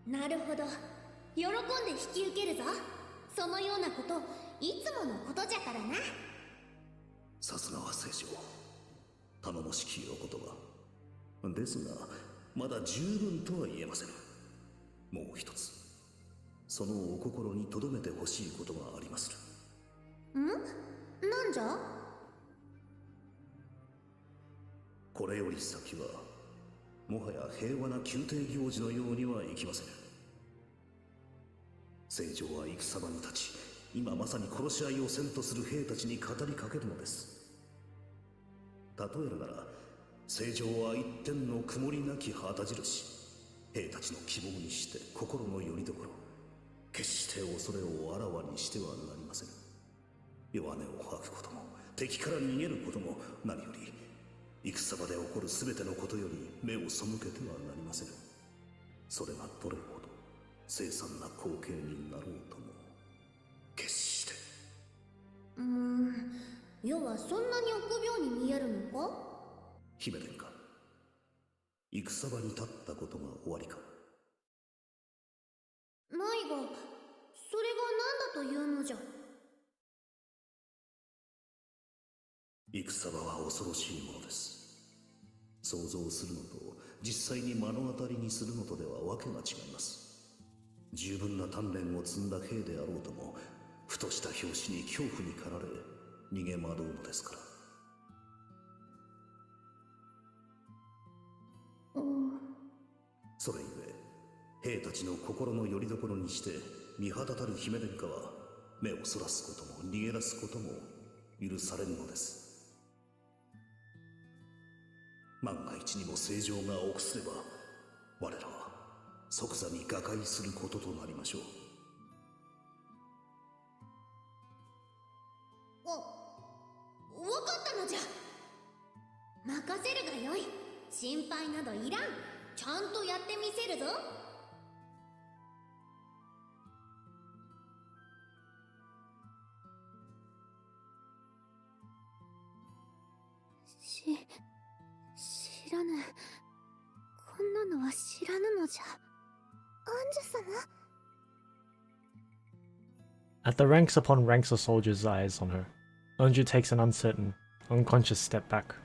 なるほど。喜んで引き受けるぞ。そのようなこといつものことじゃからな。
さすがは聖女。頼もしきお言葉ですが、まだ十分とは言えません。もう一つ、そのお心に留めてほしいことがありまする。
ん？なんじゃ？
これより先はもはや平和な宮廷行事のようにはいきません。聖女は戦場に立ち、今まさに殺し合いをせんとする兵たちに語りかけるのです。例えるなら、聖女は一点の曇りなき旗印、兵たちの希望にして心の拠り所、決して恐れをあらわにしてはなりません。弱音を吐くことも敵から逃げることも、何より戦場で起こる全てのことより目を背けてはなりません。それがどれほど凄惨な光景になろうとも決して。
世はそんなに臆病に見えるのか？
姫殿下、戦場に立ったことが終わりか？
ないが、それが何だというのじゃ。
戦場は恐ろしいものです。想像するのと実際に目の当たりにするのとではわけが違います。十分な鍛錬を積んだ兵であろうとも、ふとした拍子に恐怖に駆られ逃げ惑うのですから。それゆえ兵たちの心の拠り所にして見放たる姫殿下は、目をそらすことも逃げ出すことも許されるのです。万が一にも聖状が臆すれば、我らは即座に瓦解することとなりましょう。
わかったのじゃ。任せるがよい。心配などいらん。ちゃんとやってみせるぞ。
知らぬ。こんなのは知らぬのじゃ。アンジュ様。
At the ranks upon ranks of soldiers' eyes on her, Anju takes an uncertain, unconscious step back.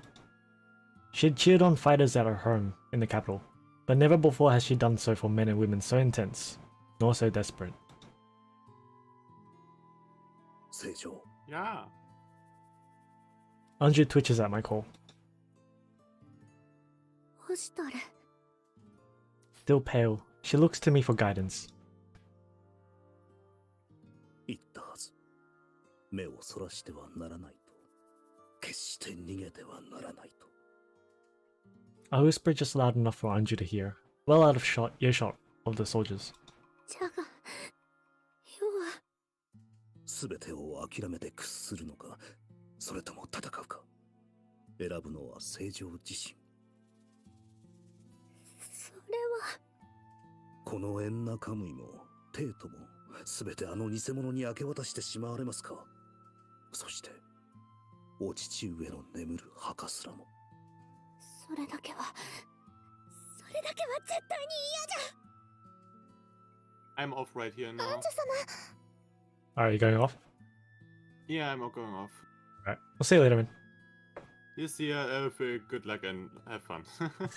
She had cheered on fighters at her home in the capital, but never before has she done so for men and women so intense, nor so desperate.
聖女。
Yeah.
Anju twitches at my call.
ホシトル。
Still pale, she looks to me for guidance.
言ったはず。目をそらしてはならないと。決決して逃げてはならないと。
I whispered just loud enough for Anju to hear, well out of earshot of the soldiers.
じゃが、要は
全てを諦めて屈するのか、それとも戦うか。選ぶのは正常自身。
それは
このエンナカムイもテイトも全てあの偽物に明け渡してしまわれますか。そしてお父上の眠る墓すらも。
それだけは絶対に嫌じゃ。
I'm off right here now.
アンジュ様。
Alright, you going off?
Yeah, I'm going off.
Alright, we'll see you later, man.
You see ya, good luck and have fun.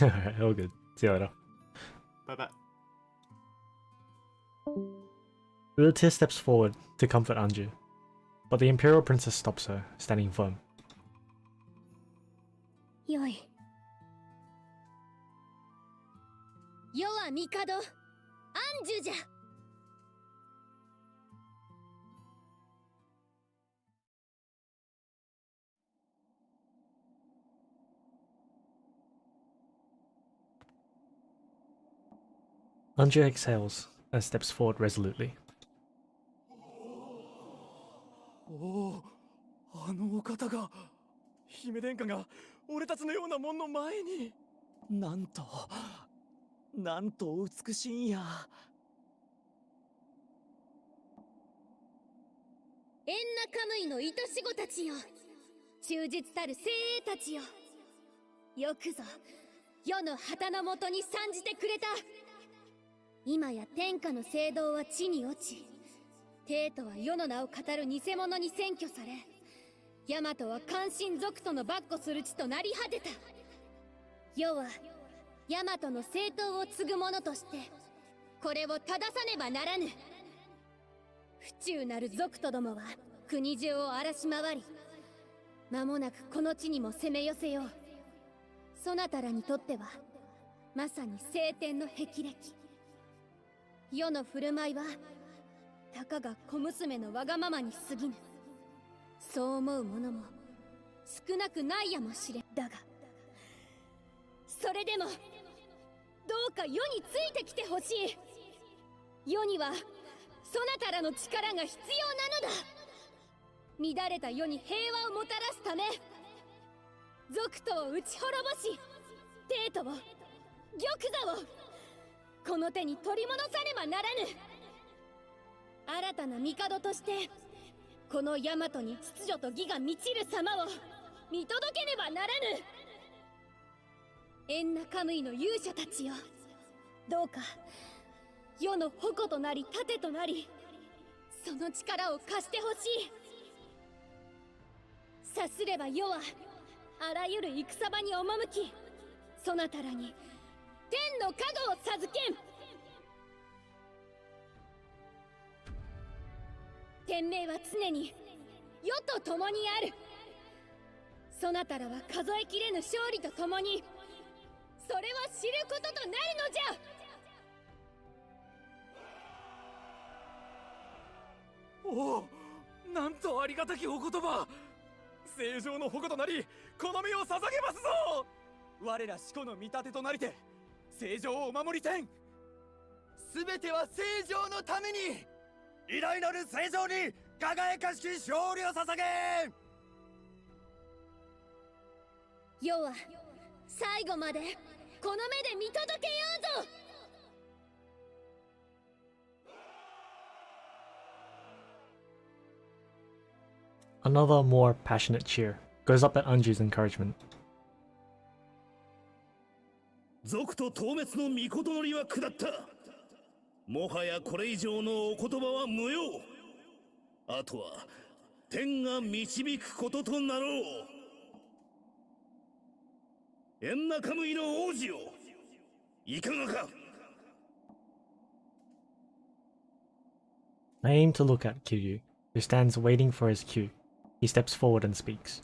Alright, all good. See you later.
Bye bye.
Uta steps forward to comfort Anju, but the Imperial Princess stops her, standing firm.
よい。世は帝、アンジュじゃ。
Anju exhales and steps forward resolutely.
おお、あのお方が、姫殿下が俺たちのようなもんの前に。なんと美しいんや。
エンナカムイの愛し子たちよ、忠実たる精鋭たちよ、よくぞ世の旗のもとに参じてくれた。今や天下の聖堂は地に落ち、帝都は世の名を語る偽物に占拠され、ヤマトは関心族との跋扈する地となり果てた。世はヤマトの正統を継ぐ者としてこれを正さねばならぬ。府中なる族とどもは国中を荒らし回り、間もなくこの地にも攻め寄せよう。そなたらにとってはまさに聖天の霹靂。世の振る舞いはたかが小娘のわがままに過ぎぬ。そう思う者も少なくないやもしれん。だがそれでもどうか世についてきてほしい。世にはそなたらの力が必要なのだ。乱れた世に平和をもたらすため、族とを打ち滅ぼし、帝都を玉座をこの手に取り戻さねばならぬ。新たな帝としてこの大和に秩序と義が満ちる様を見届けねばならぬ。エンナカムイの勇者たちよ、どうか世の矛となり盾となり、その力を貸してほしい。さすれば世はあらゆる戦場に赴き、そなたらに天の加護を授けん。天命は常に世と共にある。そなたらは数えきれぬ勝利と共にそれは知ることとなるのじゃ。
おお、なんとありがたきお言葉。正常の矛となりこの身を捧げますぞ。我ら四股の見立てとなりて正常をお守りてん。
全ては正常のために。偉大なる正常に輝かしき勝利を捧げ。
世は最後までこの目で見届けようぞ。
Another more passionate cheer goes up at Anju's encouragement.
族と討滅の御事のりは下った。もはやこれ以上のお言葉は無用。あとは天が導くこととなろう。エンナカムイの王子よ、いかがか。
I aim to look at Kiryu, who stands waiting for his cue. He steps forward and speaks.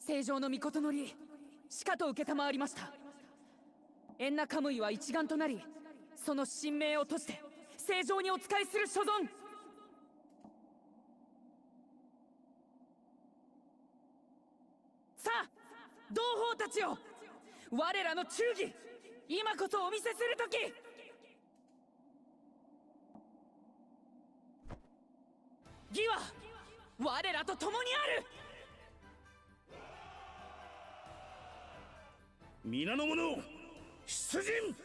正常の御事のり、しかと承りました。エンナカムイは一丸となり、その神明を閉じて
正常にお使いする所存。さあ同胞たちよ、我らの忠義、今こそお見せする時。義は我らと共にある。
皆の者、出陣。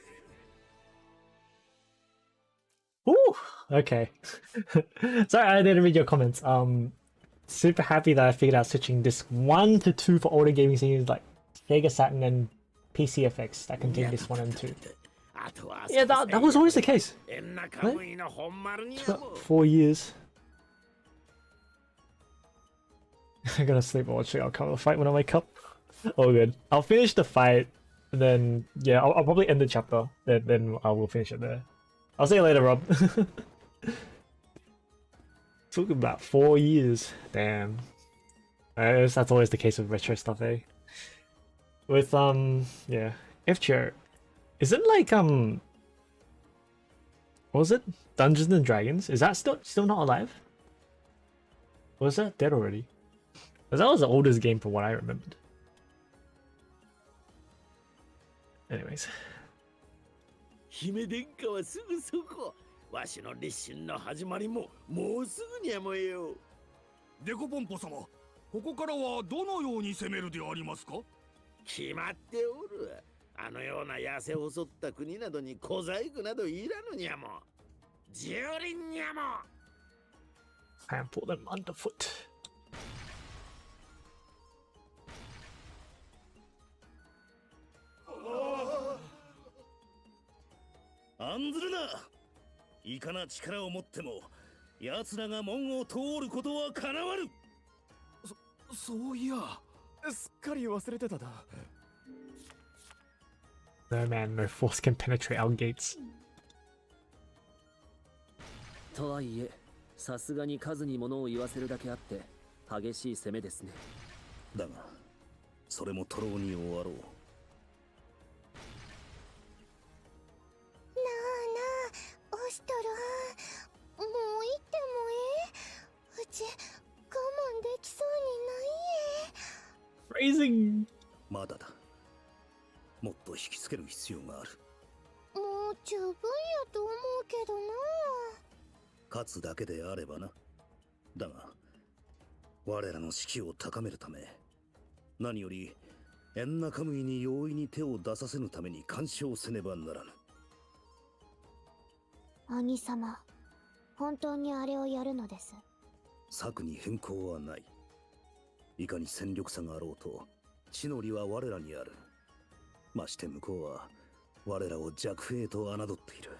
Ooh, okay. Sorry, I didn't read your comments. Super happy that I figured out switching disc 1 to 2 for older gaming scenes like Sega Saturn and PC FX that contain disc 1 and 2. Yeah, that was always the case. Right? It's about 4 years. I'm gonna sleep watching. I'll cover the fight when I wake up. Oh, good. I'll finish the fight, and then yeah, I'll probably end the chapter. Then I will finish it there. I'll see you later, Rob. Took about 4 years. Damn. I guess that's always the case with retro stuff, eh? With yeah, F-Chair. Isn't like what was it? Dungeons and Dragons? Is that still not alive? Or is that dead already? Because that was the oldest game from what I remembered. Anyways.
姫殿下はすぐそこ。わしの立身の始まりももうすぐにゃもよ。
デコポンポ様、ここからはどのように攻めるでありますか？
決まっておる。あのような痩せ細った国などに小細工などいらぬにゃも。蹂躙にゃも。
Trample them underfoot.
案ずるな。いかな力を持っても奴らが門を通ることはかなわぬ。
そういや、すっかり忘れてただ。
No man, no force can penetrate our gates.
とはいえ、さすがに数に物を言わせるだけあって激しい攻めですね。
だが、それも徒労に終わろう。
オシトル、もう行ってもええ？うち我慢できそうにないえ。
Raising。
まだだ。もっと引きつける必要がある。
もう十分やと思うけどな。
勝つだけであればな。だが、我らの士気を高めるため、何よりエンナカムイに容易に手を出させぬために干渉せねばならぬ。
兄様、本当にあれをやるのです。
策に変更はない。いかに戦力差があろうと、地の利は我らにある。まして向こうは我らを弱兵と侮っている。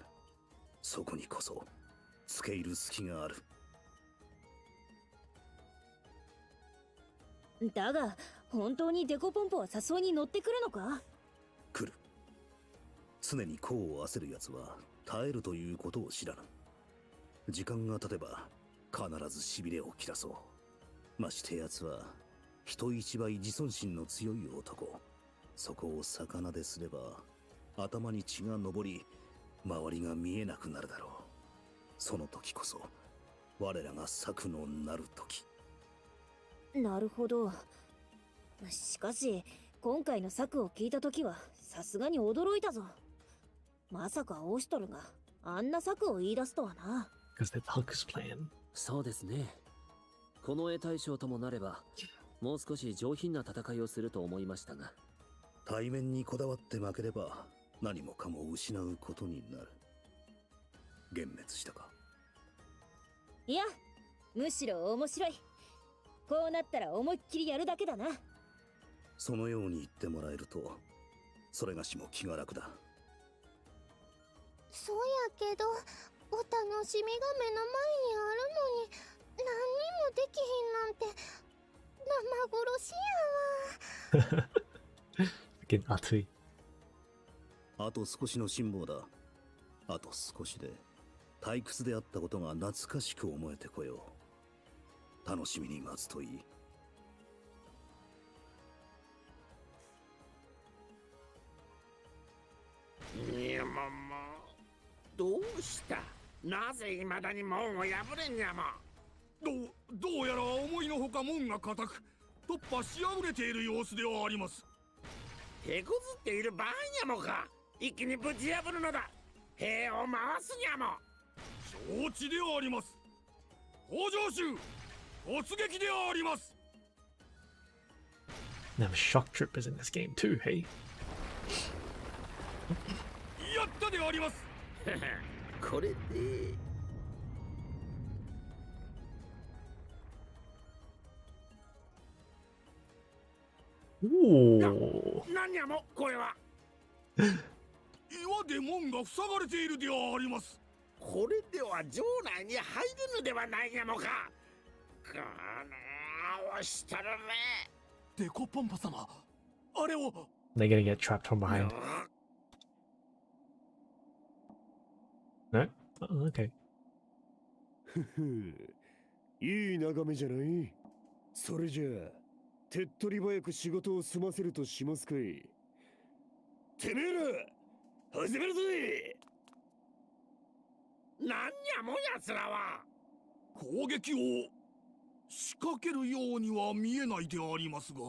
そこにこそ付け入る隙がある。
だが本当にデコポンポは誘いに乗ってくるのか？
来る。常に功を焦る奴は耐えるということを知らぬ。時間が経てば必ず痺れを切らそう。まして奴は人一倍自尊心の強い男。そこを逆なですれば頭に血が上り周りが見えなくなるだろう。その時こそ我らが策のなる時。
なるほど。しかし今回の策を聞いた時はさすがに驚いたぞ。まさかオシトルがあんな策を言い出すとはな。
そうですね。この絵大将ともなればもう少し上品な戦いをすると思いましたが。
対面にこだわって負ければ何もかも失うことになる。幻滅したか？
いや、むしろ面白い。こうなったら思いっきりやるだけだな。
そのように言ってもらえるとそれがしも気が楽だ。
そうやけどお楽しみが目の前にあるのに何にもできひんなんて生殺しやわ。
熱い。
あと少しの辛抱だ。あと少しで退屈であったことが懐かしく思えてこよう。楽しみに待つといい。
いやままどうした？なぜ未だに門を破れんにゃも。
どうやら思いのほか門が固く突破し破れている様子ではあります。
手こずっている場合にゃもか。一気にぶち破るのだ。兵を回すにゃも。
承知であります。北条衆突撃であります。
There were shock troopers in this game too, hey?
やったであります。
これで何やもこれは。
岩で門が塞がれているであります。
これでは城内に入れぬではないやもか。この押しとる
デコポンポ様、あれを。
They're gonna get trapped from behind. No? Oh, okay.
いい眺めじゃない。それじゃあ手っ取り早く仕事を済ませるとしますかい。てめえら始めるぜ。
なんやもやつらは。
攻撃を仕掛けるようには見えないでありますが。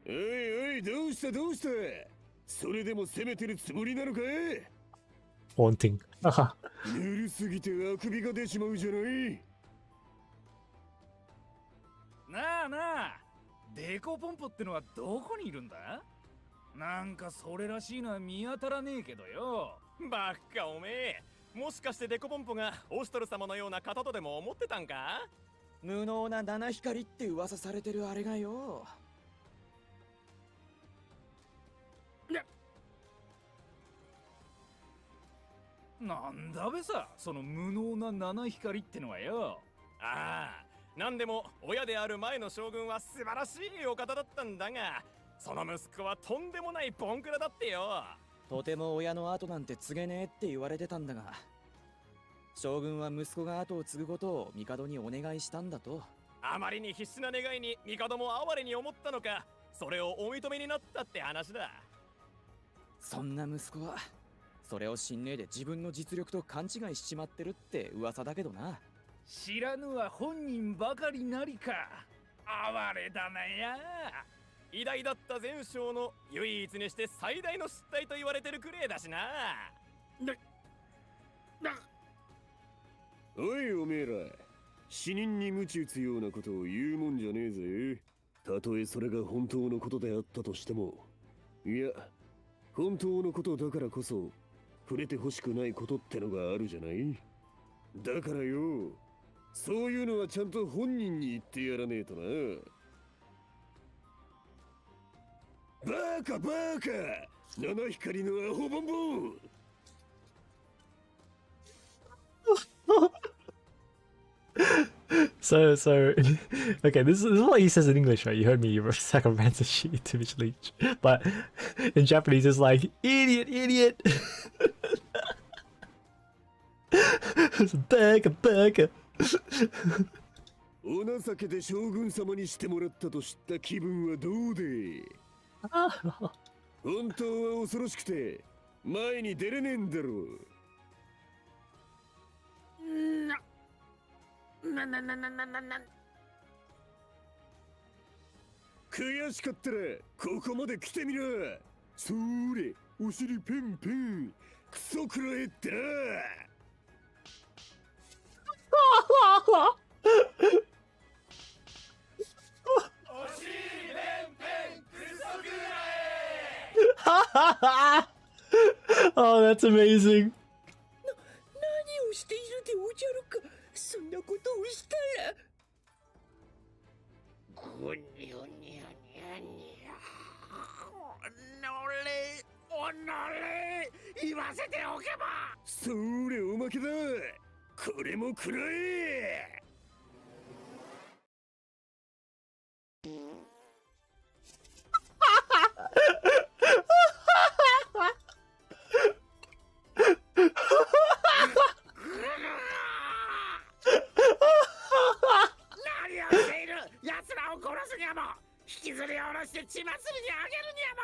おいおい、どうしたどうした。それでも攻めてるつもりなのかい。
Haunting.
ぬるすぎてあくびが出ちまうじゃない。
なあなあ、デコポンポってのはどこにいるんだ。なんかそれらしいのは見当たらねえけどよ。
ばっかおめえ、もしかしてデコポンポがオシトル様のような方とでも思ってたんか。
無能な七光って噂されてるあれがよ。
なんだべさ、その無能な七光ってのはよ。
ああ、なんでも親である前の将軍は素晴らしいお方だったんだが、その息子はとんでもないボンクラだってよ。
とても親の後なんて継げねえって言われてたんだが、将軍は息子が後を継ぐことを帝にお願いしたんだと。
あまりに必死な願いに帝も哀れに思ったのか、それをお認めになったって話だ。
そんな息子はそれを知んねえで自分の実力と勘違いしちまってるって噂だけどな。
知らぬは本人ばかりなりか。哀れだなや。
偉大だった前将の唯一にして最大の失態と言われてるくれいだしな。
おいおめえら、死人に鞭打つようなことを言うもんじゃねえぜ。たとえそれが本当のことであったとしても、いや本当のことだからこそ触れてほしくないことってのがあるじゃない。だからよ、そういうのはちゃんと本人に言ってやらねえとな。バカバカ、七光のアホボンボン。
So, okay, this is what he says in English, right? You heard me, you sacrifice shit to Mitch Leach. But in Japanese, it's like, idiot, idiot! It's baka, baka.
お情けで将軍様にしてもらったと知った気分はどうで。本当は恐ろしくて前に出れねえんだろう。悔しかったらここまで来てみな。それお尻ペンペンクソくらえってな。
お尻ペンペンクソくらえ。
Oh, that's amazing.
何をしているでおじゃるか。そんなことをしたら。
ぐにゅにゅにゅにゅ。のれおのれ言わせておけば。
それおまけだ。これも食らえ。
何をしている。奴らを殺すにはも引ききずり下ろして血祭りにあげるにゃ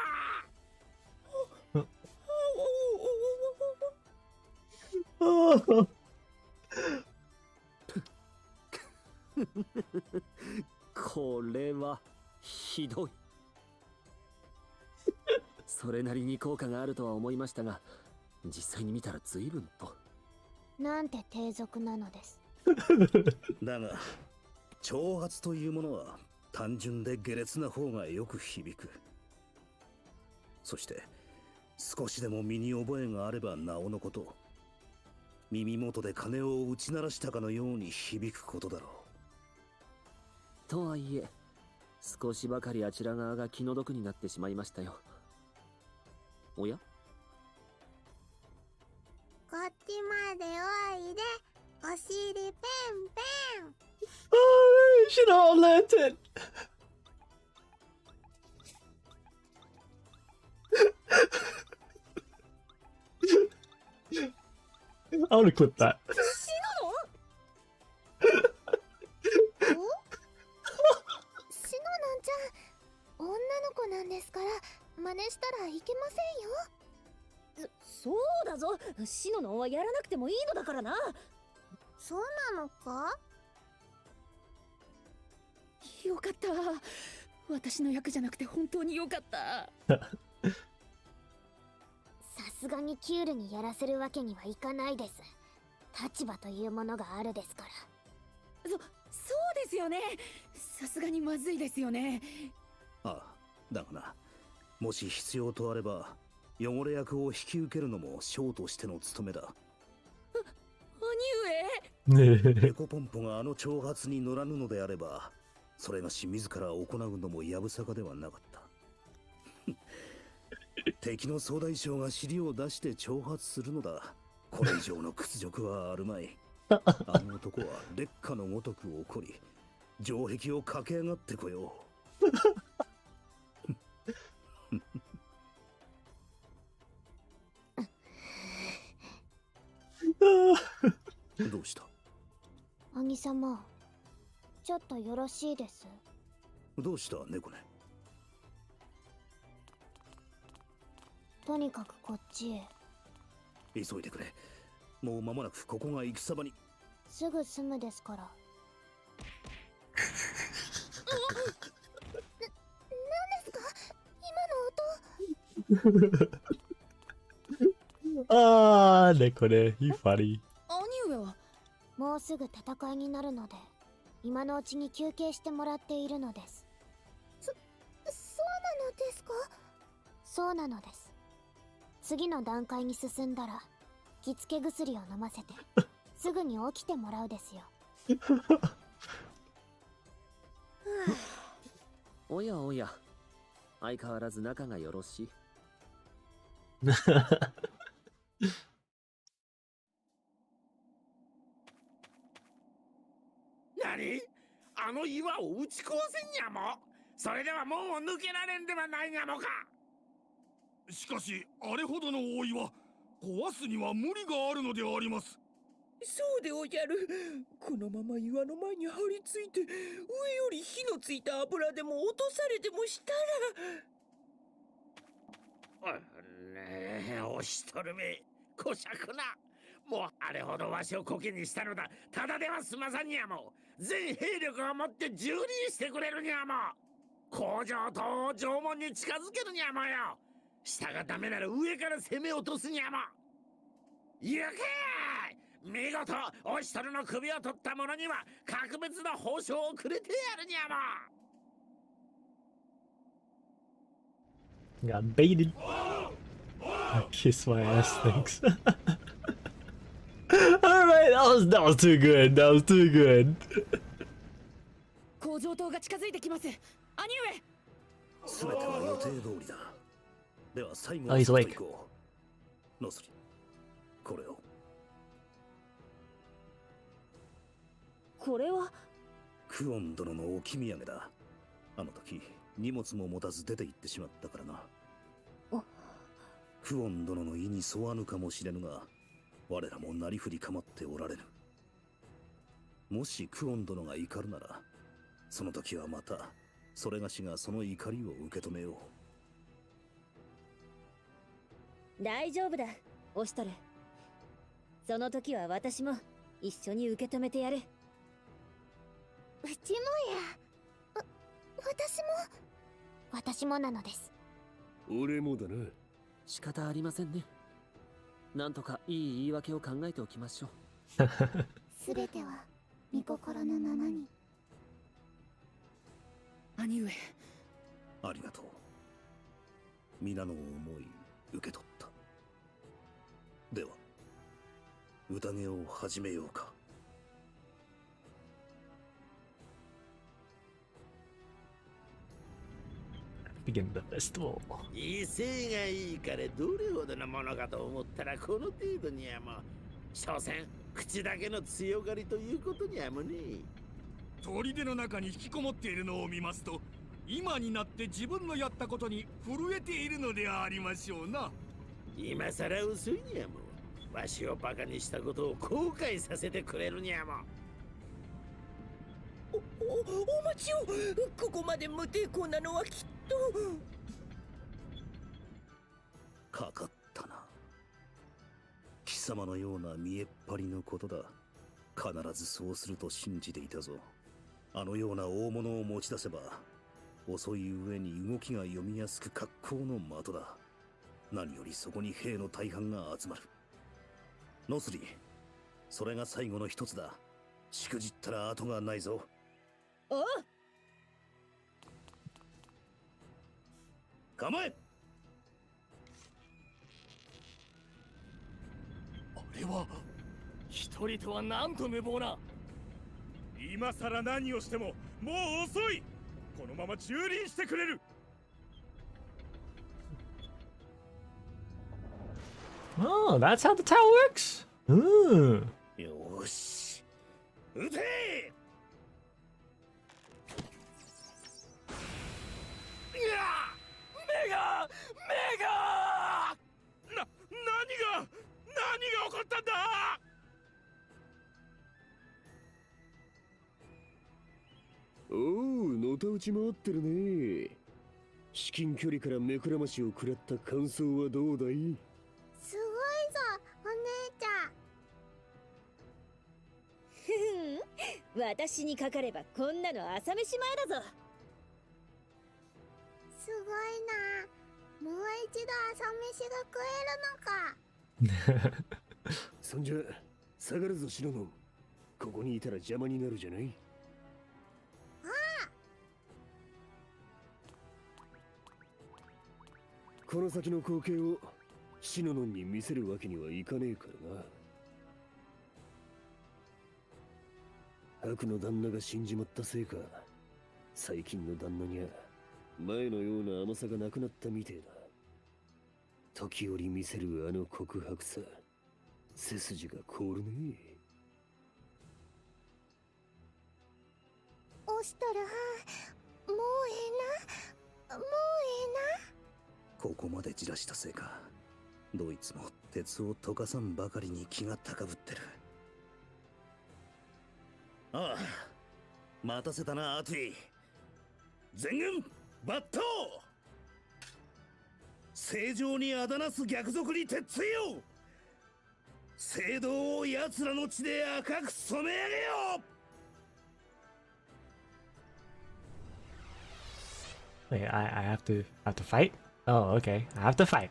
これはひどい。それなりに効果があるとは思いましたが、実際に見たら随分と。
なんて低俗なのです。
だが挑発というものは単純で下劣な方がよく響く。そして少しでも身に覚えがあればなおのこと、耳元で鐘を打ち鳴らしたかのように響くことだろ
う。とはいえ少しばかりあちら側が気の毒になってしまいましたよ。おや、
こっちまでおいで、お尻ペンペン。
Oh, you should have learnt it. I want to clip that.
シノなんちゃん、女の子なんですから真似したらいけませんよ。
そうだぞ、シノのはやらなくてもいいのだからな。
そうなのか？
よかった。私の役じゃなくて本当によかった。
さすがにキュールにやらせるわけにはいかないです。立場というものがあるですから。
そうですよね。さすがにまずいですよね。
ああ、だがな、もし必要とあれば汚れ役を引き受けるのもショーとしての務めだ。
兄上。
エコポンポがあの挑発に乗らぬのであれば、それがし自ら行うのもやぶさかではなかった。敵の総大将が尻を出して挑発するのだ。これ以上の屈辱はあるまい。あの男は烈火のごとく怒り、城壁を駆け上がってこよう。どうした？
兄様、ちょっとよろしいです。
どうした猫ね。
とにかくこっちへ。
急いでくれ。もう間もなくここが戦場に。
すぐ済むですから。なんですか？今の音。
あー、猫ね。You funny.
兄上は
もうすぐ戦いになるので、今のうちに休憩してもらっているのです。そうなのですか？そうなのです。次の段階に進んだら着付け薬を飲ませてすぐに起きてもらうですよ。
おやおや、相変わらず仲がよろしい。
何？あの岩を打ち壊せんにゃも。それでは門を抜けられんではないにゃもか。
しかしあれほどの大岩、壊すには無理があるのであります。
そうでおじゃる。このまま岩の前に張り付いて、上より火のついた油でも落とされてもしたら。
ねえ、おしとるめ、こしゃくな。もうあれほどわしをコケにしたのだ。ただでは済まさんにゃも。全兵力を持って蹂躙してくれるにゃも。工場と城門に近づけるにゃもよ。下がダメなら上から攻め落とすにゃも。行けー！見事オシトルの首を取った者には格別な報奨をくれてやるにゃも。
Got baited. Kiss my ass, thanks. Alright, that was too good. That was too good.
工場塔が近づいてきます。兄上。
すべては予定通りだ。では最後
Oh, he's awake.
ノスリ、これを。
これは
クオン殿の置き土産だ。あの時荷物も持たず出て行ってしまったからな。クオン殿の意に沿わぬかもしれぬが、我らもなりふり構っておられぬ。もしクオン殿が怒るなら、その時はまたそれがしがその怒りを受け止めよう。
大丈夫だ、オシトル。その時は私も一緒に受け止めてやる。
うちもや。私もなのです。
俺もだな。
仕方ありませんね。なんとかいい言い訳を考えておきましょう。
すべては御心のままに。
兄上、
ありがとう。皆の思い受け取った。では宴を始めようか。
Begin the festival.
威勢がいいからどれほどのものかと思ったらこの程度にはもう所詮口だけの強がりということにはもうね。
砦の中に引きこもっているのを見ますと、今になって自分のやったことに震えているのでありましょうな。
今さら薄いにゃもう。わしをバカにしたことを後悔させてくれるにゃもう。
お待ちを。ここまで無抵抗なのはきっと。
かかったな。貴様のような見えっ張りのことだ。必ずそうすると信じていたぞ。あのような大物を持ち出せば、遅い上に動きが読みやすく格好の的だ。何よりそこに兵の大半が集まる。ノスリ、それが最後の一つだ。しくじったら後がないぞ。
おう。
構え。
あれは一人とはなんと無謀な。今さら何をしてももう遅い。このまま蹂躙してくれる。
Oh, that's how the tower works. Ooh.
よし、撃て。
メガ何が起こったんだ。
おう、のたうち回ってるね。至近距離から目くらましを食らった感想はどうだい？
すごいぞ、お姉ちゃん。
ふふん、私にかかればこんなの朝飯前だぞ。
すごいな。もう一度朝飯が食えるのか。
そんじゃ下がるぞ、シノノン。ここにいたら邪魔になるじゃない。この先の光景をシノノンに見せるわけにはいかねえからな。悪の旦那が死んじまったせいか、最近の旦那には前のような甘さがなくなったみてえだ。時折見せるあの告白さ、背筋が凍るね。
オシトルはもうええな、もうええな。
ここまでじらしたせいか、どいつも鉄を溶かさんばかりに気が高ぶってる。ああ、待たせたな、アトゥイ。全軍抜刀。正常にあだなす逆賊に鉄槌よ。聖堂を奴らの血で赤く染め上げよう。
Wait, I have to fight? Oh, okay. I have to fight.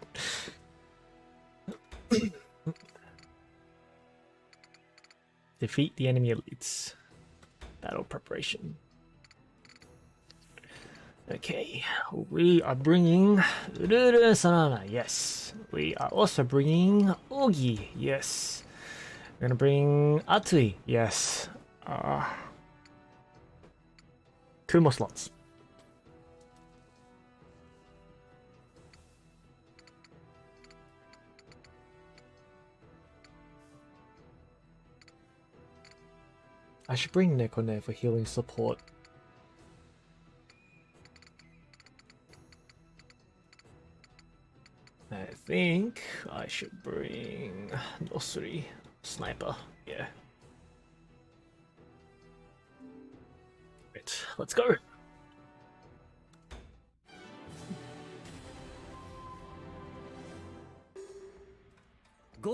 Defeat the enemy elites. Battle preparation. Okay, we are bringing Ururu Sanana, yes. We are also bringing Ogi, yes. We're gonna bring Atui, yes. 2 more slots. I should bring Nekone for healing support. I think I should bring Nosuri Sniper, yeah. Right, let's go.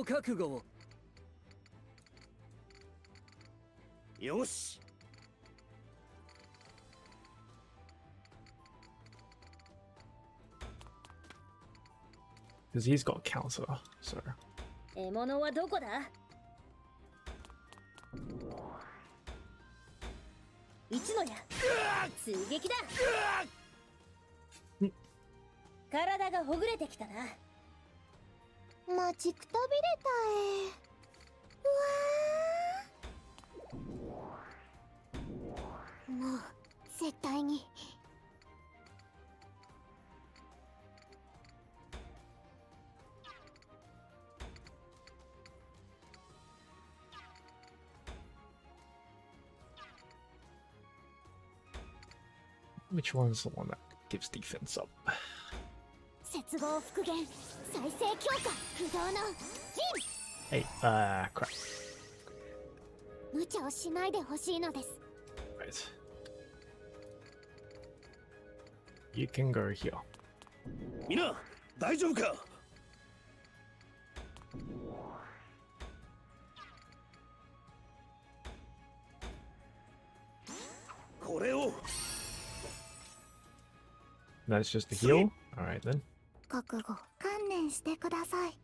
ご覚悟を。
よし。
Because he's got counter, so.
獲物はどこだ？一の矢。追撃だ。体がほぐれてきたな。
待ちくたびれたもう絶対に。
Which one's the one that gives defense up?
接合復元再生強化不動の陣。
Hey, crap.
無茶をしないでほしいのです。
Right. You can go here.
みんな大丈夫か？これを。
That's just the heal? Alright then.
覚悟観念してください。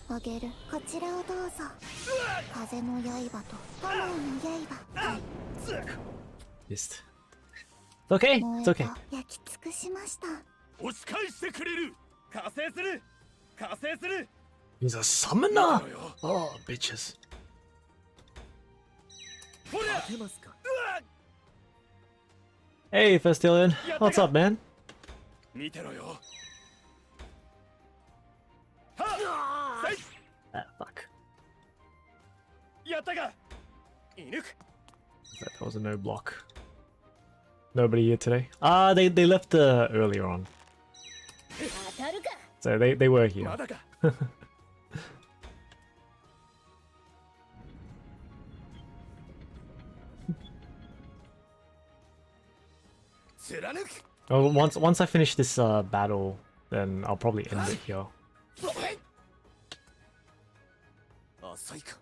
あげる。こちらをどうぞ。風の刃と炎の刃。
Just. It's okay. It's okay.
焼き尽くしました。
押し返してくれる。加勢する。加勢する。
He's a summoner! Oh, bitches. Hey, Festillion. What's up, man?
見てろよ。
Ah, fuck.
やったか。射抜く。
That was a no block. Nobody here today. They left earlier on. So they were here. Oh, once I finish this battle, then I'll probably end it here.
浅いか。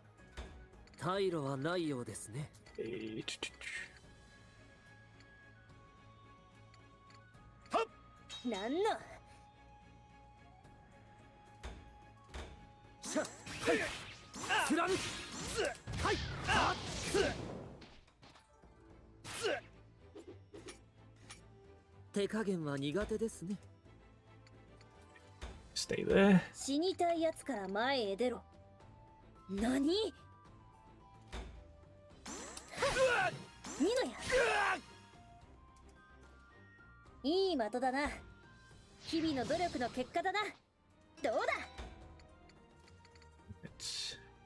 退路はないようですね。
なんの。
手加減は苦手ですね。
Stay there.
死にたいやつから前へ出ろ。何？二の矢。いい的だな。日々の努力の結果だな。どうだ？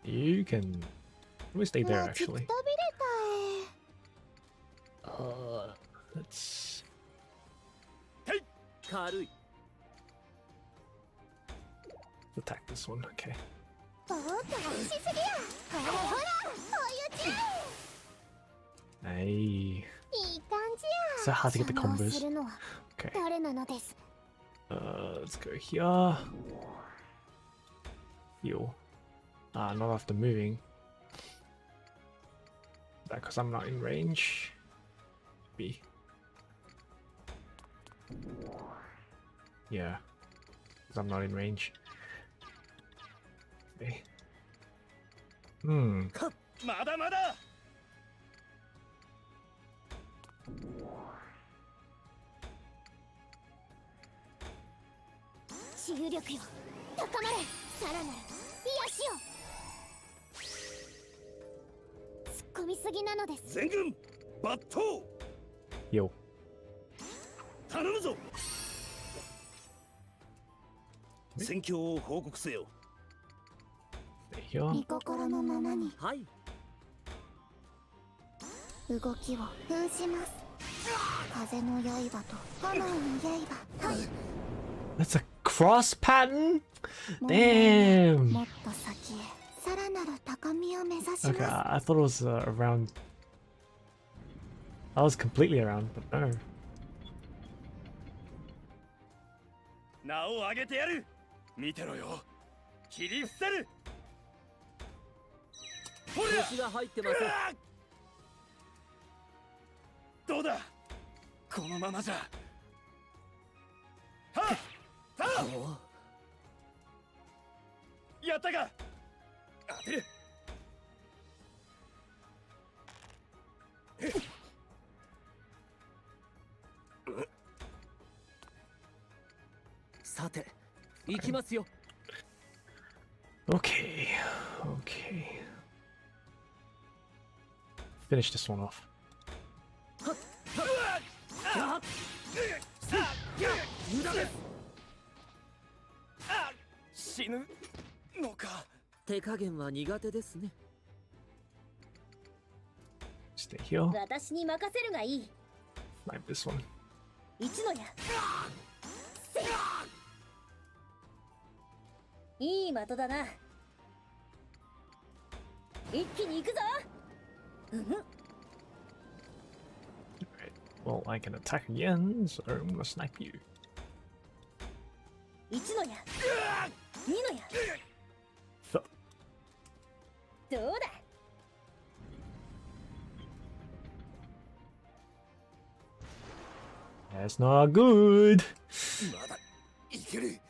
You can. Let me stay there actually.
飛びれた
Let's.
軽い。
Attack this one. Okay.
ボートしすぎや。ほらほら追い打ち。
Hey.
いい感じや。
So hard to get the
邪魔を
combos.
するのは
Okay.
誰なのです。
Let's go here. Heal. Not after moving. That because I'm not in range. B. Yeah. Because I'm not in range. Okay. Hmm.
まだまだ。
治癒力よ高まれ。さらなる癒しよ。突っ込みすぎなのです。
全軍抜刀。
Yo.
頼むぞ。戦況を報告せよ。
Here.
御心のままに。
はい。
動きを封します。風の刃と炎の刃。はい。
That's a cross pattern? Damn.
もっと先へ。さらなる高みを目指します。
Okay, I thought it was around. I was completely around, but no.
名を上げてやる。見てろよ。切り伏せる。
腰が入ってません。
どうだ。このままじゃ。はっはっ。やったが。当てる。
さて、行きますよ。
Okay, okay. Finish this one off.
死ぬのか。
手加減は苦手ですね。
Stay here.
私に任せるがいい。
Snipe this one.
一の矢。せいい的だな。一気に行くぞ。
Well, I can attack again, so I'm gonna snipe you.
一の矢。二の矢。どうだ。
That's not good.
まだいける。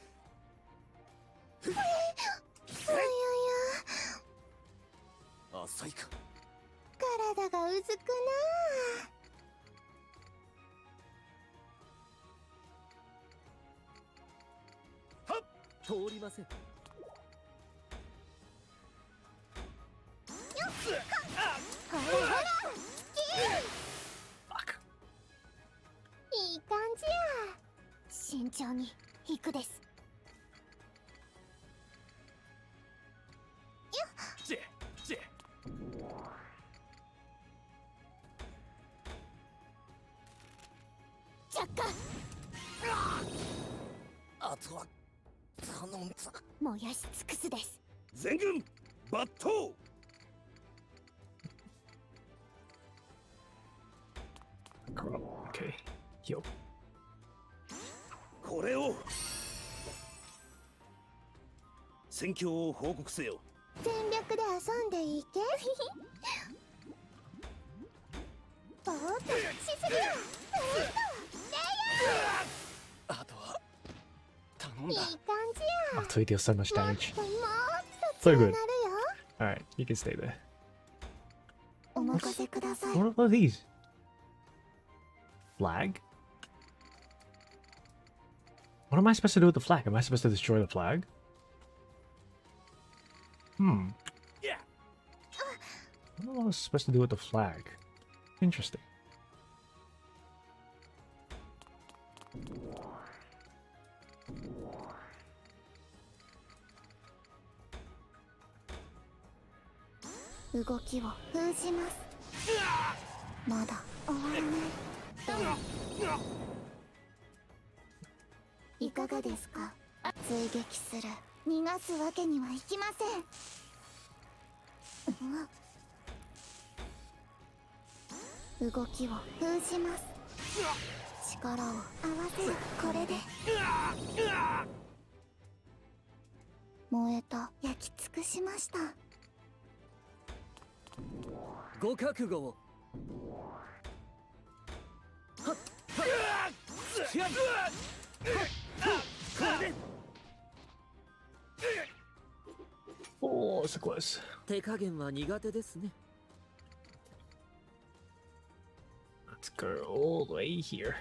浅いか。
体がうずく
な。通りません。
ほらほら、いい感じや。慎重に行くです。若干。
あとは頼んだ。
燃やし尽くすです。
全軍抜刀。
Okay. Yo.
これを戦況を報告せよ。
全力で遊んでいけ。ぼーっとしすぎや。
あとは頼ん
いい
だ。
感じや。
Oh, Tweety deals so much damage.
もっと
So
強
good.
なるよ。
Alright, you can stay there.
お任せください。
What are these? Flag? What am I supposed to do with the flag? Am I supposed to destroy the flag? Hmm.
Yeah.
I don't know what I was supposed to do with the flag. Interesting. .
動きを封じます。まだ終わらない。いかがですか。追撃する。逃がすわけにはいきません。動きを封じます。力を合わせる。これで燃えた。焼き尽くしました。
ご覚悟を。
Oh, so close.
手加減は苦手ですね。
Let's go all the way here.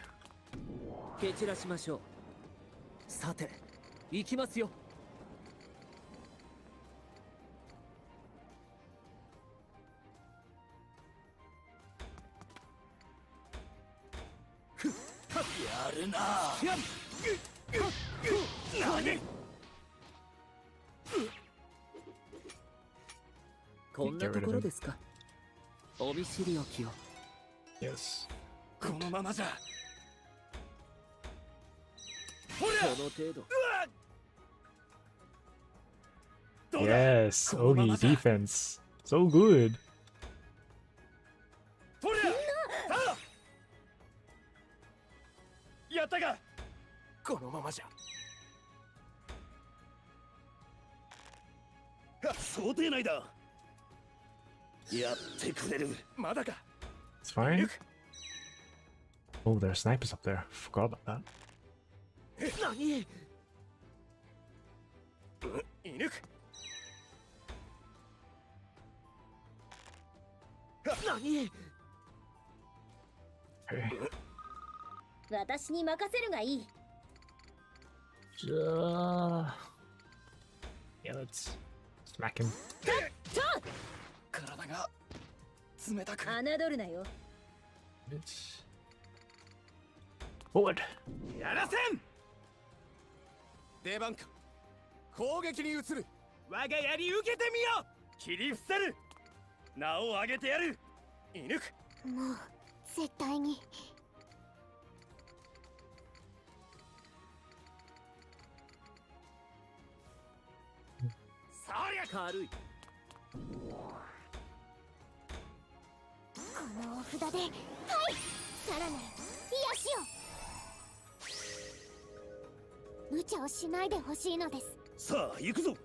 蹴散らしましょう。さて、行きますよ。
やるな。何？
こんなところですか。お見知りおきを。
Yes.
このままじゃ。
この程度。
Yes, Ogi defense. So good.
やったが。このままじゃ。
想定内だ。やってくれる。
まだか。
It's fine. Oh, there are snipers up there. Forgot about that.
何？犬く。何？
Okay.
私に任せるがいい。
Yeah, let's smack him.
体が冷たく。
侮るなよ。
Forward.
やらせん。出番か。攻撃に移る。我が槍受けてみよ。切り伏せる。名を上げてやる。犬く。
もう絶対に。
そりゃ軽い。
このお札で、はい、さらなる癒しを。無茶をしないでほしいのです。
さあ行くぞ。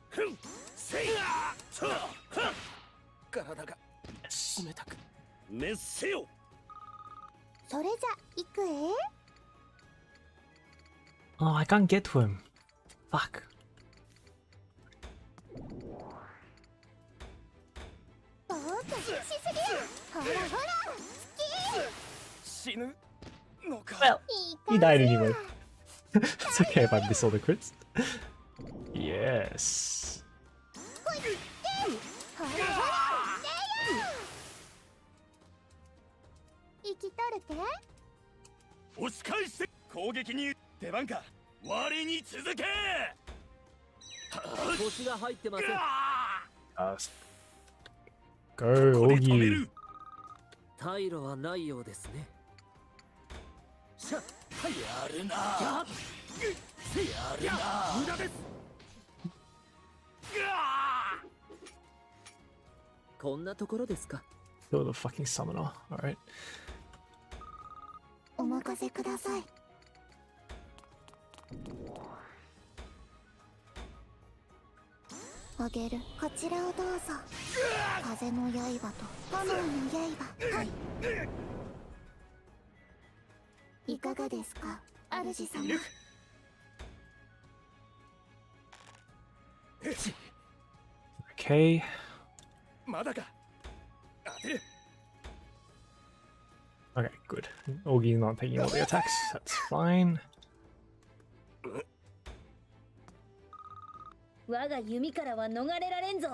ふんせいさあ
体が冷たく。
滅せよ。
それじゃ行く
Oh, I can't get to him. Fuck.
ぼーっとしすぎる。ほらほら
死ぬのか。
Well, he died anyway. It's okay if I miss all the crits. Yes.
ほらほら生きとるけ。
押し返して攻撃に出番か。我に続け。
腰が入ってません。
Go, Ogi.
退路はないようですね。
やるな。やるな。
無駄です。
こんなところですか。
Kill the fucking summoner. Alright.
お任せください。あげる。こちらをどうぞ。風の刃と炎の刃。はい。いかがですか、主様。
Okay.
まだか。当てる。
Okay, good. Ogi's not taking all the attacks. That's fine.
我が弓からは逃れられんぞ。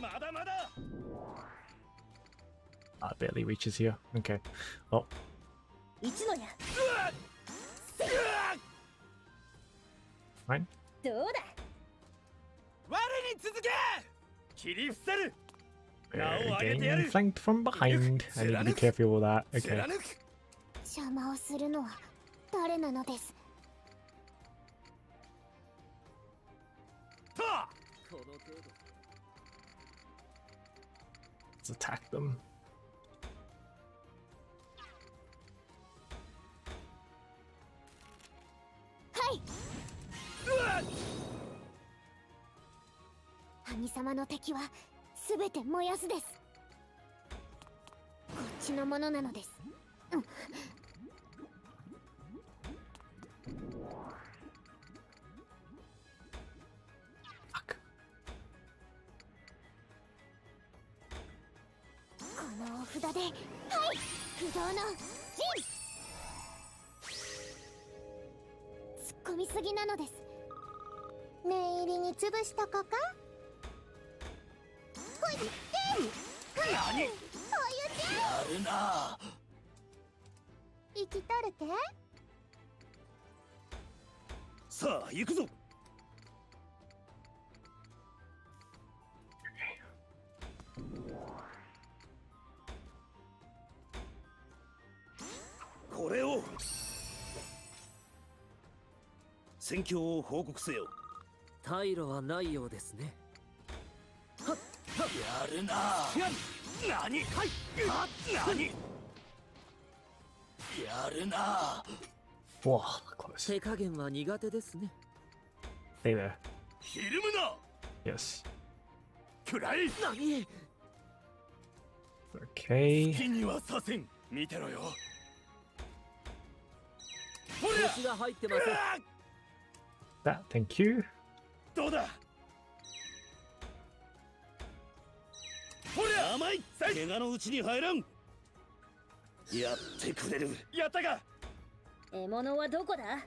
まだまだ。
Barely reaches here. Okay. Well.
一の矢。
Fine.
どうだ。
我に続け。切り伏せる。
We're getting flanked from behind. I need to be careful with that. Okay.
邪魔をするのは誰なのです。
Let's attack them.
はい。神様の敵はすべて燃やすです。こっちのものなのです。うん。このお札で、はい、不動の陣。突っ込みすぎなのです。念入りに潰しとこか。ほい、
何？
や
るな。
生きとるけ？
さあ行くぞ。これを戦況を報告せよ。
退路はないようですね。はっはっ
るな。何？はい。何？やるな。
Whoa, close.
手加減は苦手ですね。
Stay there.
ひるむな。
Yes.
くらい。
何？
Okay.
好きにはさせん。見てろよ。
腰が入ってません。
That, thank you.
どうだ。ほら。
甘い。怪我のうちに入らん。やってくれる。
やったか。
獲物はどこだ？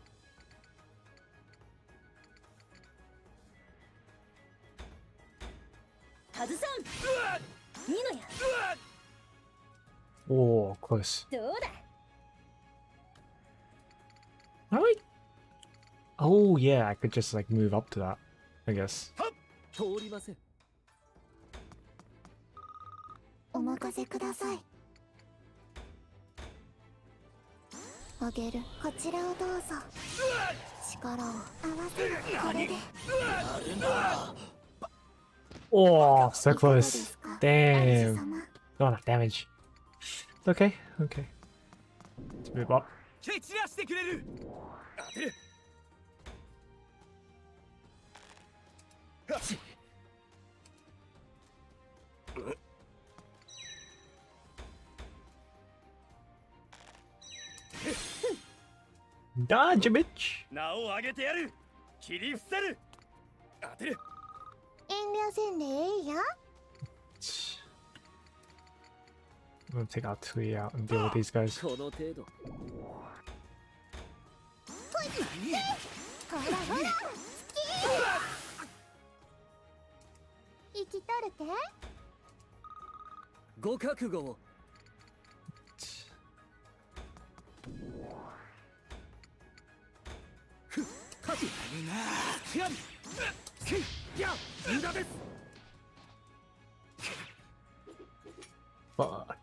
カズさん。ニノや。
Oh, close.
どうだ？
Alright. Oh yeah, I could just like move up to that, I guess.
通りません。
お任せください。あげる。こちらをどうぞ。力を合わせる。これで。
Oh, so close. Damn. Not enough damage. It's okay, okay. Let's move up.
蹴散らしてくれる。当てる。
Dodge, bitch.
名を上げてやる。切り伏せる。当てる。
遠慮せんでええや。
I'm gonna take our Tui out and deal with these guys.
この程度。
ほらほら。生きとるて？
ご覚悟を。
無駄です。
Fuck.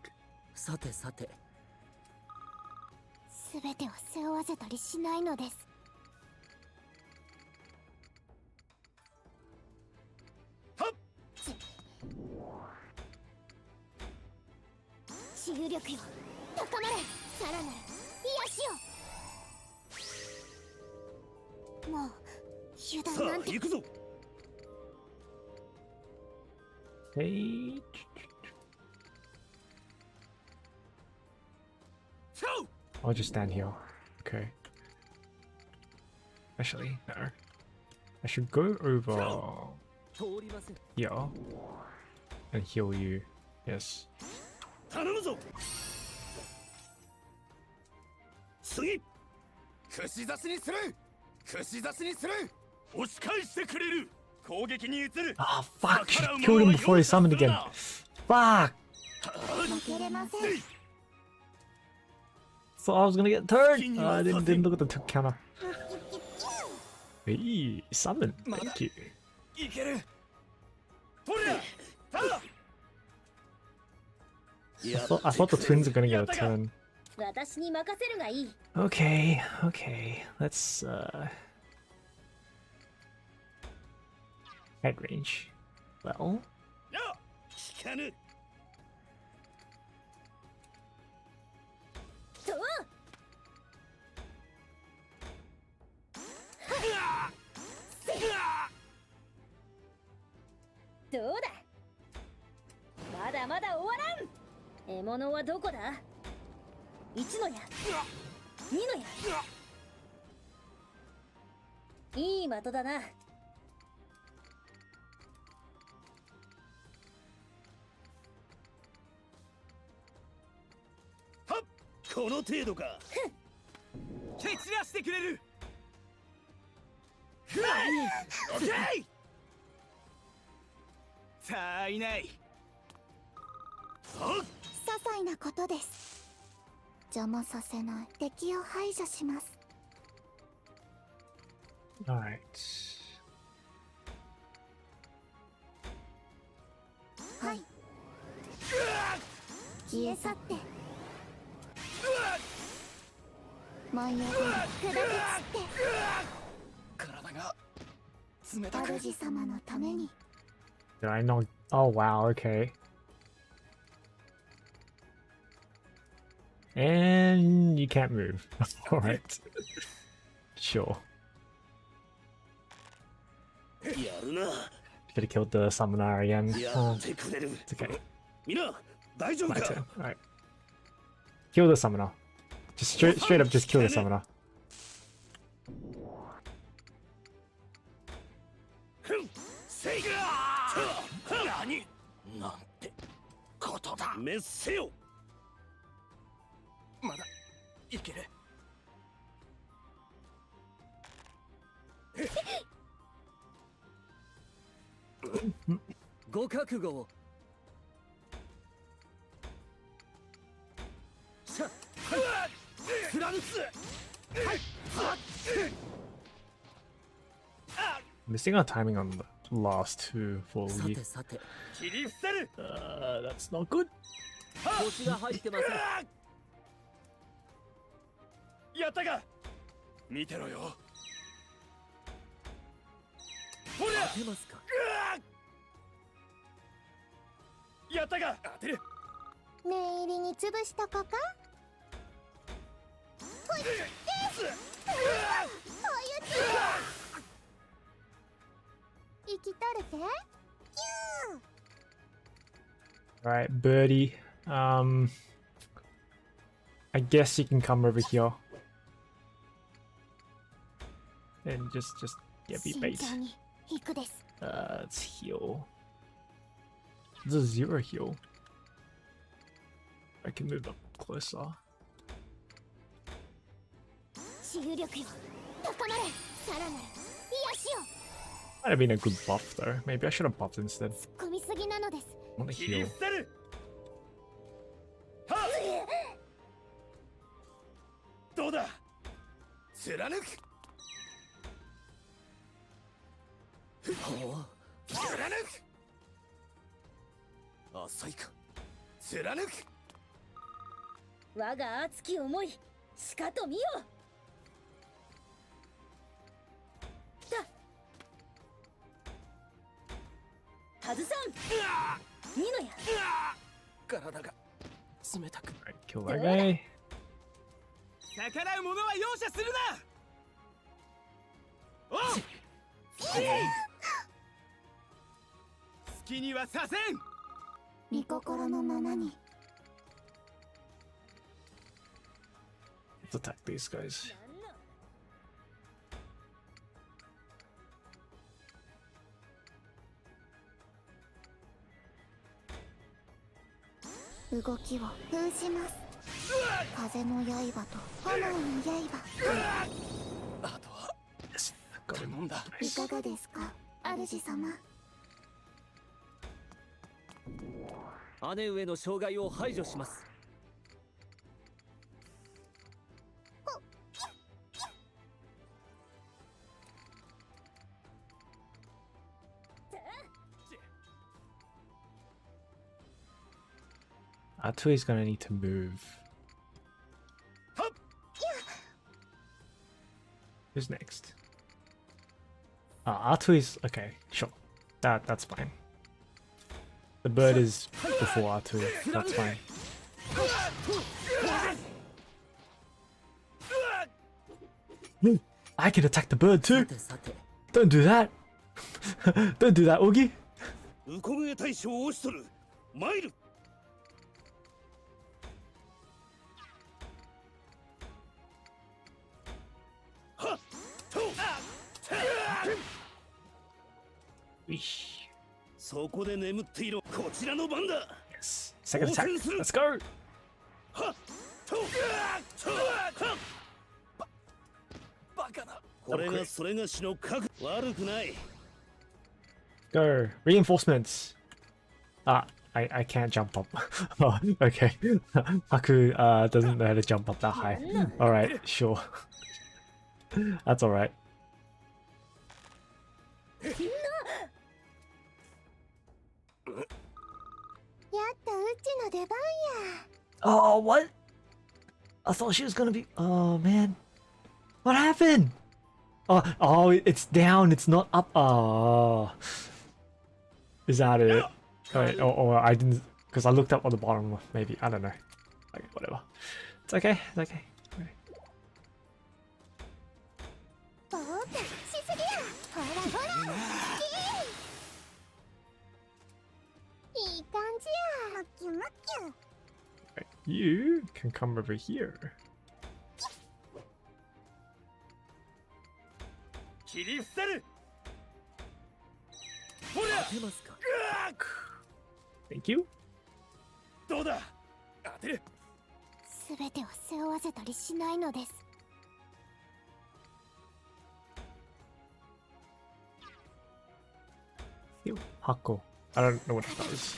さてさて。
すべてを背負わせたりしないのです。治癒力よ、高まれ。さらなる癒しよ。もう油断なんて。
行くぞ。
Hey. I'll just stand here. Okay. Actually, no. I should go over here and heal you. Yes.
頼むぞ。次。
串刺しにする。串刺しにする。押し返してくれる。攻撃に移る。
Ah, fuck! Killed him before he summoned again. Fuck!
負けれません。
Thought I was gonna get turned. I didn't look at the counter. Hey, summon. Thank you.
いける。ほら。
I thought the twins were gonna get a turn.
私に任せるがいい。
Okay, okay. Let's head range. Well.
聞かぬ。
どう？どうだ？まだまだ終わらん。獲物はどこだ？一の矢、二の矢。いい的だな。
この程度か。
蹴散らしてくれる。オッケー。さあいない。
些細なことです。邪魔させない。敵を排除します。
Alright.
はい。消え去って。万葉で砕け散って。
体が冷たく。
主様のために。
Did I not Oh wow, okay. And you can't move. Alright. Sure. Could have killed the summoner again. Oh, it's okay. My turn. Alright. Kill the summoner. Just straight up just kill the summoner. Missing our timing on the last two for Lee. That's not good.
やったか見てろよほら当てますかやったか当てる
念入りに潰しとこかほいっ生きとるて
Alright, Birdie. I guess you can come over here. And just be bait. Let's heal. There's a 0 heal. I can move up closer. Might have been a good buff though. Maybe I should have buffed instead. I want to heal.
どうだ貫く貫く浅いか貫く
我が熱き思いしかと見よ外さん見のや
体が冷たく
Kill that guy.
逆らう者は容赦するなおう好きにはさせん
見心のままに
Let's attack these guys.
Yes. 姉上の障害を排除します。
Atui's gonna need to move. Who's next? Atui's okay, sure. That's fine. The bird is before Atui. That's fine. I can attack the bird too. Don't do that. Don't do that, Oogie.
ウコグエ大将を押しとるマイル そこで眠っていろこちらの番だ
Yes. Second attack. Let's go. Go. Reinforcements. I can't jump up. Oh, okay. Haku doesn't know how to jump up that high. Alright, sure. That's alright. Oh, what? I thought she was gonna be... Oh, man. What happened? Oh, it's down. It's not up. Oh. Is that it? Wait, or I didn't, because I looked up on the bottom. Maybe I don't know. Like whatever. It's okay. It's okay. Okay.
ぼーっとしすぎや。ほらほら。いい感じや。ムキムキ。
Right, you can come over here.
切り伏せる。ほら。
当てますか。
Thank you.
どうだ。当てる。
すべてを背負わせたりしないのです。
You Hako. I don't know what that is.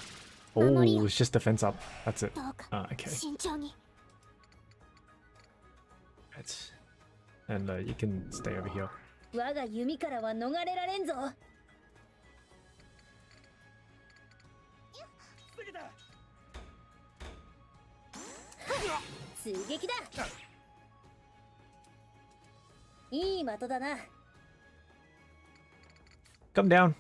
Oh, it's just defense up. That's it. Okay.
慎重に。
Right. And you can stay over here.
我が弓からは逃れられんぞ。追撃だ。いい的だな。
Come down.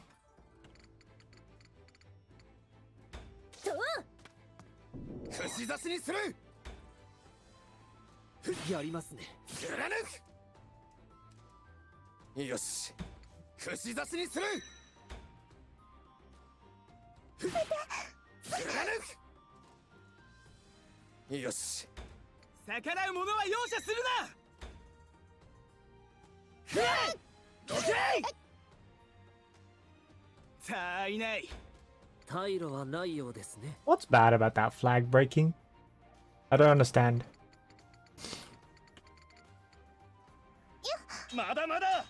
串刺しにする。
やりますね。
貫く。よし。串刺しにする。貫く。よし。逆らう者は容赦するな。どけ。さあいない。
退路はないようですね。
What's bad about that flag breaking? I don't understand.
まだまだ。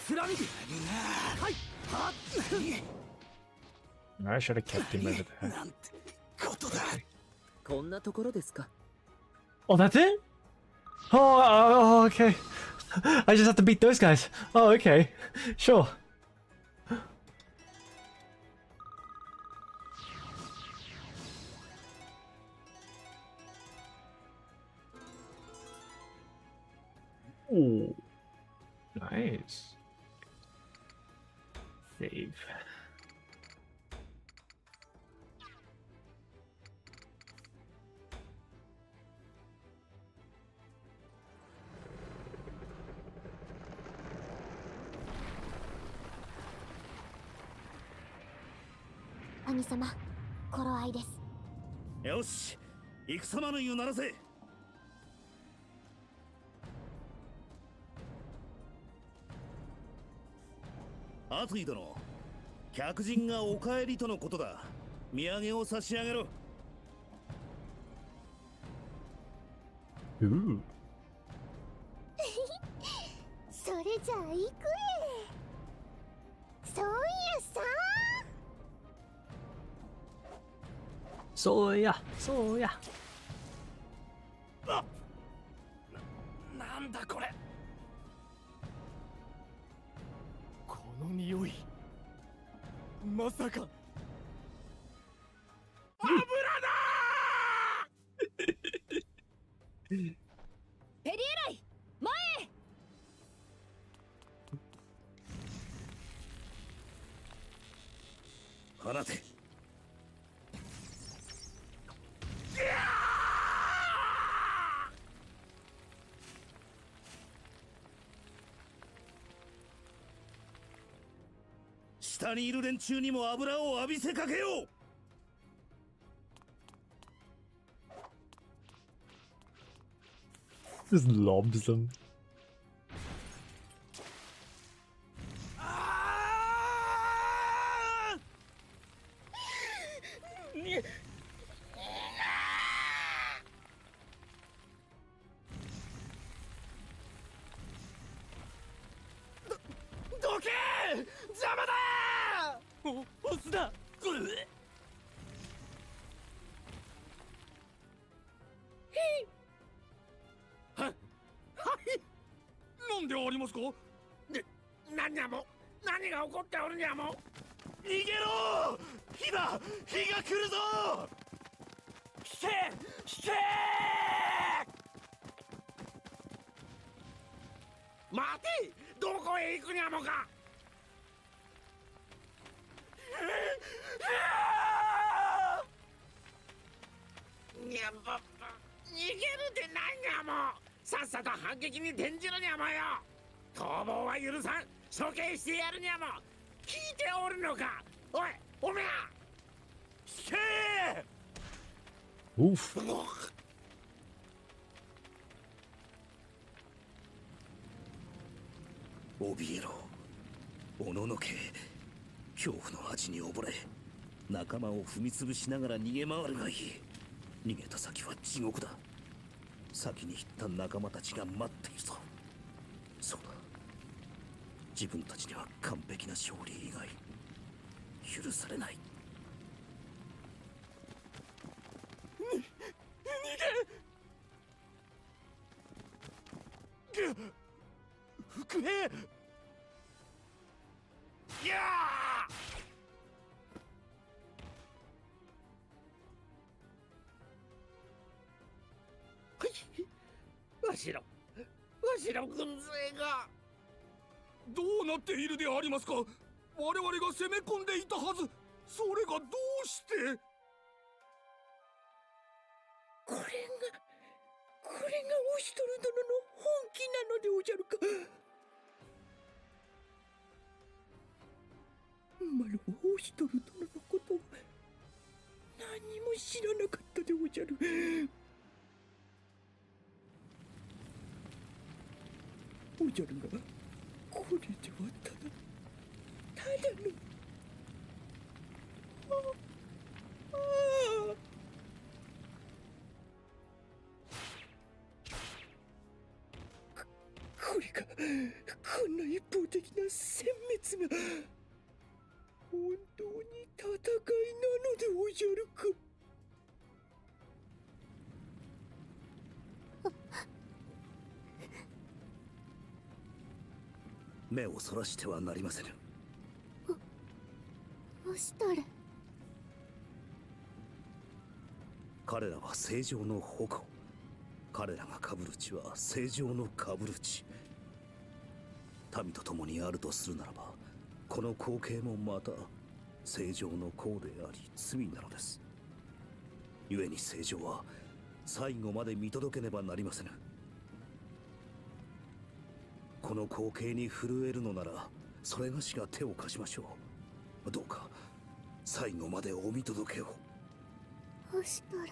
貫いて。はい。
I should have kept him over there.
ことだ。
こんなところですか。
Oh, that's it? Oh, okay. I just have to beat those guys. Oh, okay. Sure. Ooh. Nice. Save.
Ani様、頃合いです。
よし、戦マヌイを鳴らせ。アトゥイ殿、客人がお帰りとのことだ。土産を差し上げろ。
Ooh.
それじゃあ行くえ。そういやさ。
そうや。
なんだこれ。この匂い。まさか。油だ
ペリエライ、前へ。
放て。 下にいる連中にも油を浴びせかけよう。
Just lobs them.
何が起こっておるにゃも。逃げろ。火だ。火が来るぞ。引け。
待て、どこへ行くにゃもか。にゃばば、逃げるでないにゃも。さっさと反撃に転じるにゃもよ。逃亡は許さん。処刑してやるにゃも。聞いておるのか。おい、おめゃ。聞け。
Oof.
怯えろ。おののけ。恐怖の味に溺れ、仲間を踏み潰しながら逃げ回るがいい。逃げた先は地獄だ。先に行った仲間たちが待っているぞ。そうだ。自分たちには完璧な勝利以外許されない。
逃げ。伏兵。
いやわしの軍勢が
どうなっているでありますか。我々が攻め込んでいたはず。それがどうして。
これがオシトル殿の本気なのでおじゃるか。マロはオシトル殿のことを何も知らなかったでおじゃる。おじゃるがこれではただのこれがこんな一方的な殲滅が本当に戦いなのでおじゃるか。
目をそらしてはなりませぬ。
オシトル。
彼らは正常の矛。彼らが被る地は正常の被る地。民と共にあるとするならば、この光景もまた正常の功であり罪なのです。故に正常は最後まで見届けねばなりませぬ。この光景に震えるのなら、それがしが手を貸しましょう。どうか最後までお見届けを。
オシトル。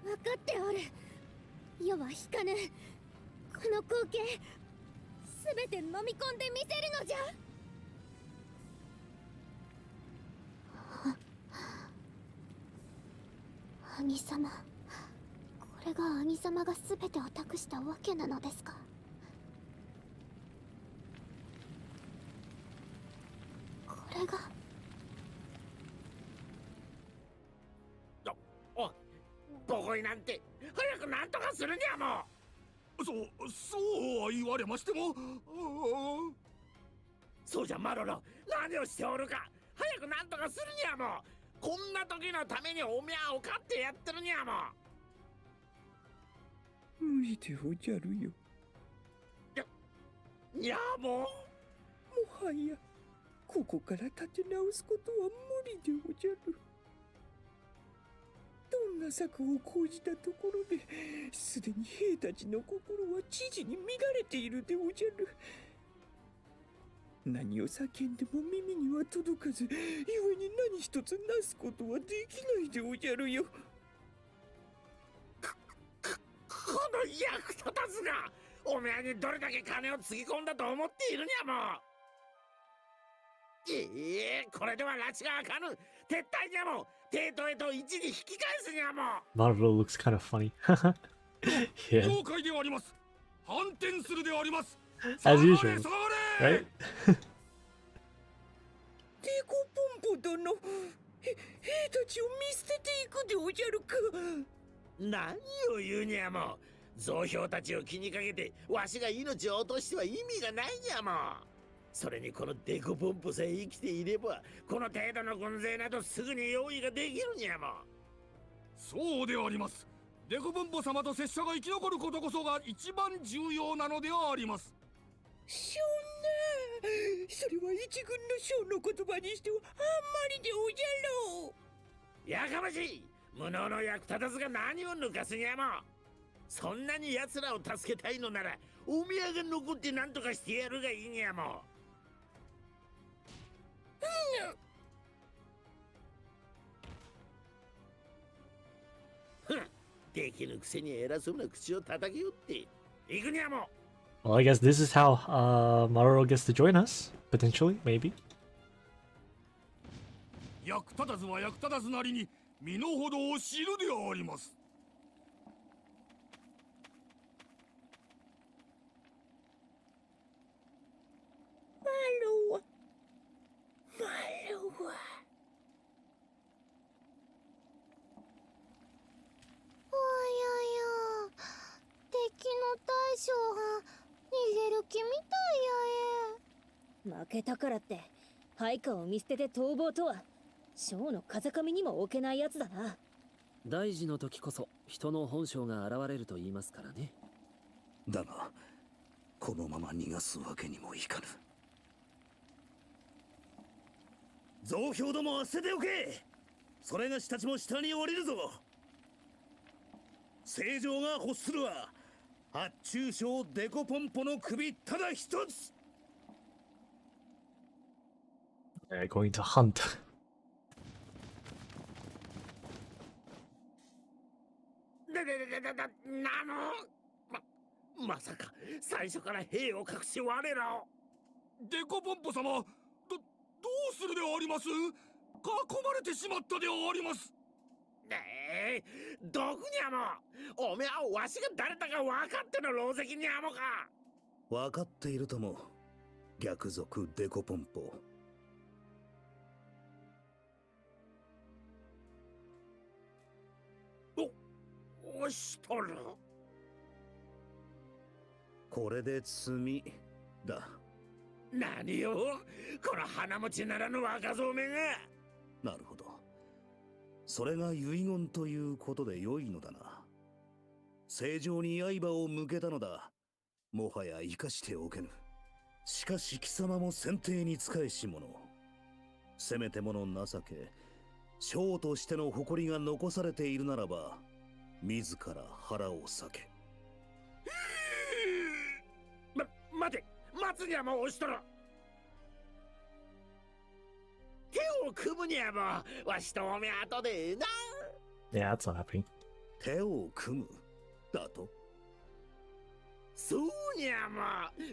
分かっておる。世は引かぬ。この光景すべて飲み込んでみせるのじゃ。兄様、これが兄様がすべてを託したわけなのですか。これが
ボコイなんて早くなんとかするにゃもう。
そうは言われましても。
そうじゃマロロ、何をしておるか。早くなんとかするにゃもう。こんな時のためにおみゃを飼ってやってるにゃもう。
無理でおじゃるよ。
いやもう。
もはやここから立て直すことは無理でおじゃる。どんな策を講じたところで、すでに兵たちの心は知事に乱れているでおじゃる。何を叫んでも耳には届かず、故に何一つなすことはできないでおじゃるよ。
この役立たずがおめえにどれだけ金をつぎ込んだと思っているにゃもう。これでは拉致があかぬ。撤退にゃもう。帝都へと一時引き返すにゃもう。
Marvel looks kind of funny. Yeah.
了解であります。反転するであります。
As usual, right?
デコポンポ殿、兵たちを見捨てていくでおじゃるか。
何を言うにゃもう。増票たちを気にかけてわしが命を落としては意味がないにゃもう。それにこのデコポンポさえ生きていれば、この程度の軍勢などすぐに用意ができるにゃもう。
そうであります。デコポンポ様と拙者が生き残ることこそが一番重要なのであります。
そんな、それは一軍の将の言葉にしてはあんまりでおじゃろう。
やかましい。無能の役立たずが何を抜かすにゃも。そんなに奴らを助けたいのならお宮が残って何とかしてやるがいいにゃも。できぬくせに偉そうな口を叩きよって行くにゃも。
Well, I guess this is how Maroro gets to join us, potentially, maybe.
役立たずは役立たずなりに身の程を知るであります。
マロは
おやや、敵の大将が逃げる気みたいやえ。
負けたからって配下を見捨てて逃亡とは将の風上にも置けないやつだな。
大事の時こそ人の本性が現れると言いますからね。
だがこのまま逃がすわけにもいかぬ。
増票どもは捨てておけ。それがしたちも下に降りるぞ。正常が欲するは発注将デコポンポの首ただ一つ。
They're going to hunt.
まさか最初から兵を隠し我らを。
デコポンポ様、どうするであります？囲まれてしまったであります。
どこにゃも。おめはわしが誰だか分かっての狼藉にゃもか。
分かっているとも、逆賊デコポンポ。
おしとる。
これで罪だ。
何よ、この鼻持ちならぬ若造めが。
なるほど。それが遺言ということで良いのだな。正常に刃を向けたのだ。もはや生かしておけぬ。しかし貴様も先帝に仕えし者。せめてもの情け、将としての誇りが残されているならば、自ら腹を裂け。
待て、待つにゃも押しとる。手を組むにゃも、わしとおめ後でな。
Yeah, that's not happening.
手を組むだと。
そうにゃも、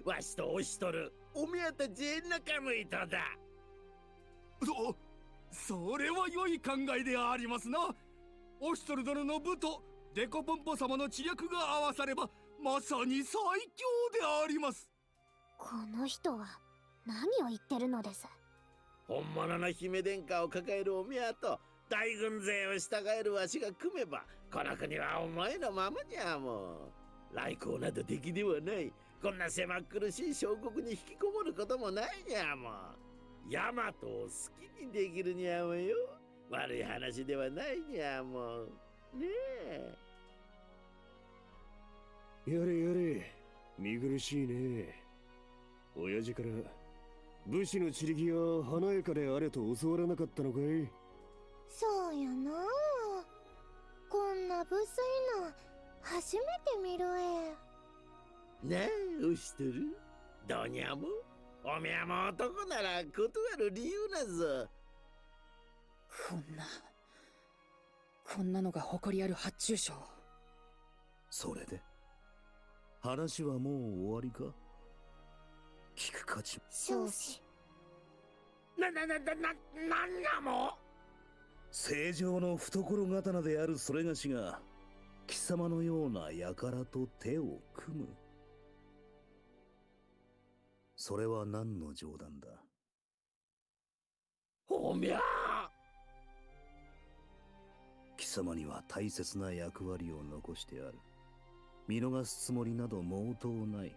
わしと押しとる。おめあたちえんなかむいとだ。
それは良い考えでありますな。オシトル殿の部とデコポンポ様の知略が合わさればまさに最強であります。
この人は何を言ってるのです。
本物の姫殿下を抱えるお宮と大軍勢を従えるわしが組めば、この国はお前のままにゃもう。来航など敵ではない。こんな狭苦しい小国に引きこもることもないにゃもう。ヤマトを好きにできるにゃもよ。悪い話ではないにゃもう。ねえ。
やれやれ、見苦しいね。親父から武士の散り際は華やかであれと教わらなかったのかい。
そうやな。こんな無粋な初めて見る
なあ、おしとる。どうにゃもおめゃも男なら断る理由なぞ。
こんなのが誇りある発注賞。
それで話はもう終わりか。聞く価値
少子。
なんだも
正常の懐刀であるそれがしが貴様のような輩と手を組む。それは何の冗談だ。
おみゃ
貴様には大切な役割を残してある。見逃すつもりなど毛頭ない。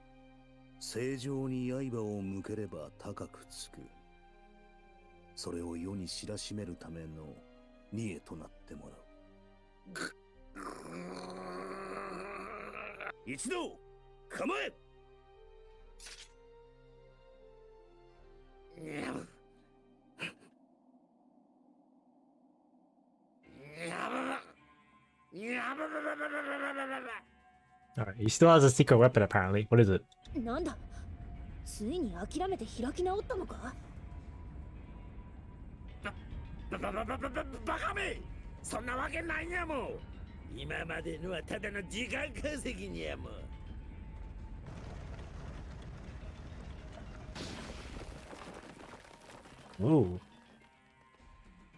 正常に刃を向ければ高くつく。それを世に知らしめるための贄となってもらう。
一同構え。
Alright, he still has a secret weapon apparently. What is it?
なんだ、ついに諦めて開き直ったのか。
バカめ、そんなわけないんやもん。今までのはただの時間稼ぎにやもん。
Ooh.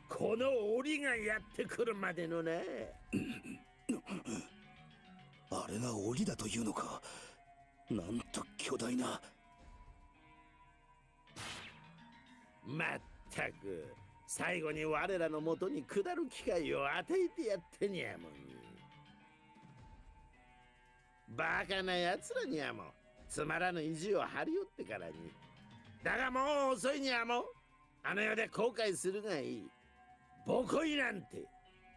この檻がやってくるまでのな。
あれが檻だというのか。なんと巨大な。
まったく最後に我らの元に下る機会を与えてやってにゃもん。バカな奴らにゃもん。つまらぬ意地を張り寄ってからに。だがもう遅いにゃもん。あの世で後悔するがいい。ボコイなんて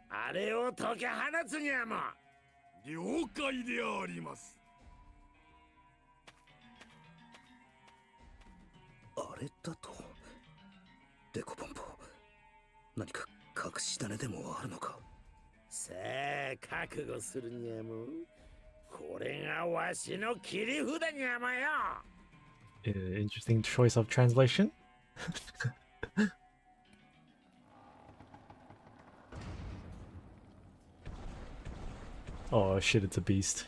あれを解き放つにゃもん。
了解であります。
あれだとデコポンポ、何か隠し種でもあるのか。
さあ覚悟するにゃもん。これがわしの切り札にゃもよ。
Interesting choice of translation. Oh shit, it's a beast.
"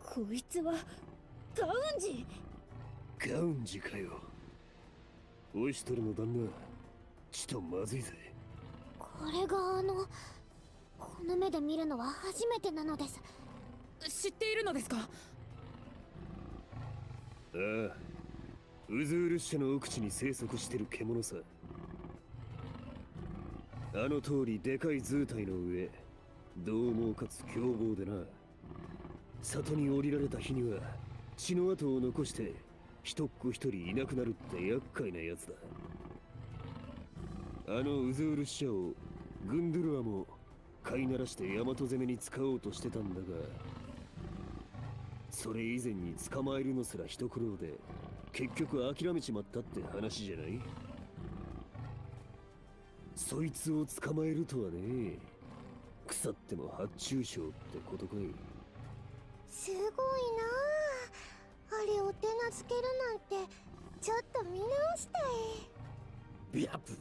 こいつはガウンジ?
ガウンジかよ。オイシトルの旦那、ちとまずいぜ。
これがこの目で見るのは初めてなのです。
知っているのですか？
ああ、ウズール社の奥地に生息してる獣さ。あの通りでかい図体の上、獰猛かつ凶暴でな。里に降りられた日には血の跡を残して一っ子一人いなくなるって厄介なやつだ。あのウズール使者をグンドゥルアも飼いならして大和攻めに使おうとしてたんだが、それ以前に捕まえるのすら一苦労で結局諦めちまったって話じゃない。そいつを捕まえるとはね、腐っても発注賞ってことかい。
すごいなあ。あれを手なずけるなんてちょっと見直したい。
ビャプ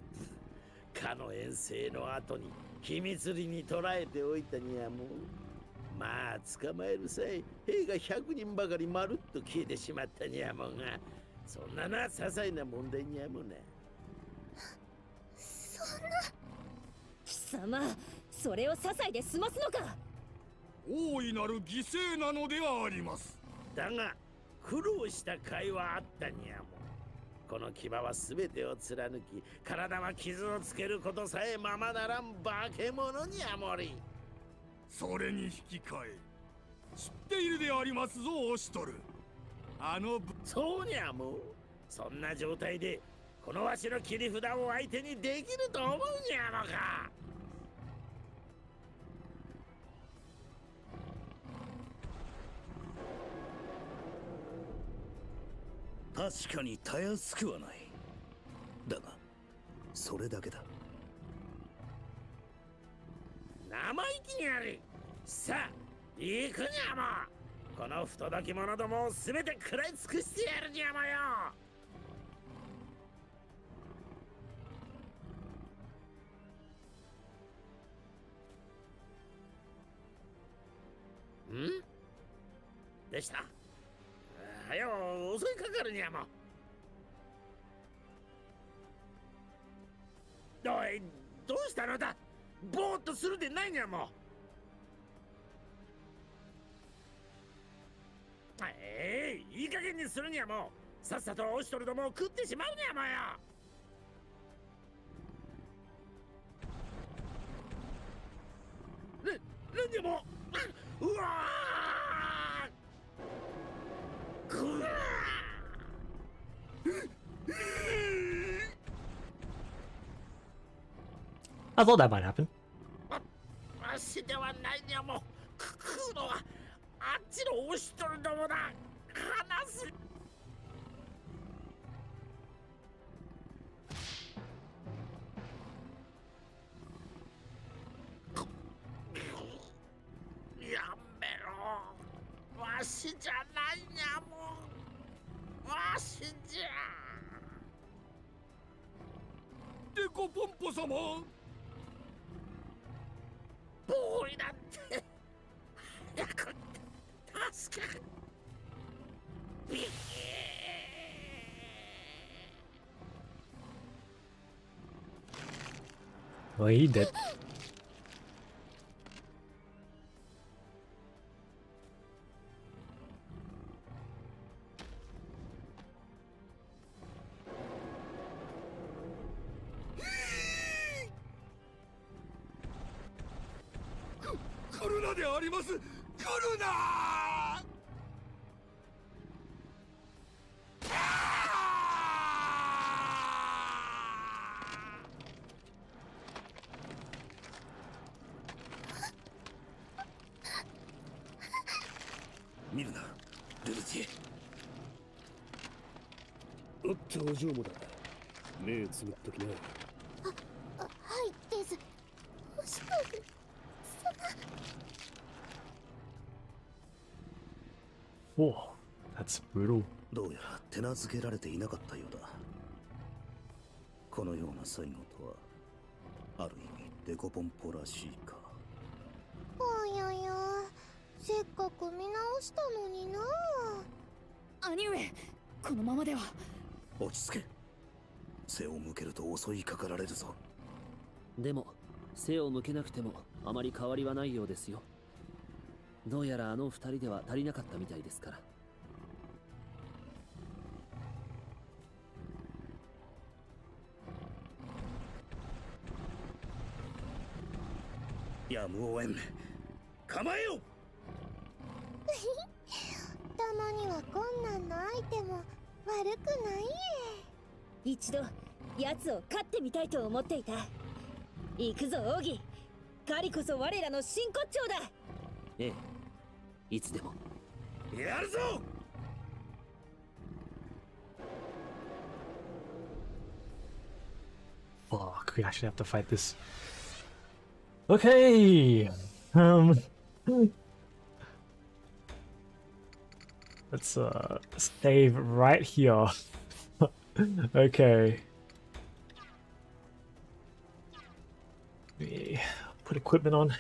かの遠征の後に秘密裏に捕らえておいたにゃもん。まあ捕まえる際兵が100人ばかりまるっと消えてしまったにゃもんが、そんなな些細な問題にゃもんな。
そんな。
貴様、それを些細で済ますのか。
大いなる犠牲なのであります。
だが苦労した甲斐はあったにゃもん。この牙は全てを貫き、体は傷をつけることさえままならん化け物にゃもり。
それに引き換え知っているでありますぞオシトル。
そうにゃもん。そんな状態でこのわしの切り札を相手にできると思うにゃのか。
確かにたやすくはない。だがそれだけだ。
生意気にあり。さあ行くにゃも。この不届き者どもを全て食らい尽くしてやるにゃもよ。んでした。はよ襲いかかるにゃも。おい、どうしたのだ。ぼーっとするでないにゃも。いい加減にするにゃも。さっさとオシトルどもを食ってしまうにゃもよ。なんにゃも。うわーくわー
I thought that might happen.
わしではないにゃもう。食うのはあっちのオシトルどもだ。話す。やめろ。わしじゃないにゃもう。わしじゃ。
デコポンポ様。
ボーイなんて。早く助け。
Oh, he did.
来るなであります。来るな。
見るな、ルルティ。おっと、お嬢もだ。目つむっときな。
はいですおしく
Whoa, that's brutal.
どうやら手なずけられていなかったようだ。このような最後とは、ある意味デコポンポらしいか。
おややせっかく見直したのにな。
兄上、このままでは。
落ち着け。背を向けると襲いかかられるぞ。
でも背を向けなくてもあまり変わりはないようですよ。どうやらあの二人では足りなかったみたいですから。
やむをえん。構えよ。
たまには困難な相手も悪くない
一度奴を勝ってみたいと思っていた。行くぞオーギ。狩りこそ我らの真骨頂だ。
ええ、いつでも。
やるぞ。
Fuck, we actually have to fight this. Okay. Let's save right here. Okay. Let me put equipment on.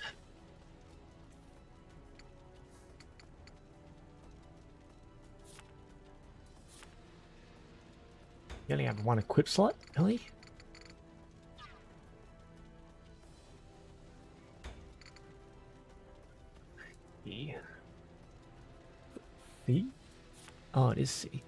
You only have one equip slot, really? C. C? Oh, it is C.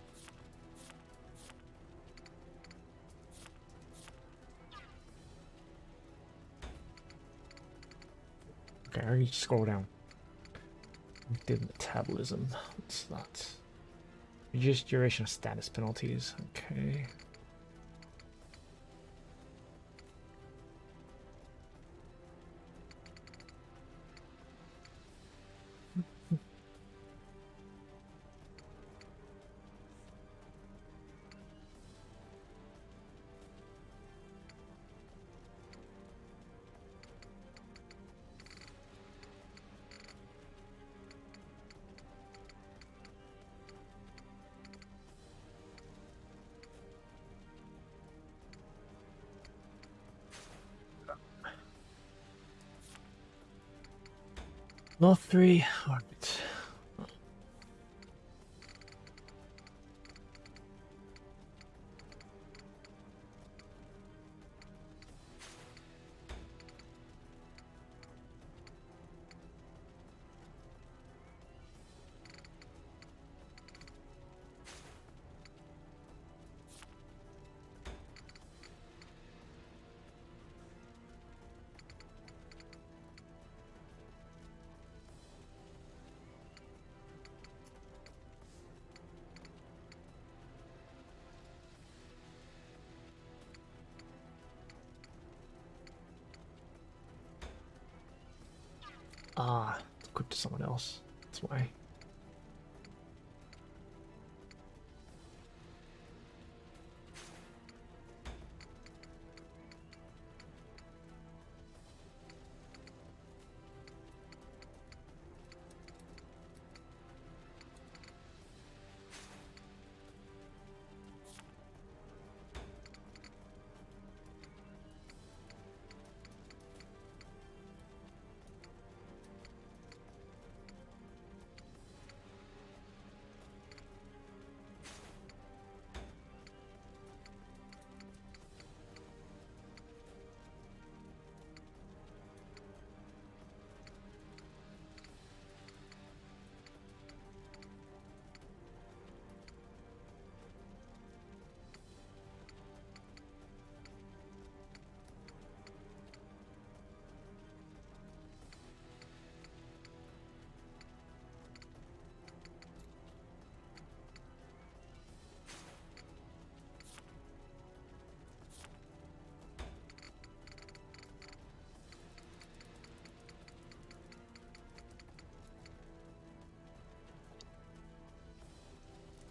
Okay, I need to scroll down. Did metabolism. What's that? Reduce duration of status penalties. Okay. Not 3. Alright. to someone else. That's why.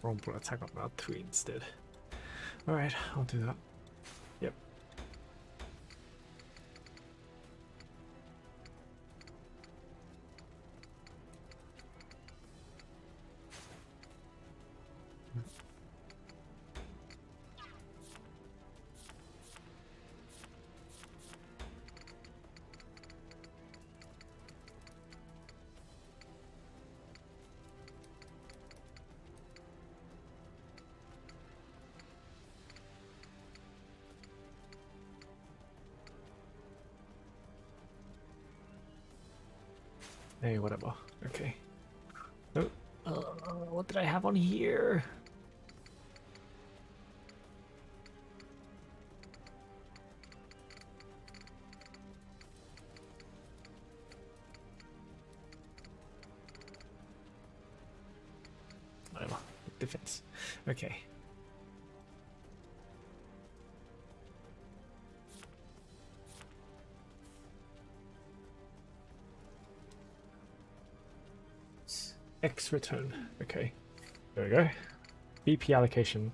Rumble attack on round 3 instead. Alright, I'll do that. Yep. Hey, whatever. Okay. Oh, what did I have on here? Whatever. Defense. Okay. X return. Okay. There we go. BP allocation.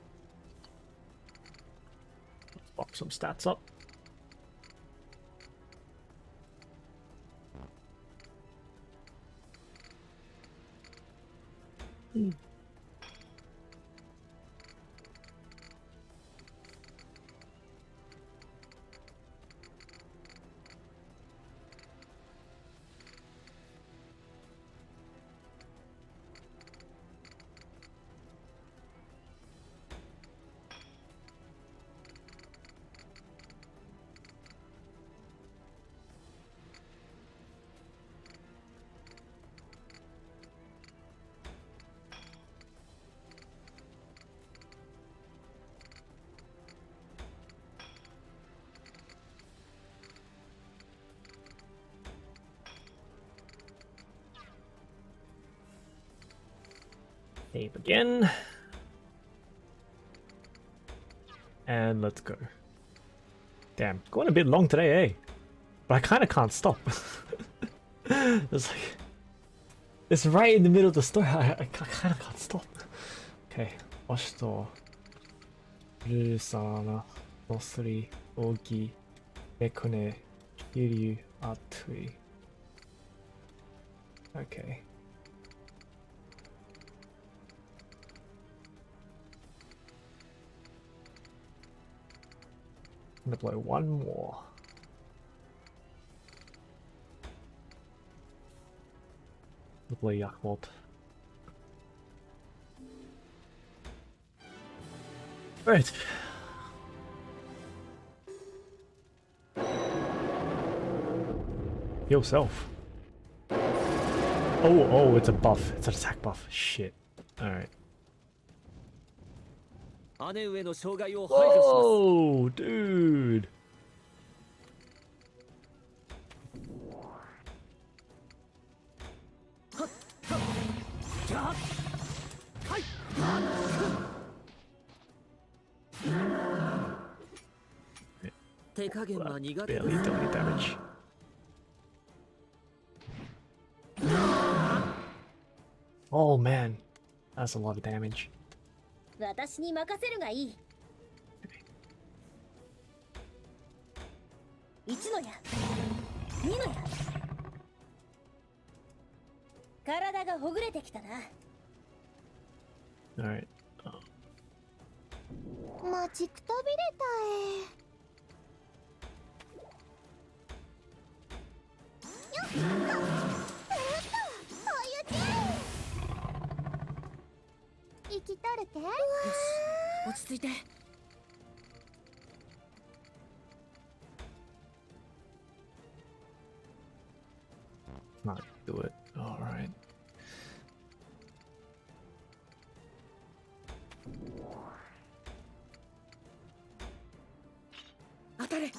Let's pop some stats up. Save again. And let's go. Damn, going a bit long today, eh? But I kind of can't stop. It's like... It's right in the middle of the story. I kind of can't stop. Okay. Oshito. Rusana. Nosri. Ogi. Nekone. Kiryu. Atui. Okay. I'm gonna blow one more. The blow Yakult. Right. Yourself. Oh, it's a buff. It's an attack buff. Shit. Alright. Oh, dude. Barely do any damage. Oh man, that's a lot of damage.
私に任せるがいい。1の矢、2の矢。体がほぐれてきたな。
Alright.
待ちくたびれたえ。よっ、生きとるけ？よし、
落ち着いて。
Not do it. Alright.
Atare!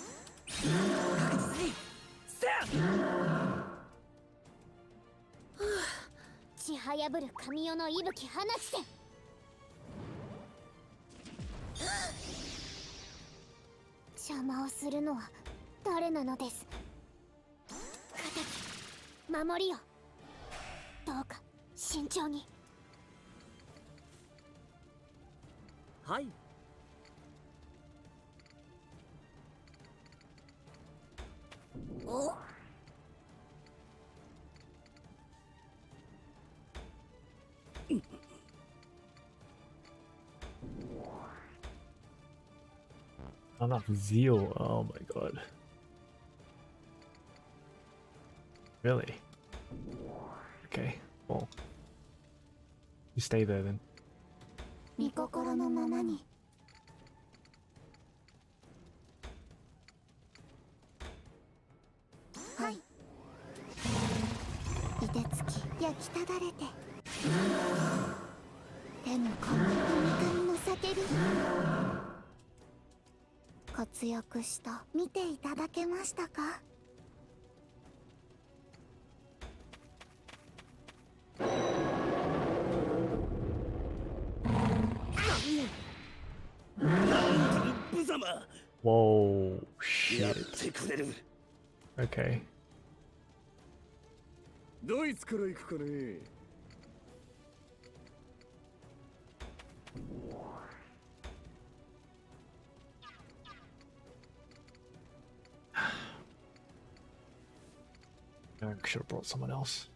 ちはやぶる神代の息吹放ちて。邪魔をするのは誰なのです。敵、守りよ。どうか慎重に。
はい。
お。
Enough zeal. Oh my god. Really? Okay. Well, you stay there then.
御心のままに。はい。凍てつき焼きただれて。手の込む神々の叫び。活躍した見ていただけましたか？
無様。
Whoa,
やっ
shit.
てくれる。
Okay.
ドイツから行くかね。
I should have brought someone else.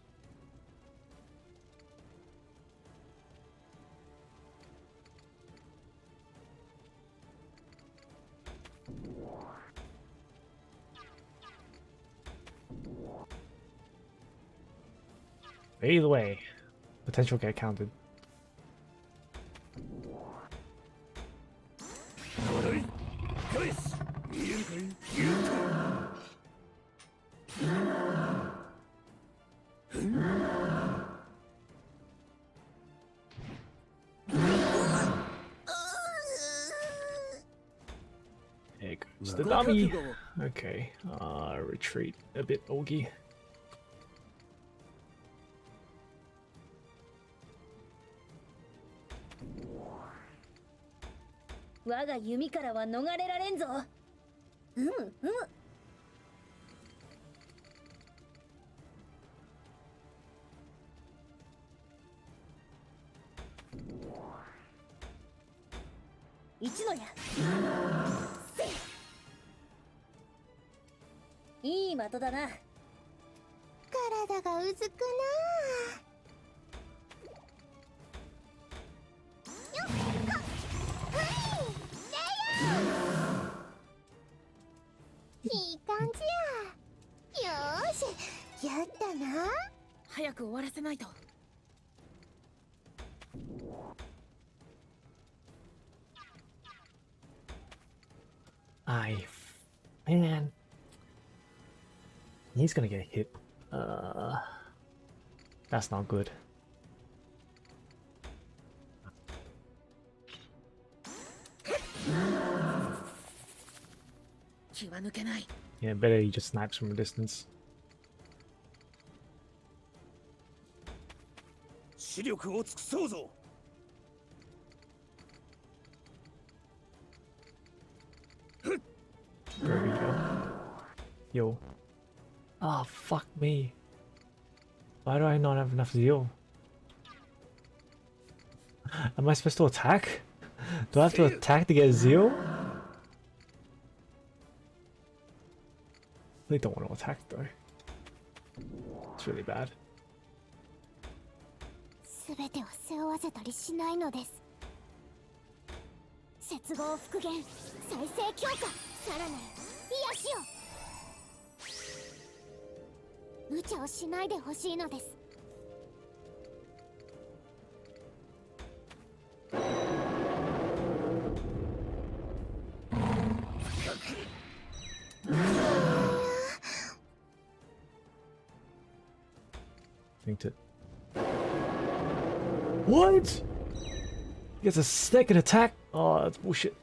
Either way, potential get counted. There goes the dummy. Okay, retreat a bit, Augie.
我が弓からは逃れられんぞ。うんうん。一の矢。せい。いい的だな。
体がうずくなあ。いい感じや。よーし、やったな。
早く終わらせないと。
Man, he's gonna get hit. That's not good. Yeah, better he just snipes from a distance.
視力を尽くそうぞ。
There we go. Yo. Ah, fuck me. Why do I not have enough zeal? Am I supposed to attack? Do I have to attack to get zeal? I don't want to attack though. It's really bad.
すべてを背負わせたりしないのです。接合復元、再生強化、さらなる癒しを。無茶をしないでほしいのです。
Think to. What? He gets a second attack? Oh, that's bullshit.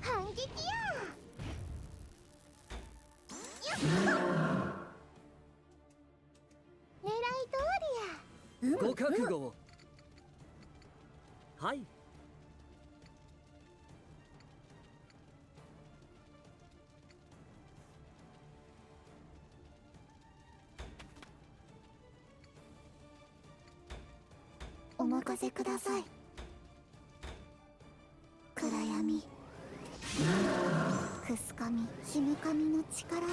反撃や。狙い通りや。
ご覚悟を。はい。
お任せください。暗闇、くすかみ、ひむかみの力は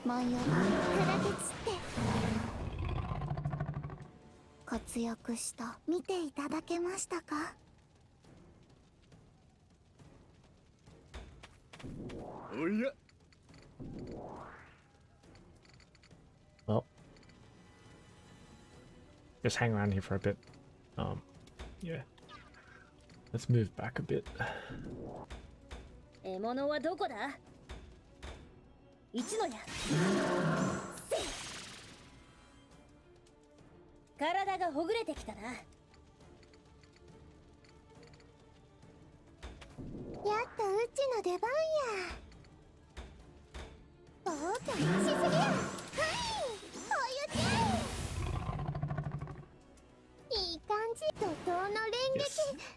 万葉が砕け散って活躍した。見ていただけましたか？
おや。
Well, just hang around here for a bit. Yeah. Let's move back a bit.
獲物はどこだ？一のや。体がほぐれてきたな。やっ
とうちの出番や。冒険しすぎや。はい、いい感じ。怒涛の連撃、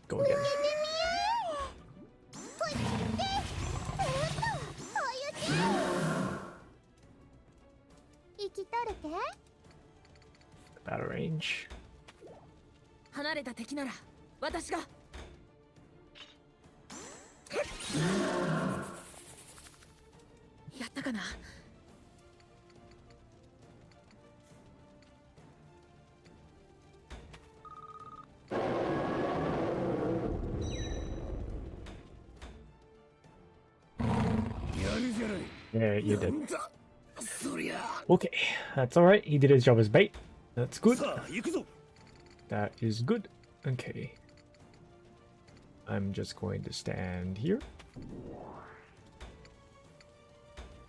抜けてみよう。ほいって、生きとるけ？
Out of range.
離れた敵なら私が。やったかな。
Yeah, you did. Okay, that's alright. He did his job as bait. That's good. That is good. Okay. I'm just going to stand here.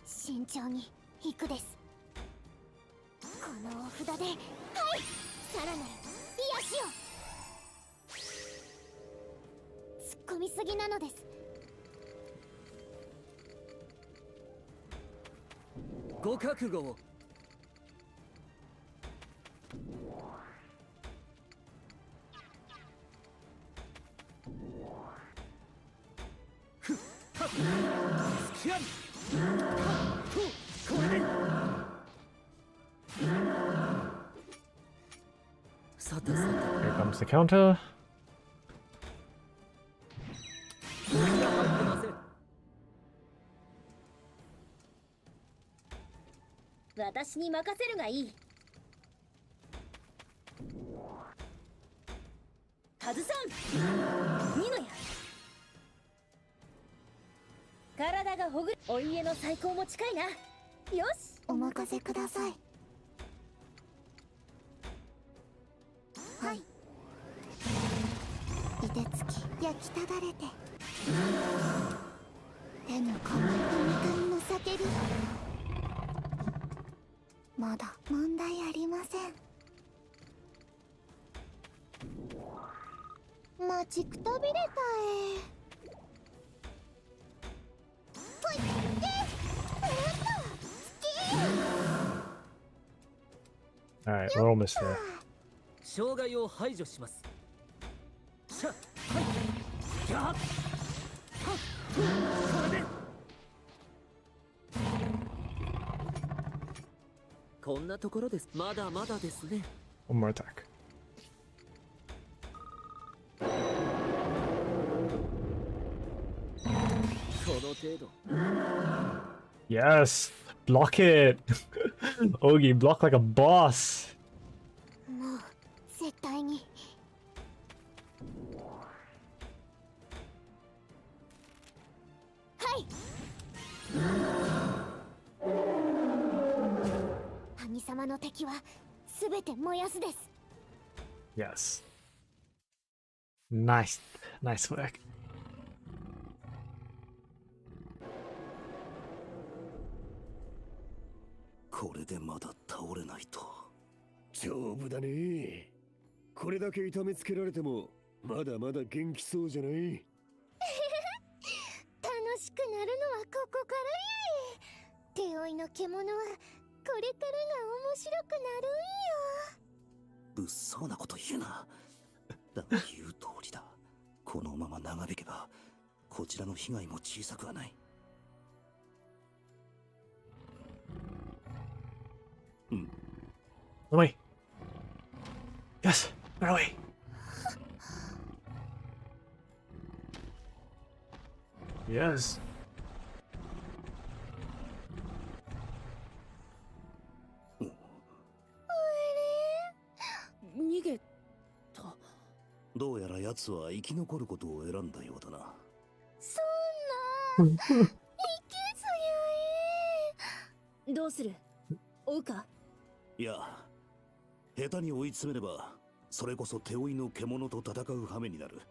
慎重に行くです。このお札で、はい、さらなる癒しを。突っ込みすぎなのです。
ご覚悟を。
Here comes the counter.
私に任せるがいい。カズさん、ニノや。体がほぐれ、お家の最高も近いな。よし、
お任せください。はい。いてつき焼きただれて、手の込む耳の叫び。まだ問題ありません。待ちくたびれたほいって
Alright, we're almost there.
障害を排除します。しゃ、はい、やっ、はっ、これで。こんなところです。まだまだですね。
One more attack. Yes! Block it! Ogi, block like a boss!
もう絶対に。はい。萩様の敵はすべて燃やすです。
Yes. Nice. Nice work.
これでまだ倒れないと。
丈夫だね。これだけ痛めつけられてもまだまだ元気そうじゃない。
楽しくなるのはここからやい。手負いの獣はこれからが面白くなるんよ。
物騒なこと言うな。だが言う通りだ。このまま長引けばこちらの被害も小さくはない。
Run away. Yes, run away. Yes.
逃げた。
どうやら奴は生き残ることを選んだようだな。
そんな。いけずやえ。
どうする？追うか？
いや、下手に追い詰めればそれこそ手負いの獣と戦う羽目になる。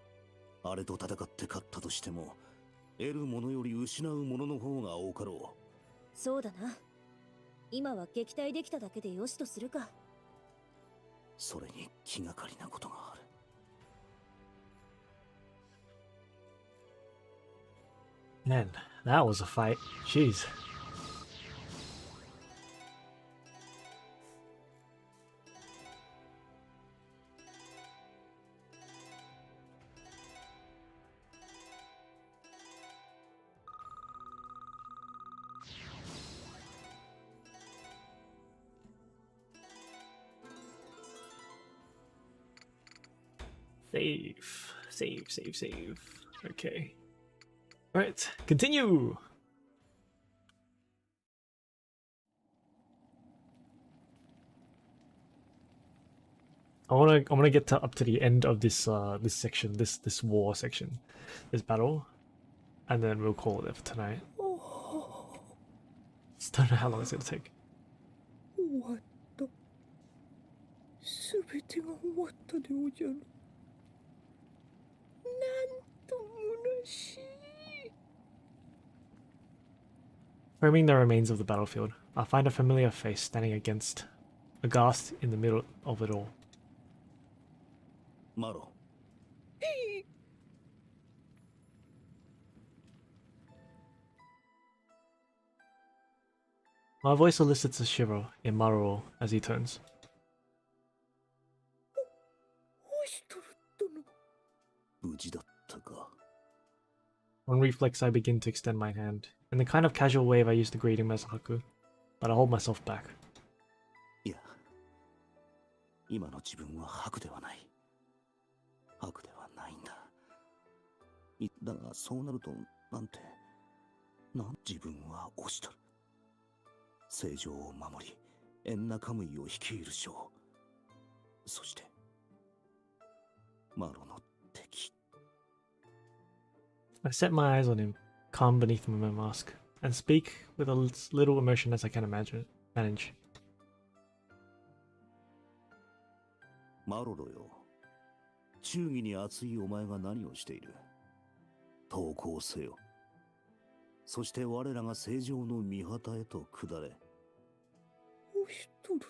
あれと戦って勝ったとしても得るものより失うものの方が多かろう。
そうだな。今は撃退できただけでよしとするか。
それに気がかりなことがある。
Man, that was a fight. Jeez. Save. Okay. Alright, continue! I wanna get up to the end of this this section, this war section, this battle, and then we'll call it for tonight. Just don't know how long it's gonna take.
終わった。すべてが終わったでおじゃる。なんと虚しい。
Roaming the remains of the battlefield, I find a familiar face standing aghast in the middle of it all.
Maro.
My voice elicits a shiver in Maro as he turns. On reflex, I begin to extend my hand, in the kind of casual wave I used to greet him Masahaku, but I hold myself back.
いや、今の自分は白ではない。白ではないんだ。だがそうなると自分は押しとる。正常を守り、エンナカムイを率いる将。そしてマロの敵。
I set my eyes on him, calm beneath my mask, and speak with as little emotion as I can manage.
マロロよ。忠義に熱いお前が何をしている？投降せよ。そして我らが正常の御旗へと下れ。
おしとる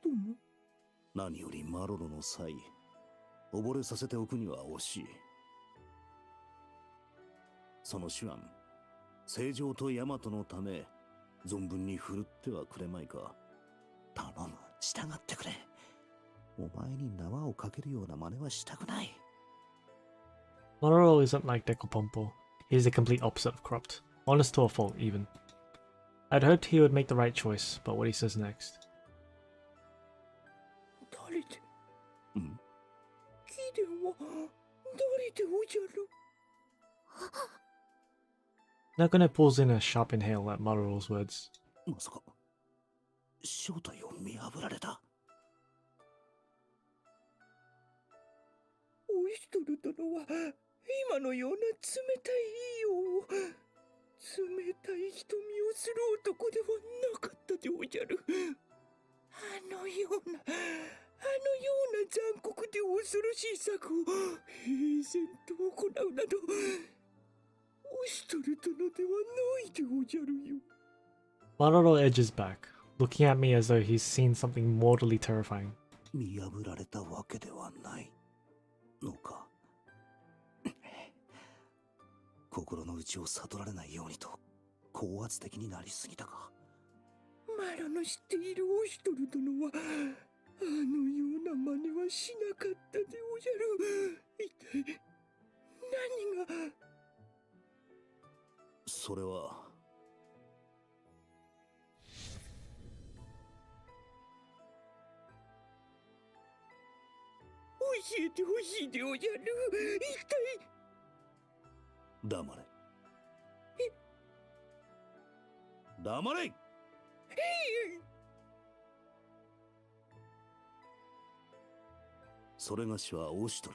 殿。
何よりマロロの際、溺れさせておくには惜しい。その手腕、正常と大和のため、存分に振るってはくれまいか。頼む、従ってくれ。お前に縄をかけるような真似はしたくない。
Mororo isn't like Dekopompo. He's the complete opposite of corrupt. Honest to a fault, even. I'd hoped he would make the right choice, but what he says next.
貴殿は誰でおじゃる？
Nakone pulls in a sharp inhale at Maruro's words.
まさか正体を見破られた。
オイストル殿は今のような冷たいよう冷たい瞳をする男ではなかったでおじゃる。あのような残酷で恐ろしい策を平然と行うなどオイストル殿ではないでおじゃるよ。
Maruro edges back, looking at me as though he's seen something mortally terrifying.
見破られたわけではないのか。心の内を悟られないようにと高圧的になりすぎたか。
マロの知っているオイストル殿はあのような真似はしなかったでおじゃる。一体何が。
それは
教えてほしいでおじゃる。一体。
黙れ。黙れ。それがしはオシト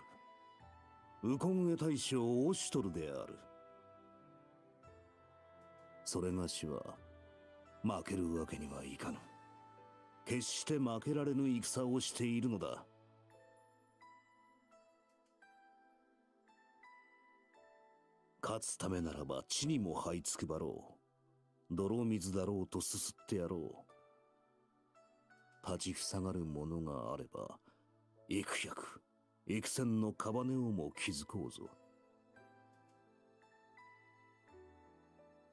ル、ウコンゲ大将オシトルである。それがしは負けるわけにはいかぬ。決して負けられぬ戦をしているのだ。勝つためならば地にも這いつくばろう。泥水だろうとすすってやろう。立ちふさがるものがあれば幾百幾千のカバネをも築こうぞ。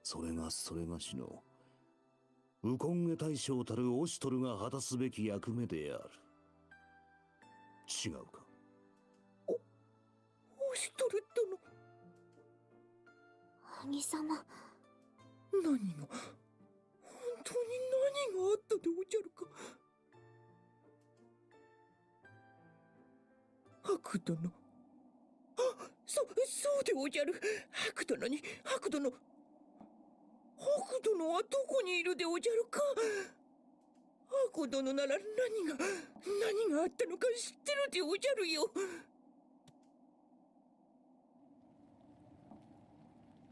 それがしのウコンゲ大将たるオシトルが果たすべき役目である。違うか。
オシトル殿。
兄様。
何が本当に何があったでおじゃるか。白殿。そうでおじゃる。白殿はどこにいるでおじゃるか。白殿なら何があったのか知ってるでおじゃるよ。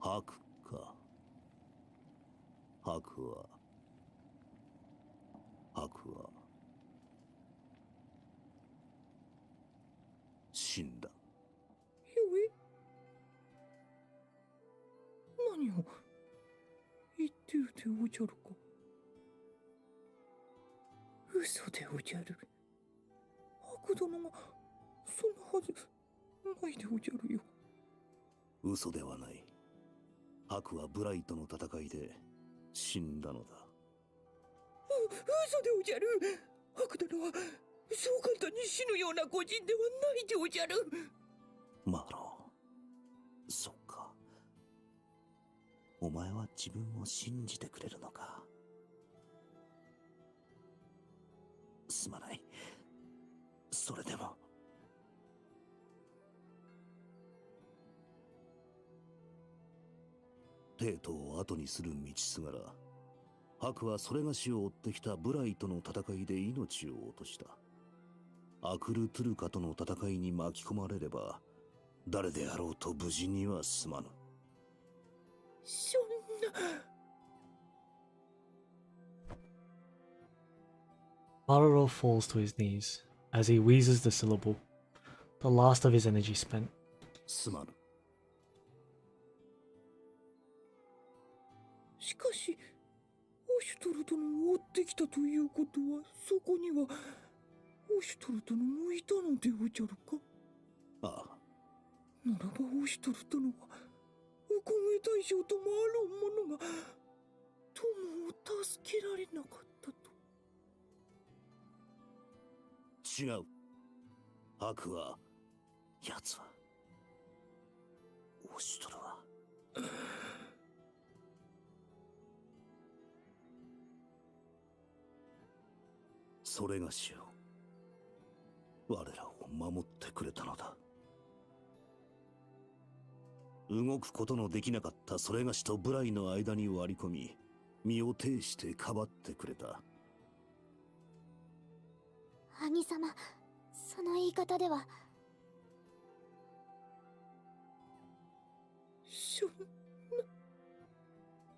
白か。白は死んだ。
何を言ってるでおじゃるか。嘘でおじゃる。白殿がそんなはずないでおじゃるよ。
嘘ではない。白はブライとの戦いで死んだのだ。
嘘でおじゃる。白殿はそう簡単に死ぬような御人ではないでおじゃる。
マロ、そっか。お前は自分を信じてくれるのか。すまない。それでも。帝都を後にする道すがら、白はそれがしを追ってきたブライとの戦いで命を落とした。アクルトゥルカとの戦いに巻き込まれれば、誰であろうと無事には済まぬ。
そんな。
Maruro falls to his knees as he wheezes the syllable, the last of his energy spent.
すまぬ。
しかし、オシュトル殿を追ってきたということは、そこにはオシュトル殿もいたのでおじゃるか。
ああ。
ならばオシュトル殿はウコンゲ大将ともあろう者が友を助けられなかったと。
違う。白は、奴は、オシュトルは。それがしよ。我らを守ってくれたのだ。動くことのできなかったそれがしとブライの間に割り込み、身を挺してかばってくれた。
兄様、その言い方では。
そんな。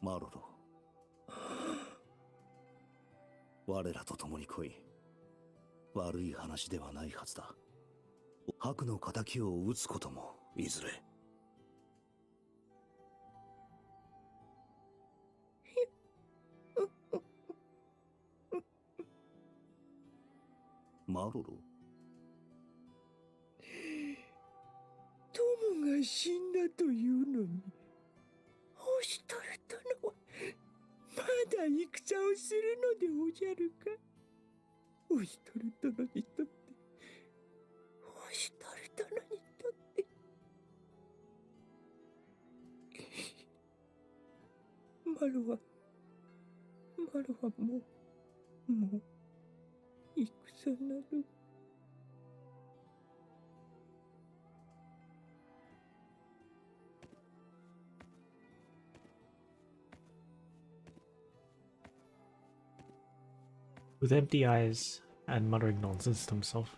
マロロ、我らと共に来い。悪い話ではないはずだ。悪の仇を討つこともいずれ。マロロ、
友が死んだというのに、ホシトル殿はまだ戦をするのでおじゃるか。ホシトル殿にとって、ホシトル殿にとって。マロはもう戦など。
With empty eyes and muttering nonsense to himself,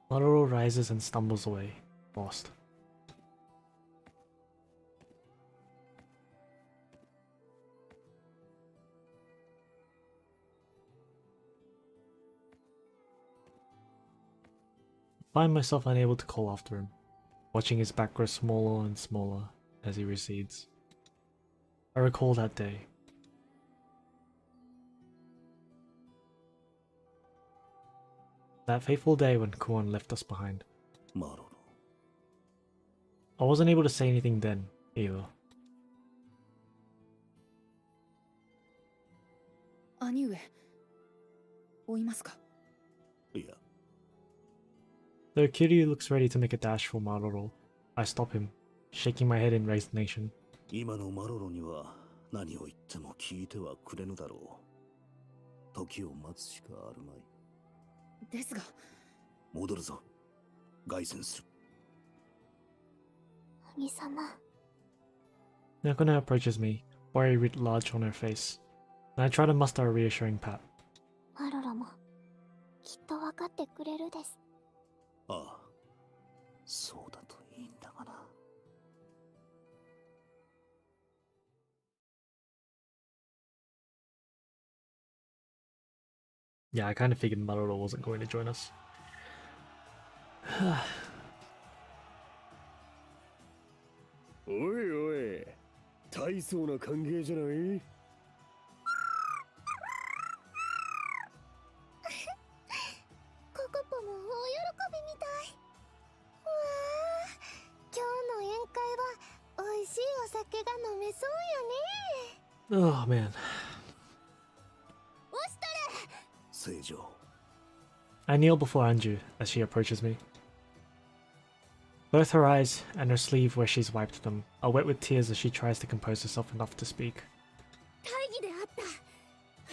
Maroro rises and stumbles away, lost. I find myself unable to call after him, watching his back grow smaller and smaller as he recedes. I recall that day. That fateful day when Kuon left us behind. I wasn't able to say anything then, either.
兄上、追いますか?
Yeah.
Though Kiryu looks ready to make a dash for Maroro, I stop him, shaking my head in resignation.
今のマロロには何を言っても聞いてはくれぬだろう。時を待つしかあるまい。
ですが、
戻るぞ。凱旋する。
兄様。
Nakuna approaches me, worry writ large on her face, and I try to muster a reassuring pat.
マロロもきっと分かってくれるです。
ああ、そうだといいんだがな。
Yeah, I kind of figured Maroro wasn't going to join us.
おいおい、大層な歓迎じゃない？
ココポも大喜びみたい。わあ、今日の宴会は美味しいお酒が飲めそうよね。
Oh man.
おしたれ。
正常。
I kneel before Anju as she approaches me. Both her eyes and her sleeve where she's wiped them are wet with tears as she tries to compose herself enough to speak.
大義であった。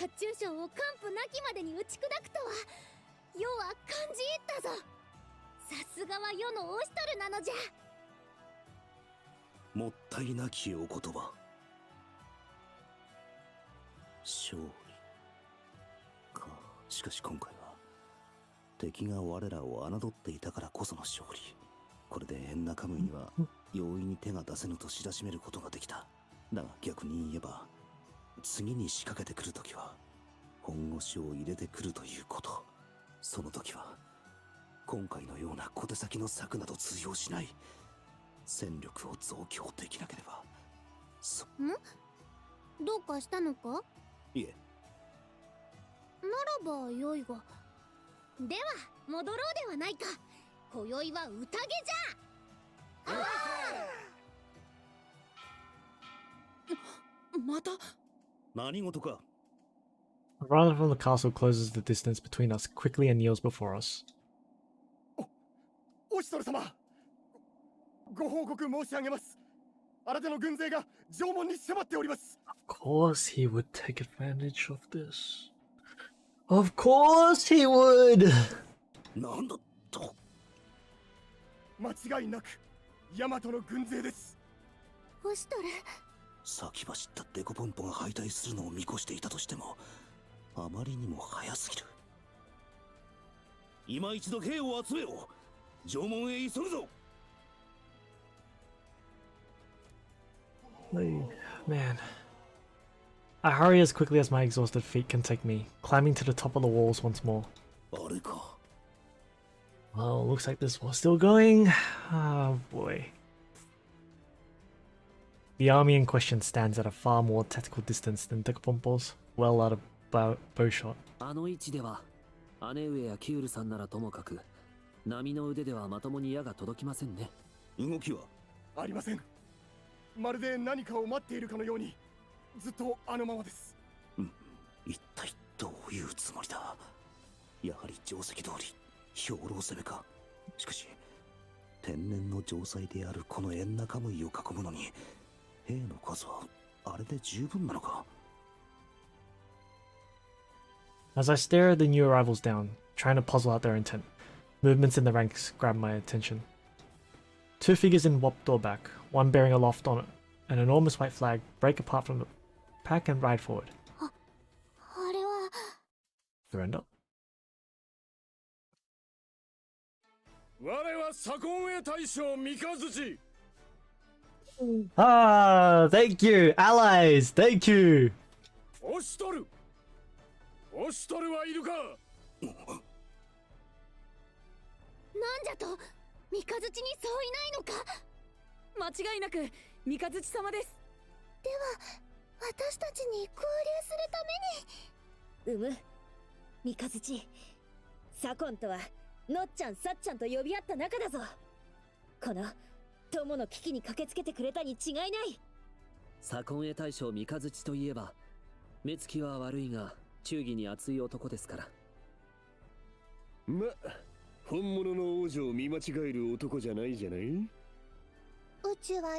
発注賞を完膚なきまでに打ち砕くとは、世は感じ入ったぞ。さすがは世のオシトルなのじゃ。
もったいなきお言葉。勝利か。しかし今回は敵が我らを侮っていたからこその勝利。これでエンナカムイには容易に手が出せぬと知らしめることができた。だが逆に言えば、次に仕掛けてくるときは本腰を入れてくるということ。その時は今回のような小手先の策など通用しない。戦力を増強できなければ。
どうかしたのか？
いえ。
ならばよいが。では戻ろうではないか。今宵は宴じゃ。
また。
何事か。
A runner from the castle closes the distance between us quickly and kneels before us.
オシトル様、ご報告申し上げます。新手の軍勢が城門に迫っております。
Of course he would take advantage of this. Of course he would!
なんだと。
間違いなくヤマトの軍勢です。
オシトル、
先走ったデコポンポが敗退するのを見越していたとしても、あまりにも早すぎる。今一度兵を集めよ。城門へ急ぐぞ。
Man. I hurry as quickly as my exhausted feet can take me, climbing to the top of the walls once more. Well, looks like this war's still going. Oh boy. The army in question stands at a far more tactical distance than Dekapompo's, well out of bowshot.
あの位置では、姉上やキュールさんならともかく、波の腕ではまともに矢が届きませんね。
動きはありません。まるで何かを待っているかのように、ずっとあのままです。
一体どういうつもりだ。やはり定石通り兵糧攻めか。しかし天然の城塞であるこのエンナカムイを囲むのに兵の数はあれで十分なのか。
As I stare the new arrivals down, trying to puzzle out their intent, movements in the ranks grab my attention. Two figures in Wop Dorback, one bearing aloft on an enormous white flag, break apart from the pack and ride forward.
あれは
Surrender?
我は左近衛大将三日月。
Ah, thank you, allies, thank you.
オシトルはいるか。
なんじゃと、三日月にそういないのか。
間違いなく三日月様です。
では私たちに合流するために。
三日月、左近とはのっちゃんさっちゃんと呼び合った仲だぞ。この友の危機に駆けつけてくれたに違いない。
左近衛大将三日月といえば、目つきは悪いが忠義に熱い男ですから。
ま、本物の王女を見間違える男じゃないじゃない。
宇宙は